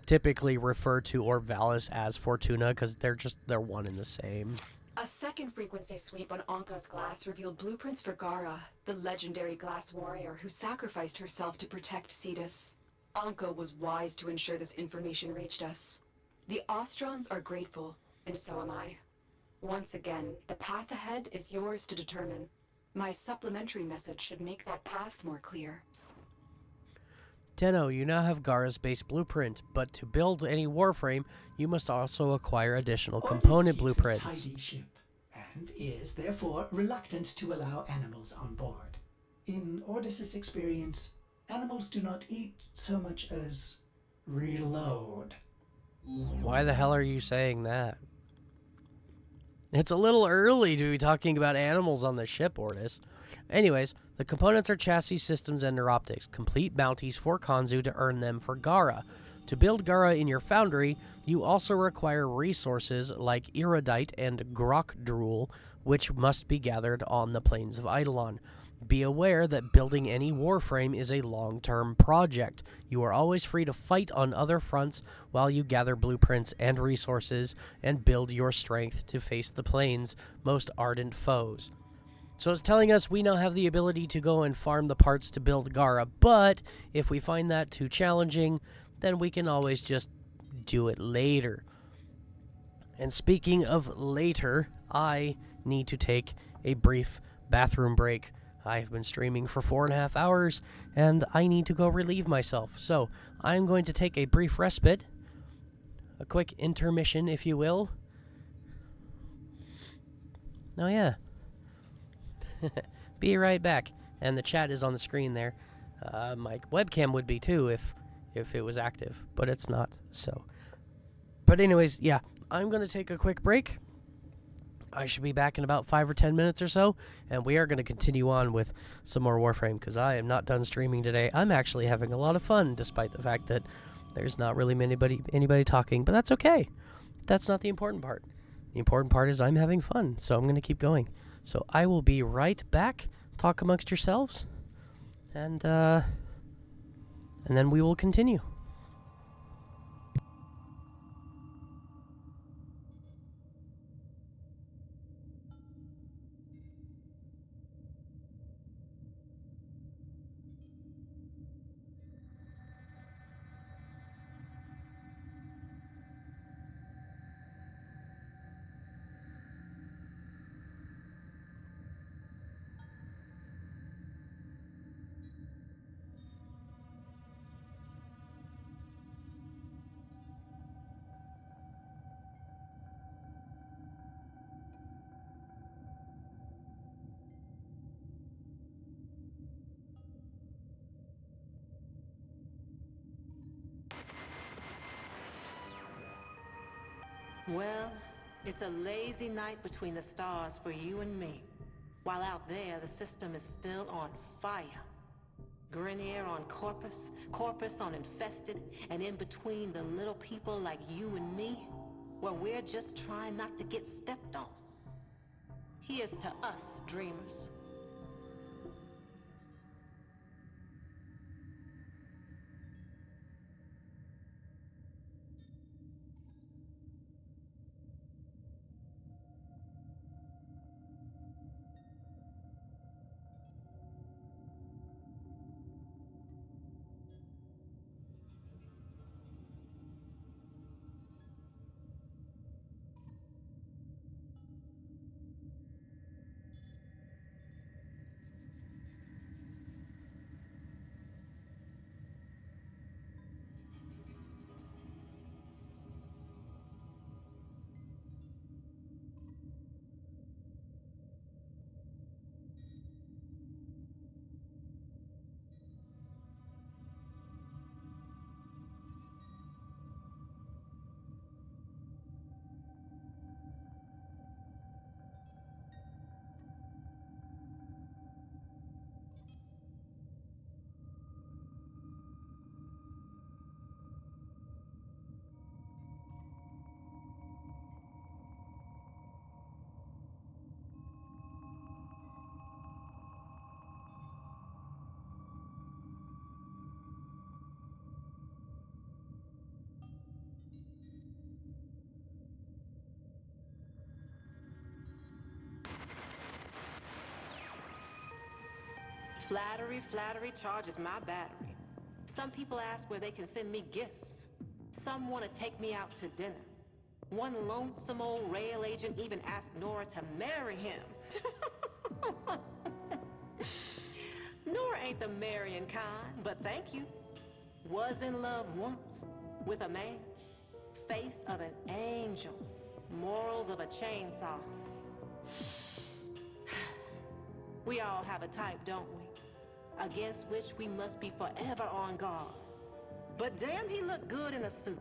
typically refer to Orb Valis as Fortuna because they're one and the same. A second frequency sweep on Anko's glass revealed blueprints for Gara, the legendary glass warrior who sacrificed herself to protect Cetus. Anko was wise to ensure this information reached us. The Ostrons are grateful, and so am I. Once again, the path ahead is yours to determine. My supplementary message should make that path more clear. Tenno, you now have Gara's base blueprint, but to build any Warframe, you must also acquire additional component blueprints. Ordis keeps a tidy ship, and is therefore reluctant to allow animals on board. In Ordis' experience, animals do not eat so much as reload. Why the hell are you saying that? It's a little early to be talking about animals on the ship, Ordis. Anyways, the components are chassis, systems, and neuroptics. Complete bounties for Konzu to earn them for Gara. To build Gara in your foundry, you also require resources like Iridite and Grokdrul, which must be gathered on the plains of Eidolon. Be aware that building any Warframe is a long-term project. You are always free to fight on other fronts while you gather blueprints and resources and build your strength to face the plane's most ardent foes. So it's telling us we now have the ability to go and farm the parts to build Gara, but if we find that too challenging, then we can always just do it later. And speaking of later, I need to take a brief bathroom break. I've been streaming for 4.5 hours, and I need to go relieve myself. So, I'm going to take a brief respite, a quick intermission, if you will. Oh yeah. Be right back. And the chat is on the screen there. My webcam would be too if it was active, but it's not, so. But anyways, yeah, I'm going to take a quick break. I should be back in about 5 or 10 minutes or so, and we are going to continue on with some more Warframe, because I am not done streaming today. I'm actually having a lot of fun, despite the fact that there's not really anybody talking, but that's okay. That's not the important part. The important part is I'm having fun, so I'm going to keep going. So I will be right back. Talk amongst yourselves, and then we will continue. Well, it's a lazy night between the stars for you and me. While out there, the system is still on fire. Grenier on Corpus, Corpus on Infested, and in between the little people like you and me, where we're just trying not to get stepped on. Here's to us, dreamers. Flattery, flattery charges my battery. Some people ask where they can send me gifts. Some want to take me out to dinner. One lonesome old rail agent even asked Nora to marry him. Nora ain't the marrying kind, but thank you. Was in love once with a man. Face of an angel. Morals of a chainsaw. We all have a type, don't we? Against which we must be forever on guard. But damn, he looked good in a suit.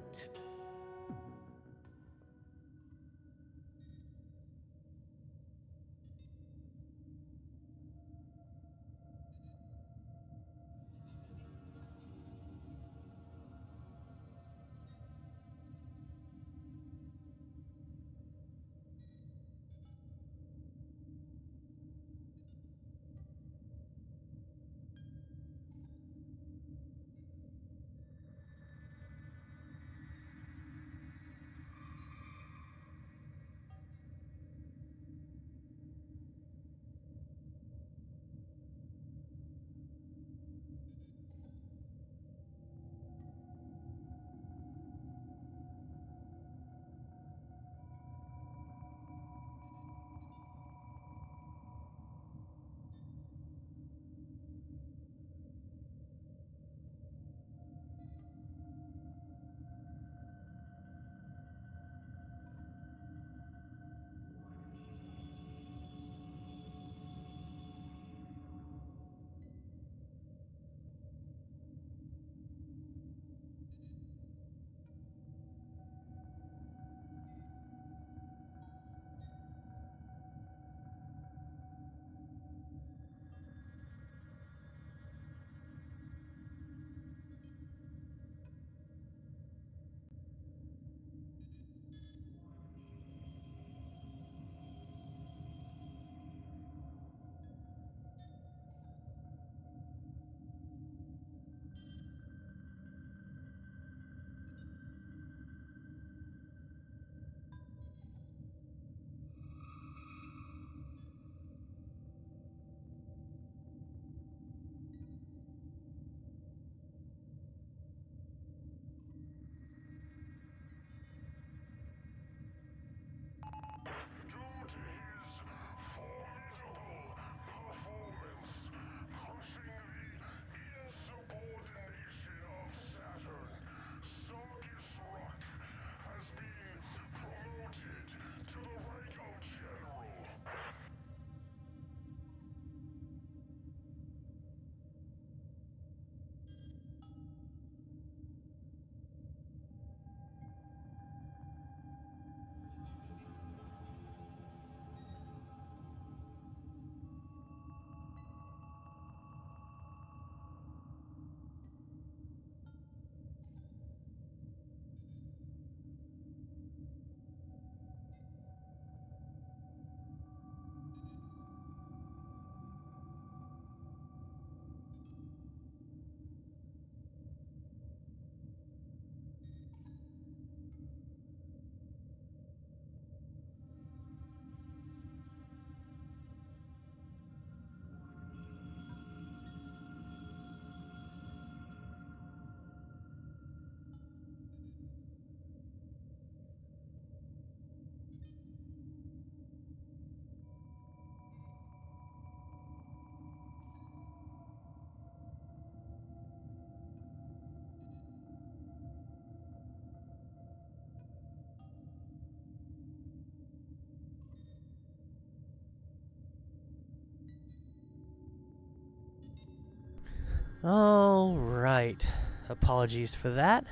Alright. Apologies for that.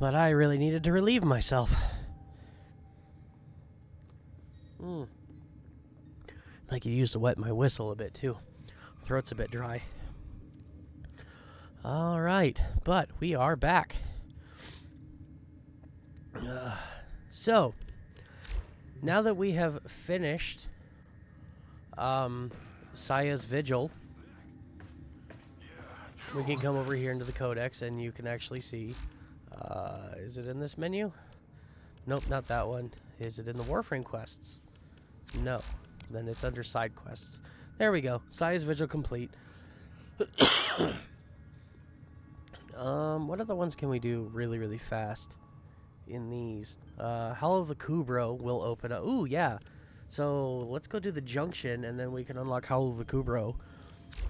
But I really needed to relieve myself. I could use to wet my whistle a bit too. Throat's a bit dry. Alright, but we are back. So, now that we have finished Saya's Vigil, we can come over here into the Codex and you can actually see, is it in this menu? Nope, not that one. Is it in the Warframe quests? No. Then it's under side quests. There we go. Saya's Vigil complete. What other ones can we do really, really fast in these? Howl of the Kubro will open up. Ooh, yeah. So let's go do the junction and then we can unlock Howl of the Kubro.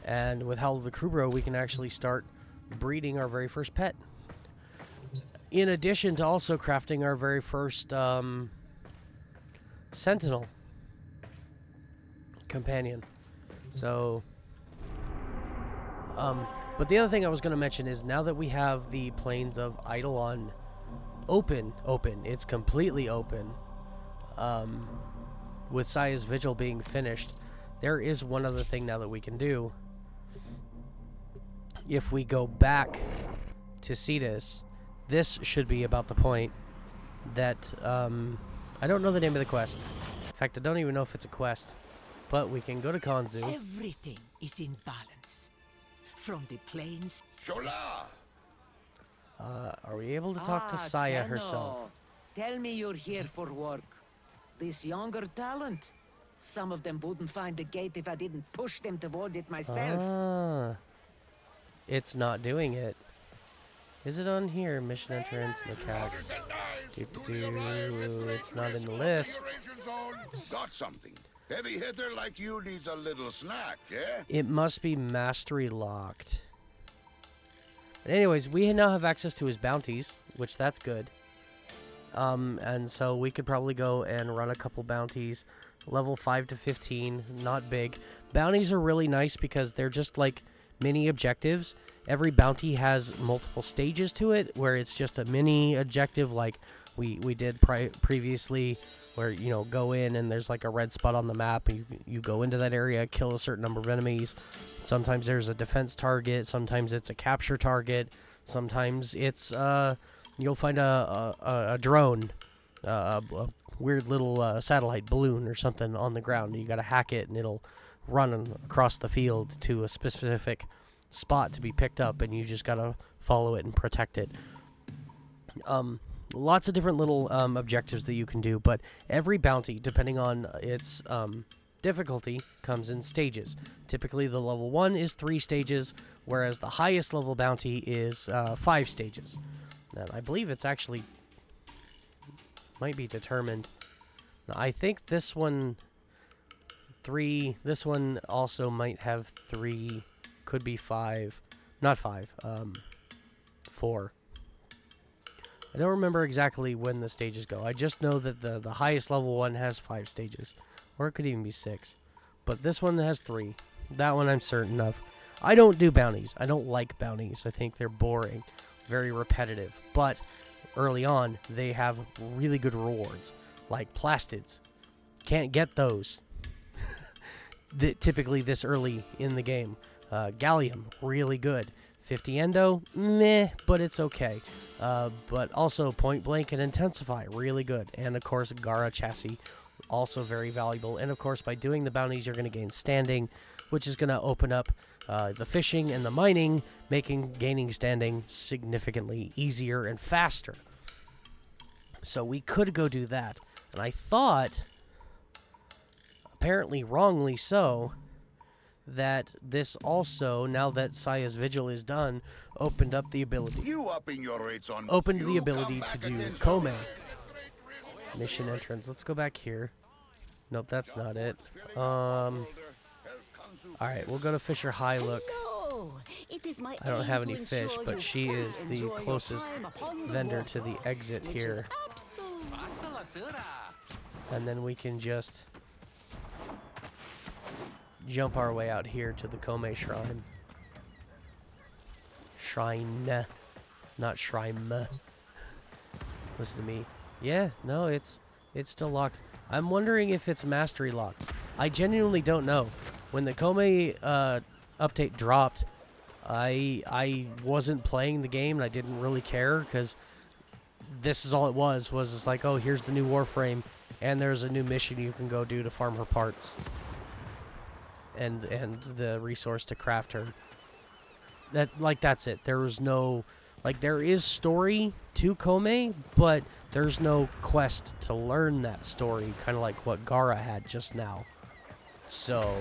And with Howl of the Kubro, we can actually start breeding our very first pet. In addition to also crafting our very first Sentinel companion. So, but the other thing I was going to mention is now that we have the plains of Eidolon open, it's completely open, with Saya's Vigil being finished, there is one other thing now that we can do. If we go back to Cetus, this should be about the point that, I don't know the name of the quest. In fact, I don't even know if it's a quest. But we can go to Kanzu. Everything is in balance. From the plains... Shola! Are we able to talk to Saya herself? Tell me you're here for work. This younger talent. Some of them wouldn't find the gate if I didn't push them toward it myself. It's not doing it. Is it on here? Mission entrance, no cat. It's not in the list. Got something. Heavy hitter like you needs a little snack, yeah? It must be mastery locked. But anyways, we now have access to his bounties, which that's good. And so we could probably go and run a couple bounties. Level 5 to 15, not big. Bounties are really nice because they're just like mini objectives. Every bounty has multiple stages to it, where it's just a mini objective like we did previously, where, you know, go in and there's like a red spot on the map, and you go into that area, kill a certain number of enemies. Sometimes there's a defense target, sometimes it's a capture target, sometimes it's you'll find a drone, a weird little satellite balloon or something on the ground, and you gotta hack it and it'll run across the field to a specific spot to be picked up, and you just gotta follow it and protect it. Lots of different little objectives that you can do, but every bounty, depending on its difficulty, comes in stages. Typically the level 1 is 3 stages, whereas the highest level bounty is 5 stages. And I believe it's actually might be determined. Now, I think this one this one also might have 3, could be 5, not 5, 4. I don't remember exactly when the stages go. I just know that the highest level one has 5 stages. Or it could even be 6. But this one has 3. That one I'm certain of. I don't do bounties. I don't like bounties. I think they're boring. Very repetitive. But early on, they have really good rewards. Like plastids. Can't get those typically this early in the game. Gallium, really good. 50 endo, meh, but it's okay. But also point blank and intensify, really good. And of course, Gara chassis, also very valuable. And of course, by doing the bounties, you're going to gain standing, which is going to open up the fishing and the mining, making gaining standing significantly easier and faster. So we could go do that. And I thought, apparently wrongly so, that this also, now that Saya's Vigil is done, opened up the ability. You upping your rates on opened the ability to do Kome. Mission entrance. Let's go back here. Nope, that's not it. Alright, we'll go to Fisher High Look. I don't have any fish, but she is the closest vendor to the exit here. And then we can just jump our way out here to the Kome Shrine. Shrine, not shrine. Listen to me. Yeah, no, it's still locked. I'm wondering if it's mastery locked. I genuinely don't know. When the Kome update dropped, I wasn't playing the game and I didn't really care because this is all it was it's like, oh, here's the new Warframe and there's a new mission you can go do to farm her parts and the resource to craft her. That's it. There was no, there is story to Kome, but there's no quest to learn that story, kind of like what Gara had just now. So,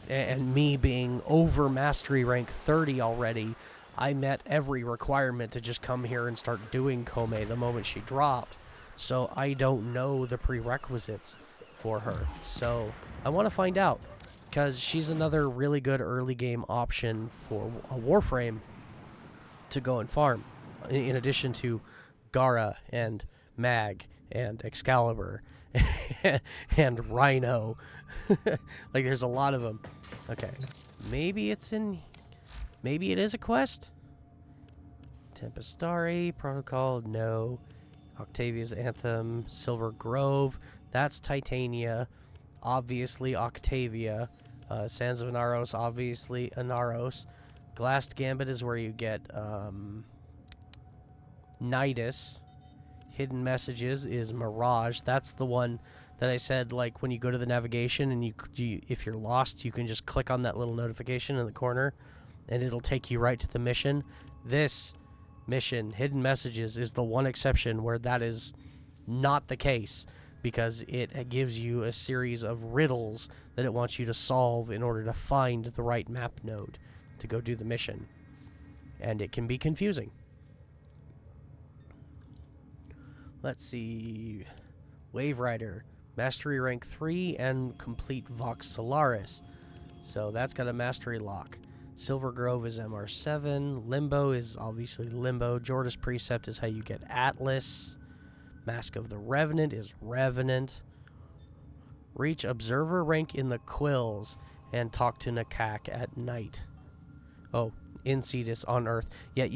and me being over mastery rank 30 already, I met every requirement to just come here and start doing Kome the moment she dropped. So I don't know the prerequisites for her. So I want to find out, because she's another really good early game option for a Warframe to go and farm, in addition to Gara and Mag and Excalibur and Rhino. There's a lot of them. Okay, maybe it is a quest. Tempestari Protocol, no. Octavia's Anthem, Silver Grove, that's Titania, obviously Octavia. Sands of Inaros, obviously Inaros. Glassed Gambit is where you get Nidus. Hidden Messages is Mirage. That's the one that I said, when you go to the navigation and you if you're lost, you can just click on that little notification in the corner and it'll take you right to the mission. This mission, Hidden Messages, is the one exception where that is not the case, because it gives you a series of riddles that it wants you to solve in order to find the right map node to go do the mission. And it can be confusing. Let's see. Wave Rider, Mastery Rank 3 and complete Vox Solaris. So that's got a Mastery lock. Silver Grove is MR7. Limbo is obviously Limbo. Jordas Precept is how you get Atlas. Mask of the Revenant is Revenant. Reach Observer rank in the Quills and talk to Nakak at night. Oh, in Cetus on Earth. Yeah,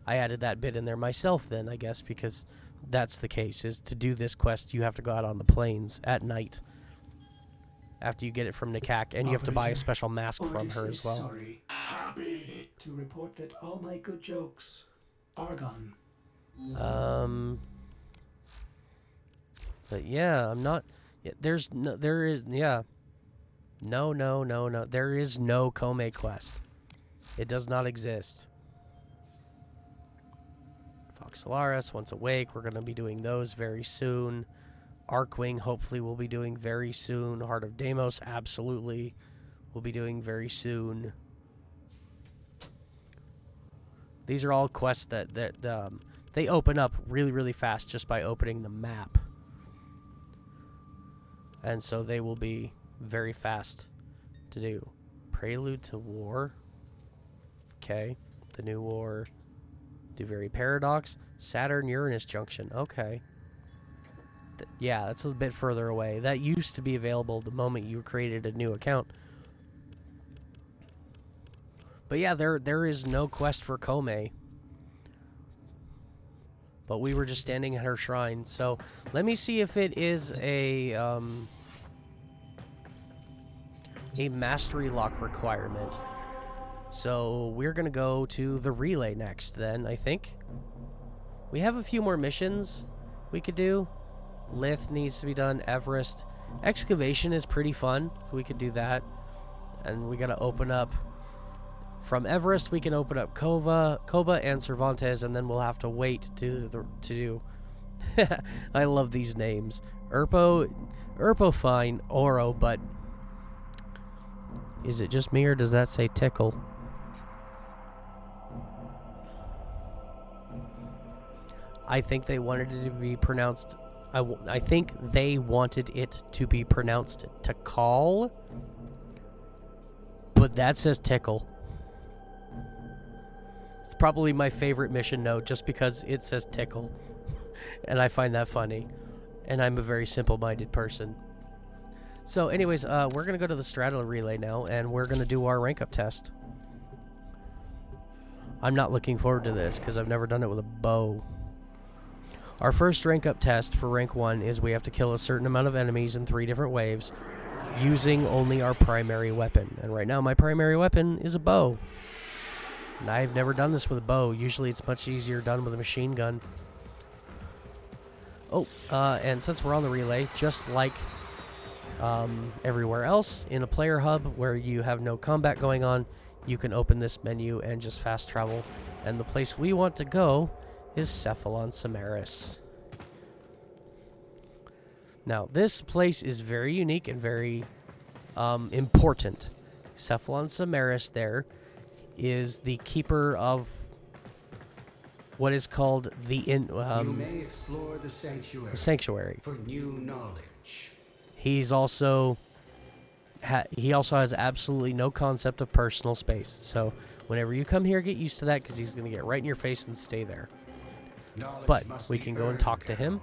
I added that bit in there myself then, I guess, because that's the case. Is to do this quest, you have to go out on the plains at night after you get it from Nakak, and you have to buy a special mask from her as well. Sorry. Happy to report that all my good jokes are gone. But yeah, I'm not. Yeah, there is no. There is no. There is no Kome quest. It does not exist. Fox Solaris, Once Awake, we're going to be doing those very soon. Arkwing, hopefully we'll be doing very soon. Heart of Deimos, absolutely, we'll be doing very soon. These are all quests that they open up really, really fast just by opening the map. And so they will be very fast to do. Prelude to War. Okay. The New War. Duvary Paradox. Saturn-Uranus Junction. Okay. Yeah, that's a bit further away. That used to be available the moment you created a new account. But yeah, there is no quest for Kome. But we were just standing at her shrine. So let me see if it is a mastery lock requirement. So we're going to go to the relay next then, I think. We have a few more missions we could do. Lith needs to be done. Everest. Excavation is pretty fun. We could do that. And we got to open up. From Everest, we can open up Koba and Cervantes, and then we'll have to wait to do. I love these names. Urpo fine, Oro, but is it just me or does that say tickle? I think they wanted it to be pronounced. I think they wanted it to be pronounced Tikal, but that says tickle. It's probably my favorite mission node just because it says tickle, and I find that funny. And I'm a very simple-minded person. So anyways, we're going to go to the Strata Relay now, and we're going to do our rank up test. I'm not looking forward to this, because I've never done it with a bow. Our first rank up test for rank 1 is we have to kill a certain amount of enemies in 3 different waves, using only our primary weapon. And right now my primary weapon is a bow. And I've never done this with a bow. Usually it's much easier done with a machine gun. Oh, and since we're on the relay, just like everywhere else in a player hub where you have no combat going on, you can open this menu and just fast travel. And the place we want to go is Cephalon Samaris. Now, this place is very unique and very important. Cephalon Samaris there is the keeper of what is called the you may explore the sanctuary for new knowledge. He also has absolutely no concept of personal space. So whenever you come here, get used to that, because he's going to get right in your face and stay there. But we can go and talk to him.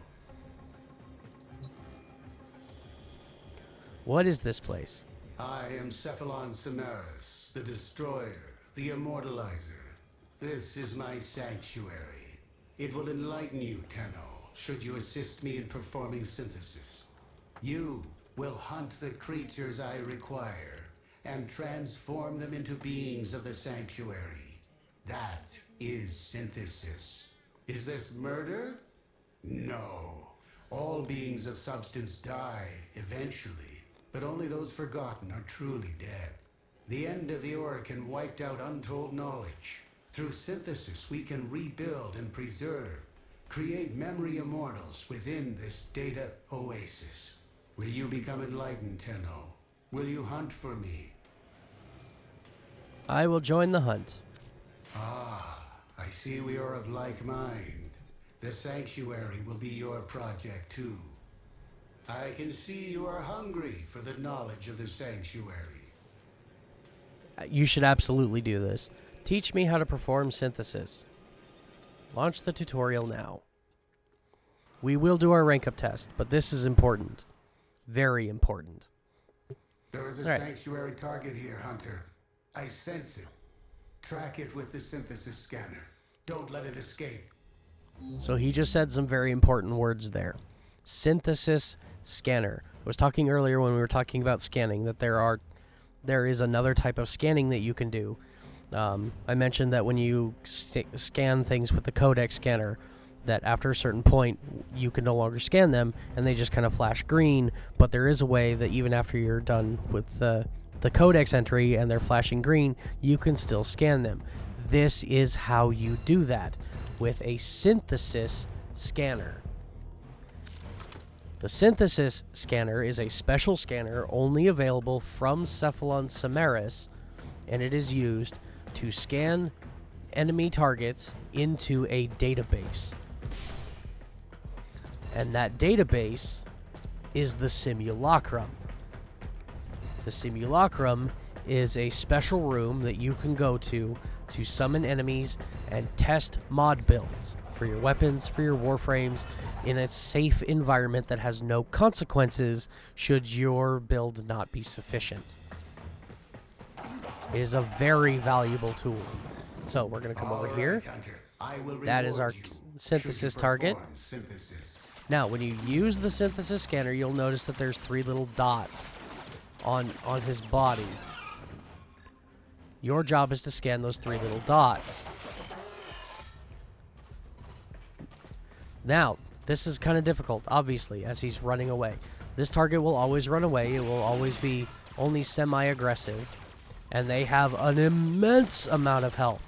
What is this place? I am Cephalon Samaris, the Destroyer, the Immortalizer. This is my sanctuary. It will enlighten you, Tenno, should you assist me in performing synthesis. You will hunt the creatures I require and transform them into beings of the sanctuary. That is synthesis. Is this murder? No. All beings of substance die eventually, but only those forgotten are truly dead. The end of the Orokin wiped out untold knowledge. Through synthesis, we can rebuild and preserve, create memory immortals within this data oasis. Will you become enlightened, Tenno? Will you hunt for me? I will join the hunt. Ah, I see we are of like mind. The sanctuary will be your project too. I can see you are hungry for the knowledge of the sanctuary. You should absolutely do this. Teach me how to perform synthesis. Launch the tutorial now. We will do our rank up test, but this is important. Very important. There is a sanctuary target here, Hunter. I sense it. Track it with the synthesis scanner. Don't let it escape. So he just said some very important words there. Synthesis scanner. I was talking earlier when we were talking about scanning that there is another type of scanning that you can do. I mentioned that when you scan things with the codec scanner, that after a certain point you can no longer scan them and they just kind of flash green, but there is a way that even after you're done with the codex entry and they're flashing green, you can still scan them. This is how you do that with a synthesis scanner. The synthesis scanner is a special scanner only available from Cephalon Samaris, and it is used to scan enemy targets into a database. And that database is the Simulacrum. The Simulacrum is a special room that you can go to summon enemies and test mod builds for your weapons, for your warframes, in a safe environment that has no consequences should your build not be sufficient. It is a very valuable tool. So we're going to come over here. That is our synthesis target. Now, when you use the synthesis scanner, you'll notice that there's 3 little dots on his body. Your job is to scan those 3 little dots. Now, this is kind of difficult, obviously, as he's running away. This target will always run away. It will always be only semi-aggressive. And they have an immense amount of health.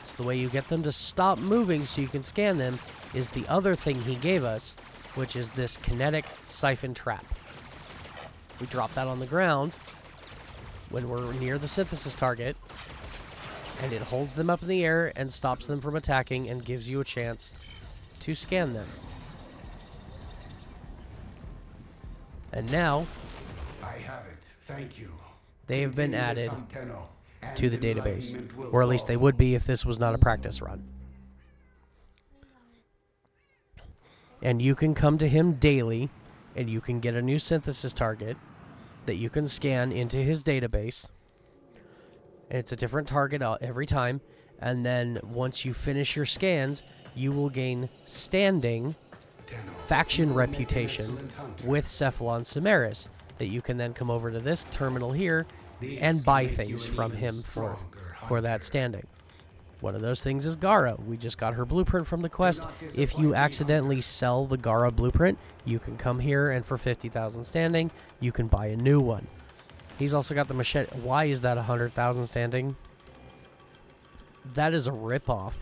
So the way you get them to stop moving so you can scan them is the other thing he gave us, which is this kinetic siphon trap. We drop that on the ground when we're near the synthesis target, and it holds them up in the air and stops them from attacking and gives you a chance to scan them. And now, I have it. Thank you. They have been added to the database, or at least they would be if this was not a practice run. And you can come to him daily, and you can get a new synthesis target, that you can scan into his database. And it's a different target every time. And then once you finish your scans, you will gain standing faction reputation with Cephalon Samaris that you can then come over to this terminal here and buy things from him for that standing. One of those things is Gara. We just got her blueprint from the quest. If you accidentally sell the Gara blueprint, you can come here and for 50,000 standing, you can buy a new one. He's also got the machete. Why is that 100,000 standing? That is a ripoff.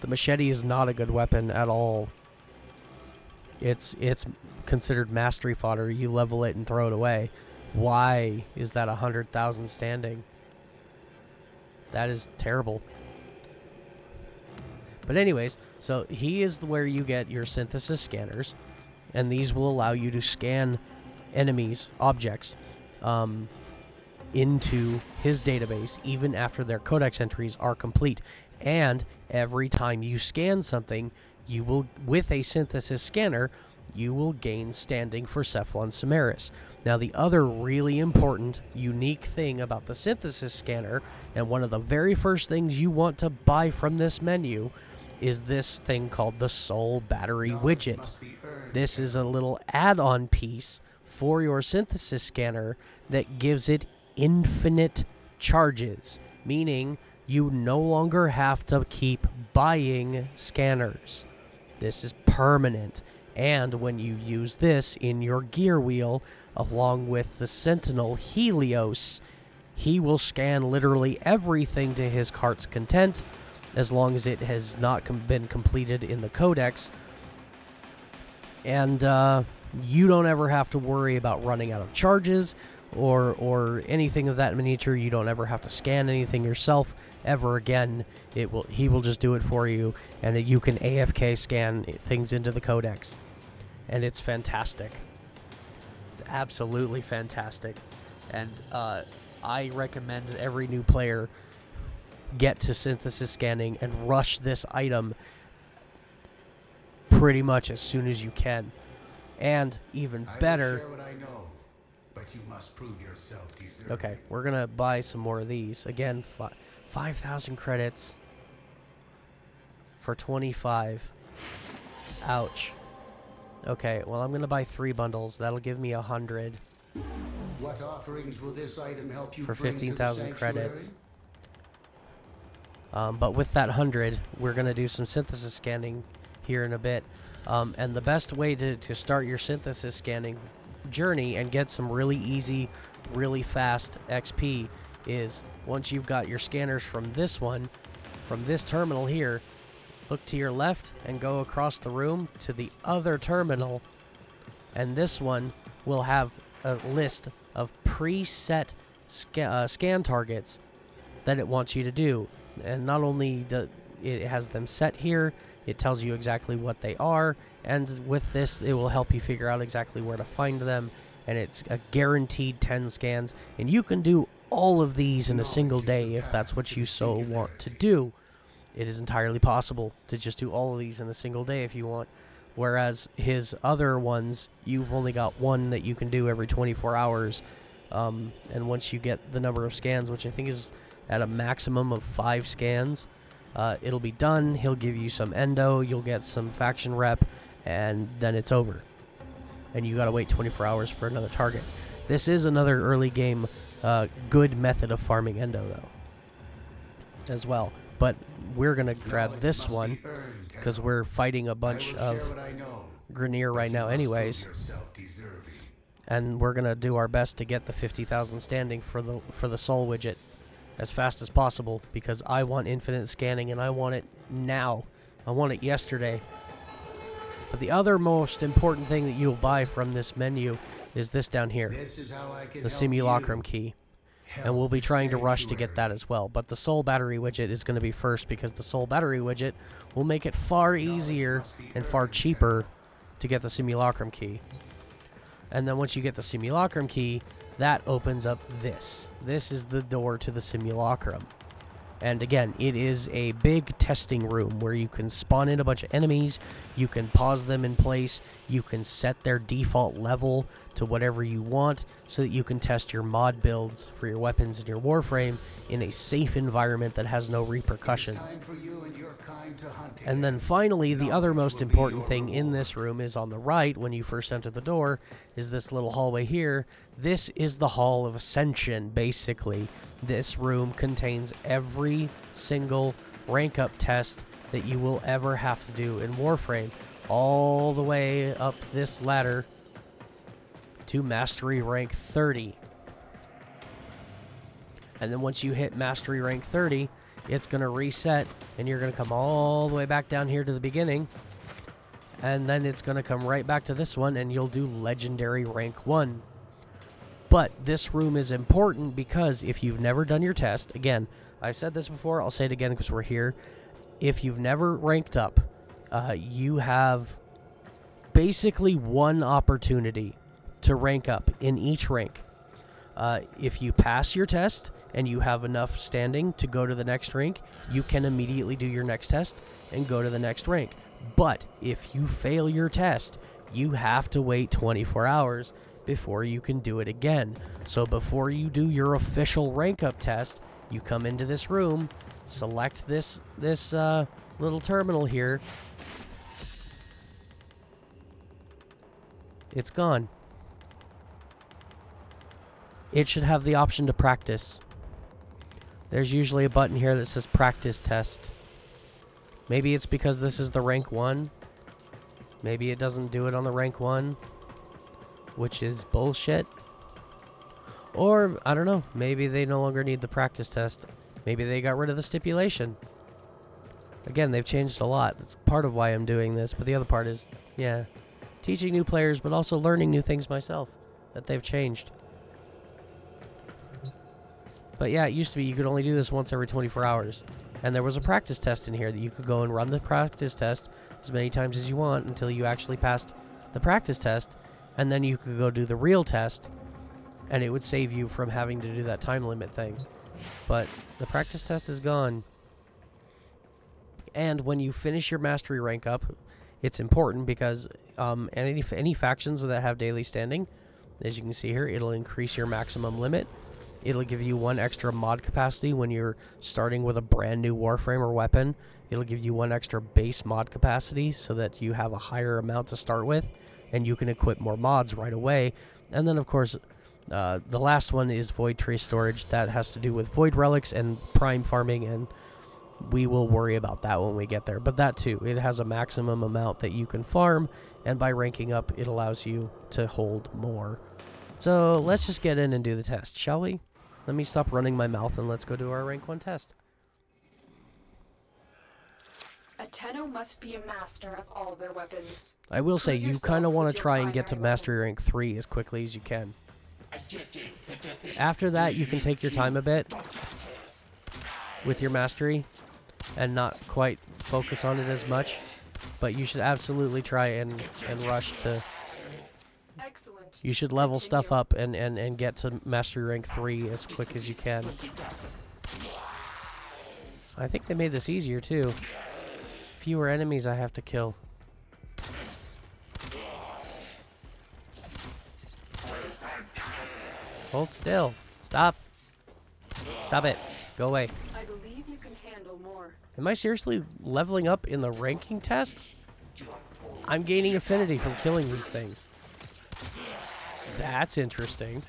The machete is not a good weapon at all. It's considered mastery fodder. You level it and throw it away. Why is that 100,000 standing? That is terrible. But anyways, so he is where you get your synthesis scanners, and these will allow you to scan enemies, objects, into his database even after their codex entries are complete. And every time you scan something, you will, with a synthesis scanner, you will gain standing for Cephalon Samaris. Now, the other really important, unique thing about the synthesis scanner, and one of the very first things you want to buy from this menu, is this thing called the Soul Battery Widget. This is a little add-on piece for your synthesis scanner that gives it infinite charges, meaning you no longer have to keep buying scanners. This is permanent. And when you use this in your gear wheel, along with the Sentinel Helios, he will scan literally everything to his heart's content, as long as it has not been completed in the codex. And you don't ever have to worry about running out of charges or anything of that nature. You don't ever have to scan anything yourself ever again. He will just do it for you, and you can AFK scan things into the codex. And it's fantastic. It's absolutely fantastic. And I recommend every new player get to synthesis scanning and rush this item pretty much as soon as you can. And even better... I will share what I know, but you must prove yourself deserving. Okay, we're going to buy some more of these. Again, 5,000 credits for 25. Ouch. Okay, well, I'm going to buy 3 bundles. That'll give me 100. What offerings will this item help you for bring to the 15,000 sanctuary? credits. But with that 100, we're going to do some synthesis scanning here in a bit. And the best way to start your synthesis scanning journey and get some really easy, really fast XP is once you've got your scanners from this one, from this terminal here, look to your left and go across the room to the other terminal, and this one will have a list of preset scan targets that it wants you to do. And not only does it has them set here, it tells you exactly what they are, and with this it will help you figure out exactly where to find them, and it's a guaranteed 10 scans, and you can do all of these in a single day if that's what you so want to do. It is entirely possible to just do all of these in a single day if you want, whereas his other ones, you've only got one that you can do every 24 hours, and once you get the number of scans, which I think is at a maximum of 5 scans, it'll be done. He'll give you some endo, you'll get some faction rep, and then it's over. And you gotta wait 24 hours for another target. This is another early game good method of farming endo, though, as well. But we're gonna grab this one, because we're fighting a bunch of Grineer right now anyways. And we're gonna do our best to get the 50,000 standing for the soul widget as fast as possible, because I want infinite scanning and I want it now. I want it yesterday. But the other most important thing that you'll buy from this menu is this down here, the simulacrum key. And we'll be trying to rush to get that as well. But the soul battery widget is going to be first, because the soul battery widget will make it far easier and far cheaper to get the simulacrum key. And then once you get the simulacrum key, that opens up this. This is the door to the simulacrum. And again, it is a big testing room where you can spawn in a bunch of enemies, you can pause them in place, you can set their default level to whatever you want so that you can test your mod builds for your weapons and your Warframe in a safe environment that has no repercussions. And then finally, the other most important thing in this room is on the right when you first enter the door, is this little hallway here. This is the Hall of Ascension, basically. This room contains every single rank up test that you will ever have to do in Warframe, all the way up this ladder to Mastery Rank 30. And then once you hit Mastery Rank 30, it's going to reset, and you're going to come all the way back down here to the beginning, and then it's going to come right back to this one, and you'll do Legendary Rank 1. But this room is important because if you've never done your test, again, I've said this before, I'll say it again because we're here. If you've never ranked up, you have basically one opportunity to rank up in each rank. If you pass your test and you have enough standing to go to the next rank, you can immediately do your next test and go to the next rank. But if you fail your test, you have to wait 24 hours before you can do it again. So before you do your official rank up test, you come into this room, select this little terminal here. It's gone. It should have the option to practice. There's usually a button here that says practice test. Maybe it's because this is the rank 1. Maybe it doesn't do it on the rank 1, which is bullshit. Or, I don't know, maybe they no longer need the practice test. Maybe they got rid of the stipulation. Again, they've changed a lot. That's part of why I'm doing this, but the other part is, yeah, teaching new players, but also learning new things myself that they've changed. But yeah, it used to be you could only do this once every 24 hours. And there was a practice test in here that you could go and run the practice test as many times as you want until you actually passed the practice test. And then you could go do the real test, and it would save you from having to do that time limit thing. But the practice test is gone. And when you finish your mastery rank up, it's important because any factions that have daily standing, as you can see here, it'll increase your maximum limit. It'll give you 1 extra mod capacity when you're starting with a brand new Warframe or weapon. It'll give you 1 extra base mod capacity so that you have a higher amount to start with, and you can equip more mods right away. And then, of course, the last one is Void Tree Storage. That has to do with Void Relics and Prime Farming, and we will worry about that when we get there. But that too, it has a maximum amount that you can farm, and by ranking up, it allows you to hold more. So let's just get in and do the test, shall we? Let me stop running my mouth and let's go do our rank 1 test. A Tenno must be a master of all their weapons. I will say, you kind of want to try and get to Mastery Rank 3 as quickly as you can. After that, you can take your time a bit with your mastery and not quite focus on it as much. But you should absolutely try and rush to... Excellent. You should level stuff up and get to Mastery Rank 3 as quick as you can. I think they made this easier too. Fewer enemies I have to kill. Hold still. Stop. Stop it. Go away. I believe you can handle more. Am I seriously leveling up in the ranking test? I'm gaining affinity from killing these things. That's interesting.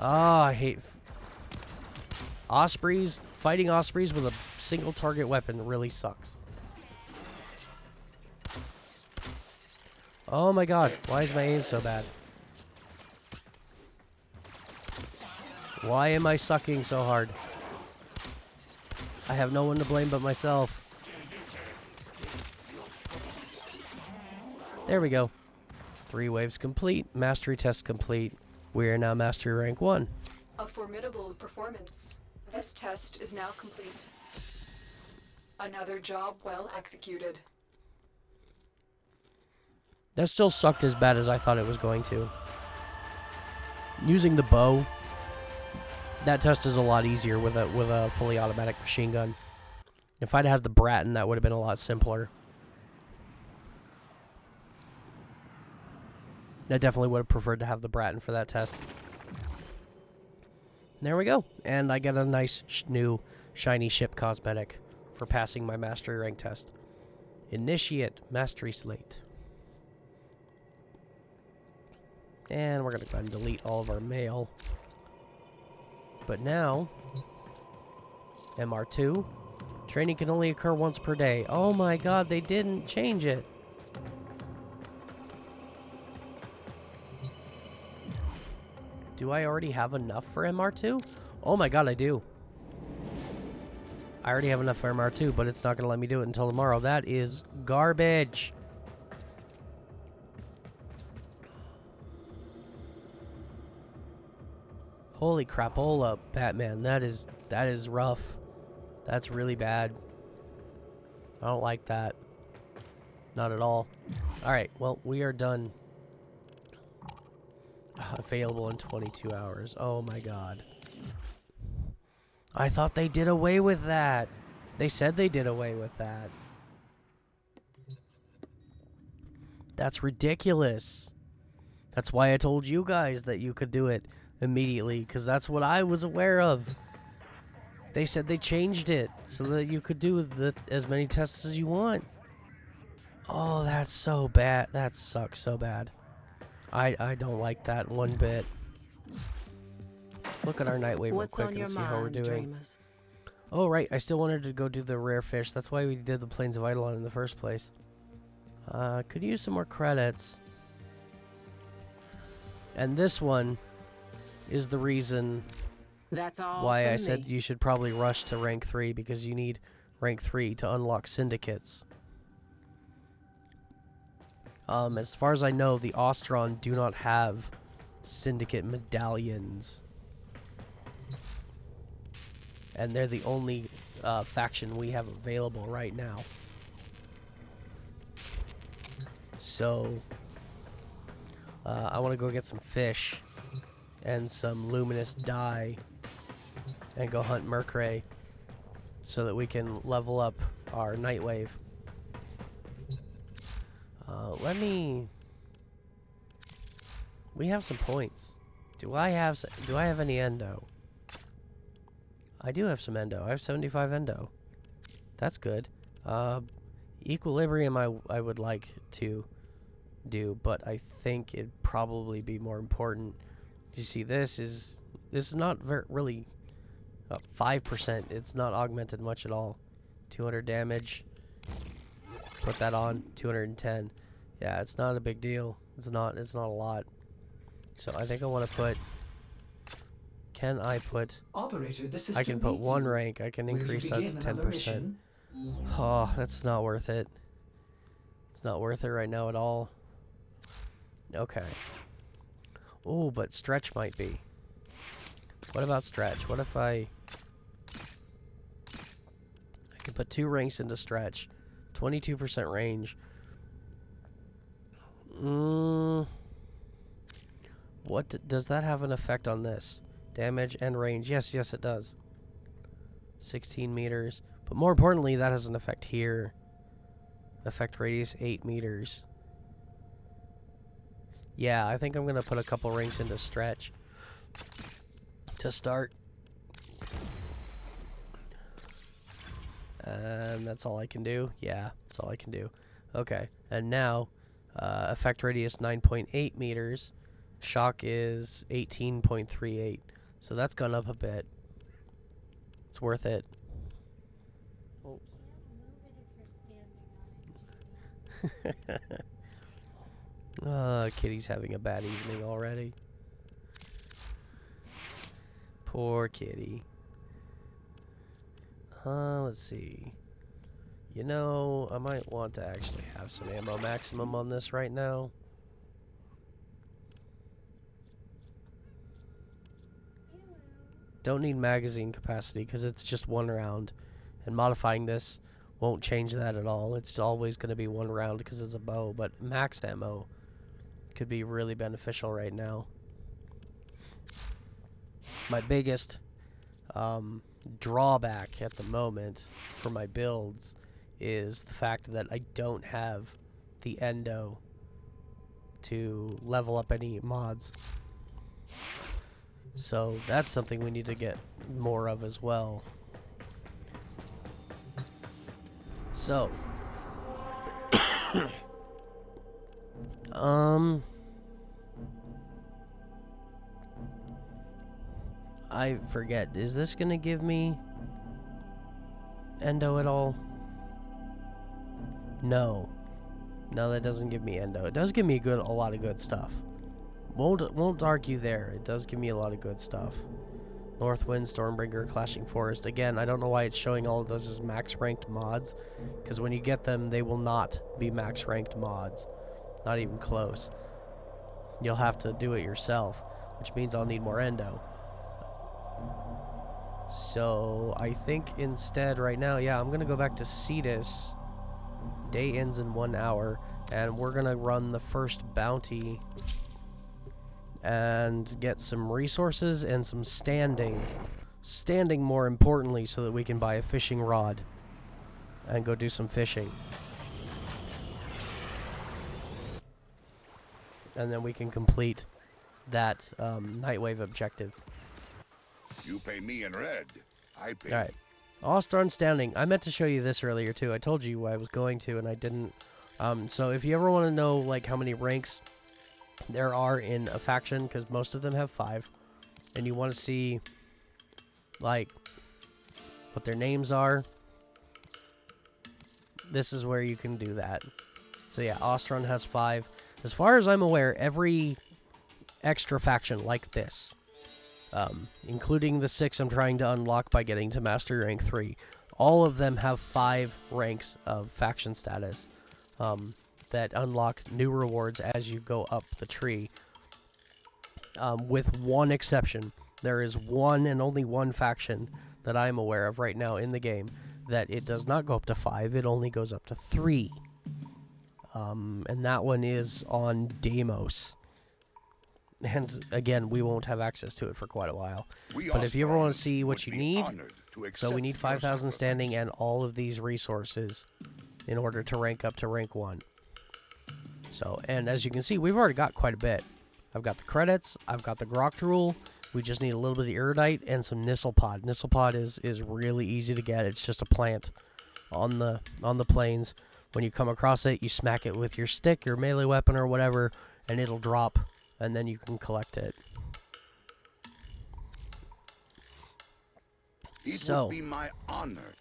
Oh, I hate Ospreys. Fighting Ospreys with a single target weapon really sucks. Oh my god, why is my aim so bad? Why am I sucking so hard? I have no one to blame but myself. There we go. 3 waves complete. Mastery test complete. We are now Mastery Rank 1. A formidable performance. This test is now complete. Another job well executed. That still sucked as bad as I thought it was going to. Using the bow, that test is a lot easier with a fully automatic machine gun. If I'd had the Bratton, that would have been a lot simpler. I definitely would have preferred to have the Bratton for that test. There we go. And I get a nice new shiny ship cosmetic for passing my mastery rank test. Initiate mastery slate. And we're going to go ahead and delete all of our mail. But now, MR2, training can only occur once per day. Oh my god, they didn't change it. Do I already have enough for MR2? Oh my god, I do. I already have enough for MR2, but it's not going to let me do it until tomorrow. That is garbage. Holy crapola, Batman. That is rough. That's really bad. I don't like that. Not at all. Alright, well, we are done. Available in 22 hours. Oh my god. I thought they did away with that. They said they did away with that. That's ridiculous. That's why I told you guys that you could do it immediately, because that's what I was aware of. They said they changed it so that you could do as many tests as you want. Oh, that's so bad. That sucks so bad. I don't like that one bit. Let's look at our Nightwave real quick and see how we're doing. Dreamers? Oh, right. I still wanted to go do the rare fish. That's why we did the Plains of Eidolon in the first place. Could use some more credits. And this one is the reason That's all why I from said me. you should probably rush to rank 3, because you need rank 3 to unlock syndicates. As far as I know, the Ostron do not have syndicate medallions. And they're the only faction we have available right now. So, I want to go get some fish and some luminous dye and go hunt Mercray so that we can level up our Nightwave. We have some points. Do I have any endo? I do have some endo. I have 75 endo. That's good. Equilibrium I would like to do, but I think it'd probably be more important. You see, this is not really 5%. It's not augmented much at all. 200 damage. Put that on. 210. Yeah, it's not a big deal. It's not a lot. So I think I want to put. Can I put? Operator, the system I can put needs one you. rank. I can Will you increase that to begin another 10%. mission? Oh, that's not worth it. It's not worth it right now at all. Okay. Oh, but stretch might be. What about stretch? What if I can put 2 ranks into stretch? 22% range. What does that have an effect on this? Damage and range. Yes, it does. 16 meters. But more importantly, that has an effect here. Effect radius 8 meters. Yeah, I think I'm going to put a couple ranks into stretch to start. And that's all I can do? Yeah, that's all I can do. Okay, and now, effect radius 9.8 meters. Shock is 18.38. So that's gone up a bit. It's worth it. Oh. Kitty's having a bad evening already. Poor kitty. Let's see. You know, I might want to actually have some ammo maximum on this right now. Don't need magazine capacity because it's just 1 round. And modifying this won't change that at all. It's always going to be 1 round because it's a bow, but maxed ammo could be really beneficial right now. My biggest drawback at the moment for my builds is the fact that I don't have the endo to level up any mods. So that's something we need to get more of as well. So I forget, is this gonna give me endo at all? No, that doesn't give me endo. It does give me a lot of good stuff. Won't argue there. It does give me a lot of good stuff. Northwind, Stormbringer, Clashing Forest. Again, I don't know why it's showing all of those as max ranked mods, because when you get them, they will not be max ranked mods. Not even close. You'll have to do it yourself, which means I'll need more endo. So I think instead right now, yeah, I'm gonna go back to Cetus. Day ends in 1 hour, and we're gonna run the first bounty and get some resources and some standing. Standing more importantly, so that we can buy a fishing rod and go do some fishing. And then we can complete that Nightwave objective. You pay me in red. I pay. Alright. Ostron standing. I meant to show you this earlier too. I told you I was going to and I didn't. So if you ever want to know like how many ranks there are in a faction, because most of them have 5, and you want to see like what their names are, this is where you can do that. So yeah, Ostron has 5. As far as I'm aware, every extra faction like this, including the 6 I'm trying to unlock by getting to Master Rank 3, all of them have 5 ranks of faction status that unlock new rewards as you go up the tree. With one exception. There is one and only one faction that I'm aware of right now in the game that it does not go up to 5, it only goes up to 3. And that one is on Deimos. And again, we won't have access to it for quite a while. But if you ever want to see what you need, so we need 5,000 standing and all of these resources in order to rank up to rank 1. So, and as you can see, we've already got quite a bit. I've got the credits, I've got the Groktrul, we just need a little bit of Erudite and some Nisselpod. Nisselpod is really easy to get. It's just a plant on the plains. When you come across it, you smack it with your stick, your melee weapon or whatever, and it'll drop, and then you can collect it. It would be my honor.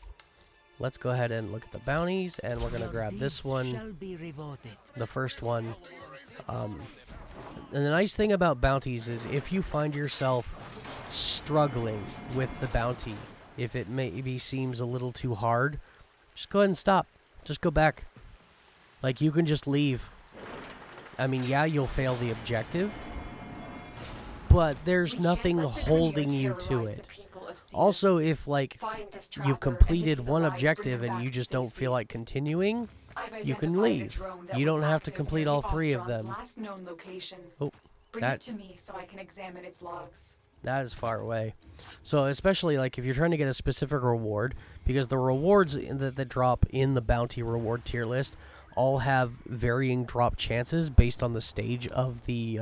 Let's go ahead and look at the bounties, and we're going to grab this one, the first one. And the nice thing about bounties is if you find yourself struggling with the bounty, if it maybe seems a little too hard, just go ahead and stop. Just go back. Like, you can just leave. I mean, yeah, you'll fail the objective, but there's nothing holding you to it. Also, if, like, you've completed one objective and you just don't feel like continuing, you can leave. You don't have to complete all 3 of them. Oh, Bring it to me so I can examine its logs. That is far away. So, especially, like, if you're trying to get a specific reward, because the rewards that drop in the bounty reward tier list all have varying drop chances based on the stage of the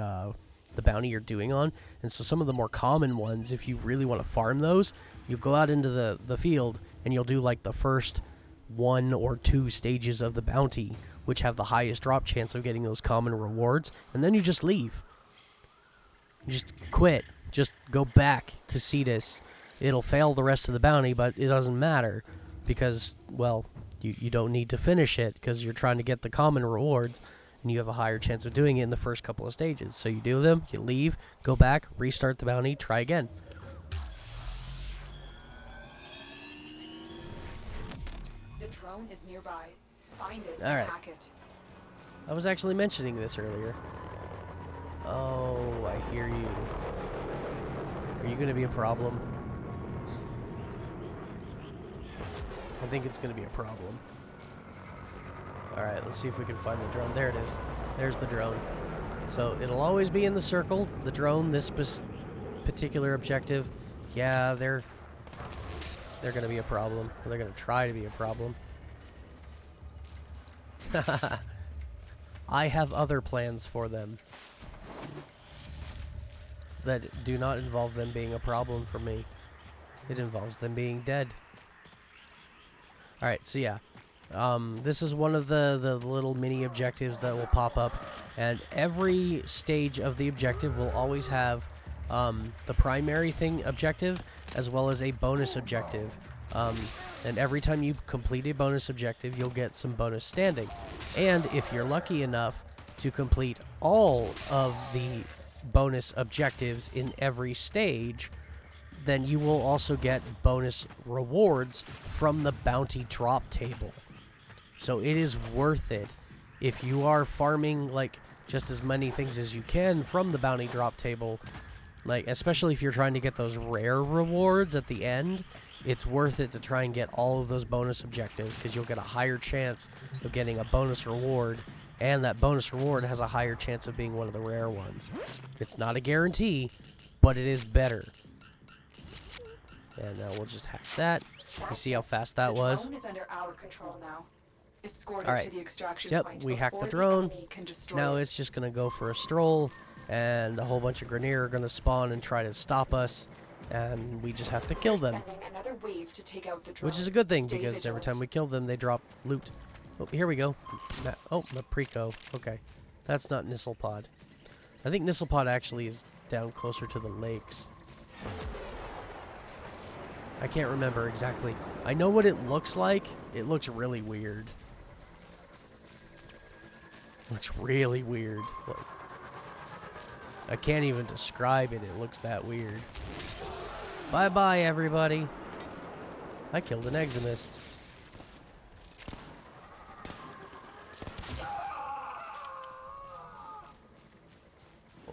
bounty you're doing on. And so some of the more common ones, if you really want to farm those, you go out into the field and you'll do like the first 1 or 2 stages of the bounty, which have the highest drop chance of getting those common rewards, and then you just leave. You just quit. Just go back to Cetus. It'll fail the rest of the bounty, but it doesn't matter because, well, you don't need to finish it because you're trying to get the common rewards, and you have a higher chance of doing it in the first couple of stages. So you do them, you leave, go back, restart the bounty, try again. The drone is nearby. Find it All right. and hack it. I was actually mentioning this earlier. Oh, I hear you. Are you going to be a problem? I think it's going to be a problem. Alright, let's see if we can find the drone. There it is. There's the drone. So it'll always be in the circle. The drone, this particular objective, yeah, they're going to be a problem. They're going to try to be a problem. I have other plans for them that do not involve them being a problem for me. It involves them being dead. Alright, so yeah. This is one of the little mini objectives that will pop up, and every stage of the objective will always have the primary objective as well as a bonus objective. And every time you complete a bonus objective, you'll get some bonus standing. And if you're lucky enough to complete all of the bonus objectives in every stage, then you will also get bonus rewards from the bounty drop table. So it is worth it if you are farming like just as many things as you can from the bounty drop table, like especially if you're trying to get those rare rewards at the end. It's worth it to try and get all of those bonus objectives, because you'll get a higher chance of getting a bonus reward, and that bonus reward has a higher chance of being one of the rare ones. It's not a guarantee, but it is better. And we'll just hack that. You see how fast that was? The drone is under our control now. Escort All right. it to the extraction Yep, point we hacked the before drone. enemy can destroy Now it. it's just going to go for a stroll, and a whole bunch of Grenier are going to spawn and try to stop us, and we just have to kill them. Sending another wave to take out the drone. Which is a good thing, Stay because every vigilant. time we kill them, they drop loot. Oh, here we go. Oh, the Preco. Okay. That's not Nisselpod. I think Nisselpod actually is down closer to the lakes. I can't remember exactly. I know what it looks like. It looks really weird. Looks really weird. Like, I can't even describe it. It looks that weird. Bye-bye, everybody. I killed an Eximus.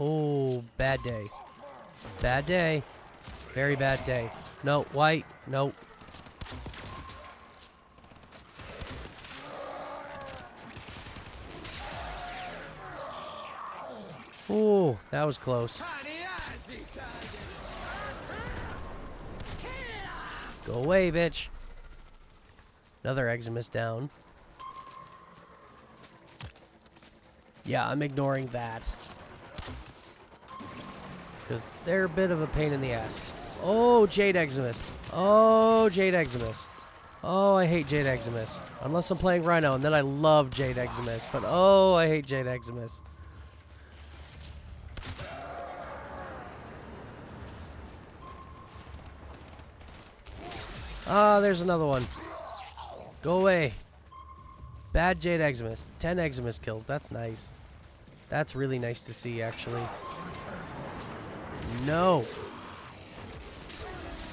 Oh, bad day. Bad day. Very bad day. No, white. Nope. Ooh, that was close. Go away, bitch. Another Eximus down. Yeah, I'm ignoring that. Because they're a bit of a pain in the ass. Oh, Jade Eximus. Oh, Jade Eximus. Oh, I hate Jade Eximus. Unless I'm playing Rhino, and then I love Jade Eximus. But oh, I hate Jade Eximus. Ah, there's another one. Go away. Bad Jade Eximus. 10 Eximus kills. That's nice. That's really nice to see, actually. No.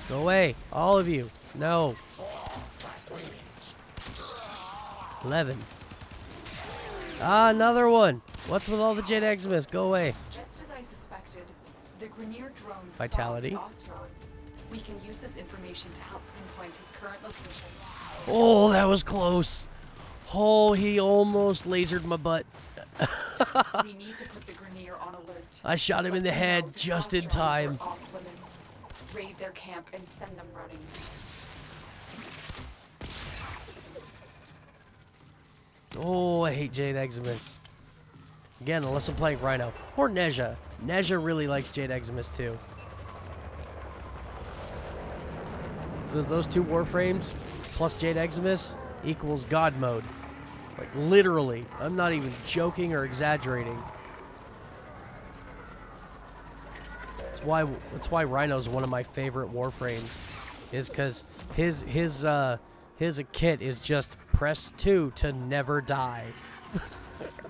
Go away. All of you. No. 11. Ah, another one. What's with all the Jade Eximus? Go away. Just as I suspected, the Grenier drone Vitality. saw the Ostron. We can use this information to help pinpoint his current location. Oh, that was close. Oh, he almost lasered my butt. We need to put the Grenier on alert. I shot him in the head just in time. Off limits. Raid their camp and send them running. Oh, I hate Jade Eximus. Again, unless I'm playing Rhino. Or Nezha. Nezha really likes Jade Eximus too. So those two Warframes plus Jade Eximus equals God mode. Like literally. I'm not even joking or exaggerating. That's why Rhino's one of my favorite Warframes. Is because his kit is just press 2 to never die.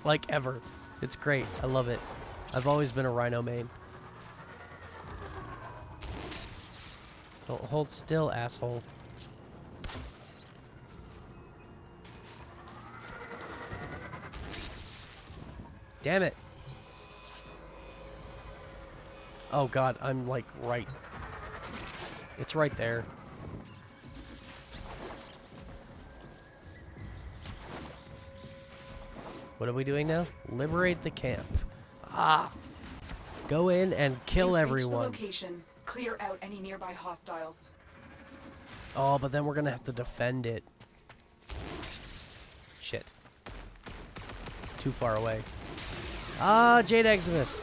Like ever. It's great. I love it. I've always been a Rhino main. Don't hold still, asshole. Damn it. Oh god, I'm like right. It's right there. What are we doing now? Liberate the camp. Ah! Go in and kill You've everyone. reached the location. Clear out any nearby hostiles. Oh, but then we're gonna have to defend it. Shit. Too far away. Ah, Jade Eximus.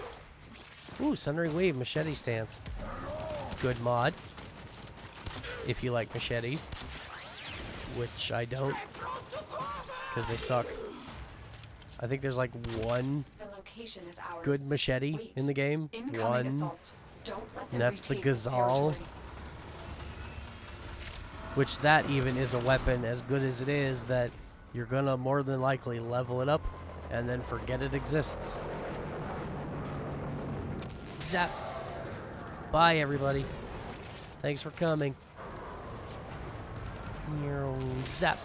Ooh, Sundering Wave machete stance. Good mod. If you like machetes. Which I don't. Because they suck. I think there's like one good machete in the game. One. And that's the Ghazal. Which that even is a weapon, as good as it is, that you're gonna more than likely level it up and then forget it exists. Zap. Bye, everybody. Thanks for coming. Zap.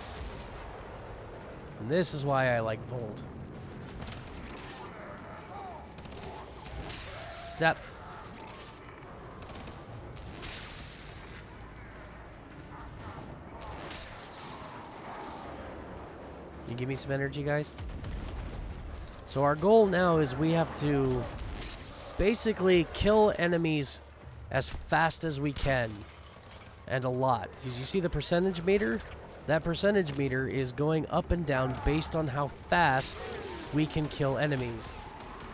And this is why I like Volt. Zap. You give me some energy, guys? So our goal now is we have to basically kill enemies as fast as we can. And a lot. Because you see the percentage meter? That percentage meter is going up and down based on how fast we can kill enemies.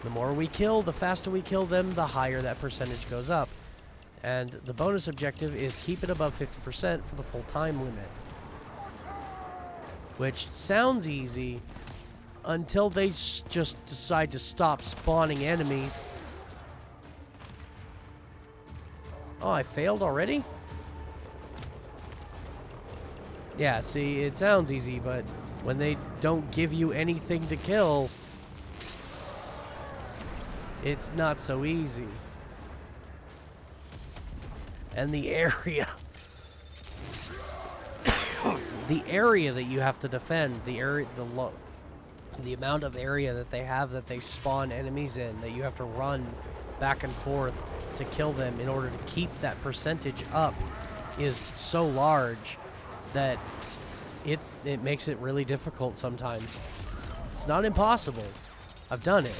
The more we kill, the faster we kill them, the higher that percentage goes up. And the bonus objective is keep it above 50% for the full time limit. Which sounds easy until they just decide to stop spawning enemies. Oh, I failed already? Yeah, see, it sounds easy, but when they don't give you anything to kill, it's not so easy. And the area... the area that you have to defend, the amount of area that they have that they spawn enemies in, that you have to run back and forth to kill them in order to keep that percentage up, is so large that it makes it really difficult sometimes. It's not impossible. I've done it.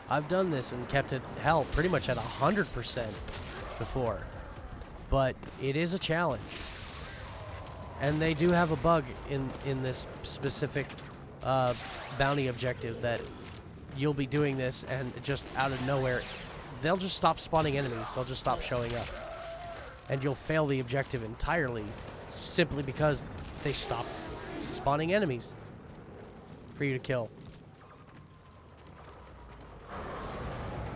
I've done this and kept it, hell, pretty much at 100% before. But it is a challenge. And they do have a bug in this specific bounty objective that you'll be doing this and just out of nowhere, they'll just stop spawning enemies. They'll just stop showing up. And you'll fail the objective entirely simply because they stopped spawning enemies for you to kill.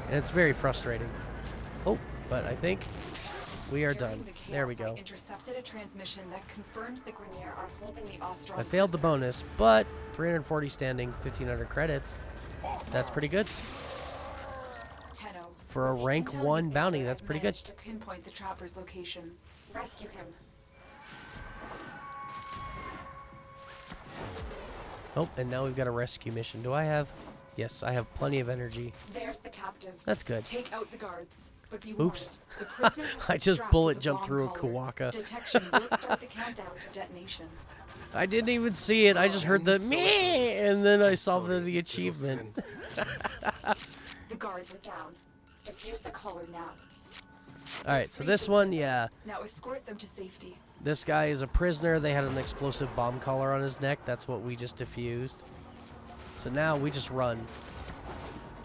And it's very frustrating. Oh, but I think we are done. There we go. Intercepted a transmission that confirms the Grenier are holding the Ostron. I failed the bonus, but 340 standing, 1,500 credits. That's pretty good. For a rank 1 bounty, that's pretty good. To pinpoint the trapper's location. Rescue him. Oh, and now we've got a rescue mission. Do I have? Yes, I have plenty of energy. There's the captive. That's good. Take out the guards. But be oops. Warned, the I just bullet jumped through a Kawaka. Detection will start the countdown to detonation. I didn't even see it. I just heard the meh, and then I saw the achievement. The guards are down. Defuse the caller now. Alright, so this one, yeah. Now escort them to safety. This guy is a prisoner. They had an explosive bomb collar on his neck. That's what we just defused. So now we just run.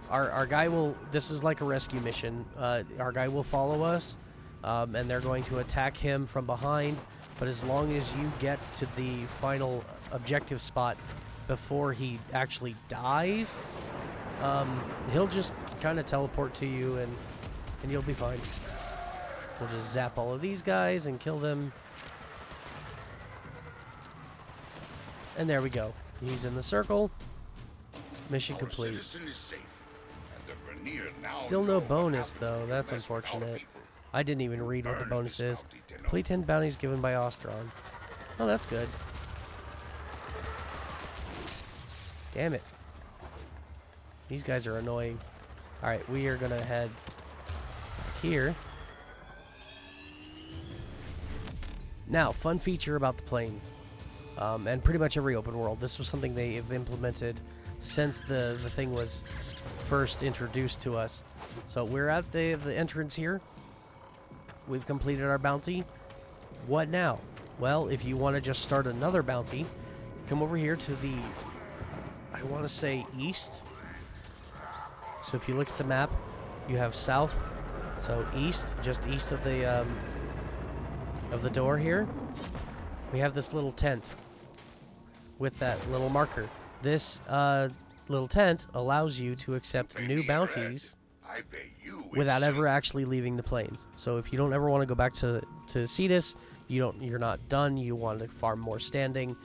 Our guy will... This is like a rescue mission. Our guy will follow us, and they're going to attack him from behind. But as long as you get to the final objective spot before he actually dies, he'll just kind of teleport to you, and you'll be fine. We'll just zap all of these guys and kill them. And there we go. He's in the circle. Mission complete. Still no bonus, though. That's unfortunate. I didn't even read what the bonus is. Complete 10 bounties given by Ostron. Oh, that's good. Damn it. These guys are annoying. Alright, we are gonna head here. Now, fun feature about the planes. and pretty much every open world. This was something they have implemented since the thing was first introduced to us. So we're at the entrance here. We've completed our bounty. What now? Well, if you want to just start another bounty, come over here to the, I want to say east. So if you look at the map, you have south, so east, just east of the door here. We have this little tent with that little marker. This little tent allows you to accept new bounties without ever actually leaving the plains. So if you don't ever want to go back to Cetus, you're not done, you want to farm more standing,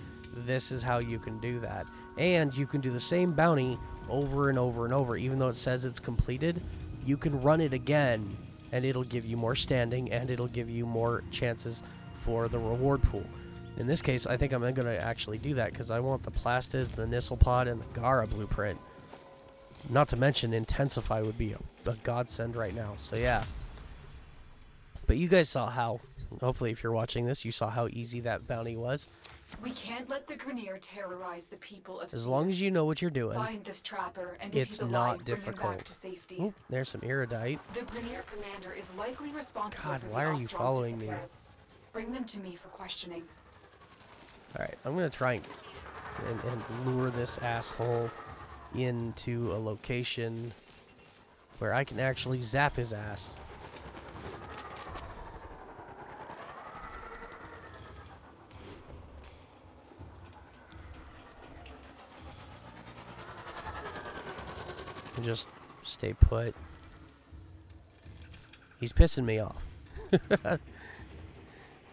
this is how you can do that. And you can do the same bounty over and over and over. Even though it says it's completed, you can run it again and it'll give you more standing and it'll give you more chances for the reward pool. In this case, I think I'm going to actually do that because I want the Plastid, the Nisselpod, and the Gara blueprint. Not to mention Intensify would be a godsend right now. So yeah. But you guys saw how, hopefully if you're watching this, you saw how easy that bounty was. We can't let the Grineer terrorize the people of As long as you know what you're doing, find this trapper, and it's if he's not alive, bring him back difficult. to safety. Oop, there's some Iridite. The Grineer commander is likely responsible God, for why the are you Ostron's following me? disappearance. Bring them to me for questioning. Alright, I'm going to try and lure this asshole into a location where I can actually zap his ass. And just stay put. He's pissing me off.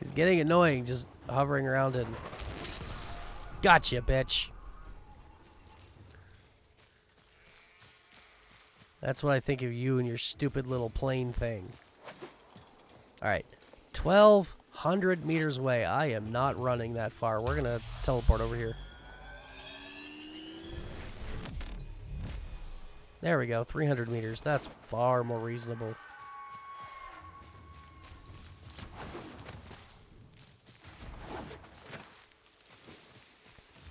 He's getting annoying just hovering around and... Gotcha, bitch. That's what I think of you and your stupid little plane thing. Alright. 1,200 meters away. I am not running that far. We're gonna teleport over here. There we go. 300 meters. That's far more reasonable.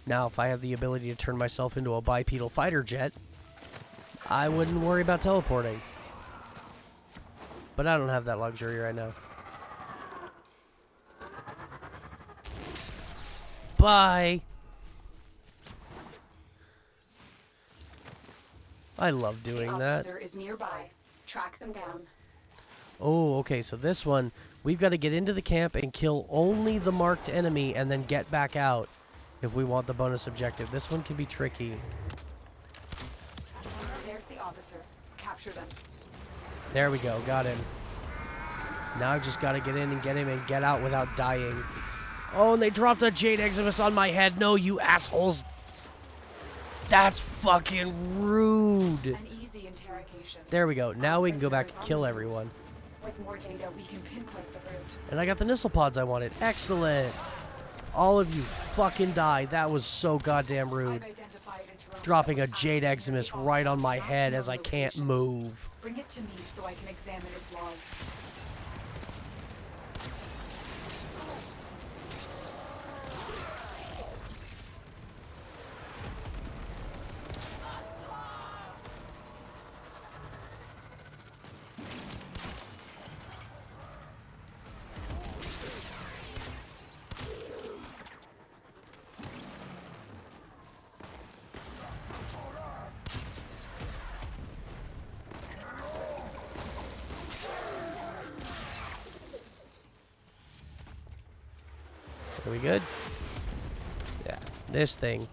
Now, if I have the ability to turn myself into a bipedal fighter jet, I wouldn't worry about teleporting. But I don't have that luxury right now. Bye! I love doing the that. officer is nearby. Track them down. Oh, okay, so this one, we've got to get into the camp and kill only the marked enemy and then get back out if we want the bonus objective. This one can be tricky. There's the officer. Capture them. There we go, got him. Now I've just got to get in and get him and get out without dying. Oh, and they dropped a Jade Eximus on my head. No, you assholes. That's fucking rude. An easy interrogation. There we go. Now we can go back and kill everyone. With more data, we can pinpoint the route. And I got the Nisselpods I wanted. Excellent. All of you fucking died. That was so goddamn rude. Dropping a Jade Eximus right on my head as I can't move. Bring it to me so I can examine its logs. Are we good? Yeah. This thing.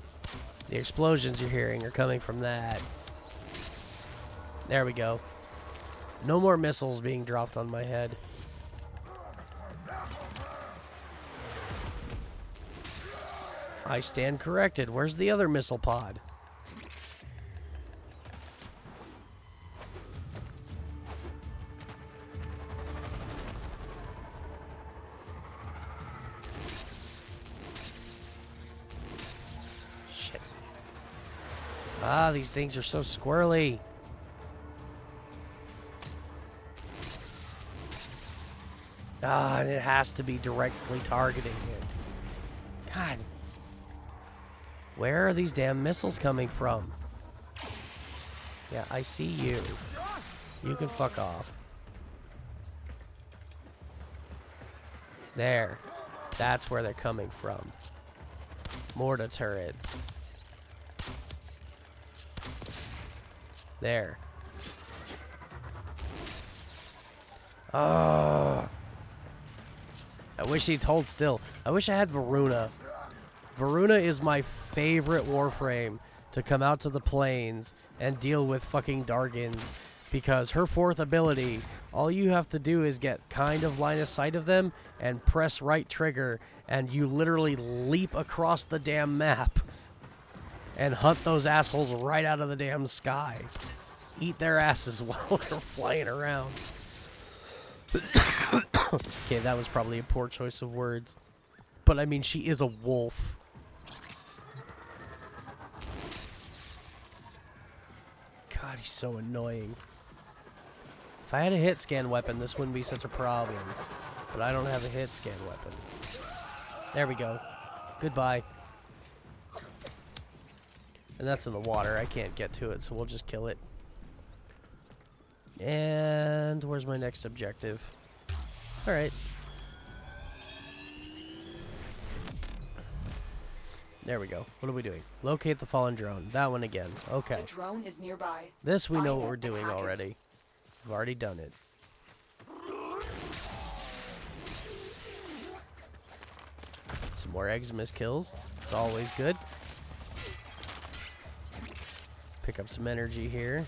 The explosions you're hearing are coming from that. There we go. No more missiles being dropped on my head. I stand corrected. Where's the other missile pod? Shit. Ah, these things are so squirrely. Ah, and it has to be directly targeting it. God Where are these damn missiles coming from? Yeah, I see you. You can fuck off. There. That's where they're coming from. Mortar turret. There. Oh. I wish he'd hold still. I wish I had Varuna. Varuna is my favorite Warframe to come out to the plains and deal with fucking Dargans. Because her fourth ability, all you have to do is get kind of line of sight of them and press right trigger, and you literally leap across the damn map and hunt those assholes right out of the damn sky. Eat their asses while they're flying around. Okay, that was probably a poor choice of words. But I mean, she is a wolf. God, he's so annoying. If I had a hit scan weapon, this wouldn't be such a problem. But I don't have a hit scan weapon. There we go. Goodbye. And that's in the water. I can't get to it, so we'll just kill it. And where's my next objective? Alright. There we go. What are we doing? Locate the fallen drone. That one again. Okay. The drone is nearby. This we know what we're doing already. We've already done it. Some more Eximus kills. It's always good. Pick up some energy here.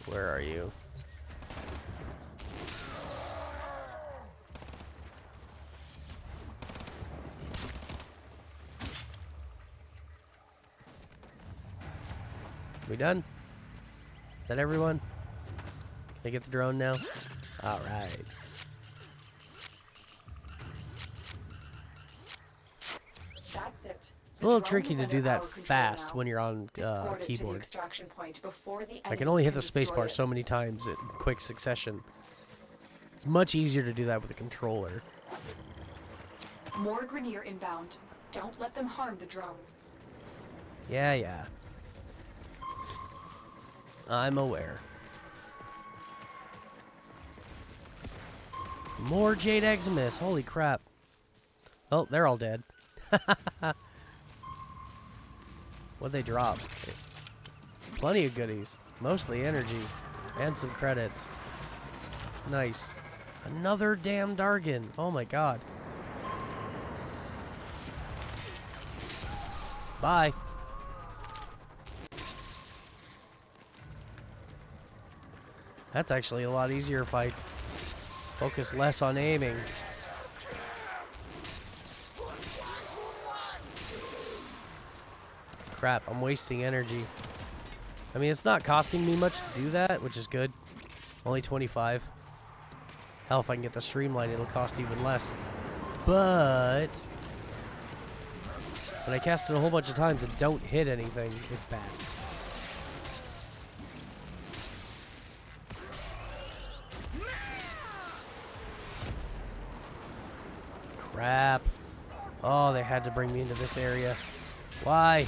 Where are you? We done? Is that everyone? Can I get the drone now? Alright. That's it. It's a little tricky to do that fast when you're on keyboard. I can only hit the spacebar so many times in quick succession. It's much easier to do that with a controller. More Grineer inbound. Don't let them harm the drone. Yeah, yeah. I'm aware. More Jade Eximus. Holy crap. Oh, they're all dead. What'd they drop? Plenty of goodies. Mostly energy. And some credits. Nice. Another damn Dargan. Oh my god. Bye. That's actually a lot easier if I focus less on aiming. Crap, I'm wasting energy. I mean, it's not costing me much to do that, which is good. Only 25. Hell, if I can get the streamline, it'll cost even less. But when I cast it a whole bunch of times and don't hit anything, it's bad. Crap. Oh, they had to bring me into this area. Why?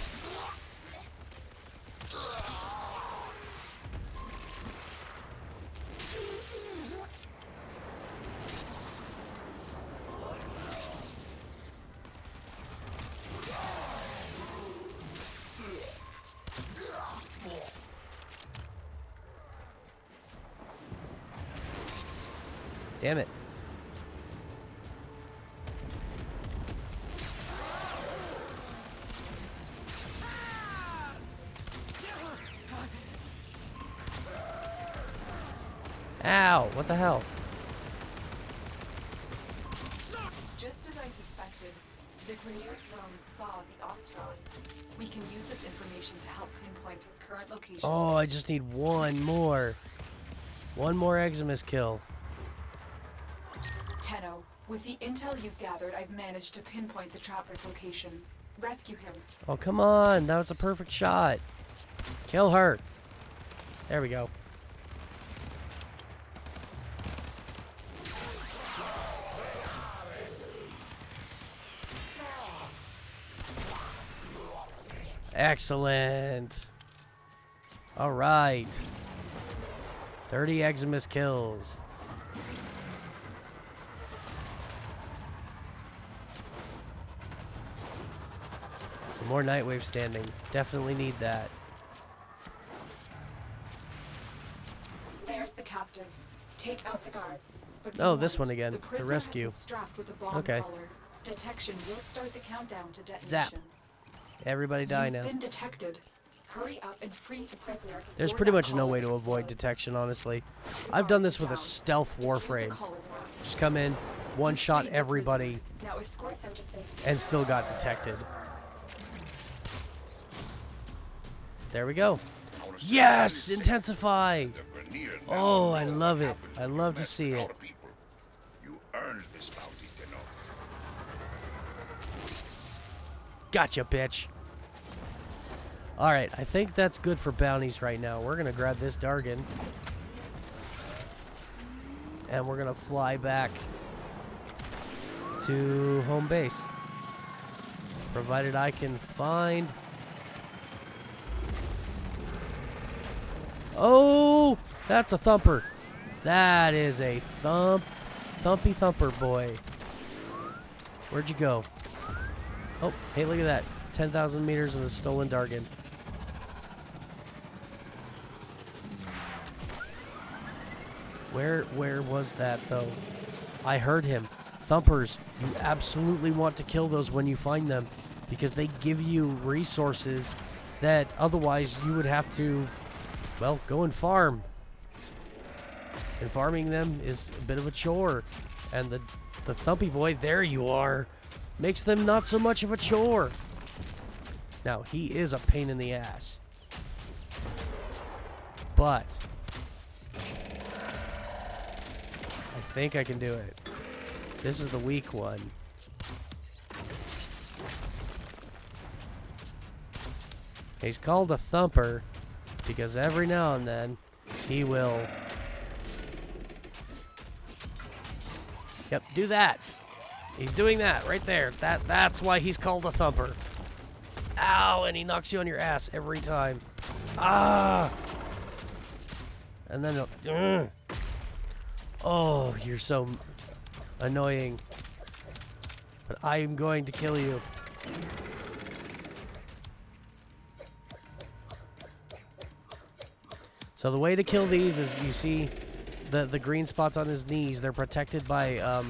Damn it. Ow, what the hell? Just as I suspected, the Grineer drone saw the Ostron. We can use this information to help pinpoint his current location. Oh, I just need one more. One more Eximus kill. Tenno, with the intel you've gathered, I've managed to pinpoint the trapper's location. Rescue him. Oh, come on. That was a perfect shot. Kill her. There we go. Excellent. Alright. 30 Eximus kills. Some more Nightwave standing. Definitely need that. There's the captive. Take out the guards. But Oh, this one again. The The prisoner rescue. has been strapped with a bomb Okay. collar. Detection will start the countdown to detonation. Zap. Everybody die now. You've been detected. Hurry up and free the prisoner. There's pretty much no way to avoid detection, honestly. I've done this with a stealth Warframe. Just come in, one-shot everybody, Now escort them to safety. and still got detected. There we go. Yes! Intensify! Oh, I love it. I love to see it. You earned this bounty, Tenno. Gotcha, bitch. Alright, I think that's good for bounties right now. We're gonna grab this Dargan. And we're gonna fly back to home base. Provided I can find... Oh! That's a thumper. That is a thumpy thumper boy. Where'd you go? Oh, hey, look at that. 10,000 meters of the stolen Dargan. Where was that, though? I heard him. Thumpers, you absolutely want to kill those when you find them, because they give you resources that otherwise you would have to, well, go and farm. And farming them is a bit of a chore. And the Thumpy boy, there you are, makes them not so much of a chore. Now, he is a pain in the ass. But I think I can do it. This is the weak one. He's called a thumper because every now and then he will... Yep, do that. He's doing that right there. That's why he's called a thumper. Ow, and he knocks you on your ass every time. Ah! And then he'll... Oh, you're so annoying. But I am going to kill you. So the way to kill these is, you see the green spots on his knees. They're protected by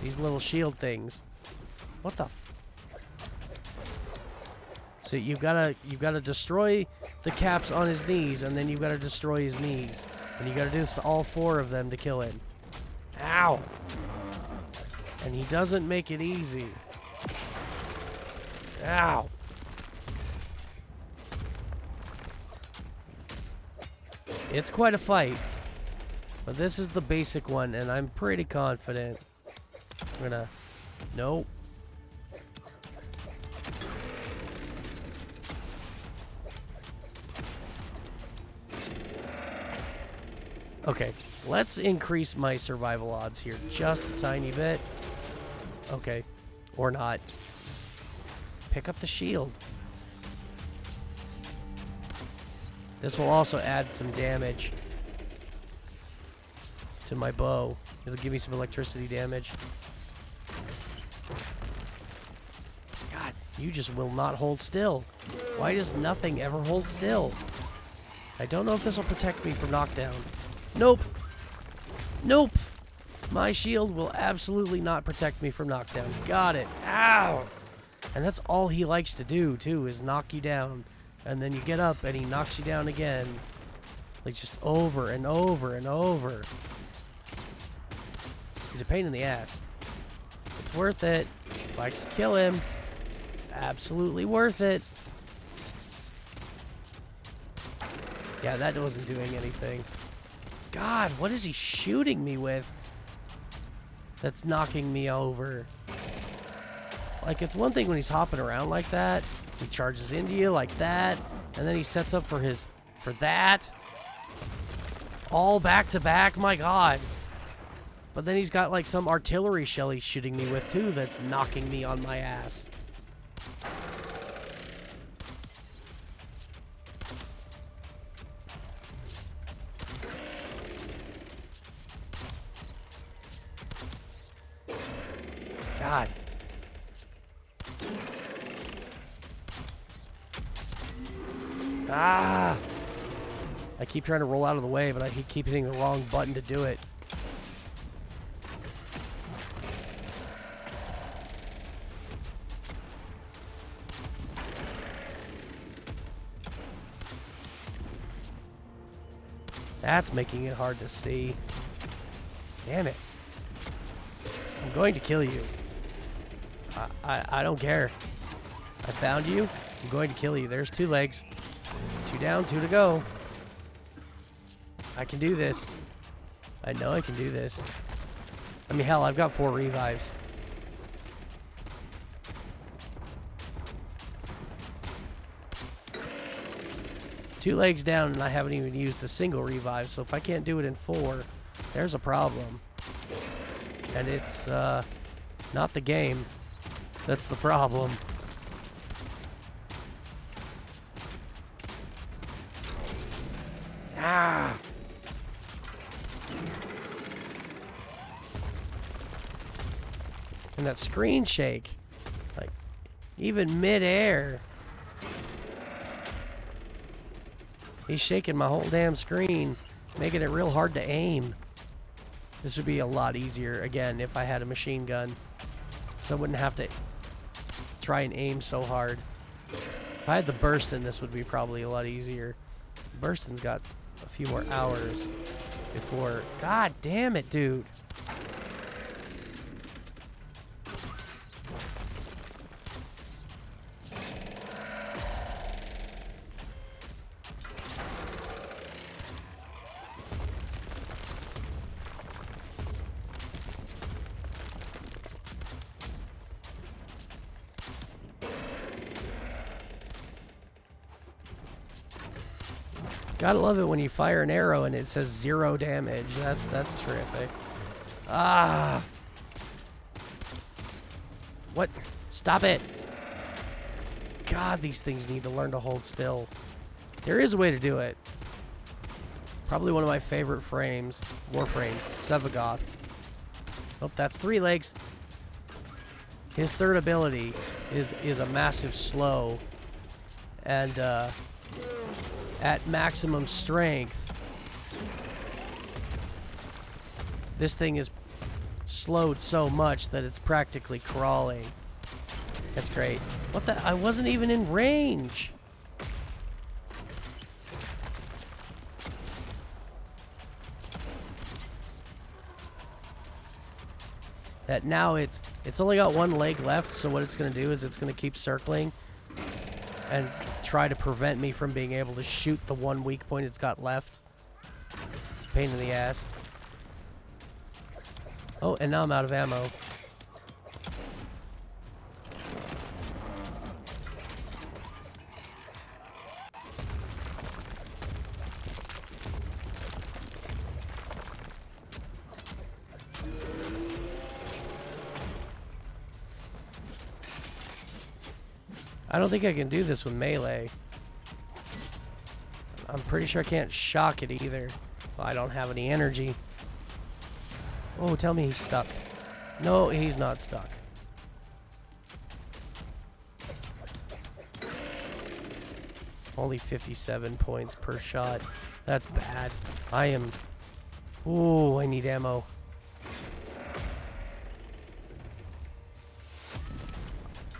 these little shield things. What the? So you've gotta destroy the caps on his knees, and then you've gotta destroy his knees, and you gotta do this to all 4 of them to kill him. Ow! And he doesn't make it easy. Ow! It's quite a fight, but this is the basic one, and I'm pretty confident. I'm gonna... Nope. Okay, let's increase my survival odds here just a tiny bit. Okay, or not. Pick up the shield. This will also add some damage to my bow. It'll give me some electricity damage. God, you just will not hold still. Why does nothing ever hold still? I don't know if this will protect me from knockdown. Nope. Nope. My shield will absolutely not protect me from knockdown. Got it. Ow! And that's all he likes to do, too, is knock you down. And then you get up and he knocks you down again. Like, just over and over and over. He's a pain in the ass. It's worth it. If I can kill him, it's absolutely worth it. Yeah, that wasn't doing anything. God, what is he shooting me with? That's knocking me over. Like, it's one thing when he's hopping around like that. He charges into you like that, and then he sets up for that. All back to back, my God. But then he's got like some artillery shell he's shooting me with too that's knocking me on my ass. God. Ah! I keep trying to roll out of the way, but I keep hitting the wrong button to do it. That's making it hard to see. Damn it. I'm going to kill you. I don't care. I found you. I'm going to kill you. There's 2 legs. 2 down, 2 to go. I can do this. I know I can do this. I mean, hell, I've got 4 revives. Two legs down and I haven't even used a single revive, so if I can't do it in 4, there's a problem. And it's not the game that's the problem. Ah! And that screen shake, like, even mid-air. He's shaking my whole damn screen, making it real hard to aim. This would be a lot easier, again, if I had a machine gun. So I wouldn't have to try and aim so hard. If I had the Burstin, this would be probably a lot easier. Burstin's got a few more hours before... God damn it, dude! Gotta love it when you fire an arrow and it says 0 damage. That's terrific. Ah! What? Stop it! God, these things need to learn to hold still. There is a way to do it. Probably one of my favorite frames. Warframes. Sevagoth. Oh, that's 3 legs. His third ability is a massive slow. And, at maximum strength, this thing is slowed so much that it's practically crawling. That's great. What the? I wasn't even in range. That now it's only got 1 leg left, so what it's going to do is it's going to keep circling and try to prevent me from being able to shoot the 1 weak point it's got left. It's a pain in the ass. Oh, and now I'm out of ammo. I don't think I can do this with melee. I'm pretty sure I can't shock it either. Well, I don't have any energy. Oh, tell me he's stuck. No, he's not stuck. Only 57 points per shot. That's bad. I am... Ooh, I need ammo.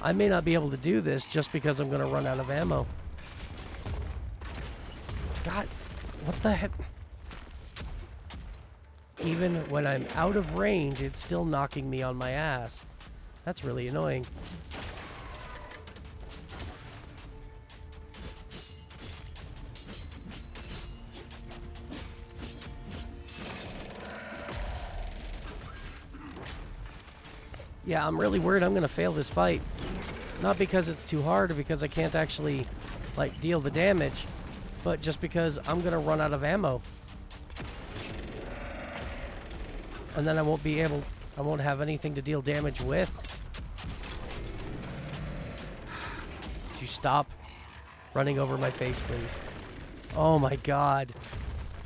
I may not be able to do this just because I'm going to run out of ammo. God, what the heck? Even when I'm out of range, it's still knocking me on my ass. That's really annoying. Yeah, I'm really worried I'm going to fail this fight. Not because it's too hard or because I can't actually, like, deal the damage, but just because I'm going to run out of ammo. And then I won't have anything to deal damage with. Would you stop running over my face, please? Oh my god.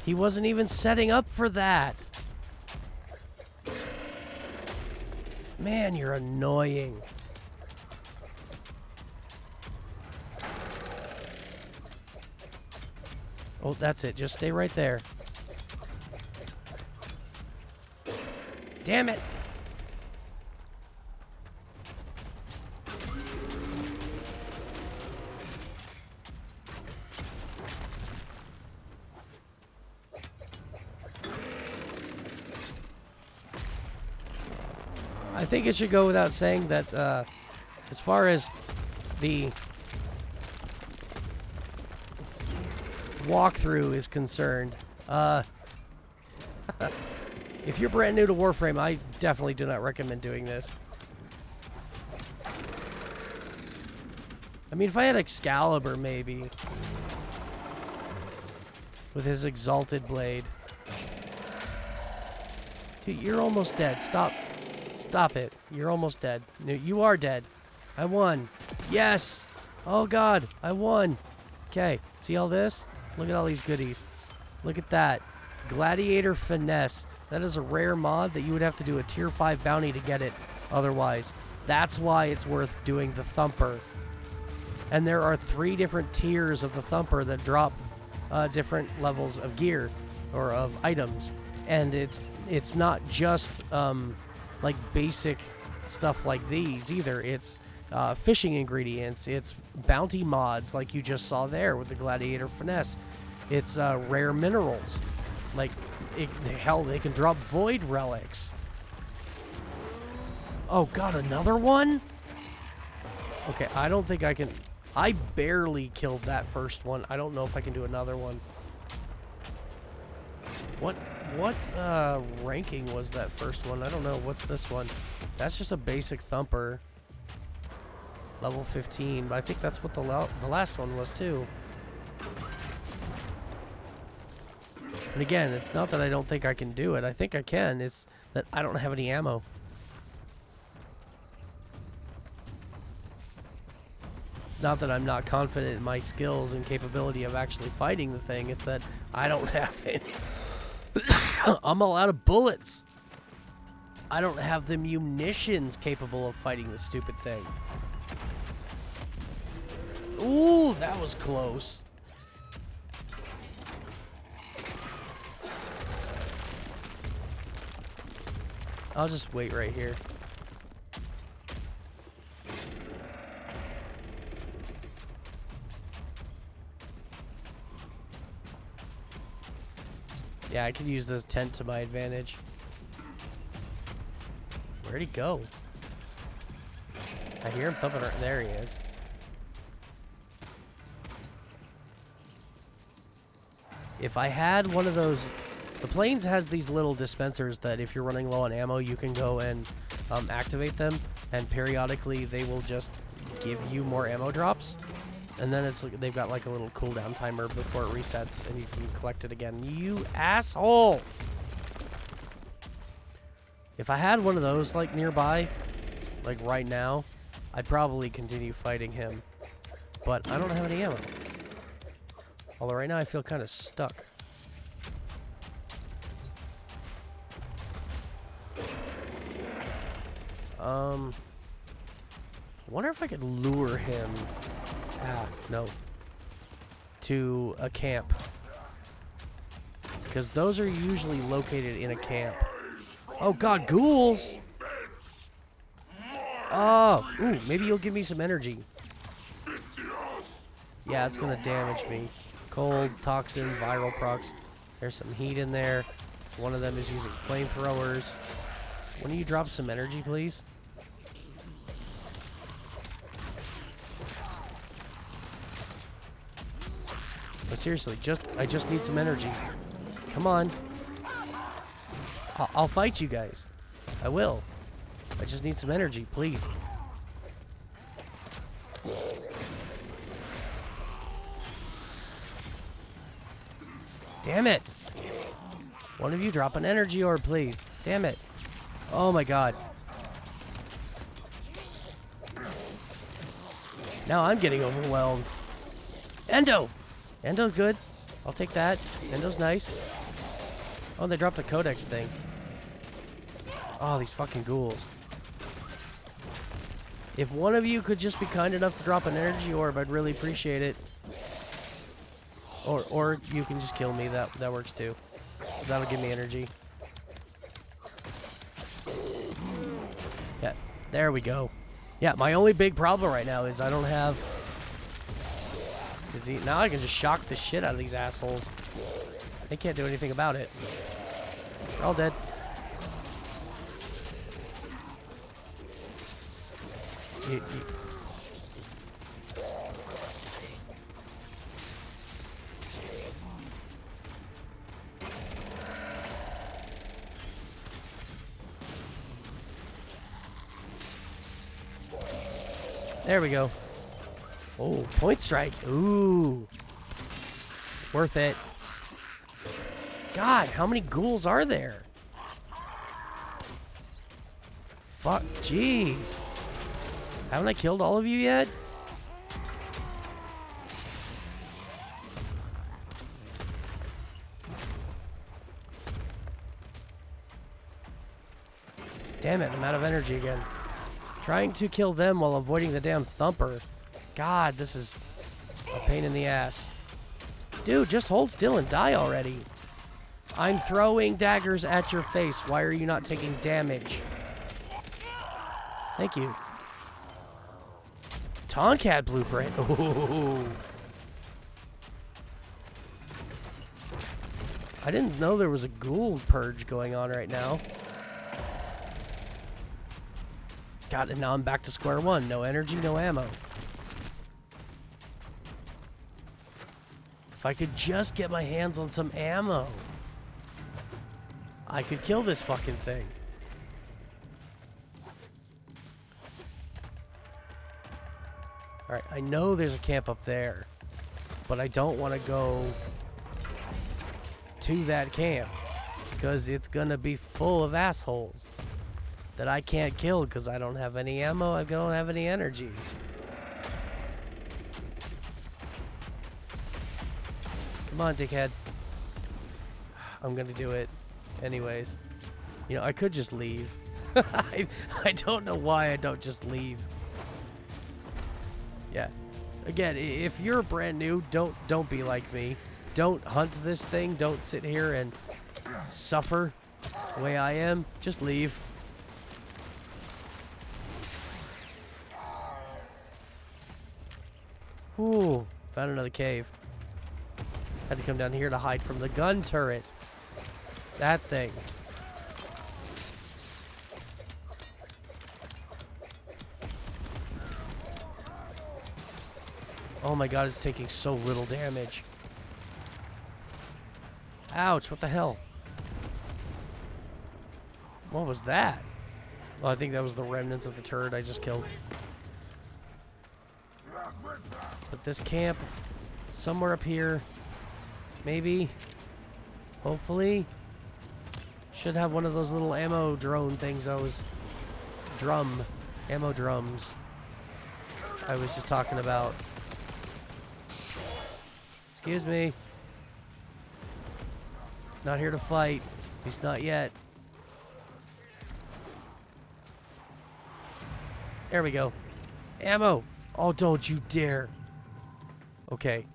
He wasn't even setting up for that. Man, you're annoying. Oh, that's it. Just stay right there. Damn it! I think it should go without saying that as far as the walkthrough is concerned, if you're brand new to Warframe, I definitely do not recommend doing this. I mean, if I had Excalibur, maybe. With his Exalted Blade. Dude, you're almost dead. Stop. Stop it. You're almost dead. No, you are dead. I won. Yes! Oh god, I won. Okay, see all this? Look at all these goodies. Look at that. Gladiator Finesse. That is a rare mod that you would have to do a tier 5 bounty to get it otherwise. That's why it's worth doing the Thumper. And there are 3 different tiers of the Thumper that drop different levels of gear or of items. And it's not just like basic stuff like these either. It's fishing ingredients. It's bounty mods like you just saw there with the Gladiator Finesse. It's rare minerals. Like, hell, they can drop void relics. Oh god, another one? Okay, I don't think I can... I barely killed that first one. I don't know if I can do another one. What ranking was that first one? I don't know. What's this one? That's just a basic Thumper. Level 15, but I think that's what the last one was too. And again, it's not that I don't think I can do it. I think I can. It's that I don't have any ammo. It's not that I'm not confident in my skills and capability of actually fighting the thing. It's that I don't have any. I'm all out of bullets. I don't have the munitions capable of fighting this stupid thing. Ooh, that was close. I'll just wait right here. Yeah, I could use this tent to my advantage. Where'd he go? I hear him thumping right there. He is. If I had one of those... The Plains has these little dispensers that if you're running low on ammo, you can go and activate them, and periodically they will just give you more ammo drops. And then it's like they've got like a little cooldown timer before it resets, and you can collect it again. You asshole! If I had one of those like nearby, like right now, I'd probably continue fighting him. But I don't have any ammo. Although right now I feel kind of stuck. I wonder if I could lure him. No. To a camp. Because those are usually located in a camp. Oh god, ghouls! Oh, ooh, maybe you'll give me some energy. Yeah, it's gonna damage me. Cold, toxin, viral procs. There's some heat in there. So one of them is using flamethrowers. When do you drop some energy, please? But seriously, I just need some energy. Come on. I'll fight you guys. I will. I just need some energy, please. Damn it! One of you drop an energy orb, please. Damn it. Oh my god. Now I'm getting overwhelmed. Endo! Endo's good. I'll take that. Endo's nice. Oh, they dropped a codex thing. Oh, these fucking ghouls. If one of you could just be kind enough to drop an energy orb, I'd really appreciate it. Or you can just kill me. That works too. That'll give me energy. Yeah, there we go. Yeah, my only big problem right now is I don't have... Now I can just shock the shit out of these assholes. They can't do anything about it. They're all dead. There we go. Oh, point strike. Ooh. Worth it. God, how many ghouls are there? Fuck, jeez. Haven't I killed all of you yet? Damn it, I'm out of energy again. Trying to kill them while avoiding the damn thumper. God, this is a pain in the ass. Dude, just hold still and die already. I'm throwing daggers at your face. Why are you not taking damage? Thank you. Tonkat blueprint. Ooh. I didn't know there was a ghoul purge going on right now. God, and now I'm back to square one. No energy, no ammo. If I could just get my hands on some ammo, I could kill this fucking thing. Alright, I know there's a camp up there, but I don't want to go to that camp because it's gonna be full of assholes that I can't kill because I don't have any ammo, I don't have any energy. Come on, dickhead. I'm gonna do it anyways. You know, I could just leave. I don't know why I don't just leave. Yeah. Again, if you're brand new, don't be like me. Don't hunt this thing. Don't sit here and suffer the way I am. Just leave. Ooh, found another cave. Had to come down here to hide from the gun turret. That thing. Oh my god, it's taking so little damage. Ouch, what the hell? What was that? Well, I think that was the remnants of the turret I just killed. But this camp, somewhere up here, maybe, hopefully, should have one of those little ammo drone things ammo drums I was just talking about. Excuse me. Not here to fight. At least not yet. There we go. Ammo! Oh, don't you dare. Okay.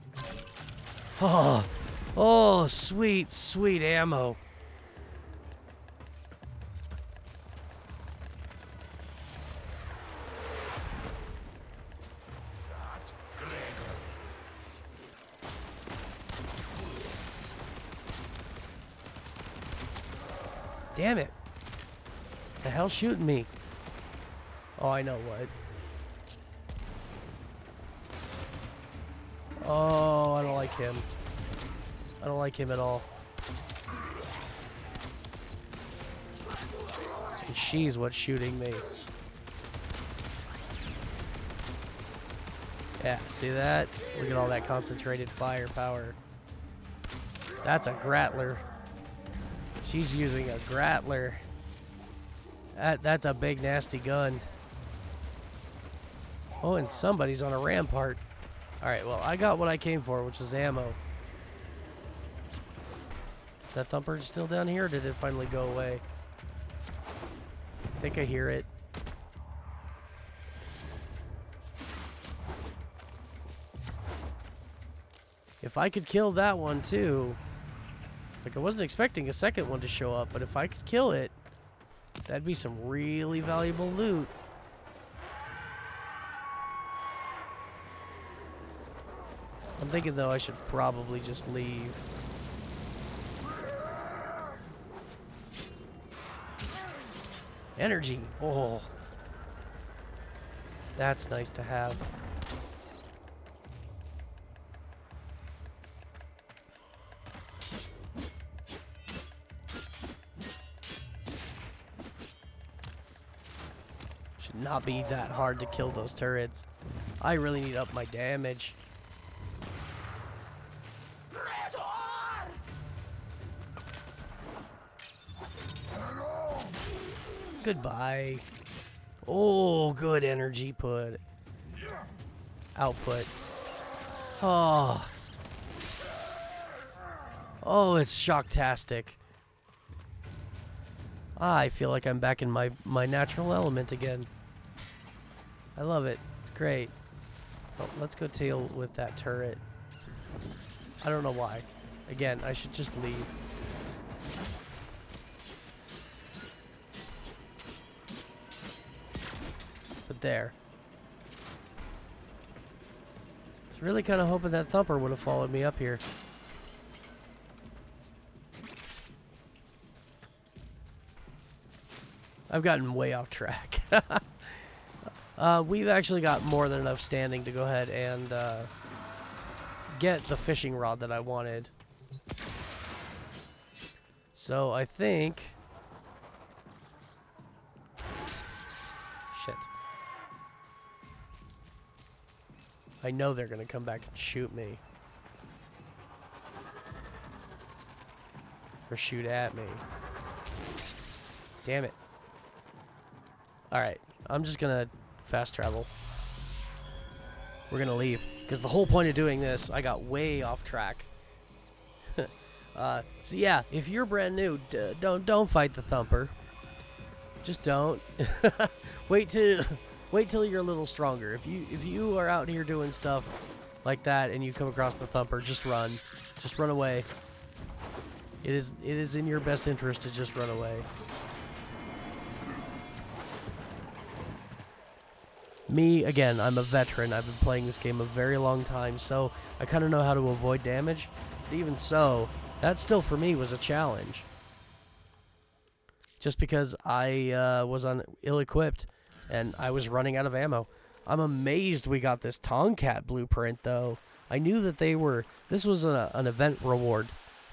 Oh, sweet, sweet ammo. Damn it. The hell's shooting me? Oh, I know what. Oh, I don't like him. I don't like him at all. And she's what's shooting me. Yeah, see that? Look at all that concentrated firepower. That's a Grattler. She's using a Grattler. That's a big nasty gun. Oh, and somebody's on a rampart. Alright, well, I got what I came for, which is ammo. Is that thumper still down here, or did it finally go away? I think I hear it. If I could kill that one too, like I wasn't expecting a second one to show up, but if I could kill it, that'd be some really valuable loot. I'm thinking though I should probably just leave. Energy. Oh. That's nice to have. Should not be that hard to kill those turrets. I really need to up my damage. Goodbye. Oh, good energy output. Oh. Oh, it's shocktastic. I feel like I'm back in my natural element again. I love it. It's great. Oh, let's go deal with that turret. I don't know why. Again, I should just leave. But there. I was really kind of hoping that thumper would have followed me up here. I've gotten way off track. We've actually got more than enough standing to go ahead and get the fishing rod that I wanted. So I think... Shit. I know they're going to come back and shoot me. Or shoot at me. Damn it. Alright, I'm just going to fast travel. We're going to leave. Because the whole point of doing this, I got way off track. So yeah, if you're brand new, don't fight the thumper. Just don't. Wait till you're a little stronger. If you are out here doing stuff like that and you come across the thumper, just run. Just run away. It is in your best interest to just run away. Me, again, I'm a veteran. I've been playing this game a very long time, so I kind of know how to avoid damage. But even so, that still for me was a challenge. Just because I was ill-equipped and I was running out of ammo. I'm amazed we got this Tomcat blueprint, though. I knew that this was an event reward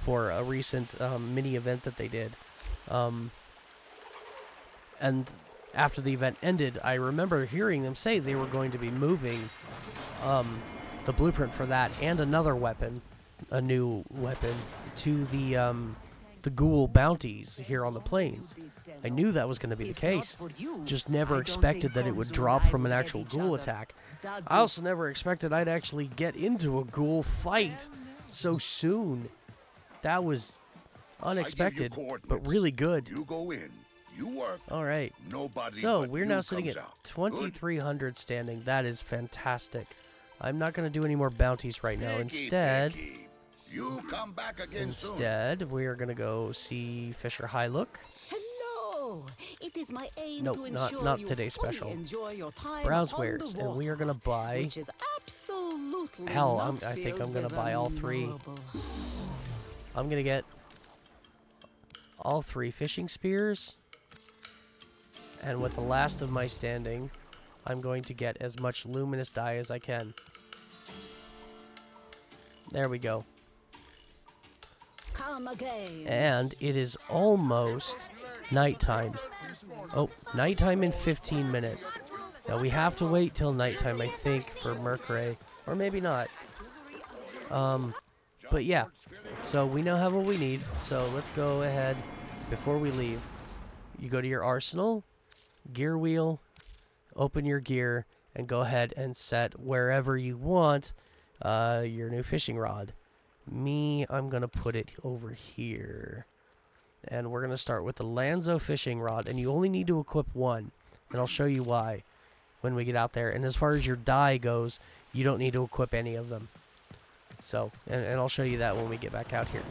for a recent mini event that they did. And after the event ended, I remember hearing them say they were going to be moving the blueprint for that and another weapon, a new weapon, to the ghoul bounties here on the plains. I knew that was going to be the case. Just never expected that it would drop from an actual ghoul attack. I also never expected I'd actually get into a ghoul fight so soon. That was unexpected, but really good. You go in. You work. All right. Nobody so but we're you now sitting at comes out. 2,300 standing. That is fantastic. I'm not going to do any more bounties right now. Instead, you come back again soon. We are going to go see Fisher High Look. Hello. It is my aim nope, to ensure not you today's special. Enjoy your time Browse on wares, the water, and we are going to buy. Which is absolutely hell, not I think I'm going to filled buy all with three. unknowable. I'm going to get all 3 fishing spears. And with the last of my standing, I'm going to get as much luminous dye as I can. There we go. Come again. And it is almost nighttime. Oh, nighttime in 15 minutes. Now we have to wait till nighttime, I think, for Mercury. Or maybe not. But yeah. So we now have what we need. So let's go ahead before we leave. You go to your arsenal. Gear wheel, open your gear, and go ahead and set wherever you want your new fishing rod. Me, I'm going to put it over here. And we're going to start with the Lanzo fishing rod, and you only need to equip one. And I'll show you why when we get out there. And as far as your dye goes, you don't need to equip any of them. So, and I'll show you that when we get back out here.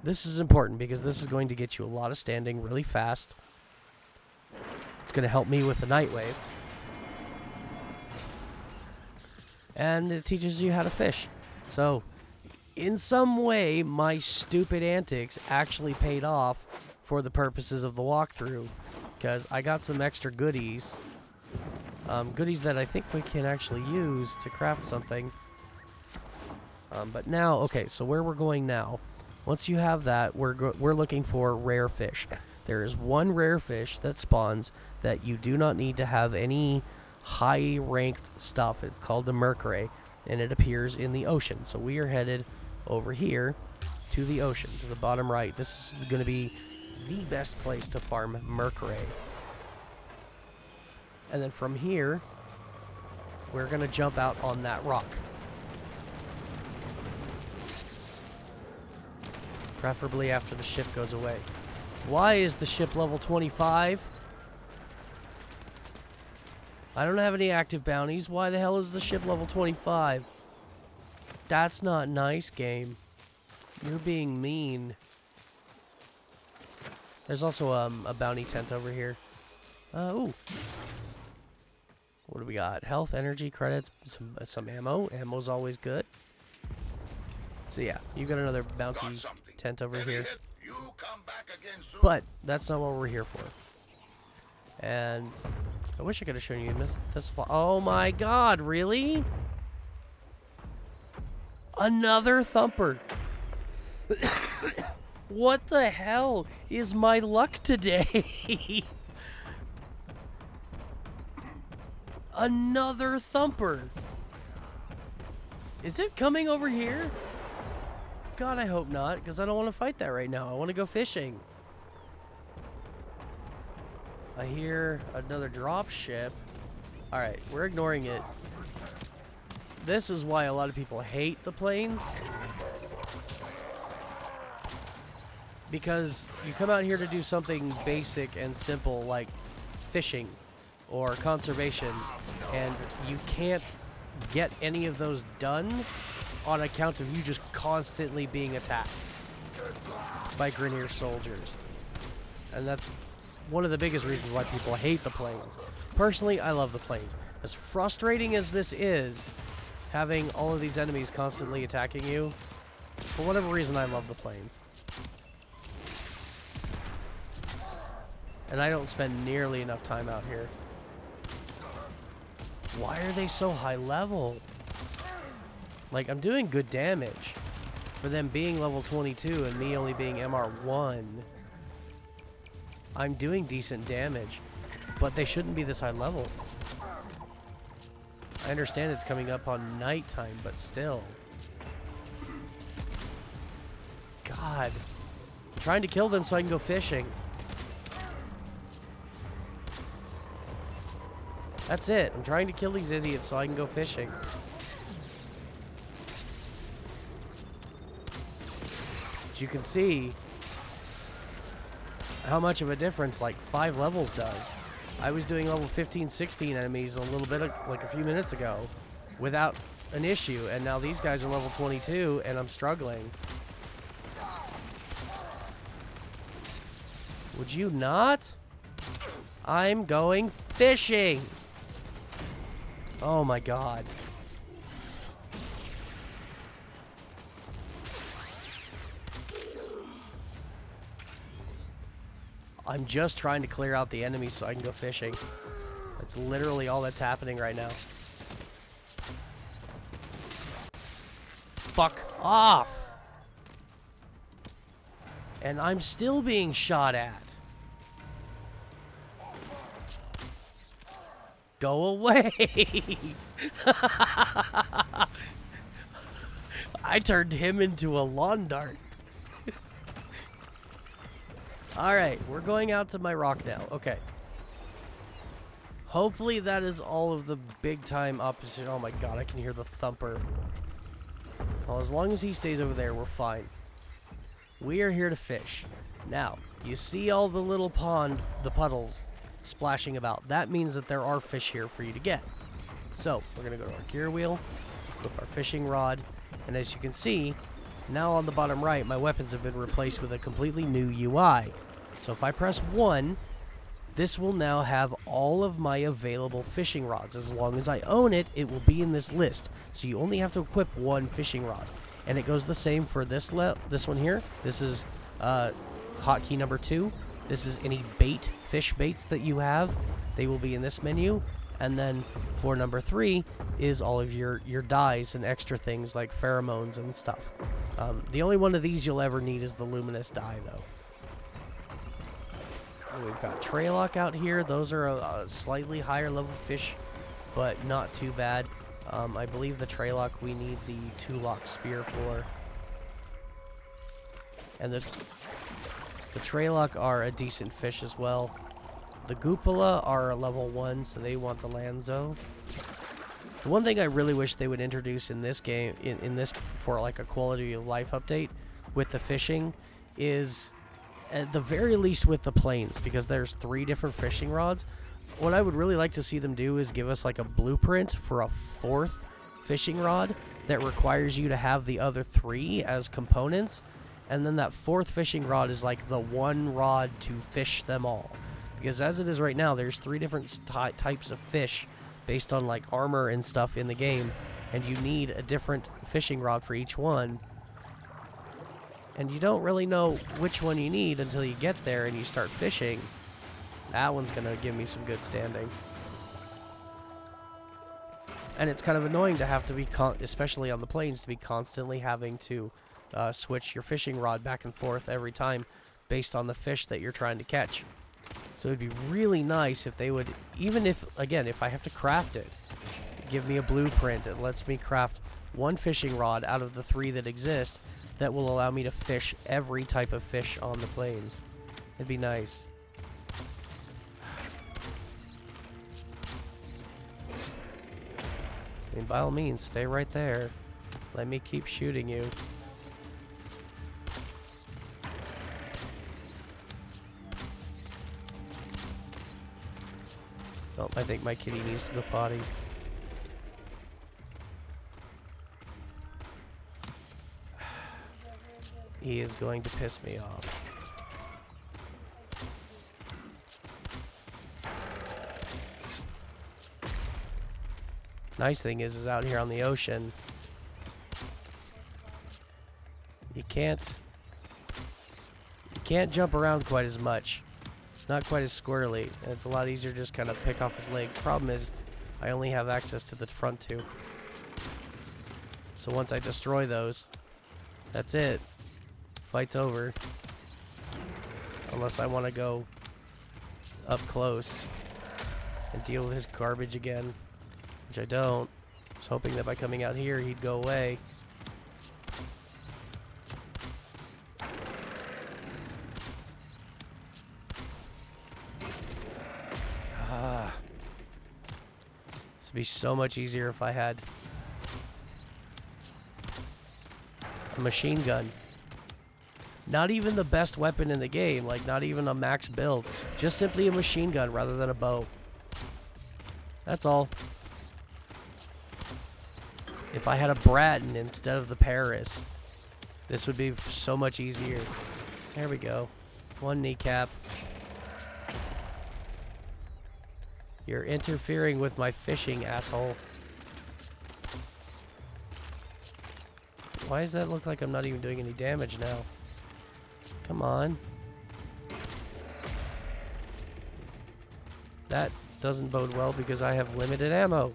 This is important because this is going to get you a lot of standing really fast. It's going to help me with the night wave. And it teaches you how to fish. So, in some way, my stupid antics actually paid off for the purposes of the walkthrough. Because I got some extra goodies. Goodies that I think we can actually use to craft something. But now, okay, so where we're going now, once you have that, we're looking for rare fish. There is one rare fish that spawns that you do not need to have any high-ranked stuff. It's called the mercury, and it appears in the ocean. So we are headed over here to the ocean, to the bottom right. This is going to be the best place to farm mercury. And then from here, we're going to jump out on that rock. Preferably after the ship goes away. Why is the ship level 25? I don't have any active bounties. Why the hell is the ship level 25? That's not nice, game. You're being mean. There's also a bounty tent over here. Ooh. What do we got? Health, energy, credits, some ammo. Ammo's always good. So yeah, you got another bounty tent over here. But that's not what we're here for. And I wish I could have shown you this. Oh my god, really? Another thumper. What the hell is my luck today? Another thumper. Is it coming over here? God, I hope not, because I don't want to fight that right now. I want to go fishing. I hear another drop ship. Alright, we're ignoring it. This is why a lot of people hate the plains. Because you come out here to do something basic and simple like fishing or conservation, and you can't get any of those done on account of you just constantly being attacked by Grineer soldiers. And that's one of the biggest reasons why people hate the plains. Personally, I love the plains. As frustrating as this is, having all of these enemies constantly attacking you, for whatever reason, I love the plains. And I don't spend nearly enough time out here. Why are they so high level? Like, I'm doing good damage for them being level 22 and me only being MR1. I'm doing decent damage, but they shouldn't be this high level. I understand it's coming up on nighttime, but still. God. I'm trying to kill them so I can go fishing. That's it. I'm trying to kill these idiots so I can go fishing. But you can see how much of a difference like 5 levels does. I was doing level 15, 16 enemies a little bit like a few minutes ago without an issue, and now these guys are level 22 and I'm struggling. Would you not? I'm going fishing. Oh my god. I'm just trying to clear out the enemies so I can go fishing. That's literally all that's happening right now. Fuck off! And I'm still being shot at. Go away! I turned him into a lawn dart. Alright, we're going out to my rock now. Okay. Hopefully that is all of the big time opposition. Oh my god, I can hear the thumper. Well, as long as he stays over there, we're fine. We are here to fish. Now, you see all the little the puddles splashing about. That means that there are fish here for you to get. So, we're going to go to our gear wheel, equip our fishing rod, And as you can see, now on the bottom right, my weapons have been replaced with a completely new UI. So if I press 1, this will now have all of my available fishing rods. As long as I own it, it will be in this list. So you only have to equip 1 fishing rod. And it goes the same for this one here. This is hotkey number 2. This is any bait, fish baits that you have. They will be in this menu. And then for number 3 is all of your dyes and extra things like pheromones and stuff. The only one of these you'll ever need is the luminous dye, though. And we've got Traylock out here. Those are a slightly higher level fish, but not too bad. I believe the Traylock we need the 2-lock spear for. And the Traylock are a decent fish as well. The Goopala are a level 1, so they want the Lanzo. The one thing I really wish they would introduce in this game, in this for like a quality of life update with the fishing, is at the very least with the planes, because there's 3 different fishing rods. What I would really like to see them do is give us like a blueprint for a 4th fishing rod that requires you to have the other 3 as components, and then that 4th fishing rod is like the one rod to fish them all. Because as it is right now, there's 3 different types of fish based on like armor and stuff in the game, and you need a different fishing rod for each one. And you don't really know which one you need until you get there and you start fishing. That one's gonna give me some good standing. And it's kind of annoying to have to be, especially on the plains, to be constantly having to switch your fishing rod back and forth every time based on the fish that you're trying to catch. So it'd be really nice if they would, even if, again, if I have to craft it, give me a blueprint. It lets me craft 1 fishing rod out of the 3 that exist that will allow me to fish every type of fish on the plains. It'd be nice. I mean, by all means, stay right there. Let me keep shooting you. Oh, I think my kitty needs to go potty. He is going to piss me off. Nice thing is out here on the ocean, you can't jump around quite as much. It's not quite as squirrely, and it's a lot easier to just kind of pick off his legs. Problem is, I only have access to the front 2. So once I destroy those, that's it. Fight's over. Unless I want to go up close and deal with his garbage again, which I don't. I was hoping that by coming out here, he'd go away. This would be so much easier if I had a machine gun. Not even the best weapon in the game, like not even a max build. Just simply a machine gun rather than a bow. That's all. If I had a Bratton instead of the Paris, this would be so much easier. There we go. 1 kneecap. You're interfering with my fishing, asshole. Why does that look like I'm not even doing any damage now? Come on. That doesn't bode well because I have limited ammo.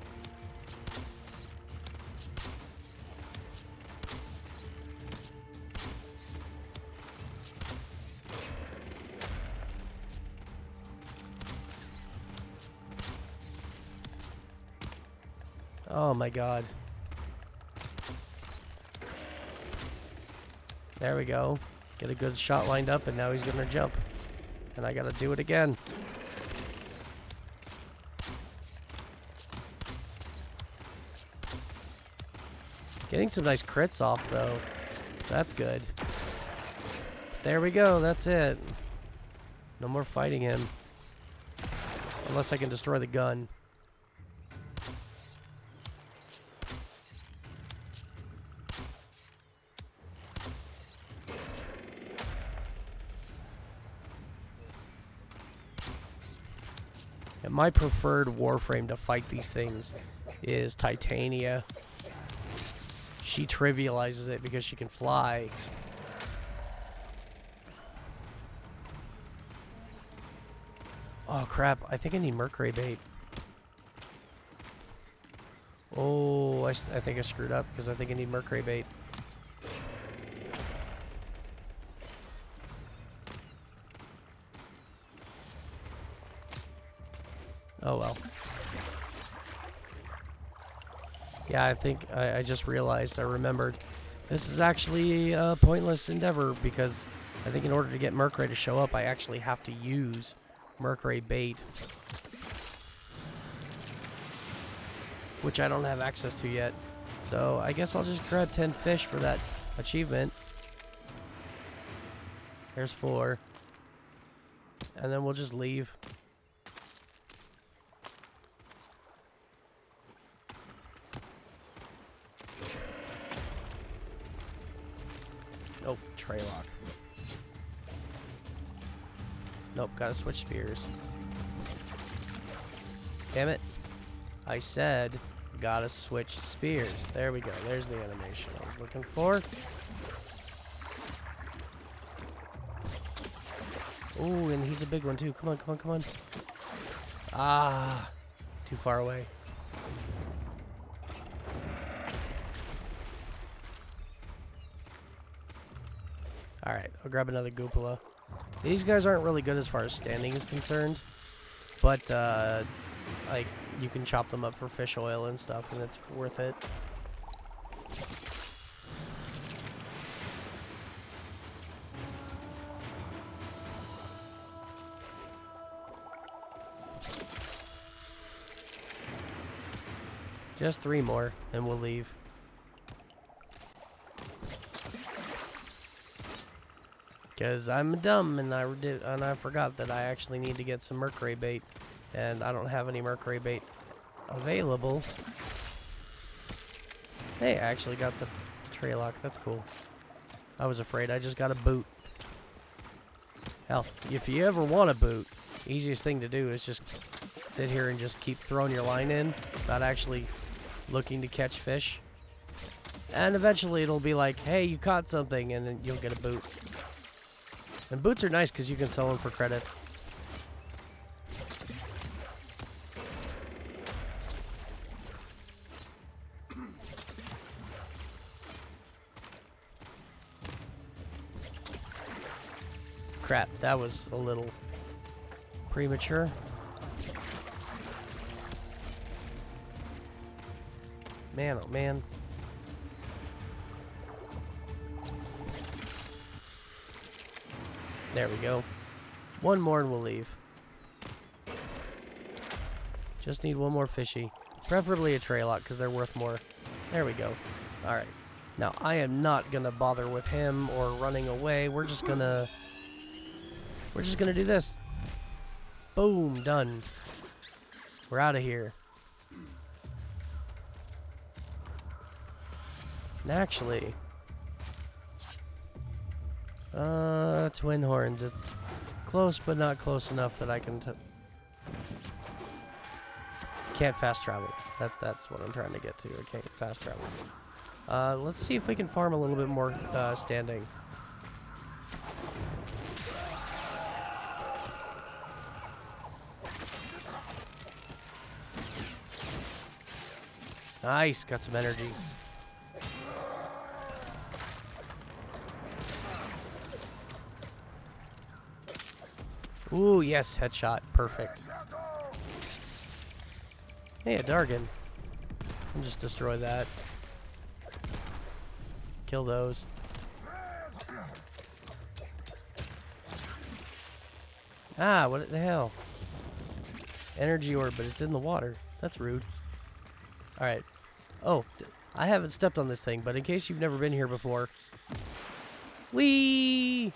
Oh my god. There we go. Get a good shot lined up and now he's gonna jump. And I gotta do it again. Getting some nice crits off though. That's good. There we go, that's it. No more fighting him. Unless I can destroy the gun. my preferred Warframe to fight these things is Titania. She trivializes it because she can fly. Oh crap, I think I need Mercury bait. Oh, I think I screwed up because I think I need Mercury bait. Oh well. Yeah, I think I just realized, I remembered. This is actually a pointless endeavor because I think in order to get Mercury to show up, I actually have to use Mercury bait, which I don't have access to yet. So I guess I'll just grab 10 fish for that achievement. There's 4. And then we'll just leave. Nope, Traylock. Nope, gotta switch spears. Damn it. I said, gotta switch spears. There we go. There's the animation I was looking for. Ooh, and he's a big one too. Come on, come on, come on. Ah, too far away. Alright, I'll grab another Goopala. These guys aren't really good as far as standing is concerned, but like, you can chop them up for fish oil and stuff, and it's worth it. Just 3 more, and we'll leave. Because I'm dumb, and I forgot that I actually need to get some Mercury bait, and I don't have any Mercury bait available. Hey, I actually got the Traylock. That's cool. I was afraid. I just got a boot. Hell, if you ever want a boot, the easiest thing to do is just sit here and just keep throwing your line in, not actually looking to catch fish. And eventually it'll be like, hey, you caught something, and then you'll get a boot. And boots are nice because you can sell them for credits. Crap, that was a little premature. Man, oh man. There we go. 1 more and we'll leave. Just need 1 more fishy. Preferably a Traylock because they're worth more. There we go. Alright. Now, I am not gonna bother with him or running away. We're just gonna do this. Boom, done. We're out of here. And actually, twin horns. It's close, but not close enough that I can can't fast travel. That's what I'm trying to get to. I can't fast travel. Let's see if we can farm a little bit more standing. Nice, got some energy. Ooh, yes, headshot. Perfect. Hey, a Dargan. I'll just destroy that. Kill those. Ah, what the hell? Energy orb, but it's in the water. That's rude. Alright. Oh, I haven't stepped on this thing, but in case you've never been here before. Whee!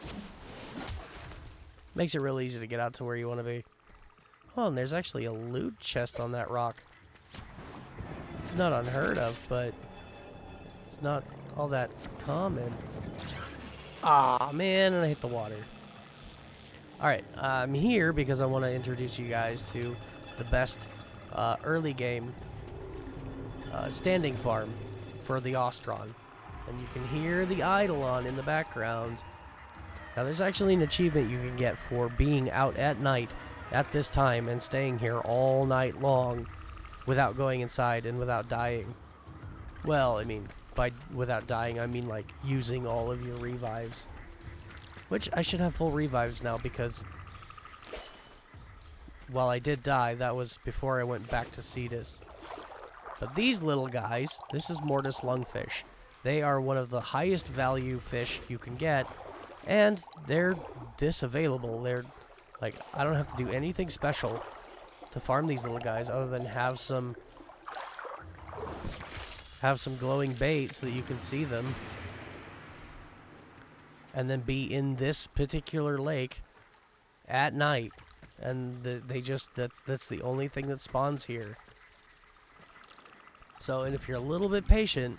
Makes it real easy to get out to where you want to be. Oh, and there's actually a loot chest on that rock. It's not unheard of, but it's not all that common. Ah, man, and I hit the water. Alright, I'm here because I want to introduce you guys to the best early game standing farm for the Ostron. And you can hear the Eidolon in the background. Now there's actually an achievement you can get for being out at night at this time and staying here all night long without going inside and without dying. Well, I mean, by without dying, I mean like using all of your revives. Which I should have full revives now because while I did die, that was before I went back to Cetus. But these little guys, this is Mortis lungfish. They are one of the highest value fish you can get, and they're this available. They're like, I don't have to do anything special to farm these little guys other than have some glowing bait so that you can see them, and then be in this particular lake at night, and that's the only thing that spawns here. So, and if you're a little bit patient,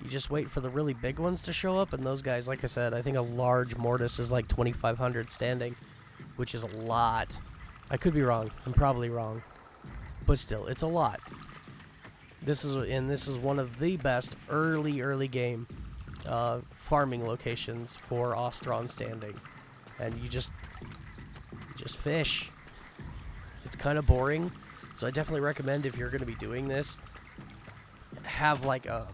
you just wait for the really big ones to show up, and those guys, like I said, I think a large Mortis is like 2,500 standing, which is a lot. I could be wrong. I'm probably wrong. But still, it's a lot. This is one of the best early game farming locations for Ostron standing. And you just fish. It's kind of boring, so I definitely recommend if you're going to be doing this, have like a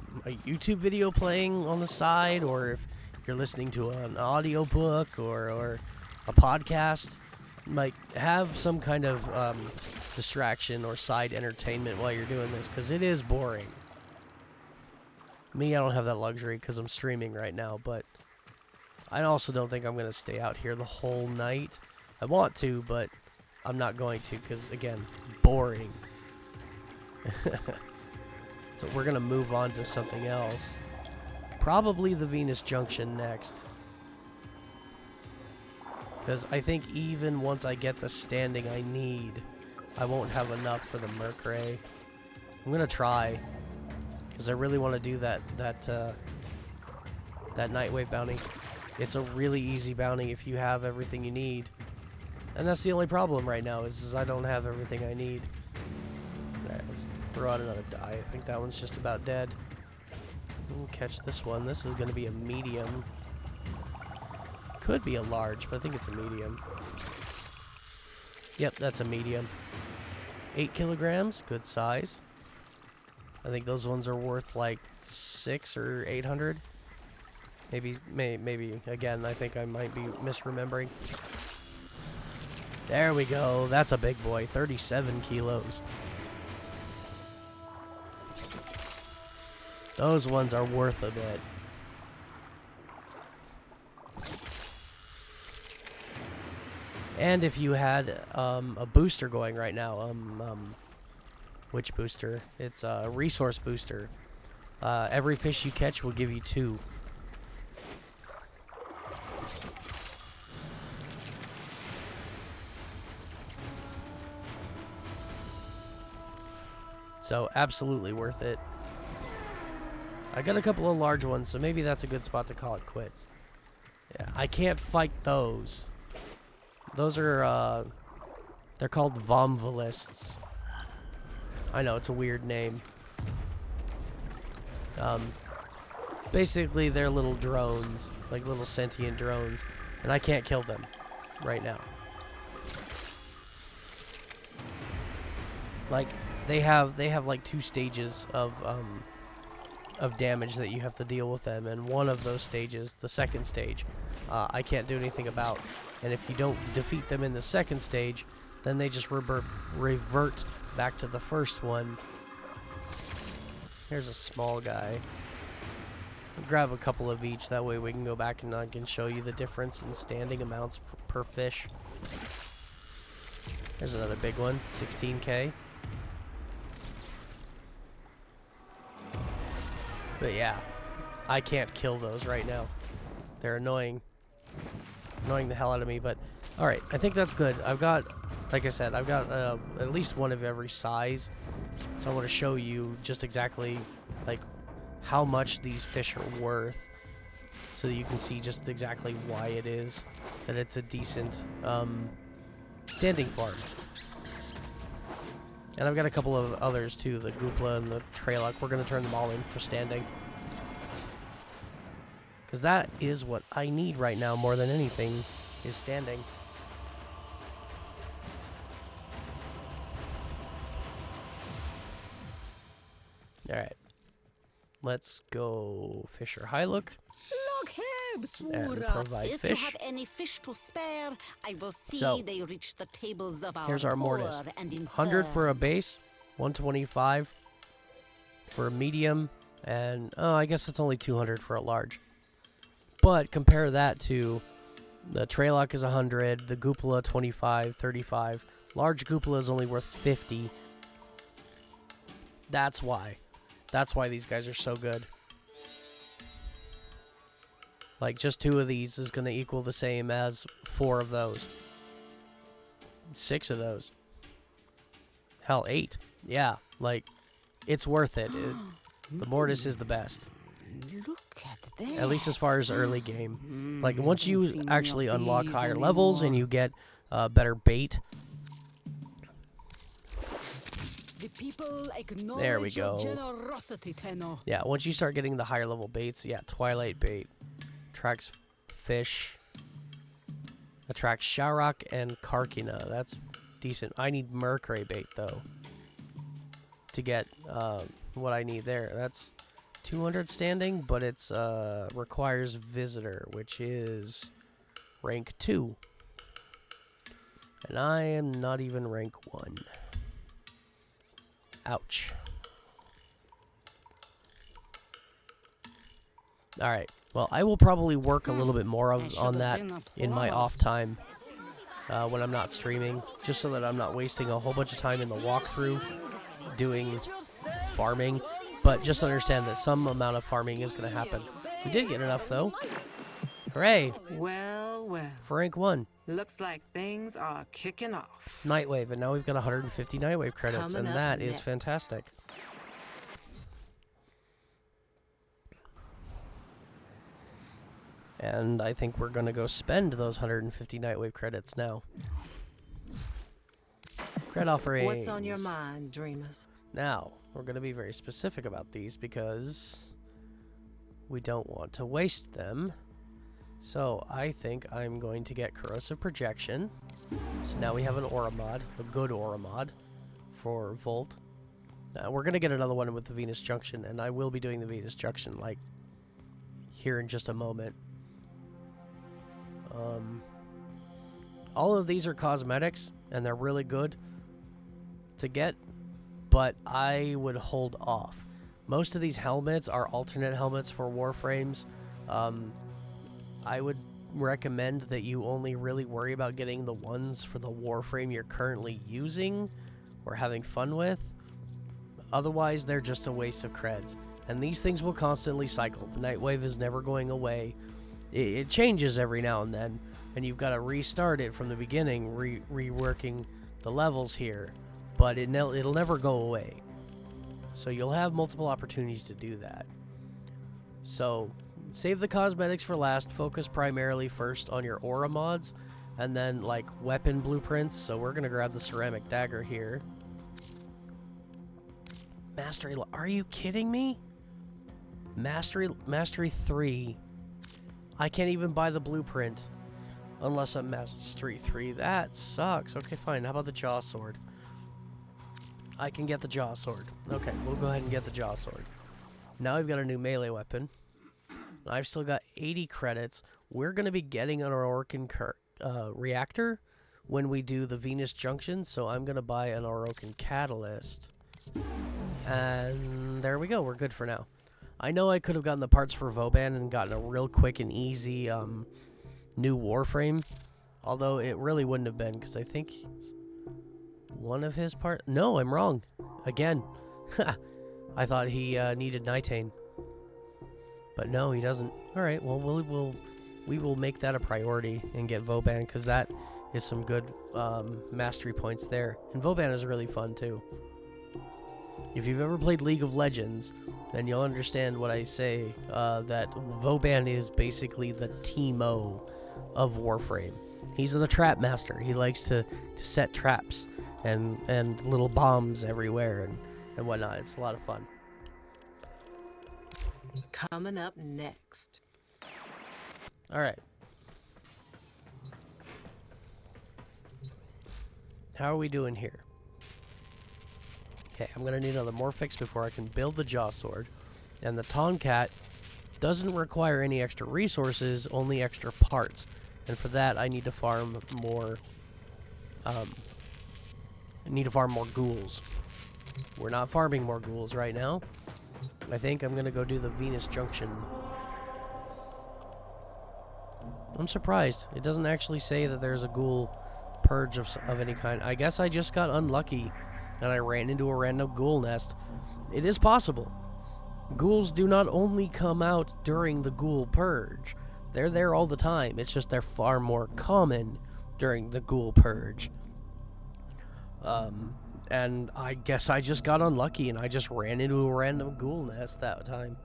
YouTube video playing on the side, or if you're listening to an audiobook or a podcast, like have some kind of distraction or side entertainment while you're doing this, because it is boring. Me, I don't have that luxury because I'm streaming right now, but I also don't think I'm going to stay out here the whole night. I want to, but I'm not going to because, again, boring. So we're going to move on to something else. Probably the Venus Junction next. Because I think even once I get the standing I need, I won't have enough for the Mercury. I'm going to try. Because I really want to do that Nightwave bounty. It's a really easy bounty if you have everything you need. And that's the only problem right now, is I don't have everything I need. Alright, let's throw out another die. I think that one's just about dead. We'll catch this one. This is going to be a medium. Could be a large, but I think it's a medium. Yep, that's a medium. 8 kilograms, good size. I think those ones are worth like 600 or 800. Maybe again, I think I might be misremembering. There we go. That's a big boy. 37 kilos. Those ones are worth a bit. And if you had a booster going right now, which booster? It's a resource booster. Every fish you catch will give you 2. So, absolutely worth it. I got a couple of large ones, so maybe that's a good spot to call it quits. Yeah, I can't fight those. Those are, they're called Vomvalists. I know, it's a weird name. Basically, they're little drones, like little sentient drones, and I can't kill them right now. Like, they have like 2 stages of damage that you have to deal with them, and one of those stages, the second stage, I can't do anything about. And if you don't defeat them in the second stage, then they just revert back to the first one. Here's a small guy. I'll grab a couple of each, that way we can go back and I can show you the difference in standing amounts per fish. There's another big one, 16k. But yeah, I can't kill those right now. They're annoying the hell out of me, but alright, I think that's good. I've got, like I said, I've got at least one of every size, so I want to show you just exactly like how much these fish are worth, so that you can see just exactly why it is that it's a decent standing farm. And I've got a couple of others too, the Goopla and the Trailock. We're going to turn them all in for standing. Because that is what I need right now more than anything, is standing. Alright. Let's go Fisher High Look. And provide if fish. you have any fish to spare, I will see So, they reach the tables of our here's our mortise. poor and 100 for a infirm. base, 125 for a medium, and I guess it's only 200 for a large. But compare that to the Trailock is 100, the Goopla 25, 35. Large Goopla is only worth 50. That's why. That's why these guys are so good. Like, just 2 of these is going to equal the same as 4 of those. 6 of those. Hell, 8. Yeah, like, it's worth it. The mortise is the best. Look at that. At least as far as early game. Like, once you actually unlock higher levels and you get better bait. The people There we acknowledge your go. generosity, Tenno. Yeah, once you start getting the higher level baits, yeah, Twilight bait. Attracts fish. Attracts Sharok and Karkina. That's decent. I need Mercury bait, though, to get what I need there. That's 200 standing, but it's requires Visitor, which is rank 2. And I am not even rank 1. Ouch. Alright, well, I will probably work a little bit more on that in my off time when I'm not streaming, just so that I'm not wasting a whole bunch of time in the walkthrough doing farming. But just understand that some amount of farming is going to happen. We did get enough, though. Hooray! Well, well. For rank 1. Looks like things are kicking off. Nightwave, and now we've got 150 Nightwave credits, Coming and up that is next. fantastic. And I think we're going to go spend those 150 Nightwave credits now. Cred offerings. What's on your mind, dreamers? Now, we're going to be very specific about these because we don't want to waste them. So I think I'm going to get Corrosive Projection. So now we have an Aura mod, a good Aura mod for Volt. We're going to get another one with the Venus Junction, and I will be doing the Venus Junction like here in just a moment. All of these are cosmetics, and they're really good to get, but I would hold off. Most of these helmets are alternate helmets for Warframes. I would recommend that you only really worry about getting the ones for the Warframe you're currently using or having fun with. Otherwise, they're just a waste of creds. And these things will constantly cycle. The Nightwave is never going away. It changes every now and then, and you've got to restart it from the beginning, reworking the levels here. But it'll never go away. So you'll have multiple opportunities to do that. So save the cosmetics for last. Focus primarily first on your aura mods, and then like weapon blueprints. So we're gonna grab the ceramic dagger here. Mastery. Are you kidding me? Mastery 3. I can't even buy the blueprint unless I'm Mastery 3. That sucks. Okay, fine. How about the Jaw Sword? I can get the Jaw Sword. Okay, we'll go ahead and get the Jaw Sword. Now we've got a new melee weapon. I've still got 80 credits. We're going to be getting an Orokin reactor when we do the Venus Junction, so I'm going to buy an Orokin Catalyst. And there we go. We're good for now. I know I could have gotten the parts for Vauban and gotten a real quick and easy new Warframe, although it really wouldn't have been, because I think one of his parts... No, I'm wrong. Again. I thought he needed Nitane. But no, he doesn't. Alright, well, we will make that a priority and get Vauban, because that is some good mastery points there. And Vauban is really fun, too. If you've ever played League of Legends, then you'll understand what I say, that Vauban is basically the Teemo of Warframe. He's the trap master. He likes to set traps and little bombs everywhere and whatnot. It's a lot of fun. Coming up next. Alright. How are we doing here? Okay, I'm gonna need another Morphix before I can build the Jaw Sword. And the Tomcat doesn't require any extra resources, only extra parts. And for that, I need to farm more. I need to farm more ghouls. We're not farming more ghouls right now. I think I'm gonna go do the Venus Junction. I'm surprised. It doesn't actually say that there's a ghoul purge of any kind. I guess I just got unlucky and I ran into a random ghoul nest. It is possible. Ghouls do not only come out during the ghoul purge. They're there all the time. It's just they're far more common during the ghoul purge. And I guess I just got unlucky and I just ran into a random ghoul nest that time.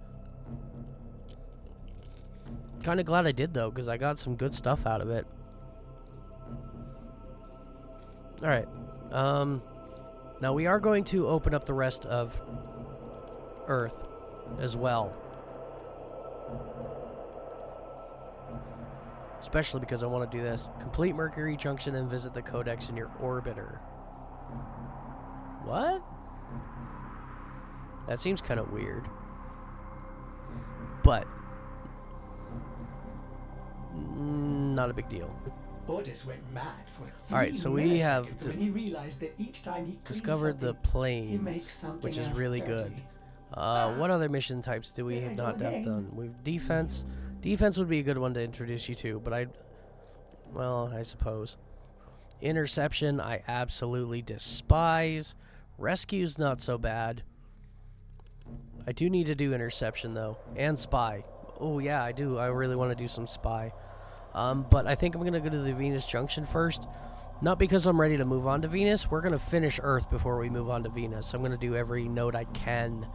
Kind of glad I did though, because I got some good stuff out of it. Alright. Now we are going to open up the rest of Earth as well. Especially because I want to do this. Complete Mercury Junction and visit the Codex in your orbiter. What? That seems kind of weird. But not a big deal. Orders went mad for 3 Alright, so we have when he realized that each time he discovered the plains, which is really good. What other mission types do we have not done? We've defense. Defense would be a good one to introduce you to, but well, I suppose. Interception, I absolutely despise. Rescue's not so bad. I do need to do interception though, and spy. Oh yeah, I do. I really want to do some spy. But I think I'm gonna go to the Venus Junction first. Not because I'm ready to move on to Venus. We're gonna finish Earth before we move on to Venus. I'm gonna do every node I can.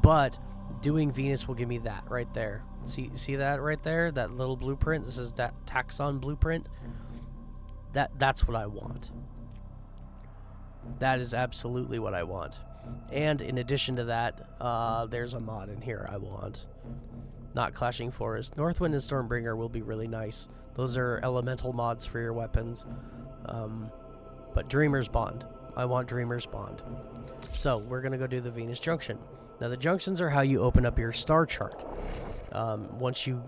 But doing Venus will give me that right there. See that right there? That little blueprint. This is that taxon blueprint. That's what I want. That is absolutely what I want. And in addition to that, there's a mod in here I want. Not Clashing Forest. Northwind and Stormbringer will be really nice. Those are elemental mods for your weapons. But Dreamer's Bond. I want Dreamer's Bond. So, we're going to go do the Venus Junction. Now, the junctions are how you open up your star chart. Once you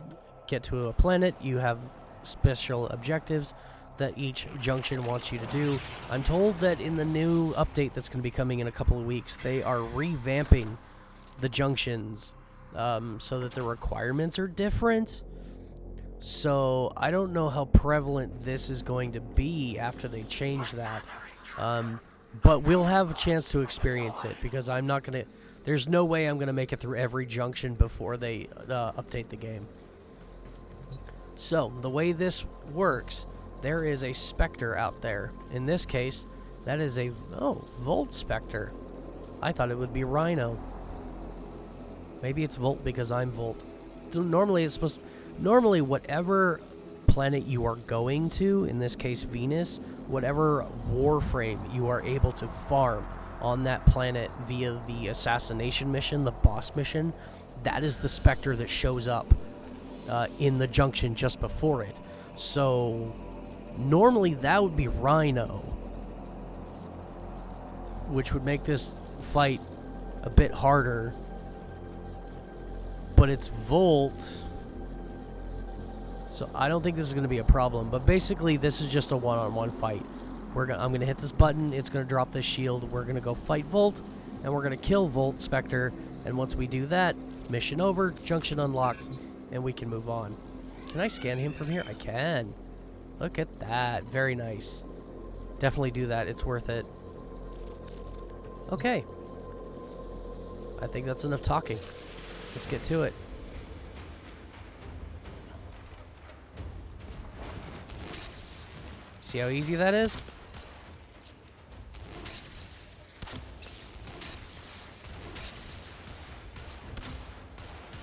get to a planet, you have special objectives that each junction wants you to do. I'm told that in the new update that's going to be coming in a couple of weeks, they are revamping the junctions so that the requirements are different. So I don't know how prevalent this is going to be after they change that. But we'll have a chance to experience it, because I'm not going to... There's no way I'm going to make it through every junction before they update the game. So, the way this works, there is a Spectre out there. In this case, that is a... Oh, Volt Spectre. I thought it would be Rhino. Maybe it's Volt because I'm Volt. So normally it's supposed... Normally, whatever planet you are going to, in this case Venus, whatever Warframe you are able to farm on that planet via the assassination mission, the boss mission, that is the Spectre that shows up in the junction just before it. So, normally that would be Rhino, which would make this fight a bit harder, but it's Volt. So I don't think this is going to be a problem, but basically this is just a one-on-one fight. I'm going to hit this button, it's going to drop this shield, we're going to go fight Volt, and we're going to kill Volt Spectre, and once we do that, mission over, junction unlocked, and we can move on. Can I scan him from here? I can. Look at that. Very nice. Definitely do that. It's worth it. Okay. I think that's enough talking. Let's get to it. See how easy that is?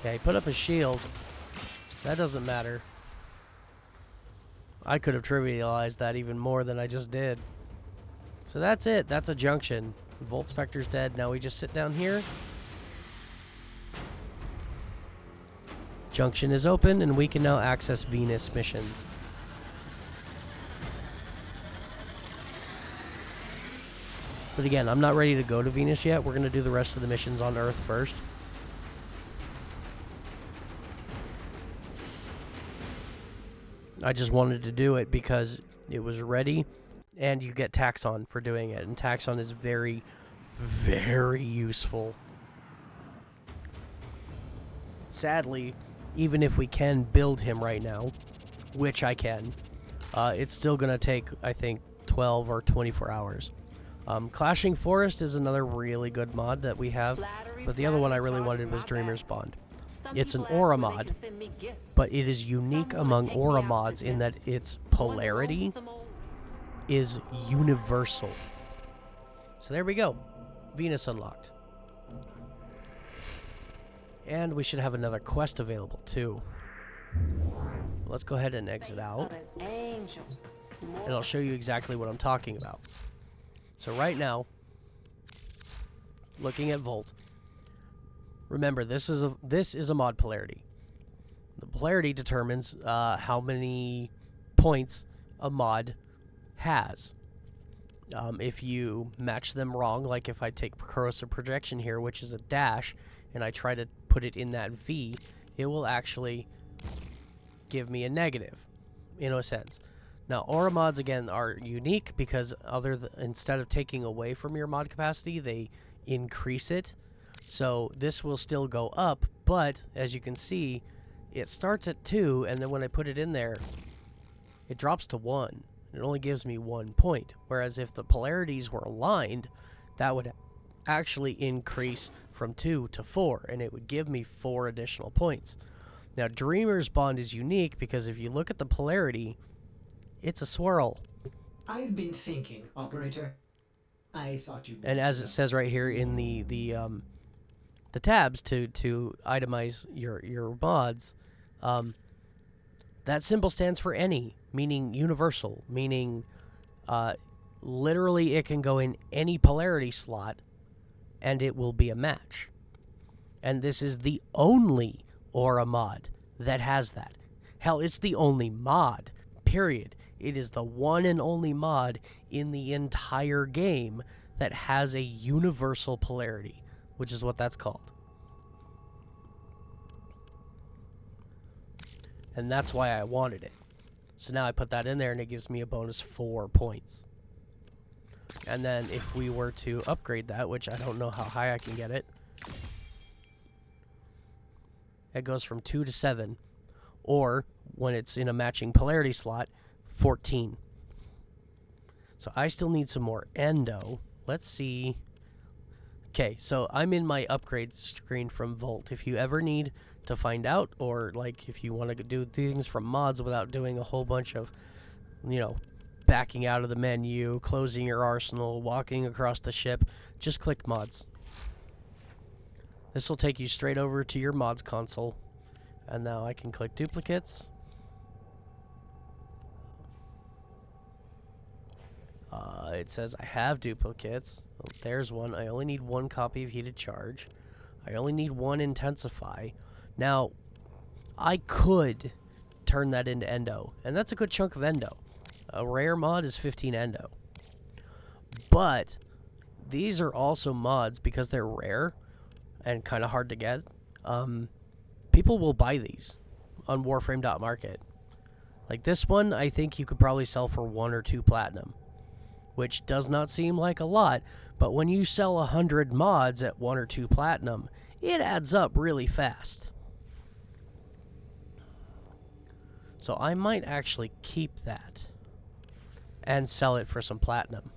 Yeah, he put up a shield. That doesn't matter. I could have trivialized that even more than I just did. So that's it. That's a junction. Volt Spectre's dead. Now we just sit down here. Junction is open, and we can now access Venus missions. But again, I'm not ready to go to Venus yet. We're going to do the rest of the missions on Earth first. I just wanted to do it because it was ready, and you get Taxon for doing it. And Taxon is very, very useful. Sadly, even if we can build him right now, which I can, it's still going to take, I think, 12 or 24 hours. Clashing Forest is another really good mod that we have, but the other one I really wanted was Dreamer's Bond. It's an aura mod, but it is unique among aura mods in that its polarity is universal. So there we go. Venus unlocked. And we should have another quest available too. Let's go ahead and exit out. And I'll show you exactly what I'm talking about. So right now, looking at Volt, remember this is a mod polarity. The polarity determines how many points a mod has. If you match them wrong, like if I take corrosive projection here, which is a dash, and I try to put it in that V, it will actually give me a negative, in a sense. Now, aura mods, again, are unique because instead of taking away from your mod capacity, they increase it. So this will still go up, but as you can see, it starts at 2, and then when I put it in there, it drops to 1. It only gives me 1 point. Whereas if the polarities were aligned, that would actually increase from 2 to 4, and it would give me 4 additional points. Now, Dreamer's Bond is unique because if you look at the polarity, it's a swirl. I've been thinking, operator. I thought you. And as it says right here in the tabs to itemize your mods, that symbol stands for any, meaning universal, meaning literally it can go in any polarity slot, and it will be a match. And this is the only aura mod that has that. Hell, it's the only mod, period. It is the one and only mod in the entire game that has a universal polarity, which is what that's called. And that's why I wanted it. So now I put that in there, and it gives me a bonus 4 points. And then if we were to upgrade that, which I don't know how high I can get it, it goes from 2 to 7, or when it's in a matching polarity slot, 14. So I still need some more endo. Let's see. Okay, so I'm in my upgrade screen from Volt. If you ever need to find out, or like if you want to do things from mods without doing a whole bunch of, backing out of the menu, closing your arsenal, walking across the ship, just click mods. This will take you straight over to your mods console. And now I can click duplicates. It says I have duplicates. Oh, there's one. I only need 1 copy of heated charge. I only need 1 intensify. Now, I could turn that into endo, and that's a good chunk of endo. A rare mod is 15 endo. But these are also mods because they're rare and kind of hard to get. People will buy these on Warframe.market. Like this one, I think you could probably sell for 1 or 2 platinum, which does not seem like a lot, but when you sell 100 mods at 1 or 2 platinum, it adds up really fast. So I might actually keep that and sell it for some platinum.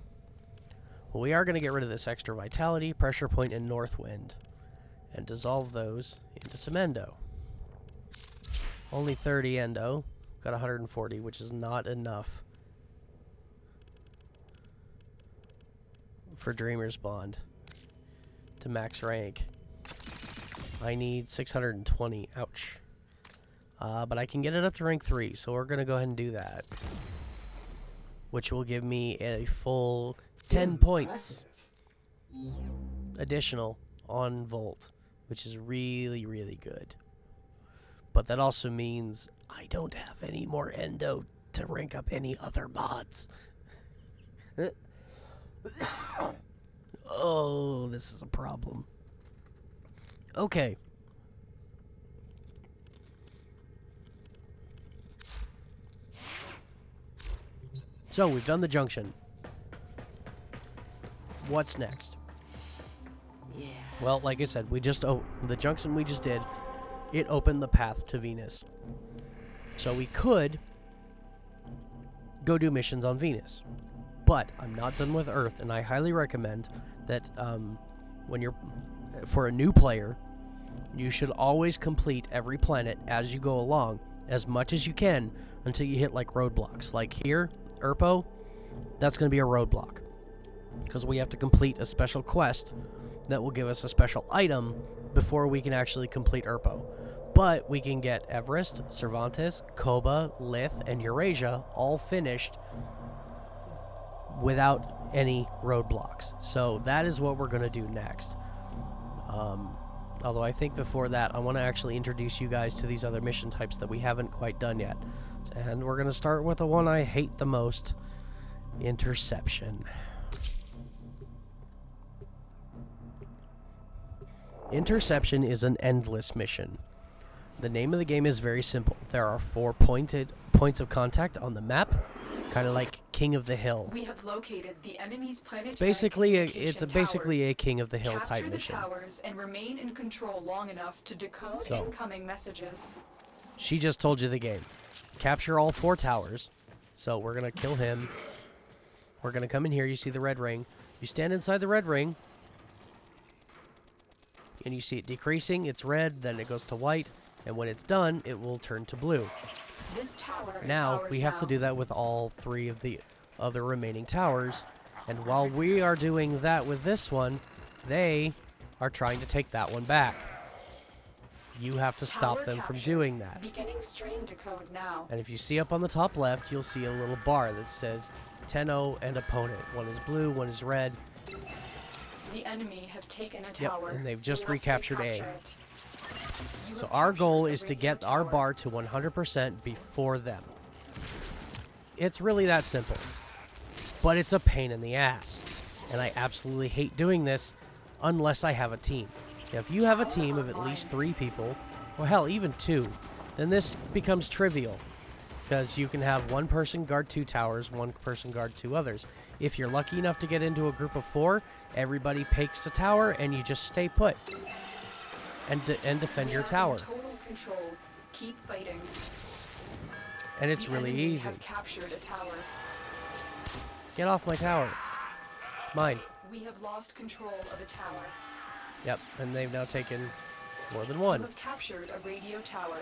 Well, we are going to get rid of this extra vitality, pressure point, and north wind, and dissolve those into some endo. Only 30 endo. Got 140, which is not enough for Dreamer's Bond to max rank. I need 620. Ouch. But I can get it up to rank 3, so we're going to go ahead and do that, which will give me a full 10 points additional on Volt, which is really, really good. But that also means I don't have any more endo to rank up any other mods. Oh, this is a problem. Okay. So, we've done the junction. What's next? Yeah. Well, like I said, the junction we just did, it opened the path to Venus. So we could go do missions on Venus. But I'm not done with Earth, and I highly recommend that for a new player, you should always complete every planet as you go along, as much as you can, until you hit like roadblocks. Like here, Erpo, that's going to be a roadblock, because we have to complete a special quest that will give us a special item before we can actually complete Erpo. But we can get Everest, Cervantes, Koba, Lith, and Eurasia all finished without any roadblocks. So that is what we're going to do next. Although I think before that, I want to actually introduce you guys to these other mission types that we haven't quite done yet. And we're going to start with the one I hate the most, Interception. Interception is an endless mission. The name of the game is very simple. There are 4 points of contact on the map, kind of like King of the Hill. We have located the enemy's planetary It's basically a towers. King of the Hill Capture type the mission. towers and remain in control long enough to decode incoming messages. She just told you the game. Capture all 4 towers. So we're gonna kill him. We're gonna come in here. You see the red ring. You stand inside the red ring, and you see it decreasing. It's red, then it goes to white, and when it's done, it will turn to blue. This tower Now, we have to do that with all 3 of the other remaining towers, and while we are doing that with this one, they are trying to take that one back. You have to stop them from doing that. Beginning stream decode now. And if you see up on the top left, you'll see a little bar that says 10-0 and opponent. One is blue, one is red. The enemy have taken a tower. And they've just recaptured A. So our goal is to get our bar to 100% before them. It's really that simple. But it's a pain in the ass. And I absolutely hate doing this unless I have a team. Now, if you have a team of at least 3 people, or hell, even 2, then this becomes trivial. Because you can have one person guard 2 towers, one person guard 2 others. If you're lucky enough to get into a group of 4, everybody picks a tower and you just stay put. And defend your tower. Total control. Keep fighting. And it's really easy. Have captured a tower. Get off my tower. It's mine. We have lost control of a tower. Yep, and they've now taken more than one. We have captured a radio tower.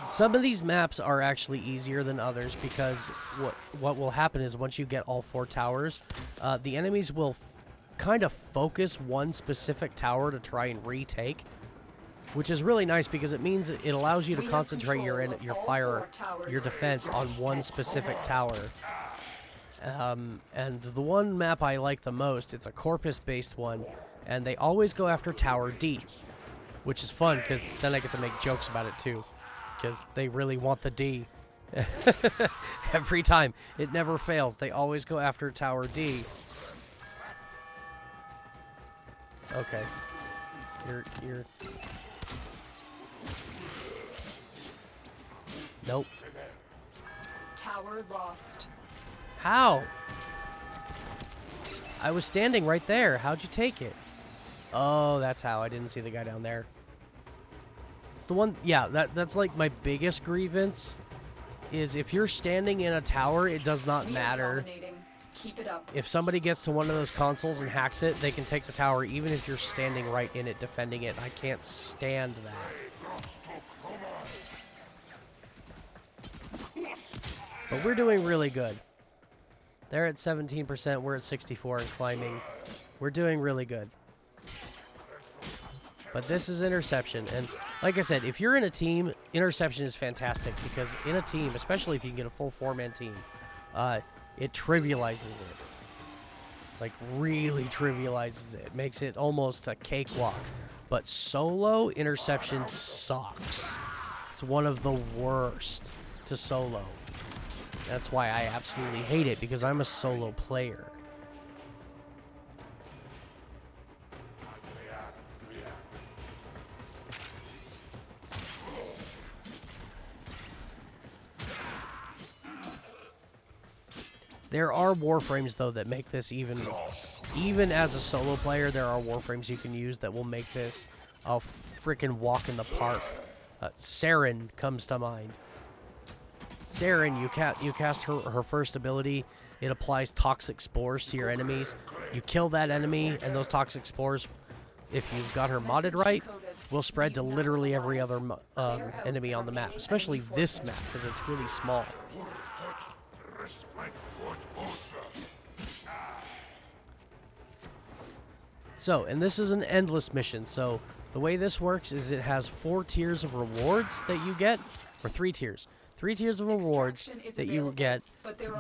Some of these maps are actually easier than others because what will happen is once you get all 4 towers, the enemies will kind of focus one specific tower to try and retake, which is really nice because it means it allows you to concentrate your defense on one specific tower. And the one map I like the most, it's a Corpus-based one, and they always go after Tower D, which is fun because then I get to make jokes about it too, because they really want the D. Every time. It never fails. They always go after Tower D. Okay. You're... Nope. Tower lost. How? I was standing right there. How'd you take it? Oh, that's how. I didn't see the guy down there. It's the one... Yeah, that's like my biggest grievance, is if you're standing in a tower, it does not matter. Keep it up. If somebody gets to one of those consoles and hacks it, they can take the tower even if you're standing right in it defending it. I can't stand that. But we're doing really good. They're at 17%, we're at 64% and climbing. We're doing really good. But this is Interception, and like I said, if you're in a team, Interception is fantastic, because in a team, especially if you can get a full 4-man team, it trivializes it. Like, really trivializes it. Makes it almost a cakewalk. But solo interception sucks. It's one of the worst to solo. That's why I absolutely hate it, because I'm a solo player. There are Warframes, though, that make this even as a solo player, there are Warframes you can use that will make this a freaking walk in the park. Saren comes to mind. Saren, you cast her first ability. It applies toxic spores to your enemies. You kill that enemy, and those toxic spores, if you've got her modded right, will spread to literally every other enemy on the map, especially this map, because it's really small. So, and this is an endless mission, so the way this works is it has 4 tiers of rewards that you get, or 3 tiers. 3 tiers of rewards that you get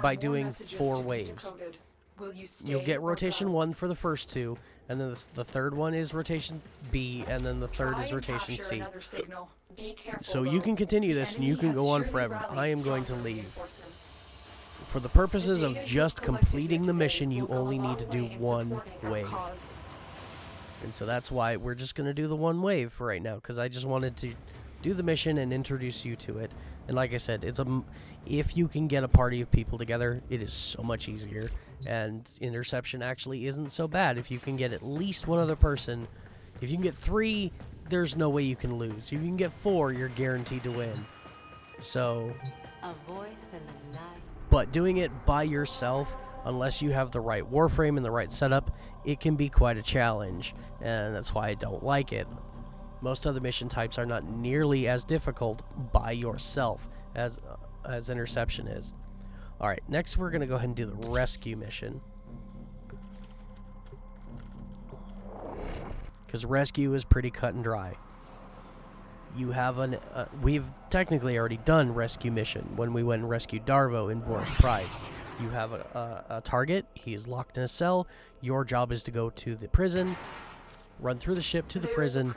by doing 4 waves. You'll get rotation 1 for the first 2, and then the third one is rotation B, and then the third is rotation C. So you can continue this, and you can go on forever. I am going to leave. For the purposes of just completing the mission, you only need to do 1 wave. And so that's why we're just going to do the 1 wave for right now, because I just wanted to do the mission and introduce you to it. And like I said, if you can get a party of people together, it is so much easier. And interception actually isn't so bad if you can get at least one other person. If you can get 3, there's no way you can lose. If you can get 4, you're guaranteed to win. So, a voice in the night. But doing it by yourself, unless you have the right Warframe and the right setup, it can be quite a challenge, and that's why I don't like it. Most other mission types are not nearly as difficult by yourself as interception is. Alright, next we're going to go ahead and do the rescue mission. Because rescue is pretty cut and dry. You have we've technically already done rescue mission when we went and rescued Darvo in Vor's Prize. You have a target, he is locked in a cell, your job is to go to the prison, run through the ship to the prison,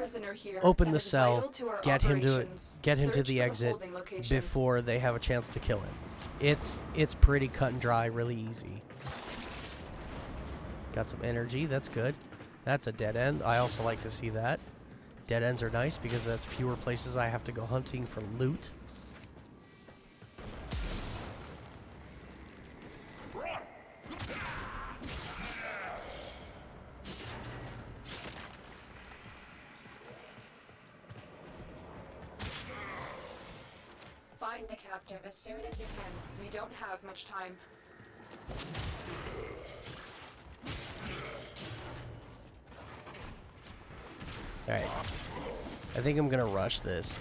open the cell, get him to the exit before they have a chance to kill him. It's pretty cut and dry, really easy. Got some energy, that's good. That's a dead end, I also like to see that. Dead ends are nice because that's fewer places I have to go hunting for loot. Find the captive as soon as you can. We don't have much time. Alright. I think I'm gonna rush this.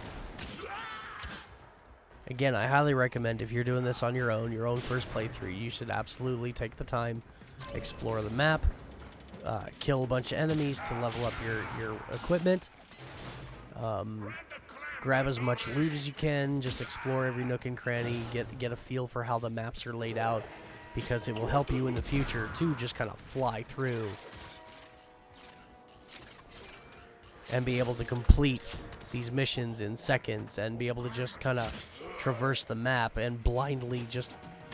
Again, I highly recommend if you're doing this on your own first playthrough, you should absolutely take the time, explore the map, kill a bunch of enemies to level up your equipment, grab as much loot as you can, just explore every nook and cranny, get a feel for how the maps are laid out, because it will help you in the future to just kind of fly through and be able to complete these missions in seconds and be able to just kind of traverse the map and blindly just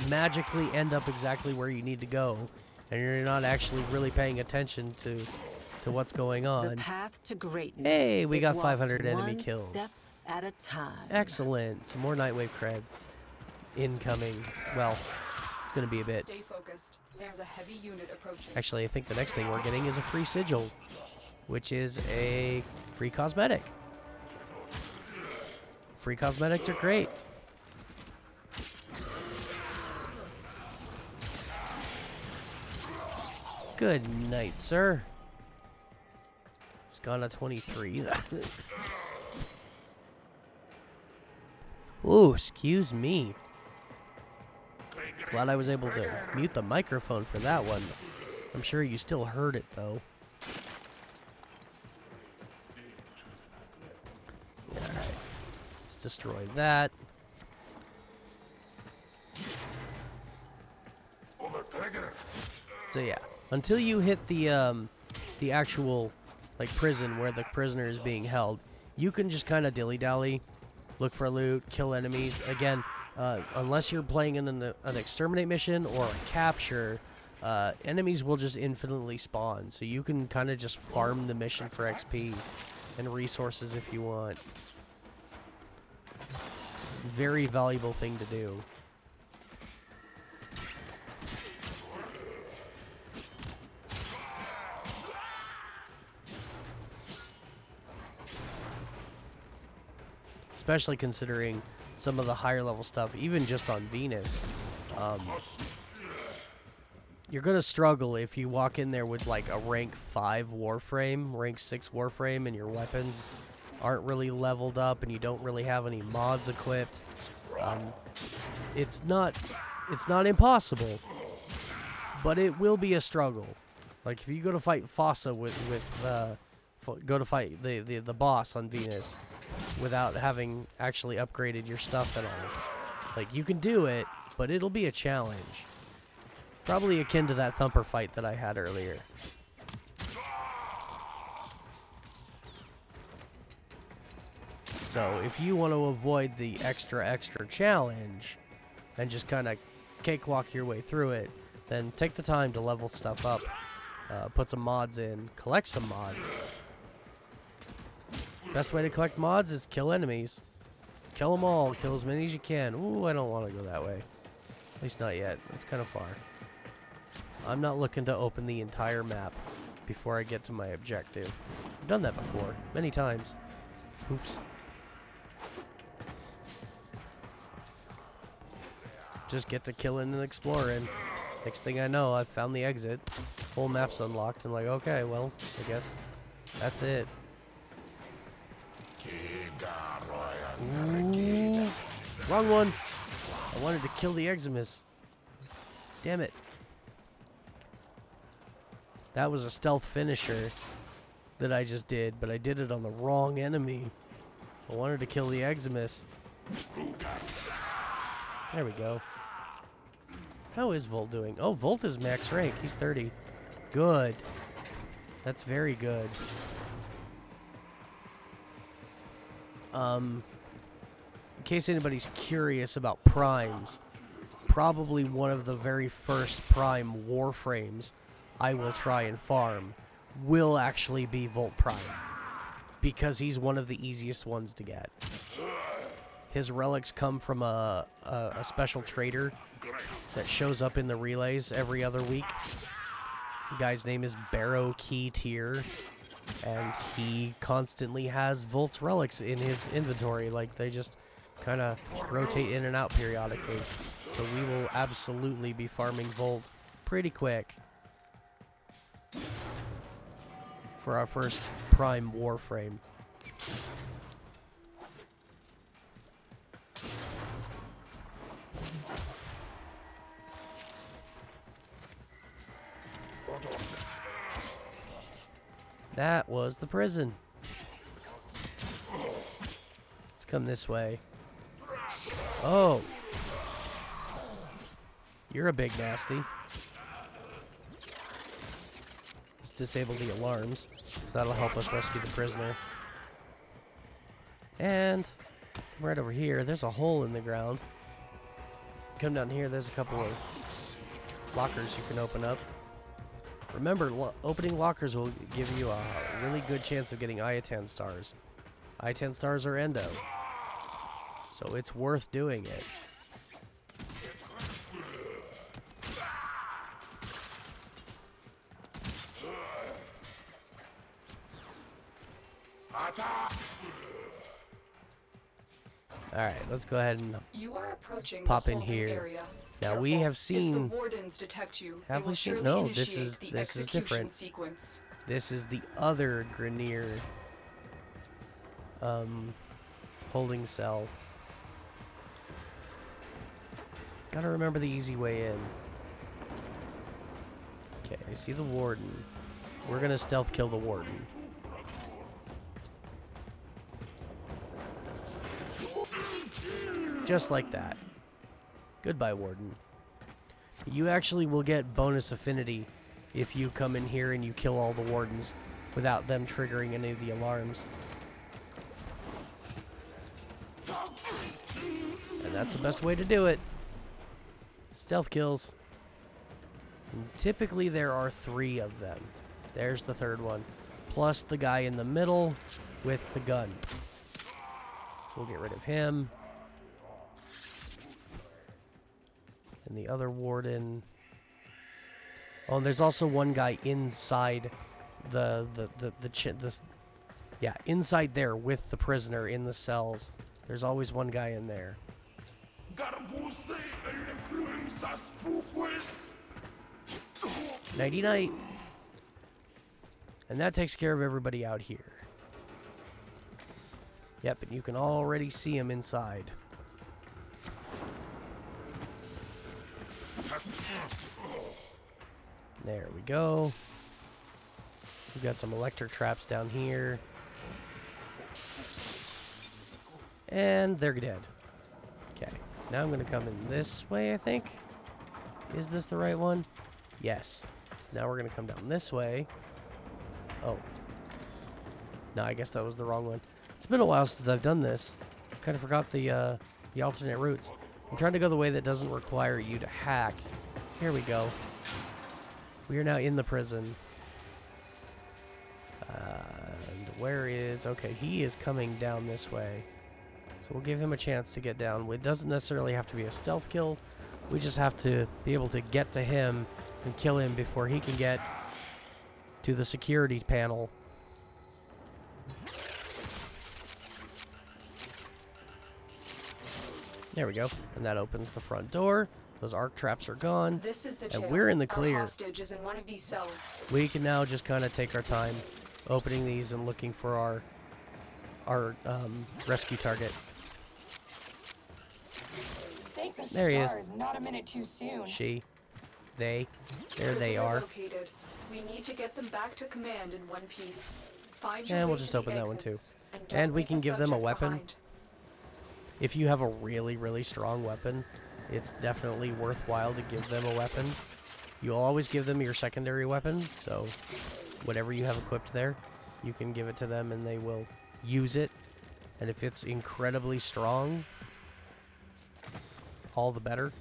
magically end up exactly where you need to go, and you're not actually really paying attention to what's going on. The path to greatness. Hey, we got 500 enemy one kills. Step at a time. Excellent. Some more Nightwave creds incoming. Well, it's going to be a bit. Stay focused. There's a heavy unit approaching. Actually, I think the next thing we're getting is a free sigil, which is a free cosmetic. Free cosmetics are great. Good night, sir. It's gone to 23. Ooh, excuse me. Glad I was able to mute the microphone for that one. I'm sure you still heard it, though. Alright. Let's destroy that. So yeah, until you hit the actual like prison where the prisoner is being held, you can just kind of dilly-dally, look for loot, kill enemies. Again, unless you're playing in an exterminate mission or a capture, enemies will just infinitely spawn. So you can kind of just farm the mission for XP and resources if you want. It's a very valuable thing to do. Especially considering some of the higher level stuff, even just on Venus. You're going to struggle if you walk in there with like a rank 5 Warframe, rank 6 Warframe, and your weapons aren't really leveled up and you don't really have any mods equipped. It's not impossible, but it will be a struggle. Like if you go to fight Fossa go to fight the boss on Venus without having actually upgraded your stuff at all. Like, you can do it, but it'll be a challenge. Probably akin to that Thumper fight that I had earlier. So, if you want to avoid the extra challenge and just kind of cakewalk your way through it, then take the time to level stuff up, put some mods in, collect some mods. Best way to collect mods is kill enemies. Kill them all. Kill as many as you can. Ooh, I don't want to go that way. At least not yet. That's kind of far. I'm not looking to open the entire map before I get to my objective. I've done that before. Many times. Oops. Just get to killing and exploring. Next thing I know, I've found the exit. Whole map's unlocked. And like, okay, well, I guess that's it. Ooh, wrong one. I wanted to kill the Eximus. Damn it. That was a stealth finisher that I just did, but I did it on the wrong enemy. I wanted to kill the Eximus. There we go. How is Volt doing? Oh, Volt is max rank. He's 30. Good. That's very good. In case anybody's curious about primes, probably one of the very first prime Warframes I will try and farm will actually be Volt Prime, because he's one of the easiest ones to get. His relics come from a special trader that shows up in the relays every other week. The guy's name is Barrow Key Tier, and he constantly has Volt's relics in his inventory. Like, they just kind of rotate in and out periodically. So we will absolutely be farming Volt pretty quick for our first prime Warframe. That was the prison. Let's come this way. Oh. You're a big nasty. Let's disable the alarms, because that'll help us rescue the prisoner. And right over here, there's a hole in the ground. Come down here, there's a couple of lockers you can open up. Remember, opening lockers will give you a really good chance of getting Iatan stars. Iatan stars are endo, so it's worth doing it. Alright, let's go ahead and pop in here. Now we have seen. If the wardens detect you, have we seen? No, this is different. Sequence. This is the other Grineer holding cell. Gotta remember the easy way in. Okay, I see the warden. We're gonna stealth kill the warden. Just like that. Goodbye, warden. You actually will get bonus affinity if you come in here and you kill all the wardens without them triggering any of the alarms. And that's the best way to do it. Stealth kills. And typically there are 3 of them. There's the 3rd one. Plus the guy in the middle with the gun. So we'll get rid of him. And the other warden. Oh, and there's also one guy inside inside there with the prisoner in the cells. There's always one guy in there. Nighty-night. And that takes care of everybody out here. Yep, and you can already see him inside. There we go. We've got some electric traps down here. And they're dead. Okay, now I'm going to come in this way, I think. Is this the right one? Yes. So now we're going to come down this way. Oh. No, I guess that was the wrong one. It's been a while since I've done this. Kind of forgot the alternate routes. I'm trying to go the way that doesn't require you to hack. Here we go. We are now in the prison. And where is... Okay, he is coming down this way. So we'll give him a chance to get down. It doesn't necessarily have to be a stealth kill. We just have to be able to get to him and kill him before he can get to the security panel. There we go. And that opens the front door. Those arc traps are gone. This is the and jail. We're in the clear. Our hostage is in one of these cells. We can now just kind of take our time opening these and looking for our rescue target. Think the there he is. Not a minute too soon. She. They. There they are. Located. We need to get them back to command in one piece. Find and we'll just open that one too. And we can give them a weapon. Behind. If you have a really, really strong weapon, it's definitely worthwhile to give them a weapon. You'll always give them your secondary weapon, so whatever you have equipped there, you can give it to them and they will use it. And if it's incredibly strong, all the better.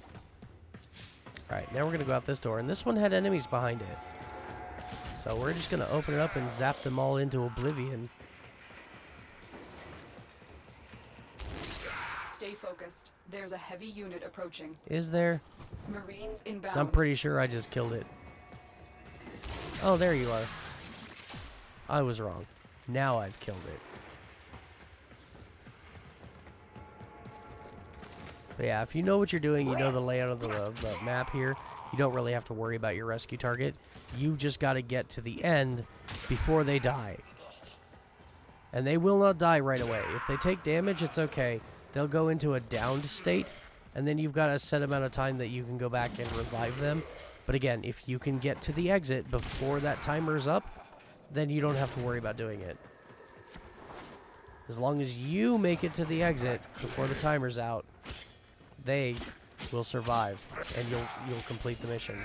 Alright, now we're going to go out this door, and this one had enemies behind it. So we're just going to open it up and zap them all into oblivion. Stay focused. There's a heavy unit approaching. Is there? Marines inbound. So I'm pretty sure I just killed it. Oh, there you are. I was wrong. Now I've killed it. But yeah, if you know what you're doing, you know the layout of the map here, you don't really have to worry about your rescue target. You just got to get to the end before they die. And they will not die right away. If they take damage, it's okay. They'll go into a downed state, and then you've got a set amount of time that you can go back and revive them. But again, if you can get to the exit before that timer's up, then you don't have to worry about doing it. As long as you make it to the exit before the timer's out, they will survive, and you'll complete the mission.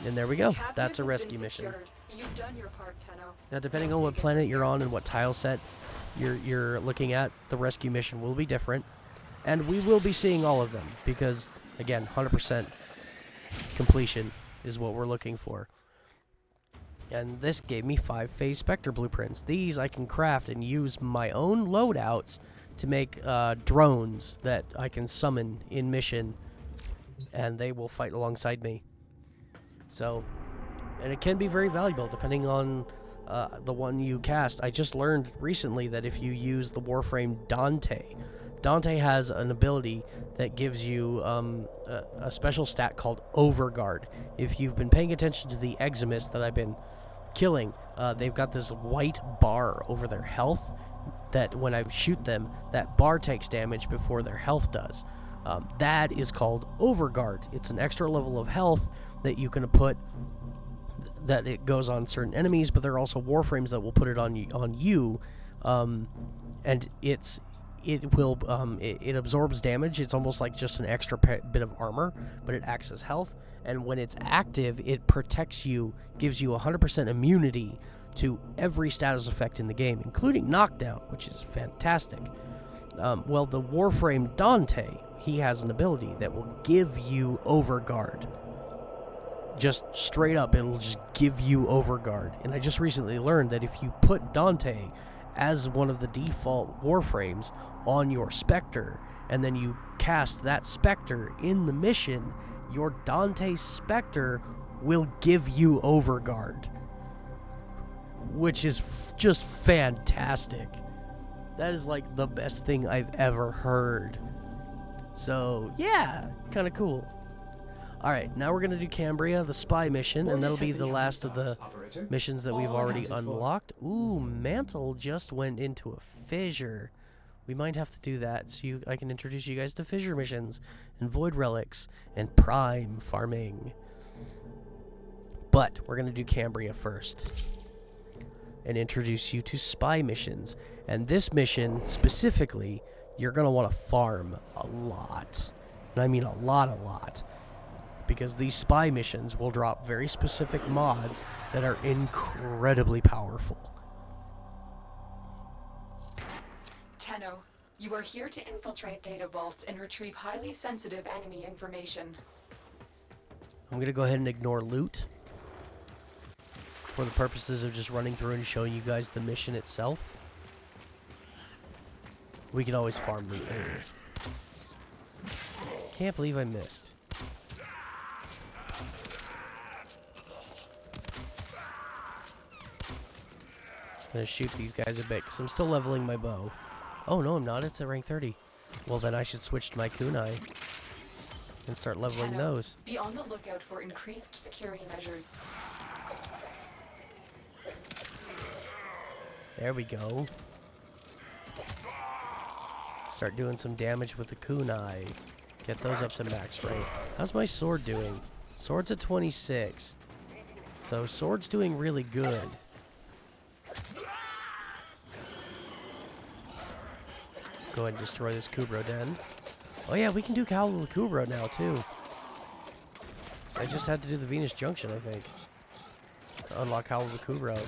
And there we go. That's a rescue mission. You've done your part, Tenno. Now, depending on what planet you're on and what tile set you're looking at, the rescue mission will be different. And we will be seeing all of them, because, again, 100% completion is what we're looking for. And this gave me 5 Phase Spectre blueprints. These I can craft and use my own loadouts to make drones that I can summon in mission, and they will fight alongside me. So, and it can be very valuable depending on the one you cast. I just learned recently that if you use the Warframe Dante has an ability that gives you a special stat called Overguard. If you've been paying attention to the Eximists that I've been killing, they've got this white bar over their health that when I shoot them, that bar takes damage before their health does. That is called Overguard. It's an extra level of health that you can put, that it goes on certain enemies, but there are also Warframes that will put it on you, and it's it absorbs damage. It's almost like just an extra bit of armor, but it acts as health. And when it's active, it protects you, gives you 100% immunity to every status effect in the game, including knockdown, which is fantastic. Well, the Warframe Dante, he has an ability that will give you overguard. Just straight up, it'll just give you overguard. And I just recently learned that if you put Dante as one of the default Warframes on your Spectre, and then you cast that Spectre in the mission, your Dante Spectre will give you overguard. Which is just fantastic. That is like the best thing I've ever heard. So, yeah, kind of cool. Alright, now we're going to do Cambria, the spy mission, and that'll be the last of the missions that we've already unlocked. Ooh, Mantle just went into a fissure. We might have to do that so I can introduce you guys to fissure missions, and void relics, and prime farming. But we're going to do Cambria first, and introduce you to spy missions. And this mission, specifically, you're going to want to farm a lot. And I mean a lot. Because these spy missions will drop very specific mods that are incredibly powerful. Tenno, you are here to infiltrate data vaults and retrieve highly sensitive enemy information. I'm going to go ahead and ignore loot for the purposes of just running through and showing you guys the mission itself. We can always farm loot later. Can't believe I missed. I'm gonna shoot these guys a bit because I'm still leveling my bow. Oh no, I'm not. It's at rank 30. Well, then I should switch to my kunai and start leveling Tenno, those. be on the lookout for increased security measures. There we go. Start doing some damage with the kunai. Get those up to max rank. How's my sword doing? Sword's at 26. So sword's doing really good. Go ahead and destroy this Kubro Den. Oh yeah, we can do Cowl of the Kubro now too. So I just had to do the Venus Junction, I think, to unlock Cowl of the Kubro.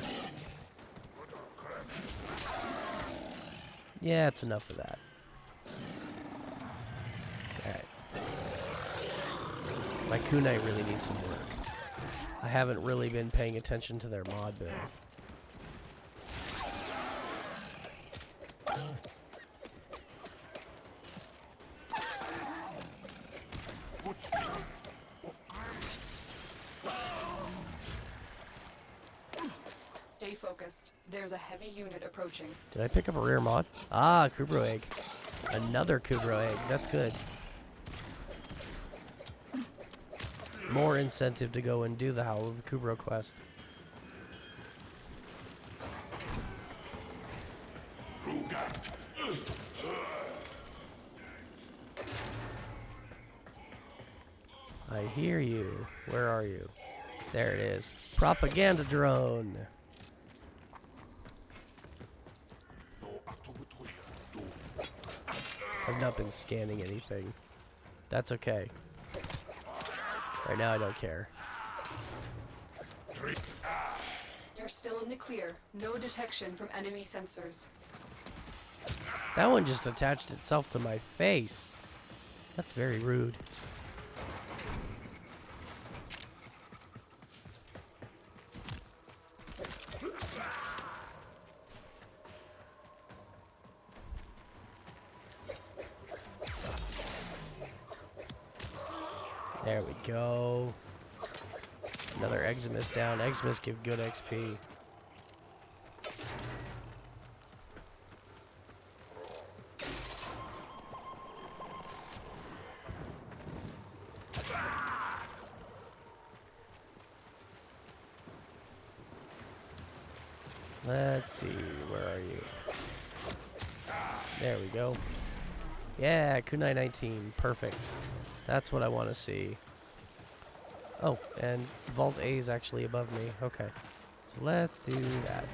Yeah, it's enough of that. Alright. My kunai really needs some work. I haven't really been paying attention to their mod build. Stay focused. There's a heavy unit approaching. Did I pick up a rare mod? Ah, Kubro Egg. Another Kubro Egg. That's good. More incentive to go and do the Howl of the Kubro quest. I hear you. Where are you? There it is. Propaganda drone. I've not been scanning anything. That's okay. Right now I don't care. You're still in the clear. No detection from enemy sensors. That one just attached itself to my face. That's very rude. There we go. Another Eximus down. Eximus give good XP. Let's see, where are you? There we go. Yeah, Kunai 19, perfect. That's what I want to see. Oh, and Vault A is actually above me. Okay, so let's do that.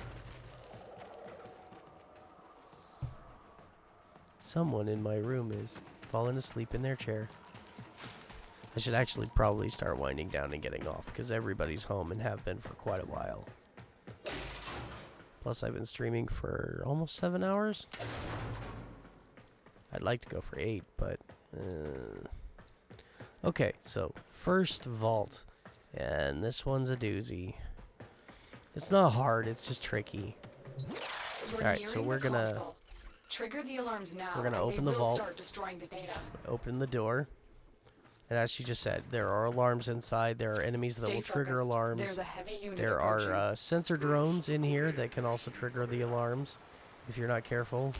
Someone in my room is falling asleep in their chair. I should actually probably start winding down and getting off, because everybody's home and have been for quite a while. Plus, I've been streaming for almost 7 hours. I'd like to go for 8, but... Okay, so, first vault. And this one's a doozy. It's not hard, it's just tricky. Alright, so we're gonna... Trigger the alarms now. We're gonna open the vault. Start destroying the data. Open the door. And as she just said, there are alarms inside. There are enemies that will trigger alarms. There's a heavy unit there approaching. are sensor drones in here that can also trigger the alarms if you're not careful.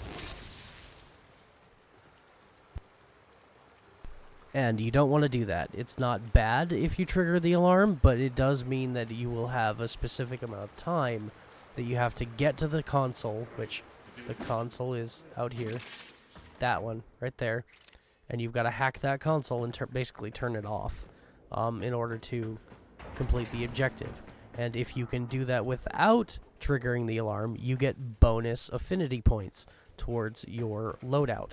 And you don't want to do that. It's not bad if you trigger the alarm, but it does mean that you will have a specific amount of time that you have to get to the console, which the console is out here. That one, right there. And you've got to hack that console and basically turn it off in order to complete the objective. And if you can do that without triggering the alarm, you get bonus affinity points towards your loadout.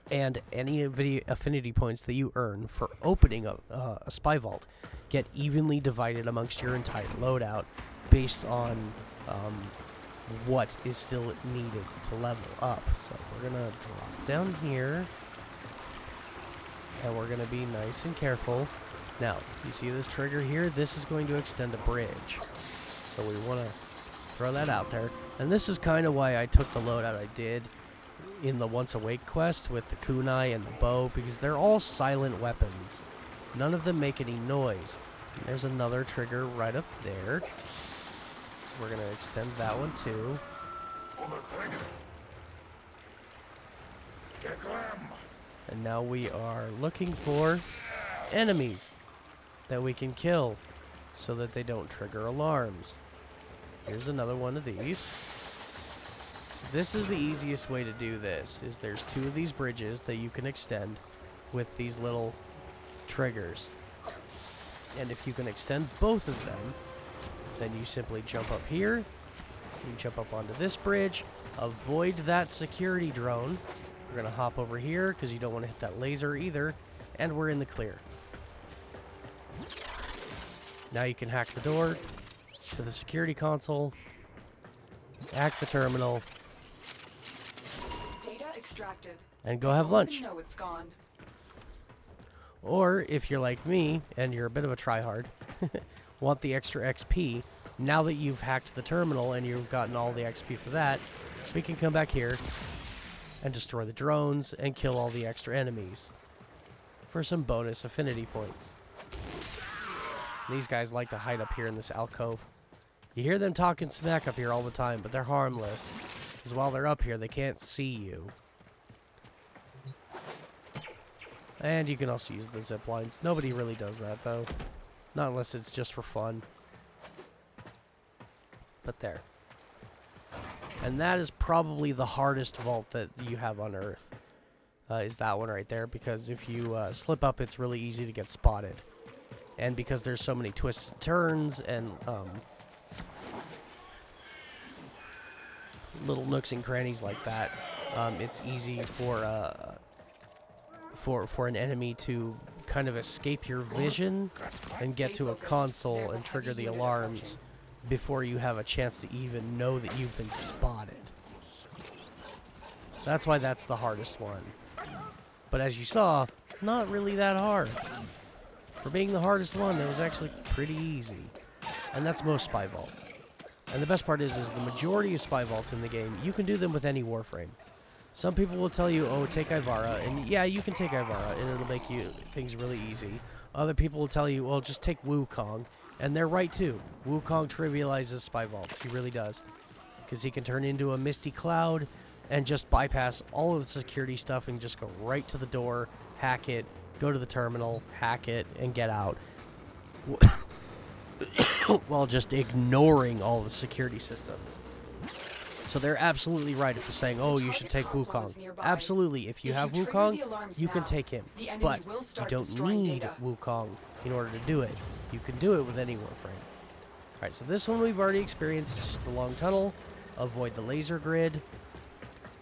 And any affinity points that you earn for opening a spy vault get evenly divided amongst your entire loadout based on what is still needed to level up. So we're gonna drop down here, and we're gonna be nice and careful. Now, you see this trigger here? This is going to extend a bridge. So we want to throw that out there. And this is kind of why I took the loadout I did in the Once Awake quest with the kunai and the bow, because they're all silent weapons. None of them make any noise. And there's another trigger right up there. So we're going to extend that one too. And now we are looking for enemies that we can kill so that they don't trigger alarms. Here's another one of these. So this is the easiest way to do this, is there's 2 of these bridges that you can extend with these little triggers. And if you can extend both of them, then you simply jump up here, you jump up onto this bridge, avoid that security drone. We're going to hop over here because you don't want to hit that laser either, and we're in the clear. Now you can hack the door to the security console, hack the terminal, Data extracted. and go have lunch. No, it's gone. Or, if you're like me, and you're a bit of a tryhard, want the extra XP, now that you've hacked the terminal and you've gotten all the XP for that, we can come back here and destroy the drones and kill all the extra enemies for some bonus affinity points. These guys like to hide up here in this alcove. You hear them talking smack up here all the time, but they're harmless, because while they're up here, they can't see you. And you can also use the zip lines. Nobody really does that, though. Not unless it's just for fun. But there. And that is probably the hardest vault that you have on Earth. Is that one right there. Because if you slip up, it's really easy to get spotted. And because there's so many twists and turns and little nooks and crannies like that, it's easy for an enemy to kind of escape your vision and get to a console and trigger the alarms before you have a chance to even know that you've been spotted. So that's why that's the hardest one. But as you saw, not really that hard. For being the hardest one, it was actually pretty easy. And that's most spy vaults. And the best part is the majority of spy vaults in the game, you can do them with any Warframe. Some people will tell you, oh, take Ivara, and yeah, you can take Ivara, and it'll make things really easy. Other people will tell you, well, just take Wukong, and they're right too. Wukong trivializes spy vaults, he really does. Because he can turn into a misty cloud and just bypass all of the security stuff and just go right to the door, hack it, go to the terminal, hack it, and get out. While just ignoring all the security systems. So they're absolutely right if they're saying, oh, you should take Wukong. Absolutely, if you have Wukong, you can take him. But you don't need Wukong in order to do it. You can do it with any Warframe. Alright, so this one we've already experienced. It's just the long tunnel. Avoid the laser grid.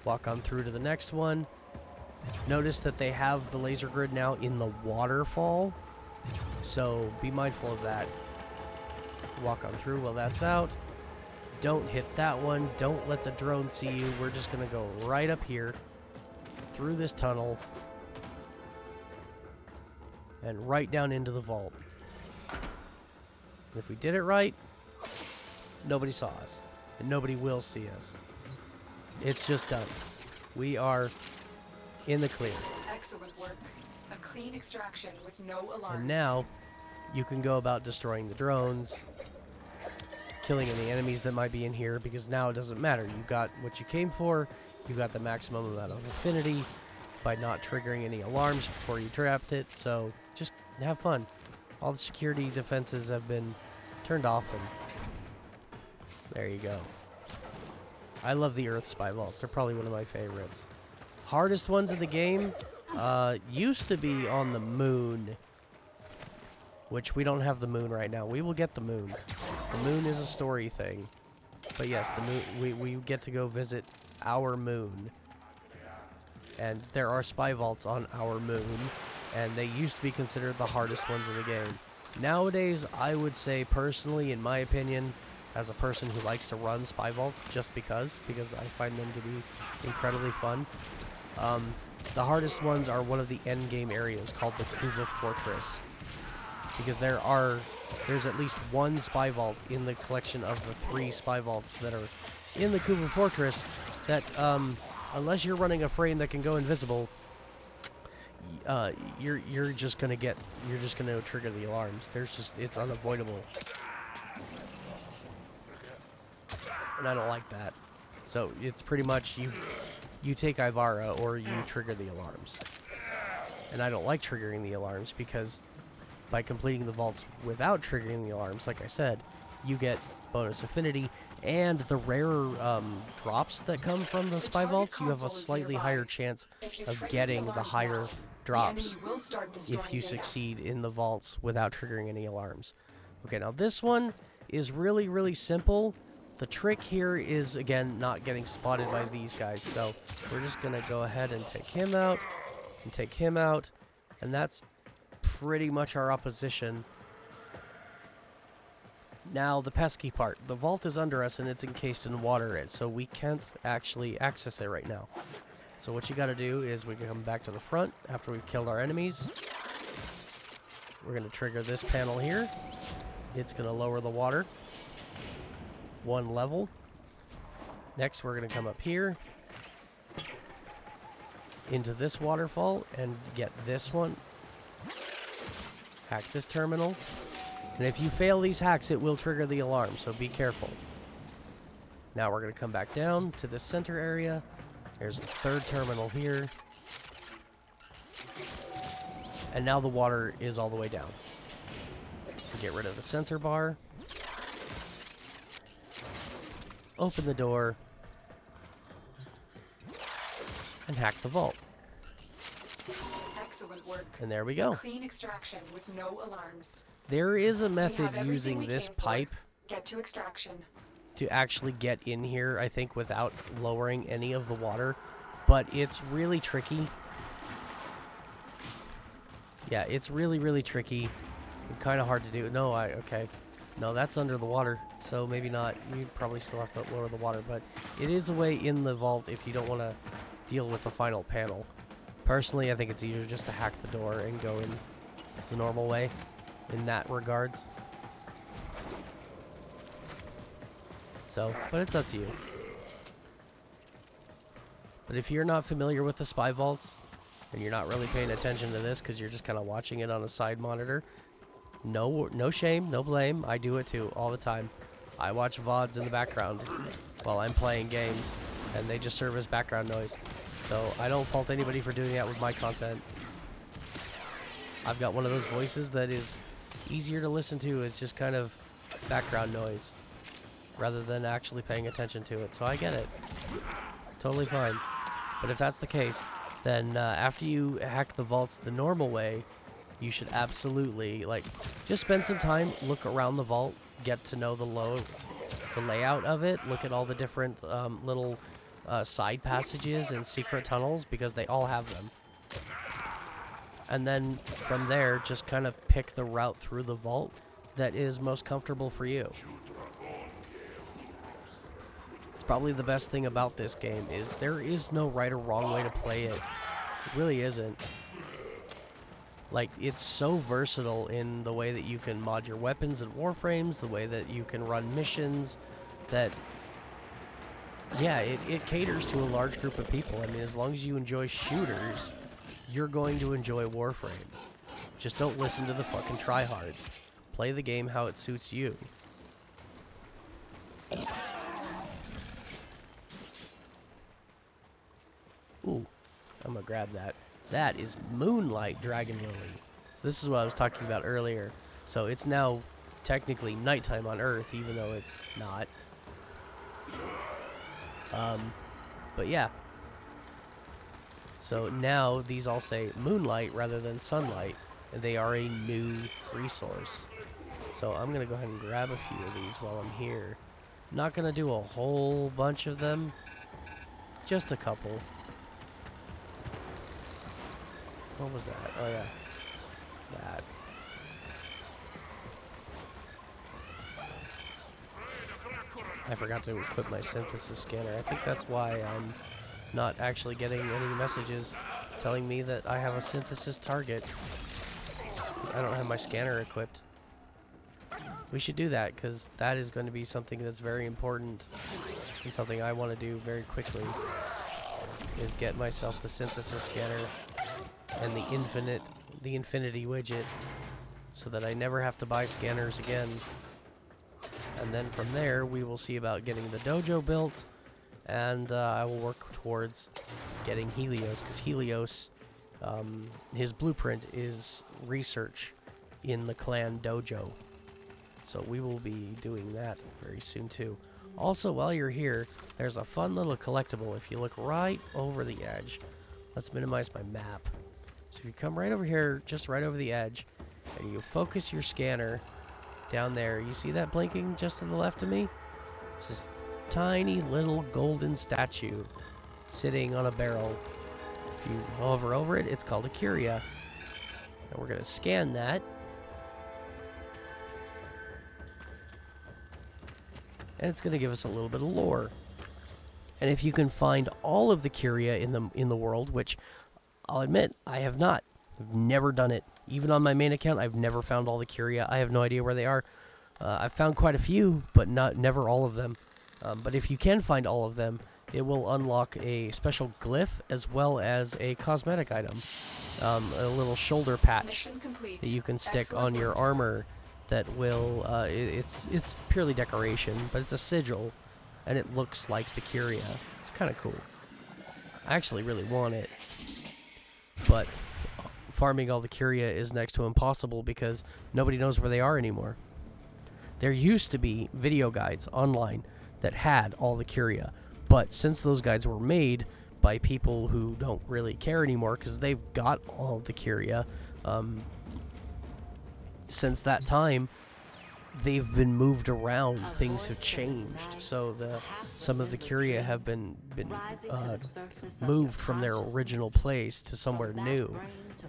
Walk on through to the next one. Notice that they have the laser grid now in the waterfall, so be mindful of that. Walk on through while that's out. Don't hit that one. Don't let the drone see you. We're just going to go right up here, through this tunnel, and right down into the vault. If we did it right, nobody saw us, and nobody will see us. It's just done. We are in the clear. Excellent work. A clean extraction with no alarms. And now, you can go about destroying the drones, killing any enemies that might be in here, because now it doesn't matter. You got what you came for. You got the maximum amount of affinity by not triggering any alarms before you trapped it. So just have fun. All the security defenses have been turned off, and there you go. I love the Earth Spy Vaults. They're probably one of my favorites. Hardest ones in the game used to be on the moon, which we don't have the moon right now. We will get the moon. The moon is a story thing. But yes, the moon, we get to go visit our moon. And there are spy vaults on our moon, and they used to be considered the hardest ones in the game. Nowadays, I would say personally, in my opinion, as a person who likes to run spy vaults just because I find them to be incredibly fun, the hardest ones are one of the end game areas called the Kuva Fortress. Because there's at least one spy vault in the collection of the 3 spy vaults that are in the Kuva Fortress that, unless you're running a frame that can go invisible, you're just gonna trigger the alarms. It's unavoidable. And I don't like that. So it's pretty much you take Ivara or you trigger the alarms. And I don't like triggering the alarms because by completing the vaults without triggering the alarms, like I said, you get bonus affinity, and the rarer drops that come from the spy vaults, you have a slightly higher chance of getting the higher drops if you succeed in the vaults without triggering any alarms. Okay, now this one is really, really simple. The trick here is, again, not getting spotted by these guys, so we're just going to go ahead and take him out, and that's pretty much our opposition. Now, the pesky part. The vault is under us, and it's encased in water, so we can't actually access it right now. So what you gotta do is we can come back to the front after we've killed our enemies. We're going to trigger this panel here. It's going to lower the water 1 level. Next, we're going to come up here into this waterfall and get this one. Hack this terminal. And if you fail these hacks, it will trigger the alarm, so be careful. Now we're going to come back down to the center area. There's a 3rd terminal here. And now the water is all the way down. Get rid of the sensor bar. Open the door. And hack the vault. Excellent work. And there we go. Clean extraction with no alarms. There is a method using this pipe Get to extraction. to actually get in here, I think, without lowering any of the water. But it's really tricky. Yeah, it's really, really tricky. And kind of hard to do. No, okay. No, that's under the water, so maybe not. You probably still have to lower the water, but it is a way in the vault if you don't want to deal with the final panel. Personally, I think it's easier just to hack the door and go in the normal way in that regards. So, but it's up to you. But if you're not familiar with the spy vaults, and you're not really paying attention to this because you're just kind of watching it on a side monitor, no shame, no blame. I do it too, all the time. I watch VODs in the background while I'm playing games, and they just serve as background noise. So I don't fault anybody for doing that with my content. I've got one of those voices that is easier to listen to as just kind of background noise, rather than actually paying attention to it. So I get it. Totally fine. But if that's the case, then after you hack the vaults the normal way, you should absolutely, like, just spend some time, look around the vault, get to know the layout of it, look at all the different little side passages and secret tunnels, because they all have them. And then from there, just kind of pick the route through the vault that is most comfortable for you. It's probably the best thing about this game, is there is no right or wrong way to play it. It really isn't. Like, it's so versatile in the way that you can mod your weapons and warframes, the way that you can run missions, that, yeah, it caters to a large group of people. I mean, as long as you enjoy shooters, you're going to enjoy Warframe. Just don't listen to the fucking tryhards. Play the game how it suits you. Ooh, I'm gonna grab that. That is Moonlight Dragon Lily. So this is what I was talking about earlier. So it's now technically nighttime on Earth, even though it's not. But yeah. So now these all say Moonlight rather than Sunlight, and they are a new resource. So I'm gonna go ahead and grab a few of these while I'm here. Not gonna do a whole bunch of them, just a couple. What was that? Oh yeah, that. I forgot to equip my synthesis scanner. I think that's why I'm not actually getting any messages telling me that I have a synthesis target. I don't have my scanner equipped. We should do that, because that is going to be something that's very important and something I want to do very quickly, is get myself the synthesis scanner and the infinity widget, so that I never have to buy scanners again. And then from there, we will see about getting the dojo built, and I will work towards getting Helios, because Helios, his blueprint is research in the clan dojo. So we will be doing that very soon too. Also, while you're here, there's a fun little collectible. If you look right over the edge, let's minimize my map. So if you come right over here, just right over the edge, and you focus your scanner down there, you see that blinking just to the left of me? It's this tiny little golden statue sitting on a barrel. If you hover over it, it's called a curia. And we're going to scan that. And it's going to give us a little bit of lore. And if you can find all of the curia in the world, which I'll admit I have not. I've never done it. Even on my main account, I've never found all the curia. I have no idea where they are. I've found quite a few, but never all of them. But if you can find all of them, it will unlock a special glyph as well as a cosmetic item, a little shoulder patch that you can stick on your armor. That will it's purely decoration, but it's a sigil, and it looks like the curia. It's kind of cool. I actually really want it, but farming all the curia is next to impossible because nobody knows where they are anymore. There used to be video guides online that had all the curia, but since those guides were made by people who don't really care anymore because they've got all the curia, since that time they've been moved around. Things have changed, so some of the curia have been moved from their original place to somewhere new,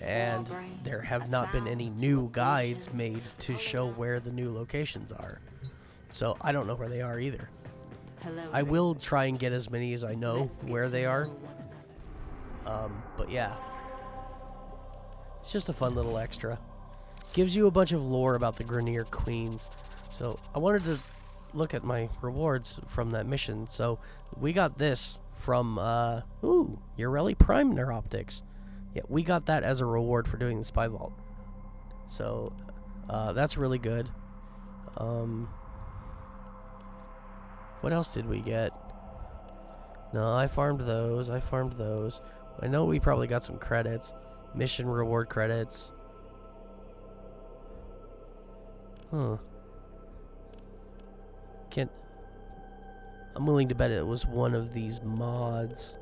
and there have not been any new guides made to show where the new locations are. So I don't know where they are either. I will try and get as many as I know where they are. But yeah, it's just a fun little extra. Gives you a bunch of lore about the Grenier Queens. So I wanted to look at my rewards from that mission. So we got this from Ureli Prime Neuroptics. Yeah, we got that as a reward for doing the Spy Vault. So that's really good. What else did we get? No, I farmed those. I know we probably got some credits. Mission reward credits. Huh. I'm willing to bet it was one of these mods.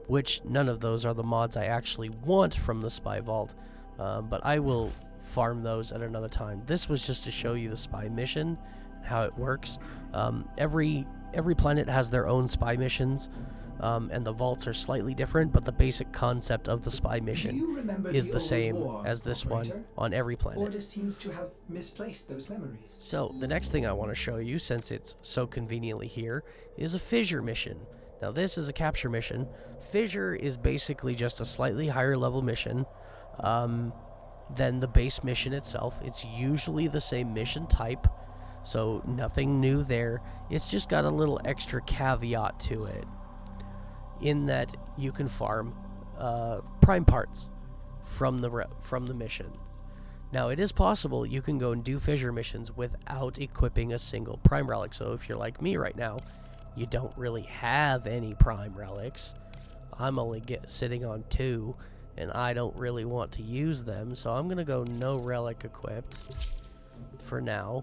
Which, none of those are the mods I actually want from the Spy Vault. But I will farm those at another time. This was just to show you the spy mission, how it works. Every planet has their own spy missions, and the vaults are slightly different, but the basic concept of the spy mission is the same as this one on every planet. Ordis seems to have misplaced those memories. So, the next thing I want to show you, since it's so conveniently here, is a fissure mission. Now, this is a capture mission. Fissure is basically just a slightly higher level mission than the base mission itself. It's usually the same mission type, so nothing new there. It's just got a little extra caveat to it, in that you can farm prime parts from the mission. Now, it is possible you can go and do fissure missions without equipping a single prime relic. So if you're like me right now, you don't really have any prime relics. I'm only sitting on 2, and I don't really want to use them, so I'm gonna go no relic equipped for now.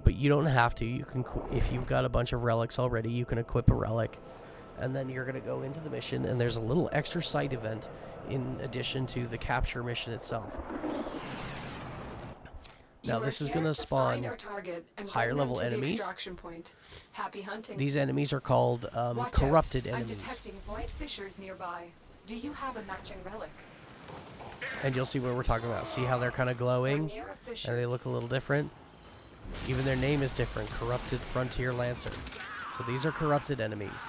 But you don't have to. You can, if you've got a bunch of relics already, you can equip a relic, and then you're gonna go into the mission, and there's a little extra side event in addition to the capture mission itself. Now, this is going to spawn higher level enemies. Happy hunting. These enemies are called corrupted enemies. I'm detecting void fissures nearby. Do you have a matching relic? And you'll see what we're talking about. See how they're kind of glowing? And they look a little different? Even their name is different. Corrupted Frontier Lancer. So these are corrupted enemies.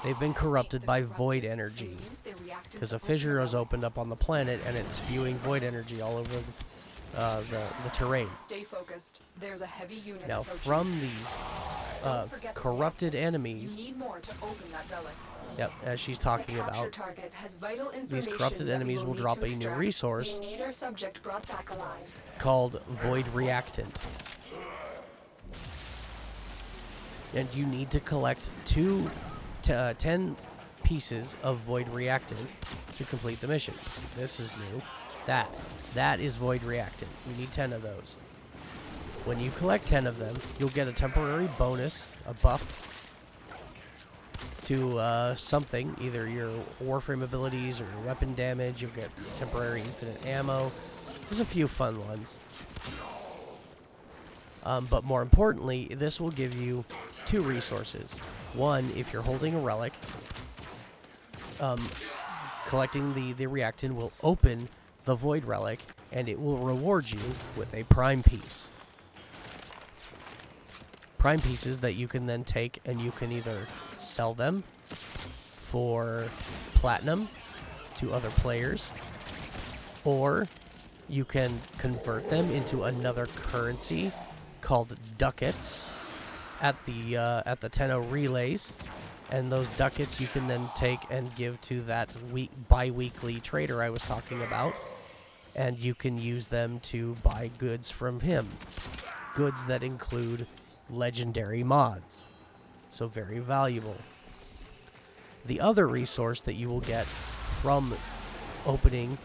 They've been corrupted by void energy, because a fissure has opened up on the planet and it's spewing void energy all over the terrain. Stay focused. There's a heavy unit now, approaching. from these corrupted enemies, you need more to open that relic. Yep, as she's talking about, these corrupted enemies will drop a new resource called Void Reactant. And you need to collect 10 pieces of Void Reactant to complete the mission. This is new. That is Void Reactant. You need 10 of those. When you collect 10 of them, you'll get a temporary bonus, a buff, to something, either your Warframe abilities or your weapon damage. You'll get temporary infinite ammo. There's a few fun ones. But more importantly, this will give you 2 resources. One, if you're holding a relic, collecting the reactant will open the void relic, and it will reward you with a prime piece. Prime pieces that you can then take, and you can either sell them for platinum to other players, or you can convert them into another currency called ducats at the Tenno relays, and those ducats you can then take and give to that bi-weekly trader I was talking about, and you can use them to buy goods from him. Goods that include legendary mods. So very valuable. The other resource that you will get from opening,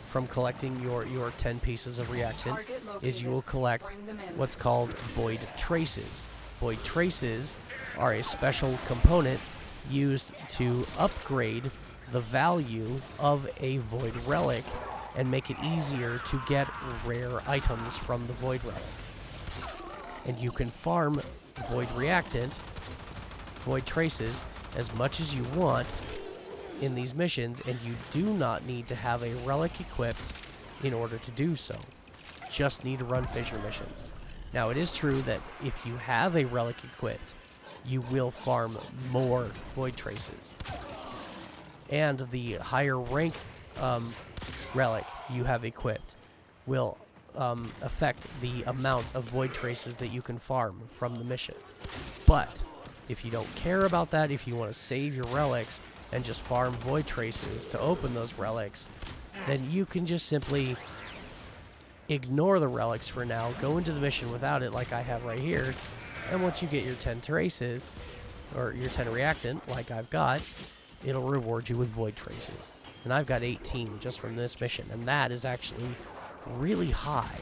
from collecting your 10 pieces of reactant, is you will collect what's called Void Traces. Void Traces are a special component used to upgrade the value of a Void Relic and make it easier to get rare items from the Void Relic. And you can farm Void Reactant, Void Traces, as much as you want in these missions, and you do not need to have a relic equipped in order to do so. Just need to run fissure missions. Now, it is true that if you have a relic equipped, you will farm more Void Traces. And the higher rank relic you have equipped will affect the amount of Void Traces that you can farm from the mission. But if you don't care about that, if you want to save your relics and just farm Void Traces to open those relics, then you can just simply ignore the relics for now, go into the mission without it like I have right here, and once you get your 10 traces, or your 10 reactant, like I've got, it'll reward you with Void Traces. And I've got 18 just from this mission, and that is actually really high.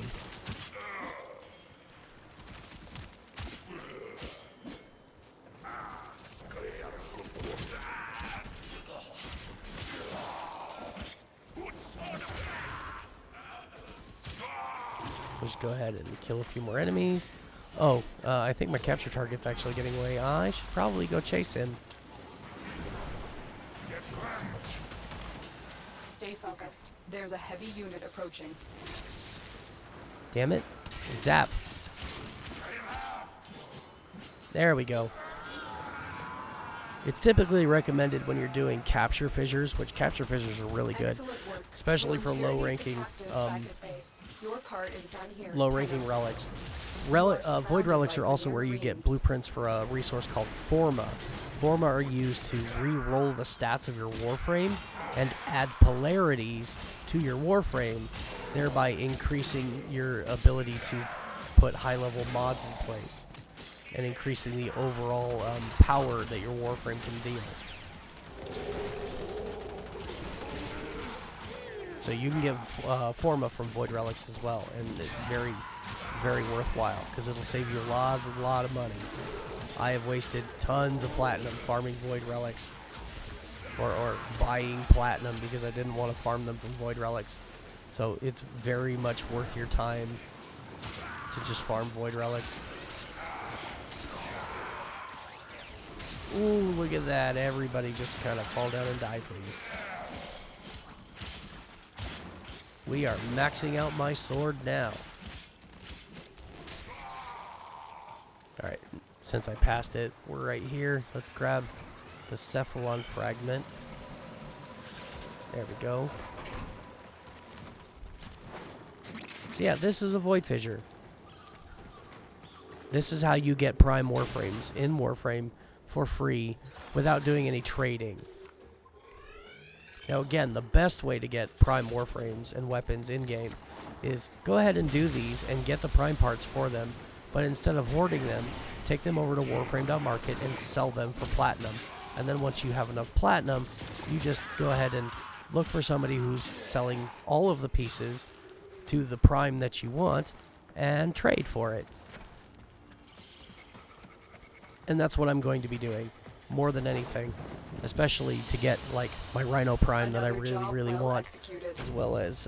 Just go ahead and kill a few more enemies. Oh, I think my capture target's actually getting away. I should probably go chase him. Stay focused. There's a heavy unit approaching. Damn it. Zap. There we go. It's typically recommended when you're doing capture fissures, which capture fissures are really good, especially for low-ranking relics. Void relics are also where you get blueprints for a resource called Forma. Forma are used to re-roll the stats of your Warframe and add polarities to your Warframe, thereby increasing your ability to put high-level mods in place and increasing the overall power that your Warframe can deal. So you can get Forma from Void Relics as well, and it's very, very worthwhile because it'll save you a lot of money. I have wasted tons of platinum farming Void Relics, or buying platinum because I didn't want to farm them from Void Relics. So it's very much worth your time to just farm Void Relics. Ooh, look at that. Everybody just kind of fall down and die, please. We are maxing out my sword now. Alright, since I passed it, we're right here. Let's grab the Cephalon fragment. There we go. So yeah, this is a Void Fissure. This is how you get Prime Warframes in Warframe for free without doing any trading. Now again, the best way to get Prime Warframes and weapons in-game is go ahead and do these and get the Prime parts for them, but instead of hoarding them, take them over to Warframe.market and sell them for platinum. And then once you have enough platinum, you just go ahead and look for somebody who's selling all of the pieces to the Prime that you want and trade for it. And that's what I'm going to be doing more than anything, especially to get like my Rhino Prime that I really want, as well as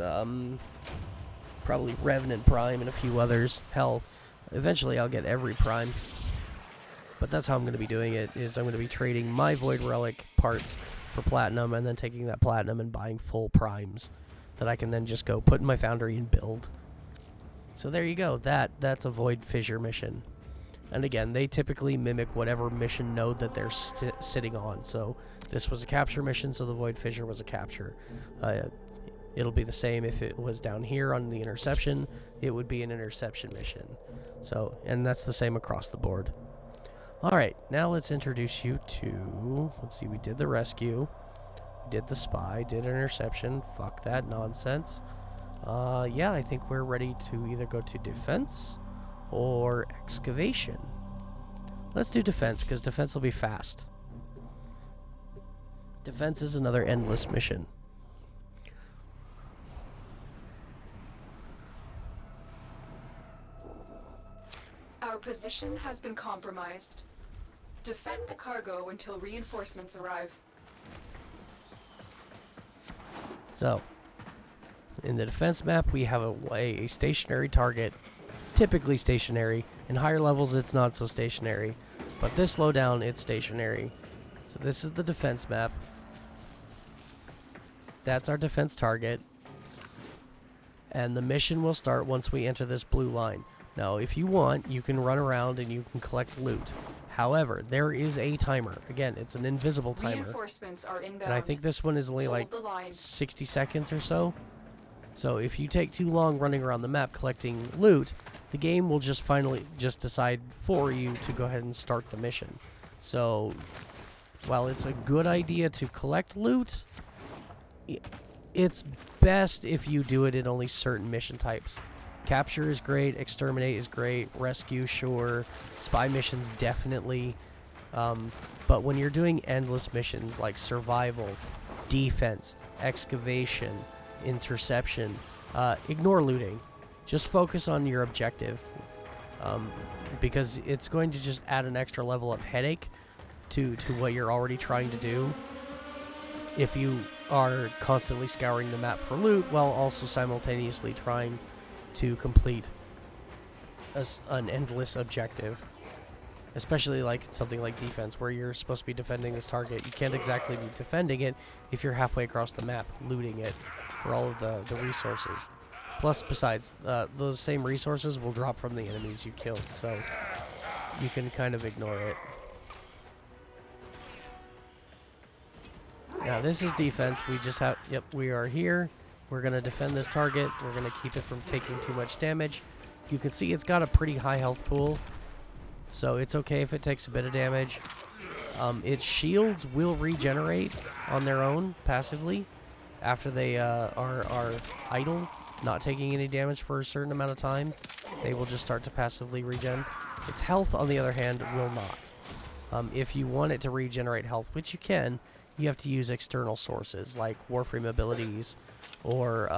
probably Revenant Prime and a few others. Hell, eventually I'll get every Prime, but that's how I'm going to be doing it, is I'm going to be trading my Void Relic parts for platinum and then taking that platinum and buying full Primes that I can then just go put in my foundry and build. So there you go, that's a Void Fissure mission. And again, they typically mimic whatever mission node that they're sitting on. So this was a capture mission, so the Void Fissure was a capture. It'll be the same if it was down here on the interception. It would be an interception mission. So, and that's the same across the board. Alright, now let's introduce you to... Let's see, we did the rescue. Did the spy. Did interception. Fuck that nonsense. Yeah, I think we're ready to either go to defense or excavation. Let's do defense, because defense will be fast. Defense is another endless mission. Our position has been compromised. Defend the cargo until reinforcements arrive. So, in the defense map, we have a stationary target. Typically stationary. In higher levels, it's not so stationary. But this lowdown, it's stationary. So this is the defense map. That's our defense target. And the mission will start once we enter this blue line. Now, if you want, you can run around and you can collect loot. However, there is a timer. Again, it's an invisible timer. Reinforcements are inbound. And I think this one is only like 60 seconds or so. So if you take too long running around the map collecting loot, the game will just finally decide for you to go ahead and start the mission. So while it's a good idea to collect loot, it's best if you do it in only certain mission types. Capture is great, exterminate is great, rescue, sure, spy missions definitely. But when you're doing endless missions like survival, defense, excavation, interception, ignore looting. Just focus on your objective, because it's going to just add an extra level of headache to what you're already trying to do if you are constantly scouring the map for loot while also simultaneously trying to complete an endless objective. Especially like something like defense, where you're supposed to be defending this target. You can't exactly be defending it if you're halfway across the map looting it for all of the resources. Plus, besides, those same resources will drop from the enemies you killed, so you can kind of ignore it. Now this is defense. We just have, yep, we are here. We're going to defend this target. We're going to keep it from taking too much damage. You can see it's got a pretty high health pool, so it's okay if it takes a bit of damage. Its shields will regenerate on their own, passively, after they are idle, not taking any damage for a certain amount of time. They will just start to passively regen. Its health, on the other hand, will not. If you want it to regenerate health, which you can, you have to use external sources, like Warframe abilities, or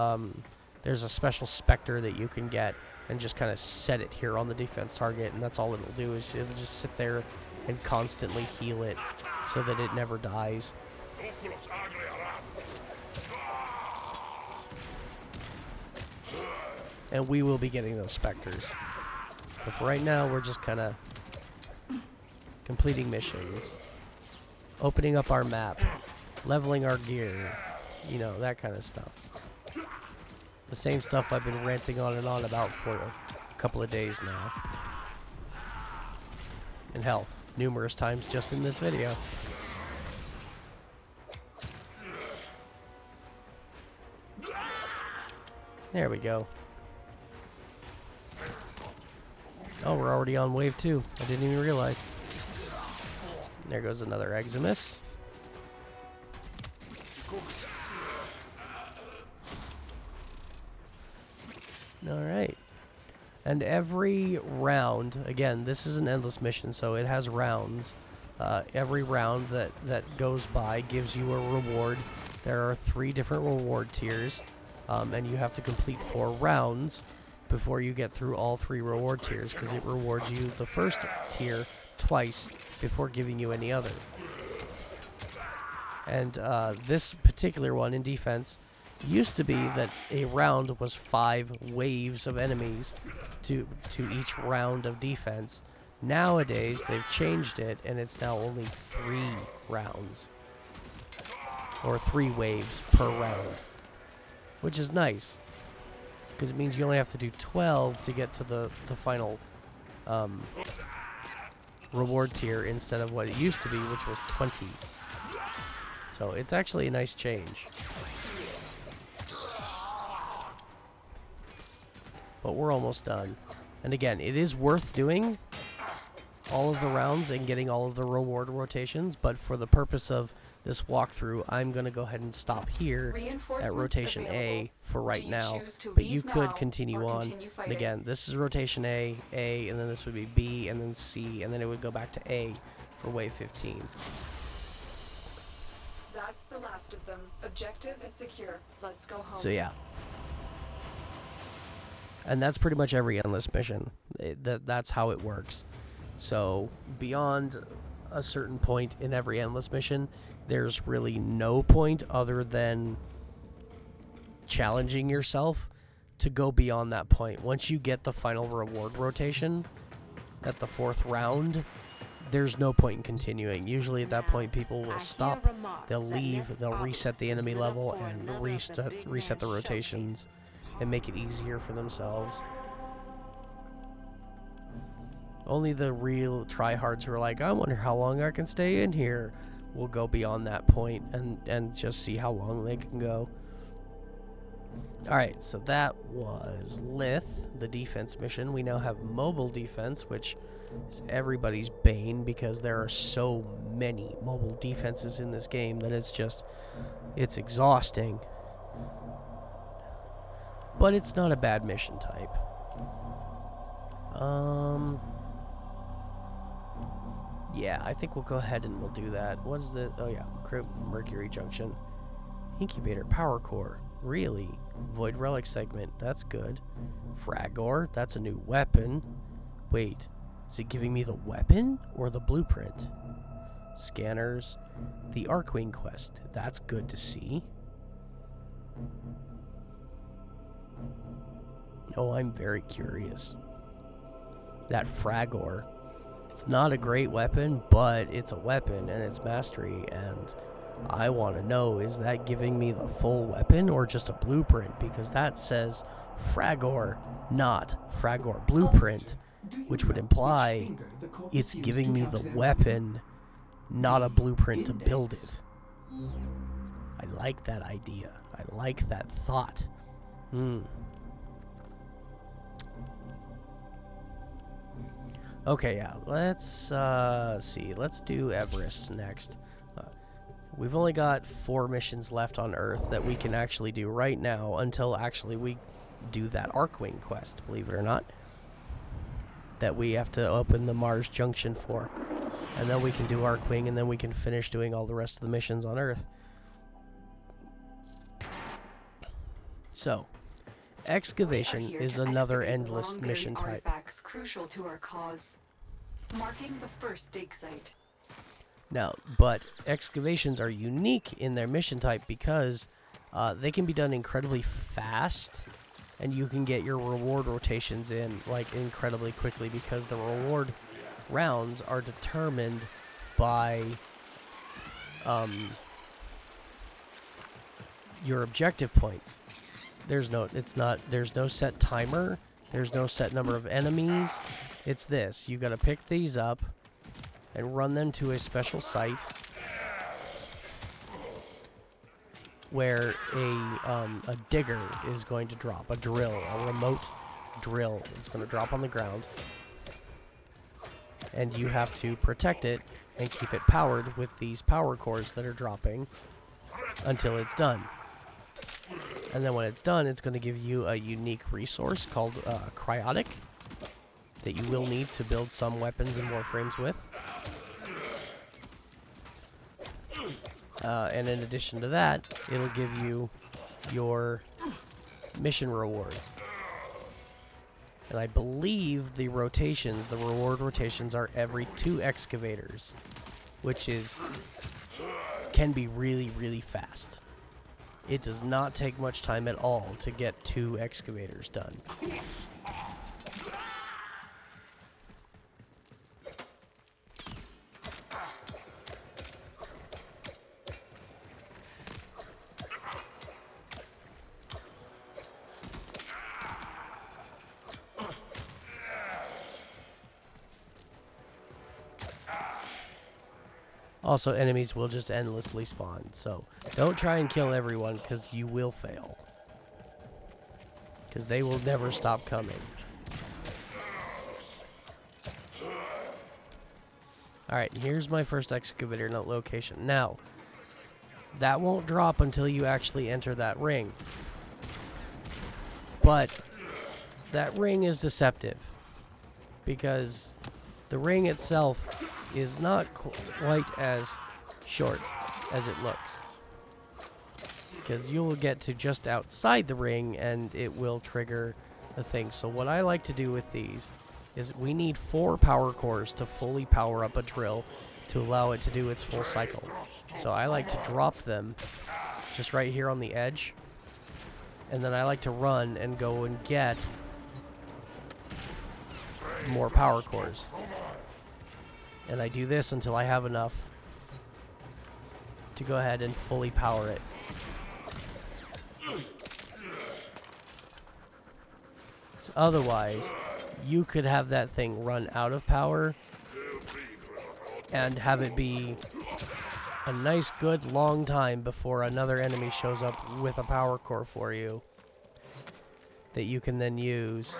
there's a special Spectre that you can get and just kind of set it here on the defense target, and that's all it'll do, is it'll just sit there and constantly heal it so that it never dies. And we will be getting those Spectres. But for right now, we're just kind of completing missions, opening up our map, leveling our gear, you know, that kind of stuff. The same stuff I've been ranting on and on about for a couple of days now. And hell, numerous times just in this video. There we go. Oh, we're already on wave 2. I didn't even realize. There goes another Eximus. Alright. And every round, again, this is an endless mission, so it has rounds. Every round that goes by gives you a reward. There are 3 different reward tiers, and you have to complete 4 rounds before you get through all 3 reward tiers, because it rewards you the first tier twice before giving you any other. And this particular one in defense used to be that a round was 5 waves of enemies to each round of defense. Nowadays they've changed it, and it's now only 3 rounds, or 3 waves per round, which is nice, because it means you only have to do 12 to get to the final reward tier instead of what it used to be, which was 20. So it's actually a nice change. But we're almost done. And again, it is worth doing all of the rounds and getting all of the reward rotations, but for the purpose of this walkthrough, I'm going to go ahead and stop here at rotation A for right now, but you could continue on. And again, this is rotation A, and then this would be B, and then C, and then it would go back to A for wave 15. That's the last of them. Objective is secure. Let's go home. So yeah. And that's pretty much every endless mission. That's how it works. So beyond a certain point in every endless mission, there's really no point other than challenging yourself to go beyond that point. Once you get the final reward rotation at the 4th round, there's no point in continuing. Usually at that point people will stop, they'll leave, they'll reset the enemy level and reset the rotations and make it easier for themselves. Only the real tryhards who are like, I wonder how long I can stay in here, will go beyond that point and just see how long they can go. Alright, so that was Lith, the defense mission. We now have mobile defense, which is everybody's bane because there are so many mobile defenses in this game that it's exhausting. But it's not a bad mission type. Yeah, I think we'll go ahead and we'll do that. What is the... Oh yeah, Mercury Junction. Incubator Power Core. Really? Void Relic Segment. That's good. Fragor. That's a new weapon. Wait. Is it giving me the weapon or the blueprint? Scanners. The Archwing Quest. That's good to see. Oh, I'm very curious. that Fragor. It's not a great weapon, but it's a weapon and it's mastery, and I want to know, is that giving me the full weapon or just a blueprint? Because that says Fragor, not Fragor blueprint, which would imply it's giving me the weapon, not a blueprint to build it. I like that idea. I like that thought. Okay, yeah, let's see. Let's do Everest next. We've only got 4 missions left on Earth that we can actually do right now until actually we do that Arcwing quest, believe it or not. That we have to open the Mars Junction for. And then we can do Arcwing, and then we can finish doing all the rest of the missions on Earth. So, excavation is another endless mission type. Artifacts crucial to our cause. Marking the first dig site. Now, but excavations are unique in their mission type because they can be done incredibly fast, and you can get your reward rotations in like incredibly quickly because the reward rounds are determined by your objective points. There's no set timer. There's no set number of enemies. It's this. You gotta pick these up and run them to a special site where a digger is going to drop, a drill, a remote drill. It's going to drop on the ground, and you have to protect it and keep it powered with these power cores that are dropping until it's done. And then when it's done, it's going to give you a unique resource called cryotic that you will need to build some weapons and warframes with. And in addition to that, it'll give you your mission rewards. And I believe the rotations, the reward rotations, are every 2 excavators, which can be really, really fast. It does not take much time at all to get 2 excavators done. Also, enemies will just endlessly spawn, so don't try and kill everyone, because you will fail. Because they will never stop coming. Alright, here's my first excavator location. Now, that won't drop until you actually enter that ring. But that ring is deceptive, because the ring itself is not quite as short as it looks, because you will get to just outside the ring and it will trigger the thing. So what I like to do with these is we need 4 power cores to fully power up a drill to allow it to do its full cycle. So I like to drop them just right here on the edge, and then I like to run and go and get more power cores. And I do this until I have enough to go ahead and fully power it. So otherwise, you could have that thing run out of power and have it be a nice, good, long time before another enemy shows up with a power core for you that you can then use.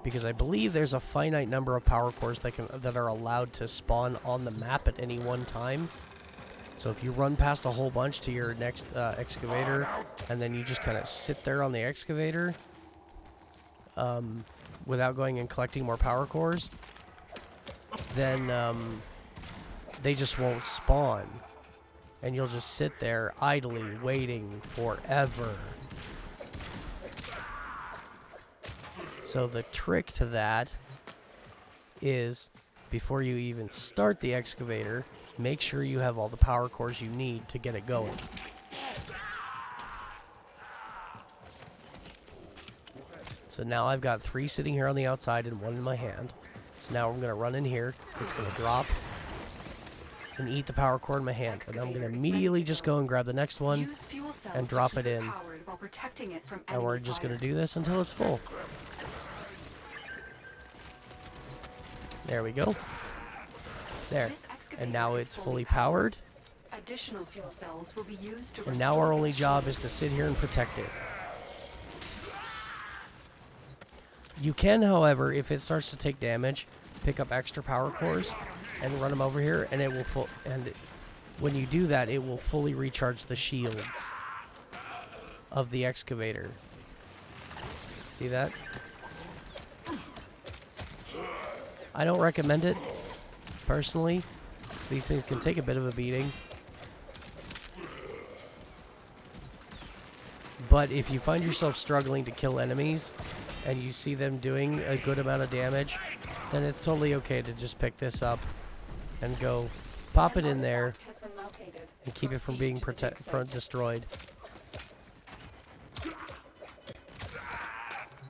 Because I believe there's a finite number of power cores that are allowed to spawn on the map at any one time. So if you run past a whole bunch to your next excavator, and then you just kind of sit there on the excavator without going and collecting more power cores, then they just won't spawn. And you'll just sit there idly waiting forever. So the trick to that is, before you even start the excavator, make sure you have all the power cores you need to get it going. So now I've got 3 sitting here on the outside and 1 in my hand. So now I'm going to run in here. It's going to drop and eat the power cord in my hand. And I'm going to immediately just go and grab the next one and drop it in. And we're just going to do this until it's full. There we go. There. And now it's fully powered. Additional fuel cells will be used to and now our only job is to sit here and protect it. You can, however, if it starts to take damage, pick up extra power cores and run them over here, and it will when you do that, it will fully recharge the shields of the excavator. See that? I don't recommend it, personally, because these things can take a bit of a beating. But if you find yourself struggling to kill enemies, and you see them doing a good amount of damage, then it's totally okay to just pick this up and go pop it in there and keep it from being destroyed.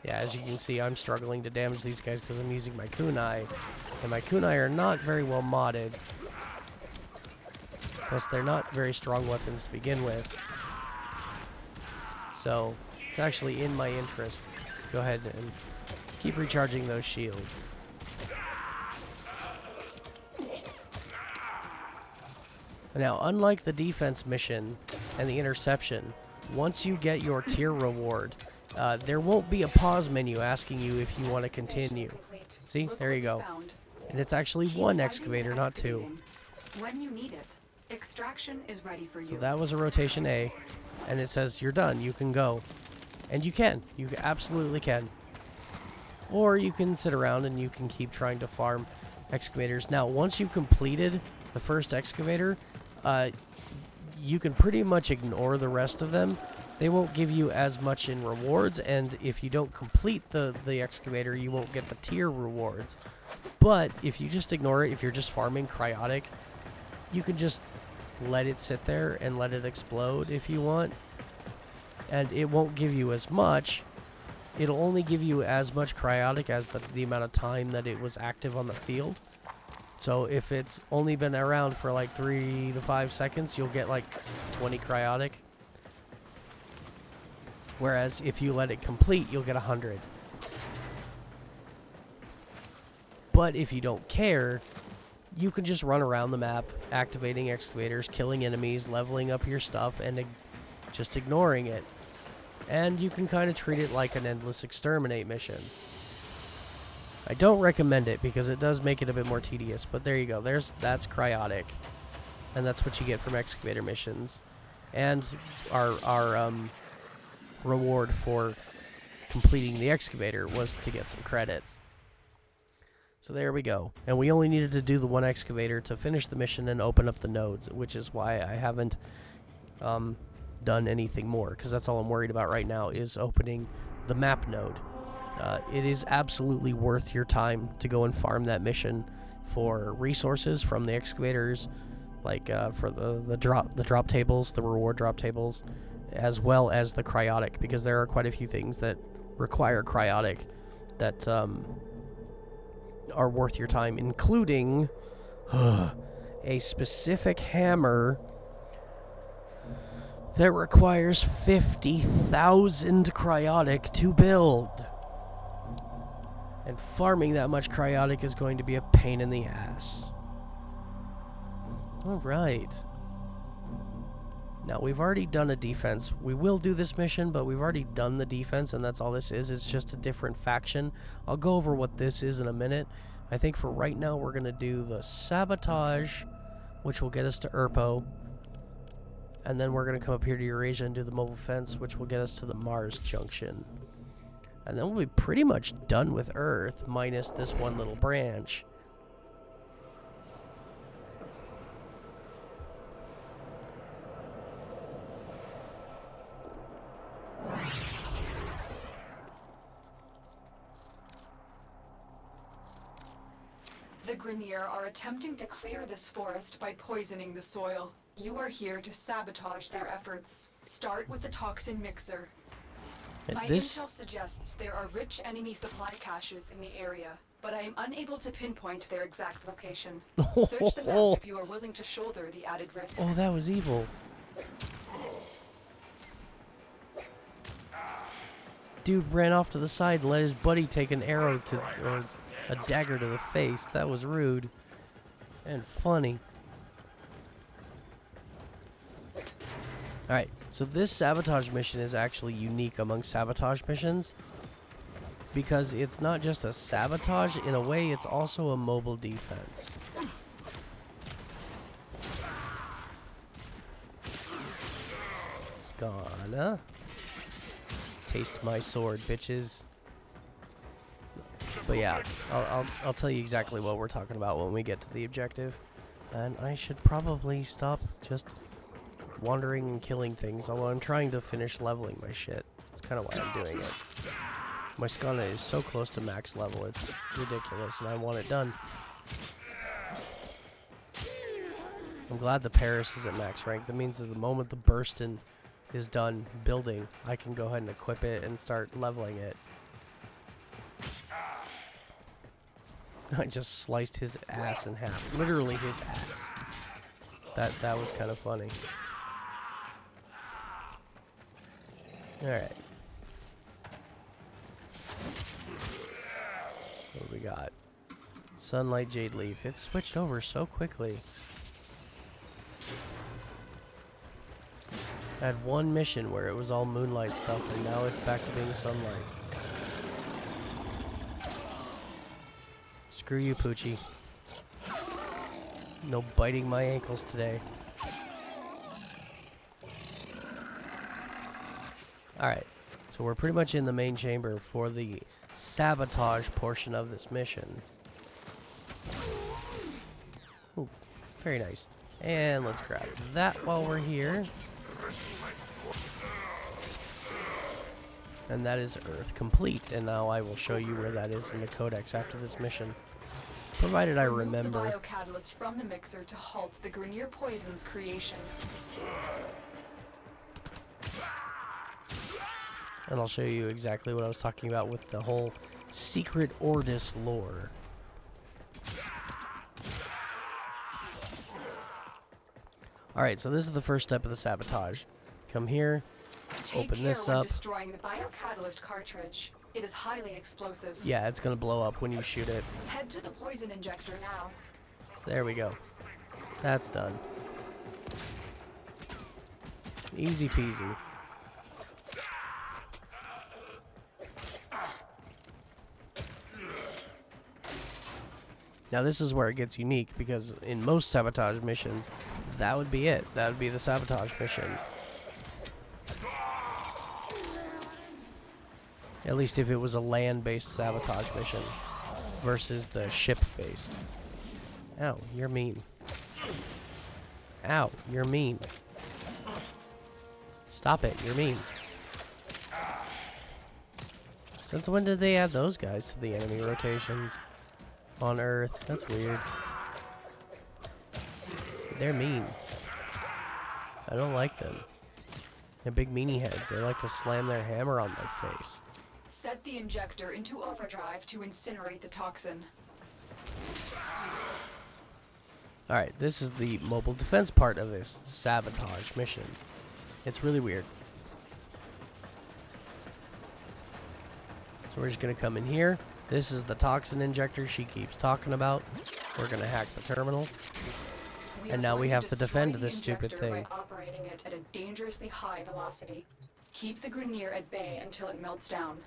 Yeah, as you can see, I'm struggling to damage these guys because I'm using my kunai, and my kunai are not very well modded. Plus, they're not very strong weapons to begin with. So, it's actually in my interest. Go ahead and keep recharging those shields. Now, unlike the defense mission and the interception, once you get your tier reward, there won't be a pause menu asking you if you want to continue. See? There you go. And it's actually 1 excavator, not 2. When you need it, extraction is ready for you. So that was a rotation A, and it says you're done, you can go. And you can. You absolutely can. Or you can sit around and you can keep trying to farm excavators. Now, once you've completed the first excavator, you can pretty much ignore the rest of them. They won't give you as much in rewards, and if you don't complete the excavator, you won't get the tier rewards. But if you just ignore it, if you're just farming cryotic, you can just let it sit there and let it explode if you want. And it won't give you as much. It'll only give you as much cryotic as the amount of time that it was active on the field. So if it's only been around for like 3 to 5 seconds, you'll get like 20 cryotic. Whereas if you let it complete, you'll get 100. But if you don't care, you can just run around the map, activating excavators, killing enemies, leveling up your stuff, and just ignoring it. And you can kind of treat it like an endless exterminate mission. I don't recommend it because it does make it a bit more tedious, but there you go. That's cryotic, and that's what you get from excavator missions. And our reward for completing the excavator was to get some credits. So there we go. And we only needed to do the 1 excavator to finish the mission and open up the nodes, which is why I haven't done anything more, because that's all I'm worried about right now is opening the map node. It is absolutely worth your time to go and farm that mission for resources from the excavators, like for the drop tables, the reward drop tables, as well as the cryotic, because there are quite a few things that require cryotic that are worth your time, including a specific hammer that requires 50,000 cryotic to build. And farming that much cryotic is going to be a pain in the ass. Alright. Now, we've already done a defense. We will do this mission, but we've already done the defense, and that's all this is. It's just a different faction. I'll go over what this is in a minute. I think for right now, we're going to do the sabotage, which will get us to Urpo. And then we're going to come up here to Eurasia and do the mobile fence, which will get us to the Mars junction. And then we'll be pretty much done with Earth, minus this one little branch. The Grineer are attempting to clear this forest by poisoning the soil. You are here to sabotage their efforts. Start with the toxin mixer. My This... intel suggests there are rich enemy supply caches in the area, but I am unable to pinpoint their exact location. Search the map if you are willing to shoulder the added risk. Oh, that was evil. Dude ran off to the side and let his buddy take an arrow to, or a dagger to the face. That was rude. And funny. Alright, so this sabotage mission is actually unique among sabotage missions. Because it's not just a sabotage, in a way it's also a mobile defense. It's gonna taste my sword, bitches. But yeah, I'll tell you exactly what we're talking about when we get to the objective. And I should probably stop just wandering and killing things, although I'm trying to finish leveling my shit. That's kind of why I'm doing it. My Skana is so close to max level, it's ridiculous, and I want it done. I'm glad the Paris is at max rank. That means that the moment the Burston is done building, I can go ahead and equip it and start leveling it. I just sliced his ass in half. Literally his ass. That was kind of funny. Alright. What do we got? Sunlight Jade Leaf. It switched over so quickly. I had one mission where it was all moonlight stuff, and now it's back to being sunlight. Screw you, Poochie. No biting my ankles today. Alright, so we're pretty much in the main chamber for the sabotage portion of this mission. Ooh, very nice. And let's grab that while we're here. And that is Earth complete. And now I will show you where that is in the codex after this mission. Provided I remember. Remove the biocatalyst from the mixer to halt the Grenier poison's creation. And I'll show you exactly what I was talking about with the whole secret Ordis lore. Alright, so this is the first step of the sabotage. Come here, open this up. Destroying the biocatalyst cartridge. It is highly explosive. Yeah, it's gonna blow up when you shoot it. Head to the poison injector now. So there we go. That's done. Easy peasy. Now this is where it gets unique, because in most sabotage missions, that would be it. That would be the sabotage mission. At least if it was a land-based sabotage mission versus the ship-based. Ow, you're mean. Ow, you're mean. Stop it, you're mean. Since when did they add those guys to the enemy rotations? On Earth. That's weird. They're mean. I don't like them. They're big meanie heads. They like to slam their hammer on my face. Set the injector into overdrive to incinerate the toxin. Alright, this is the mobile defense part of this sabotage mission. It's really weird. So we're just going to come in here. This is the toxin injector she keeps talking about. We're going to hack the terminal. And now we have to defend this stupid thing. By operating it at a dangerously high velocity. Keep the Grenier at bay until it melts down.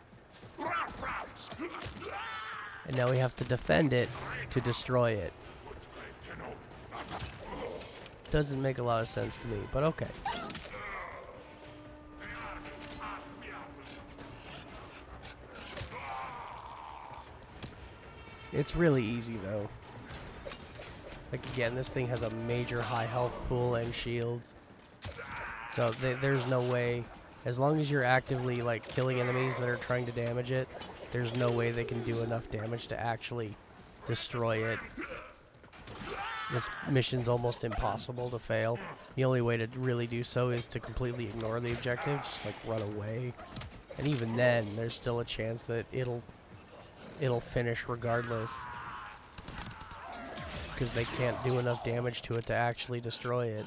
And now we have to defend it to destroy it. Doesn't make a lot of sense to me, but okay. It's really easy though. Like again, this thing has a major high health pool and shields. So there's no way, as long as you're actively like killing enemies that are trying to damage it, there's no way they can do enough damage to actually destroy it. This mission's almost impossible to fail. The only way to really do so is to completely ignore the objective, just like run away. And even then, there's still a chance that it'll finish regardless. Because they can't do enough damage to it to actually destroy it.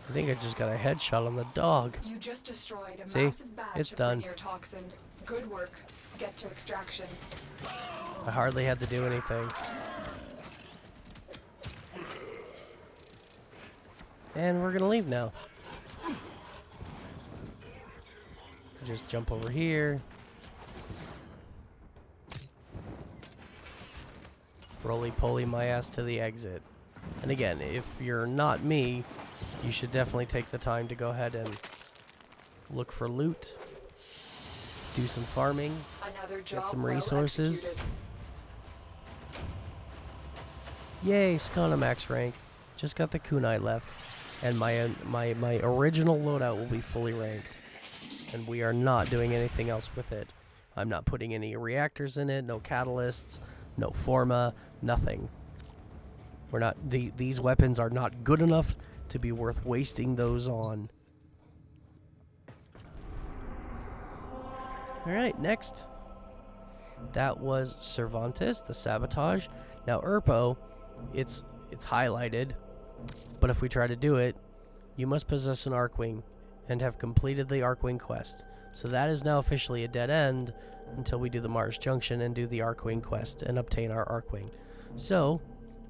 I think I just got a headshot on the dog. You just destroyed a See? massive batch It's of done. Grenier toxin. Good work. Get to extraction. I hardly had to do anything. And we're gonna leave now. Just jump over here. Roly-poly my ass to the exit. And again, if you're not me, you should definitely take the time to go ahead and look for loot, do some farming, Another get job some well resources. executed. Yay, Skana max rank. Just got the kunai left. And my original loadout will be fully ranked. And we are not doing anything else with it. I'm not putting any reactors in it, no catalysts, no forma, nothing. We're not, these weapons are not good enough to be worth wasting those on. Alright, next. That was Cervantes, the Sabotage. Now Erpo, it's highlighted, but if we try to do it, you must possess an Arcwing and have completed the Arcwing quest. So that is now officially a dead end until we do the Mars Junction and do the Arcwing quest and obtain our Arcwing. So,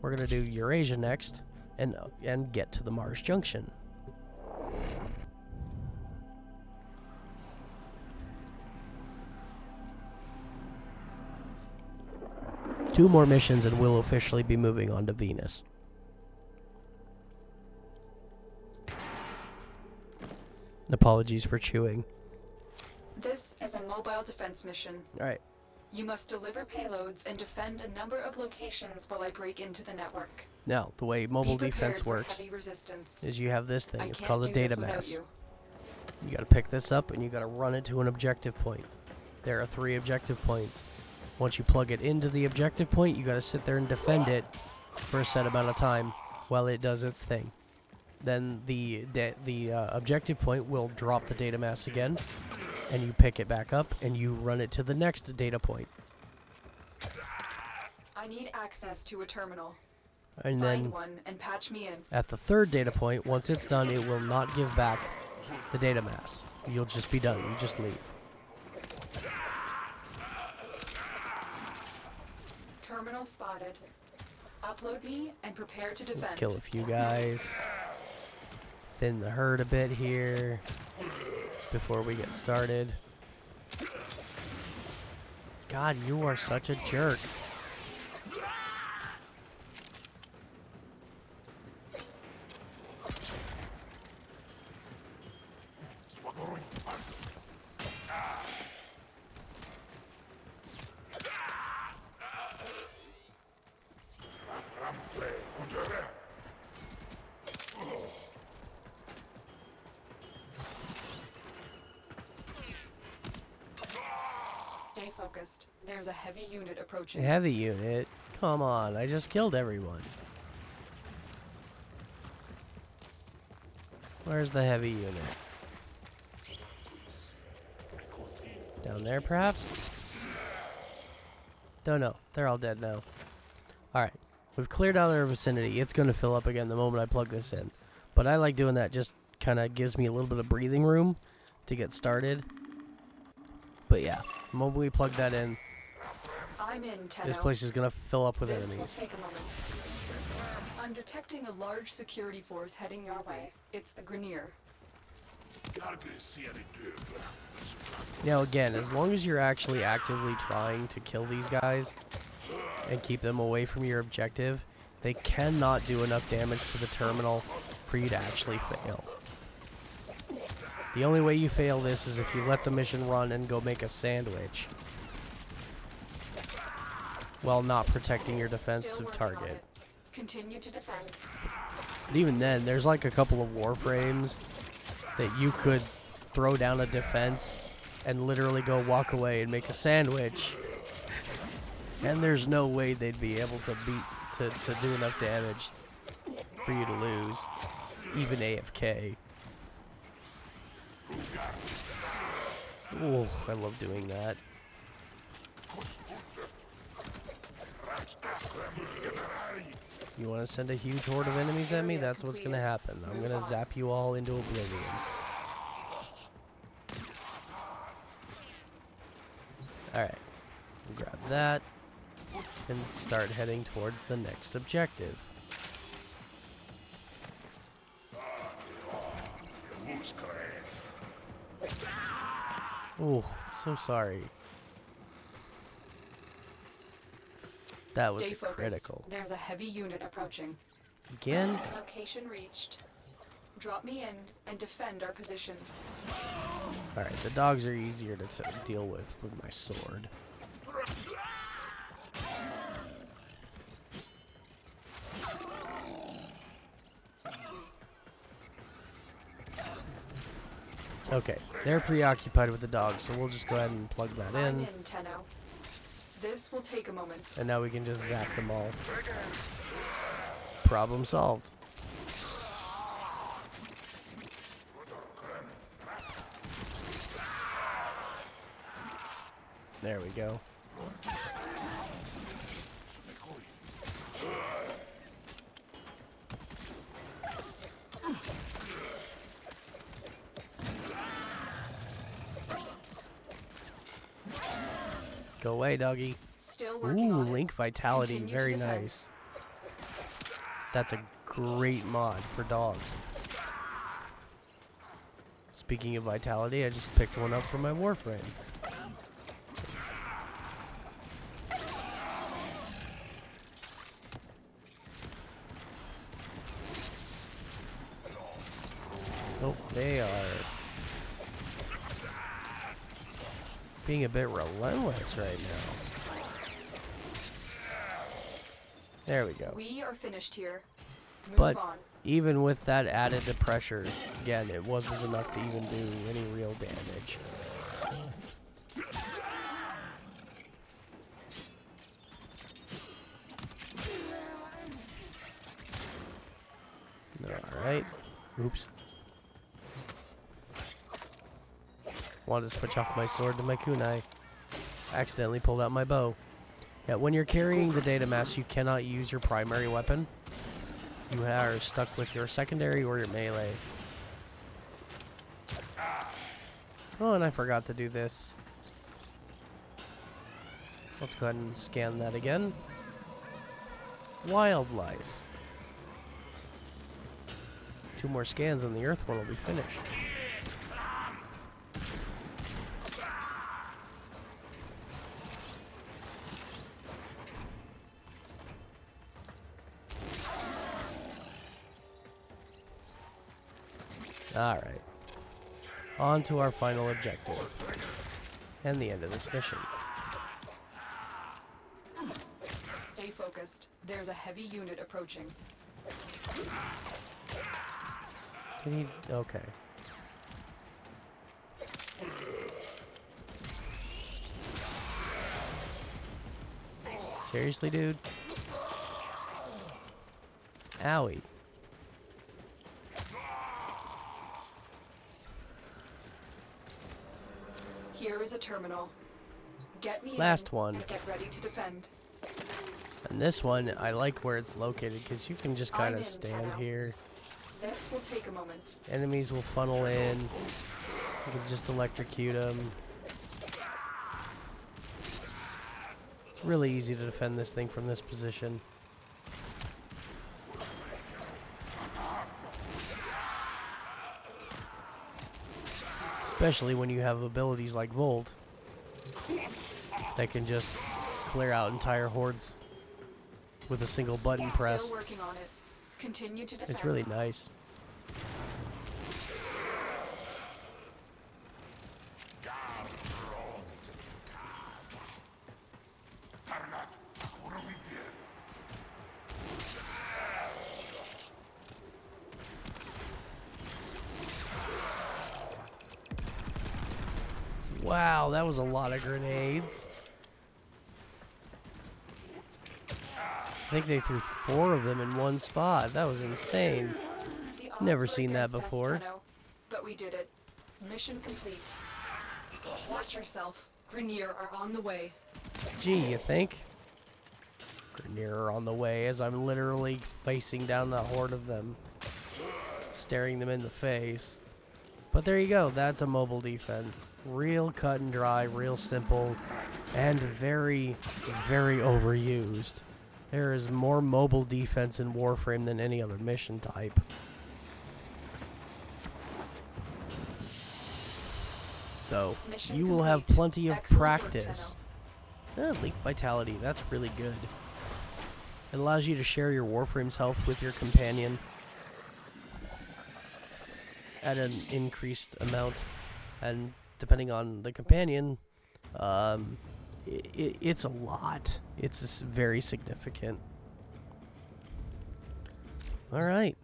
we're going to do Eurasia next and get to the Mars Junction. Two more missions and we'll officially be moving on to Venus. Apologies for chewing. This is a mobile defense mission. Alright. You must deliver payloads and defend a number of locations while I break into the network. Now, the way mobile defense works is you have this thing. It's called a data mass. You gotta pick this up and you gotta run it to an objective point. There are 3 objective points. Once you plug it into the objective point, you gotta sit there and defend it for a set amount of time while it does its thing. Then the objective point will drop the data mass again, and you pick it back up and you run it to the next data point. I need access to a terminal. And Find then one and patch me in. at the 3rd data point, once it's done, it will not give back the data mass. You'll just be done. You just leave. Terminal spotted. Upload me and prepare to defend. Let's kill a few guys. Thin the herd a bit here before we get started. God, you are such a jerk. Stay focused. There's a heavy unit approaching. Heavy unit? Come on, I just killed everyone. Where's the heavy unit? Down there, perhaps? Don't know. They're all dead now. Alright. We've cleared out our vicinity. It's going to fill up again the moment I plug this in. But I like doing that. Just kind of gives me a little bit of breathing room to get started. But yeah, the moment we plug that in, I'm in, Tenno. this place is going to fill up with This will enemies. take a moment. I'm detecting a large security force heading your way. It's the Grenier. Now again, as long as you're actually actively trying to kill these guys and keep them away from your objective, they cannot do enough damage to the terminal for you to actually fail. The only way you fail this is if you let the mission run and go make a sandwich while not protecting your defensive target. Continue to defend. But even then, there's like a couple of Warframes that you could throw down a defense and literally go walk away and make a sandwich And there's no way they'd be able to do enough damage for you to lose, even AFK. Oh, I love doing that. You want to send a huge horde of enemies at me? That's what's going to happen. I'm going to zap you all into oblivion. Alright, grab that, and start heading towards the next objective. Oh, so sorry. That was critical. There's a heavy unit approaching. Again? Location reached. Drop me in and defend our position. Alright, the dogs are easier to deal with my sword. Okay, they're preoccupied with the dogs, so we'll just go ahead and plug that I'm in. in, Tenno. This will take a moment. And now we can just zap them all. Problem solved. There we go. Go away, doggy. Still working on it. Link Vitality, Continue very to defend. nice. That's a great mod for dogs. Speaking of Vitality, I just picked one up for my Warframe. Oh, they are being a bit relentless right now. There we go. We are finished here. Move But on. even with that added pressure, again, it wasn't enough to even do any real damage. Alright. Oops. Wanted to switch off my sword to my kunai. Accidentally pulled out my bow. Yeah, when you're carrying the data mass, you cannot use your primary weapon. You are stuck with your secondary or your melee. Oh, and I forgot to do this. Let's go ahead and scan that again. Wildlife. 2 more scans and the Earth one will be finished. Alright. On to our final objective. And the end of this mission. Stay focused. There's a heavy unit approaching. Did he? Okay. Seriously, dude? Owie. Here is a terminal. Get me Last in one. and get ready to defend. And this one, I like where it's located because you can just kind I'm of in, stand Tenno. here. This will take a moment. Enemies will funnel in. You can just electrocute them. It's really easy to defend this thing from this position. Especially when you have abilities like Volt that can just clear out entire hordes with a single button press. Still working on it. Continue to defend. It's really nice. Wow, that was a lot of grenades. I think they threw 4 of them in one spot. That was insane. The odds Never were seen that against us, before. Tenno, but we did it. Mission complete. Watch yourself. Grenier are on the way. Gee, you think? Grenier are on the way as I'm literally facing down the horde of them, staring them in the face. But there you go, that's a mobile defense. Real cut and dry, real simple, and very, very overused. There is more mobile defense in Warframe than any other mission type. So, Mission you will have complete. plenty of Excellent work, practice. Leak Vitality, that's really good. It allows you to share your Warframe's health with your companion at an increased amount, and depending on the companion, it's a lot. It's very significant. Alright.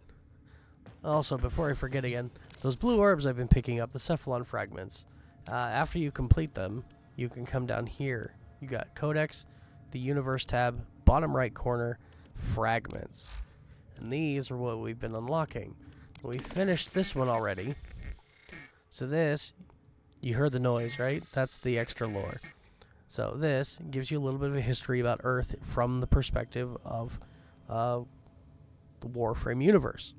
Also, before I forget again, those blue orbs I've been picking up, the Cephalon fragments, after you complete them, you can come down here. You got Codex, the Universe tab, bottom right corner, fragments. And these are what we've been unlocking. We finished this one already. So this, you heard the noise, right? That's the extra lore. So this gives you a little bit of a history about Earth from the perspective of the Warframe universe.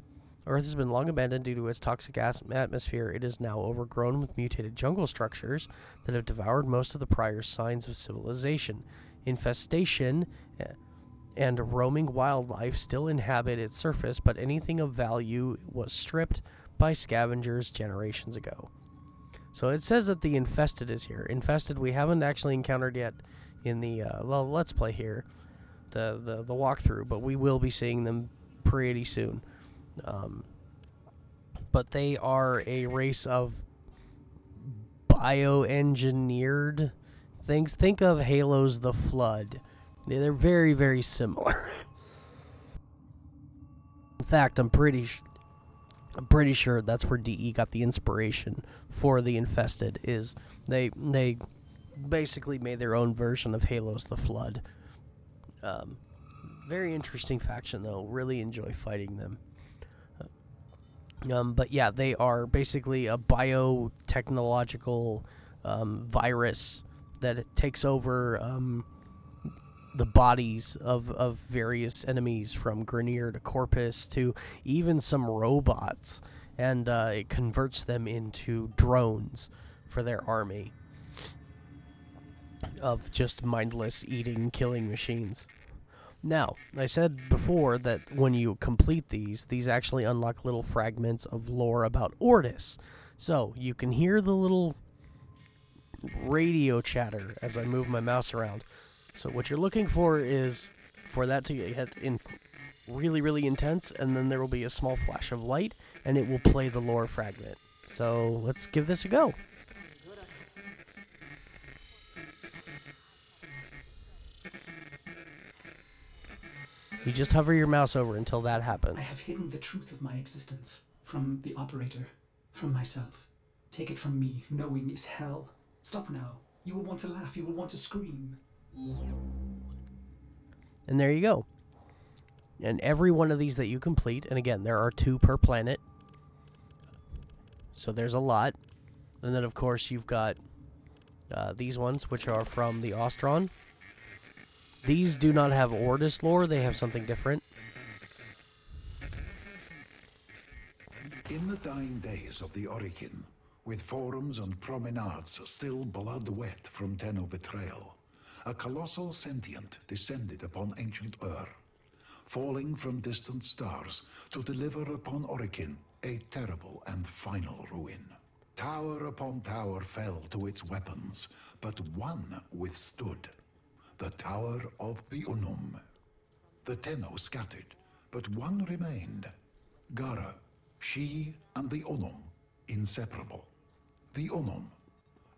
Earth has been long abandoned due to its toxic atmosphere. It is now overgrown with mutated jungle structures that have devoured most of the prior signs of civilization. Infestation and roaming wildlife still inhabit its surface, but anything of value was stripped by scavengers generations ago. So it says that the infested is here. Infested we haven't actually encountered yet in the let's play here, the walkthrough, but we will be seeing them pretty soon. But they are a race of bioengineered things. Think of Halo's The Flood. They're very, very similar. In fact, I'm pretty sure that's where DE got the inspiration for the Infested. Is they basically made their own version of Halo's The Flood. Very interesting faction, though. Really enjoy fighting them. But yeah, they are basically a biotechnological virus that takes over the bodies of various enemies, from Grenier to Corpus to even some robots, and it converts them into drones for their army of just mindless eating, killing machines. Now, I said before that when you complete these actually unlock little fragments of lore about Ordis. So, you can hear the little radio chatter as I move my mouse around. So what you're looking for is for that to get really, really intense, and then there will be a small flash of light, and it will play the lore fragment. So, let's give this a go. You just hover your mouse over until that happens. I have hidden the truth of my existence from the operator, from myself. Take it from me, knowing is hell. Stop now. You will want to laugh, you will want to scream. And there you go. And every one of these that you complete, and again, there are 2 per planet, so there's a lot. And then, of course, you've got these ones, which are from the Ostron. These do not have Ordis lore, they have something different. In the dying days of the Orichin, with forums and promenades still blood wet from Tenno betrayal, a colossal sentient descended upon ancient Ur, falling from distant stars to deliver upon Orichin a terrible and final ruin. Tower upon tower fell to its weapons, but one withstood. The Tower of the Unum. The Tenno scattered, but one remained. Gara, she and the Unum, inseparable. The Unum,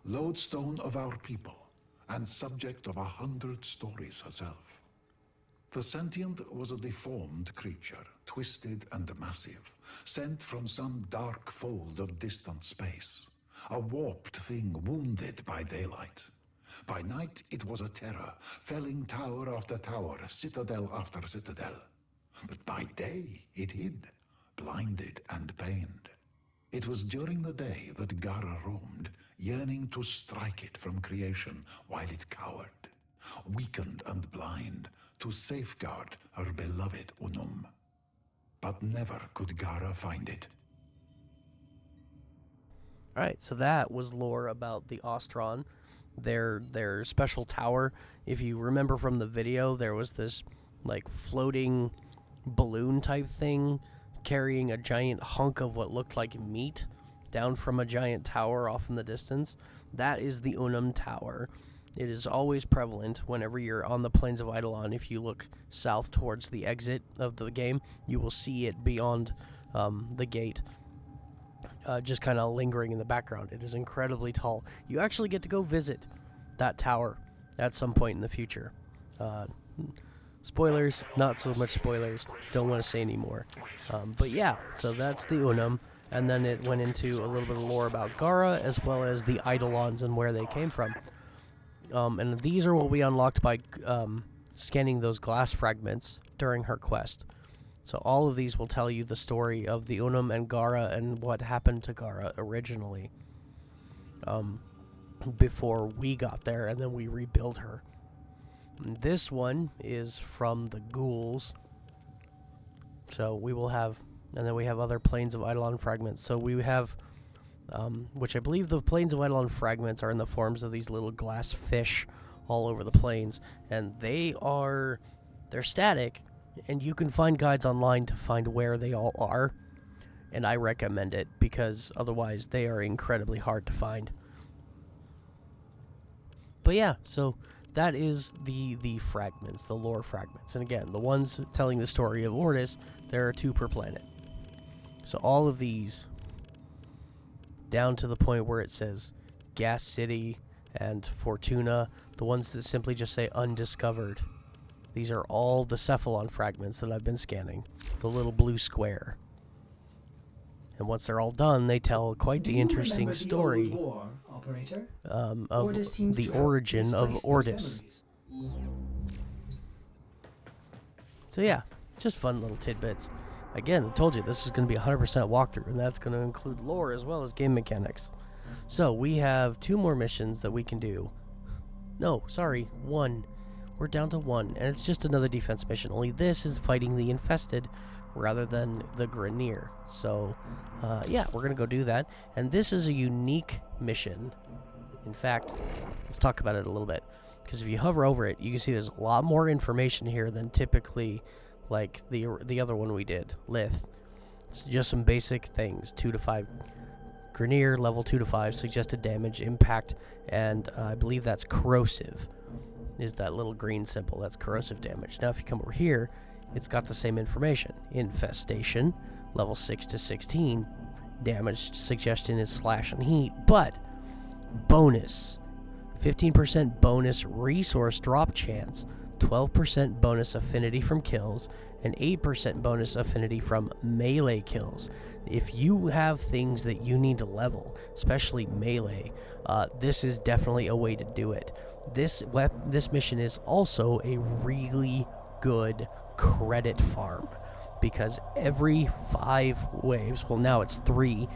lodestone of our people, and subject of 100 stories herself. The sentient was a deformed creature, twisted and massive, sent from some dark fold of distant space. A warped thing wounded by daylight. By night, it was a terror, felling tower after tower, citadel after citadel. But by day, it hid, blinded and pained. It was during the day that Gara roamed, yearning to strike it from creation while it cowered, weakened and blind, to safeguard her beloved Unum. But never could Gara find it. Alright, so that was lore about the Ostron, their special tower. If you remember from the video, there was this like floating balloon type thing carrying a giant hunk of what looked like meat down from a giant tower off in the distance. That is the Unum Tower. It is always prevalent whenever you're on the plains of Eidolon. If you look south towards the exit of the game, you will see it beyond the gate, just kind of lingering in the background. It is incredibly tall. You actually get to go visit that tower at some point in the future. Spoilers, not so much spoilers, don't want to say anymore. But yeah, so that's the Unum, and then it went into a little bit of lore about Gara, as well as the Eidolons and where they came from. And these are what we unlocked by scanning those glass fragments during her quest. So all of these will tell you the story of the Unum and Gara and what happened to Gara originally, before we got there, and then we rebuilt her. And this one is from the ghouls. So we will have, and then we have other Plains of Eidolon fragments. So we have, which I believe the Plains of Eidolon fragments are in the forms of these little glass fish all over the plains, and they're static, and you can find guides online to find where they all are, and I recommend it because otherwise they are incredibly hard to find. But yeah, so that is the fragments, the lore fragments. And again, the ones telling the story of Ordis, there are 2 per planet. So all of these, down to the point where it says Gas City and Fortuna, the ones that simply just say undiscovered, these are all the Cephalon fragments that I've been scanning, the little blue square. And once they're all done, they tell quite the interesting story of the origin of Ordis. So yeah, just fun little tidbits. Again, I told you this was going to be a 100% walkthrough, and that's going to include lore as well as game mechanics. So we have 2 more missions that we can do. No, sorry, 1. We're down to 1, and it's just another defense mission. Only this is fighting the infested rather than the Grineer. So, yeah, we're going to go do that. And this is a unique mission. In fact, let's talk about it a little bit. Because if you hover over it, you can see there's a lot more information here than typically like the other one we did, Lith. It's just some basic things. 2 to 5 Grineer, level 2 to 5, suggested damage, impact, and I believe that's corrosive. Is that little green symbol. That's corrosive damage. Now if you come over here, it's got the same information. Infestation, level 6 to 16, damage suggestion is slash and heat, but bonus, 15% bonus resource drop chance, 12% bonus affinity from kills, and 8% bonus affinity from melee kills. If you have things that you need to level, especially melee, this is definitely a way to do it. This mission is also a really good credit farm, because every 5 waves, well now it's 3,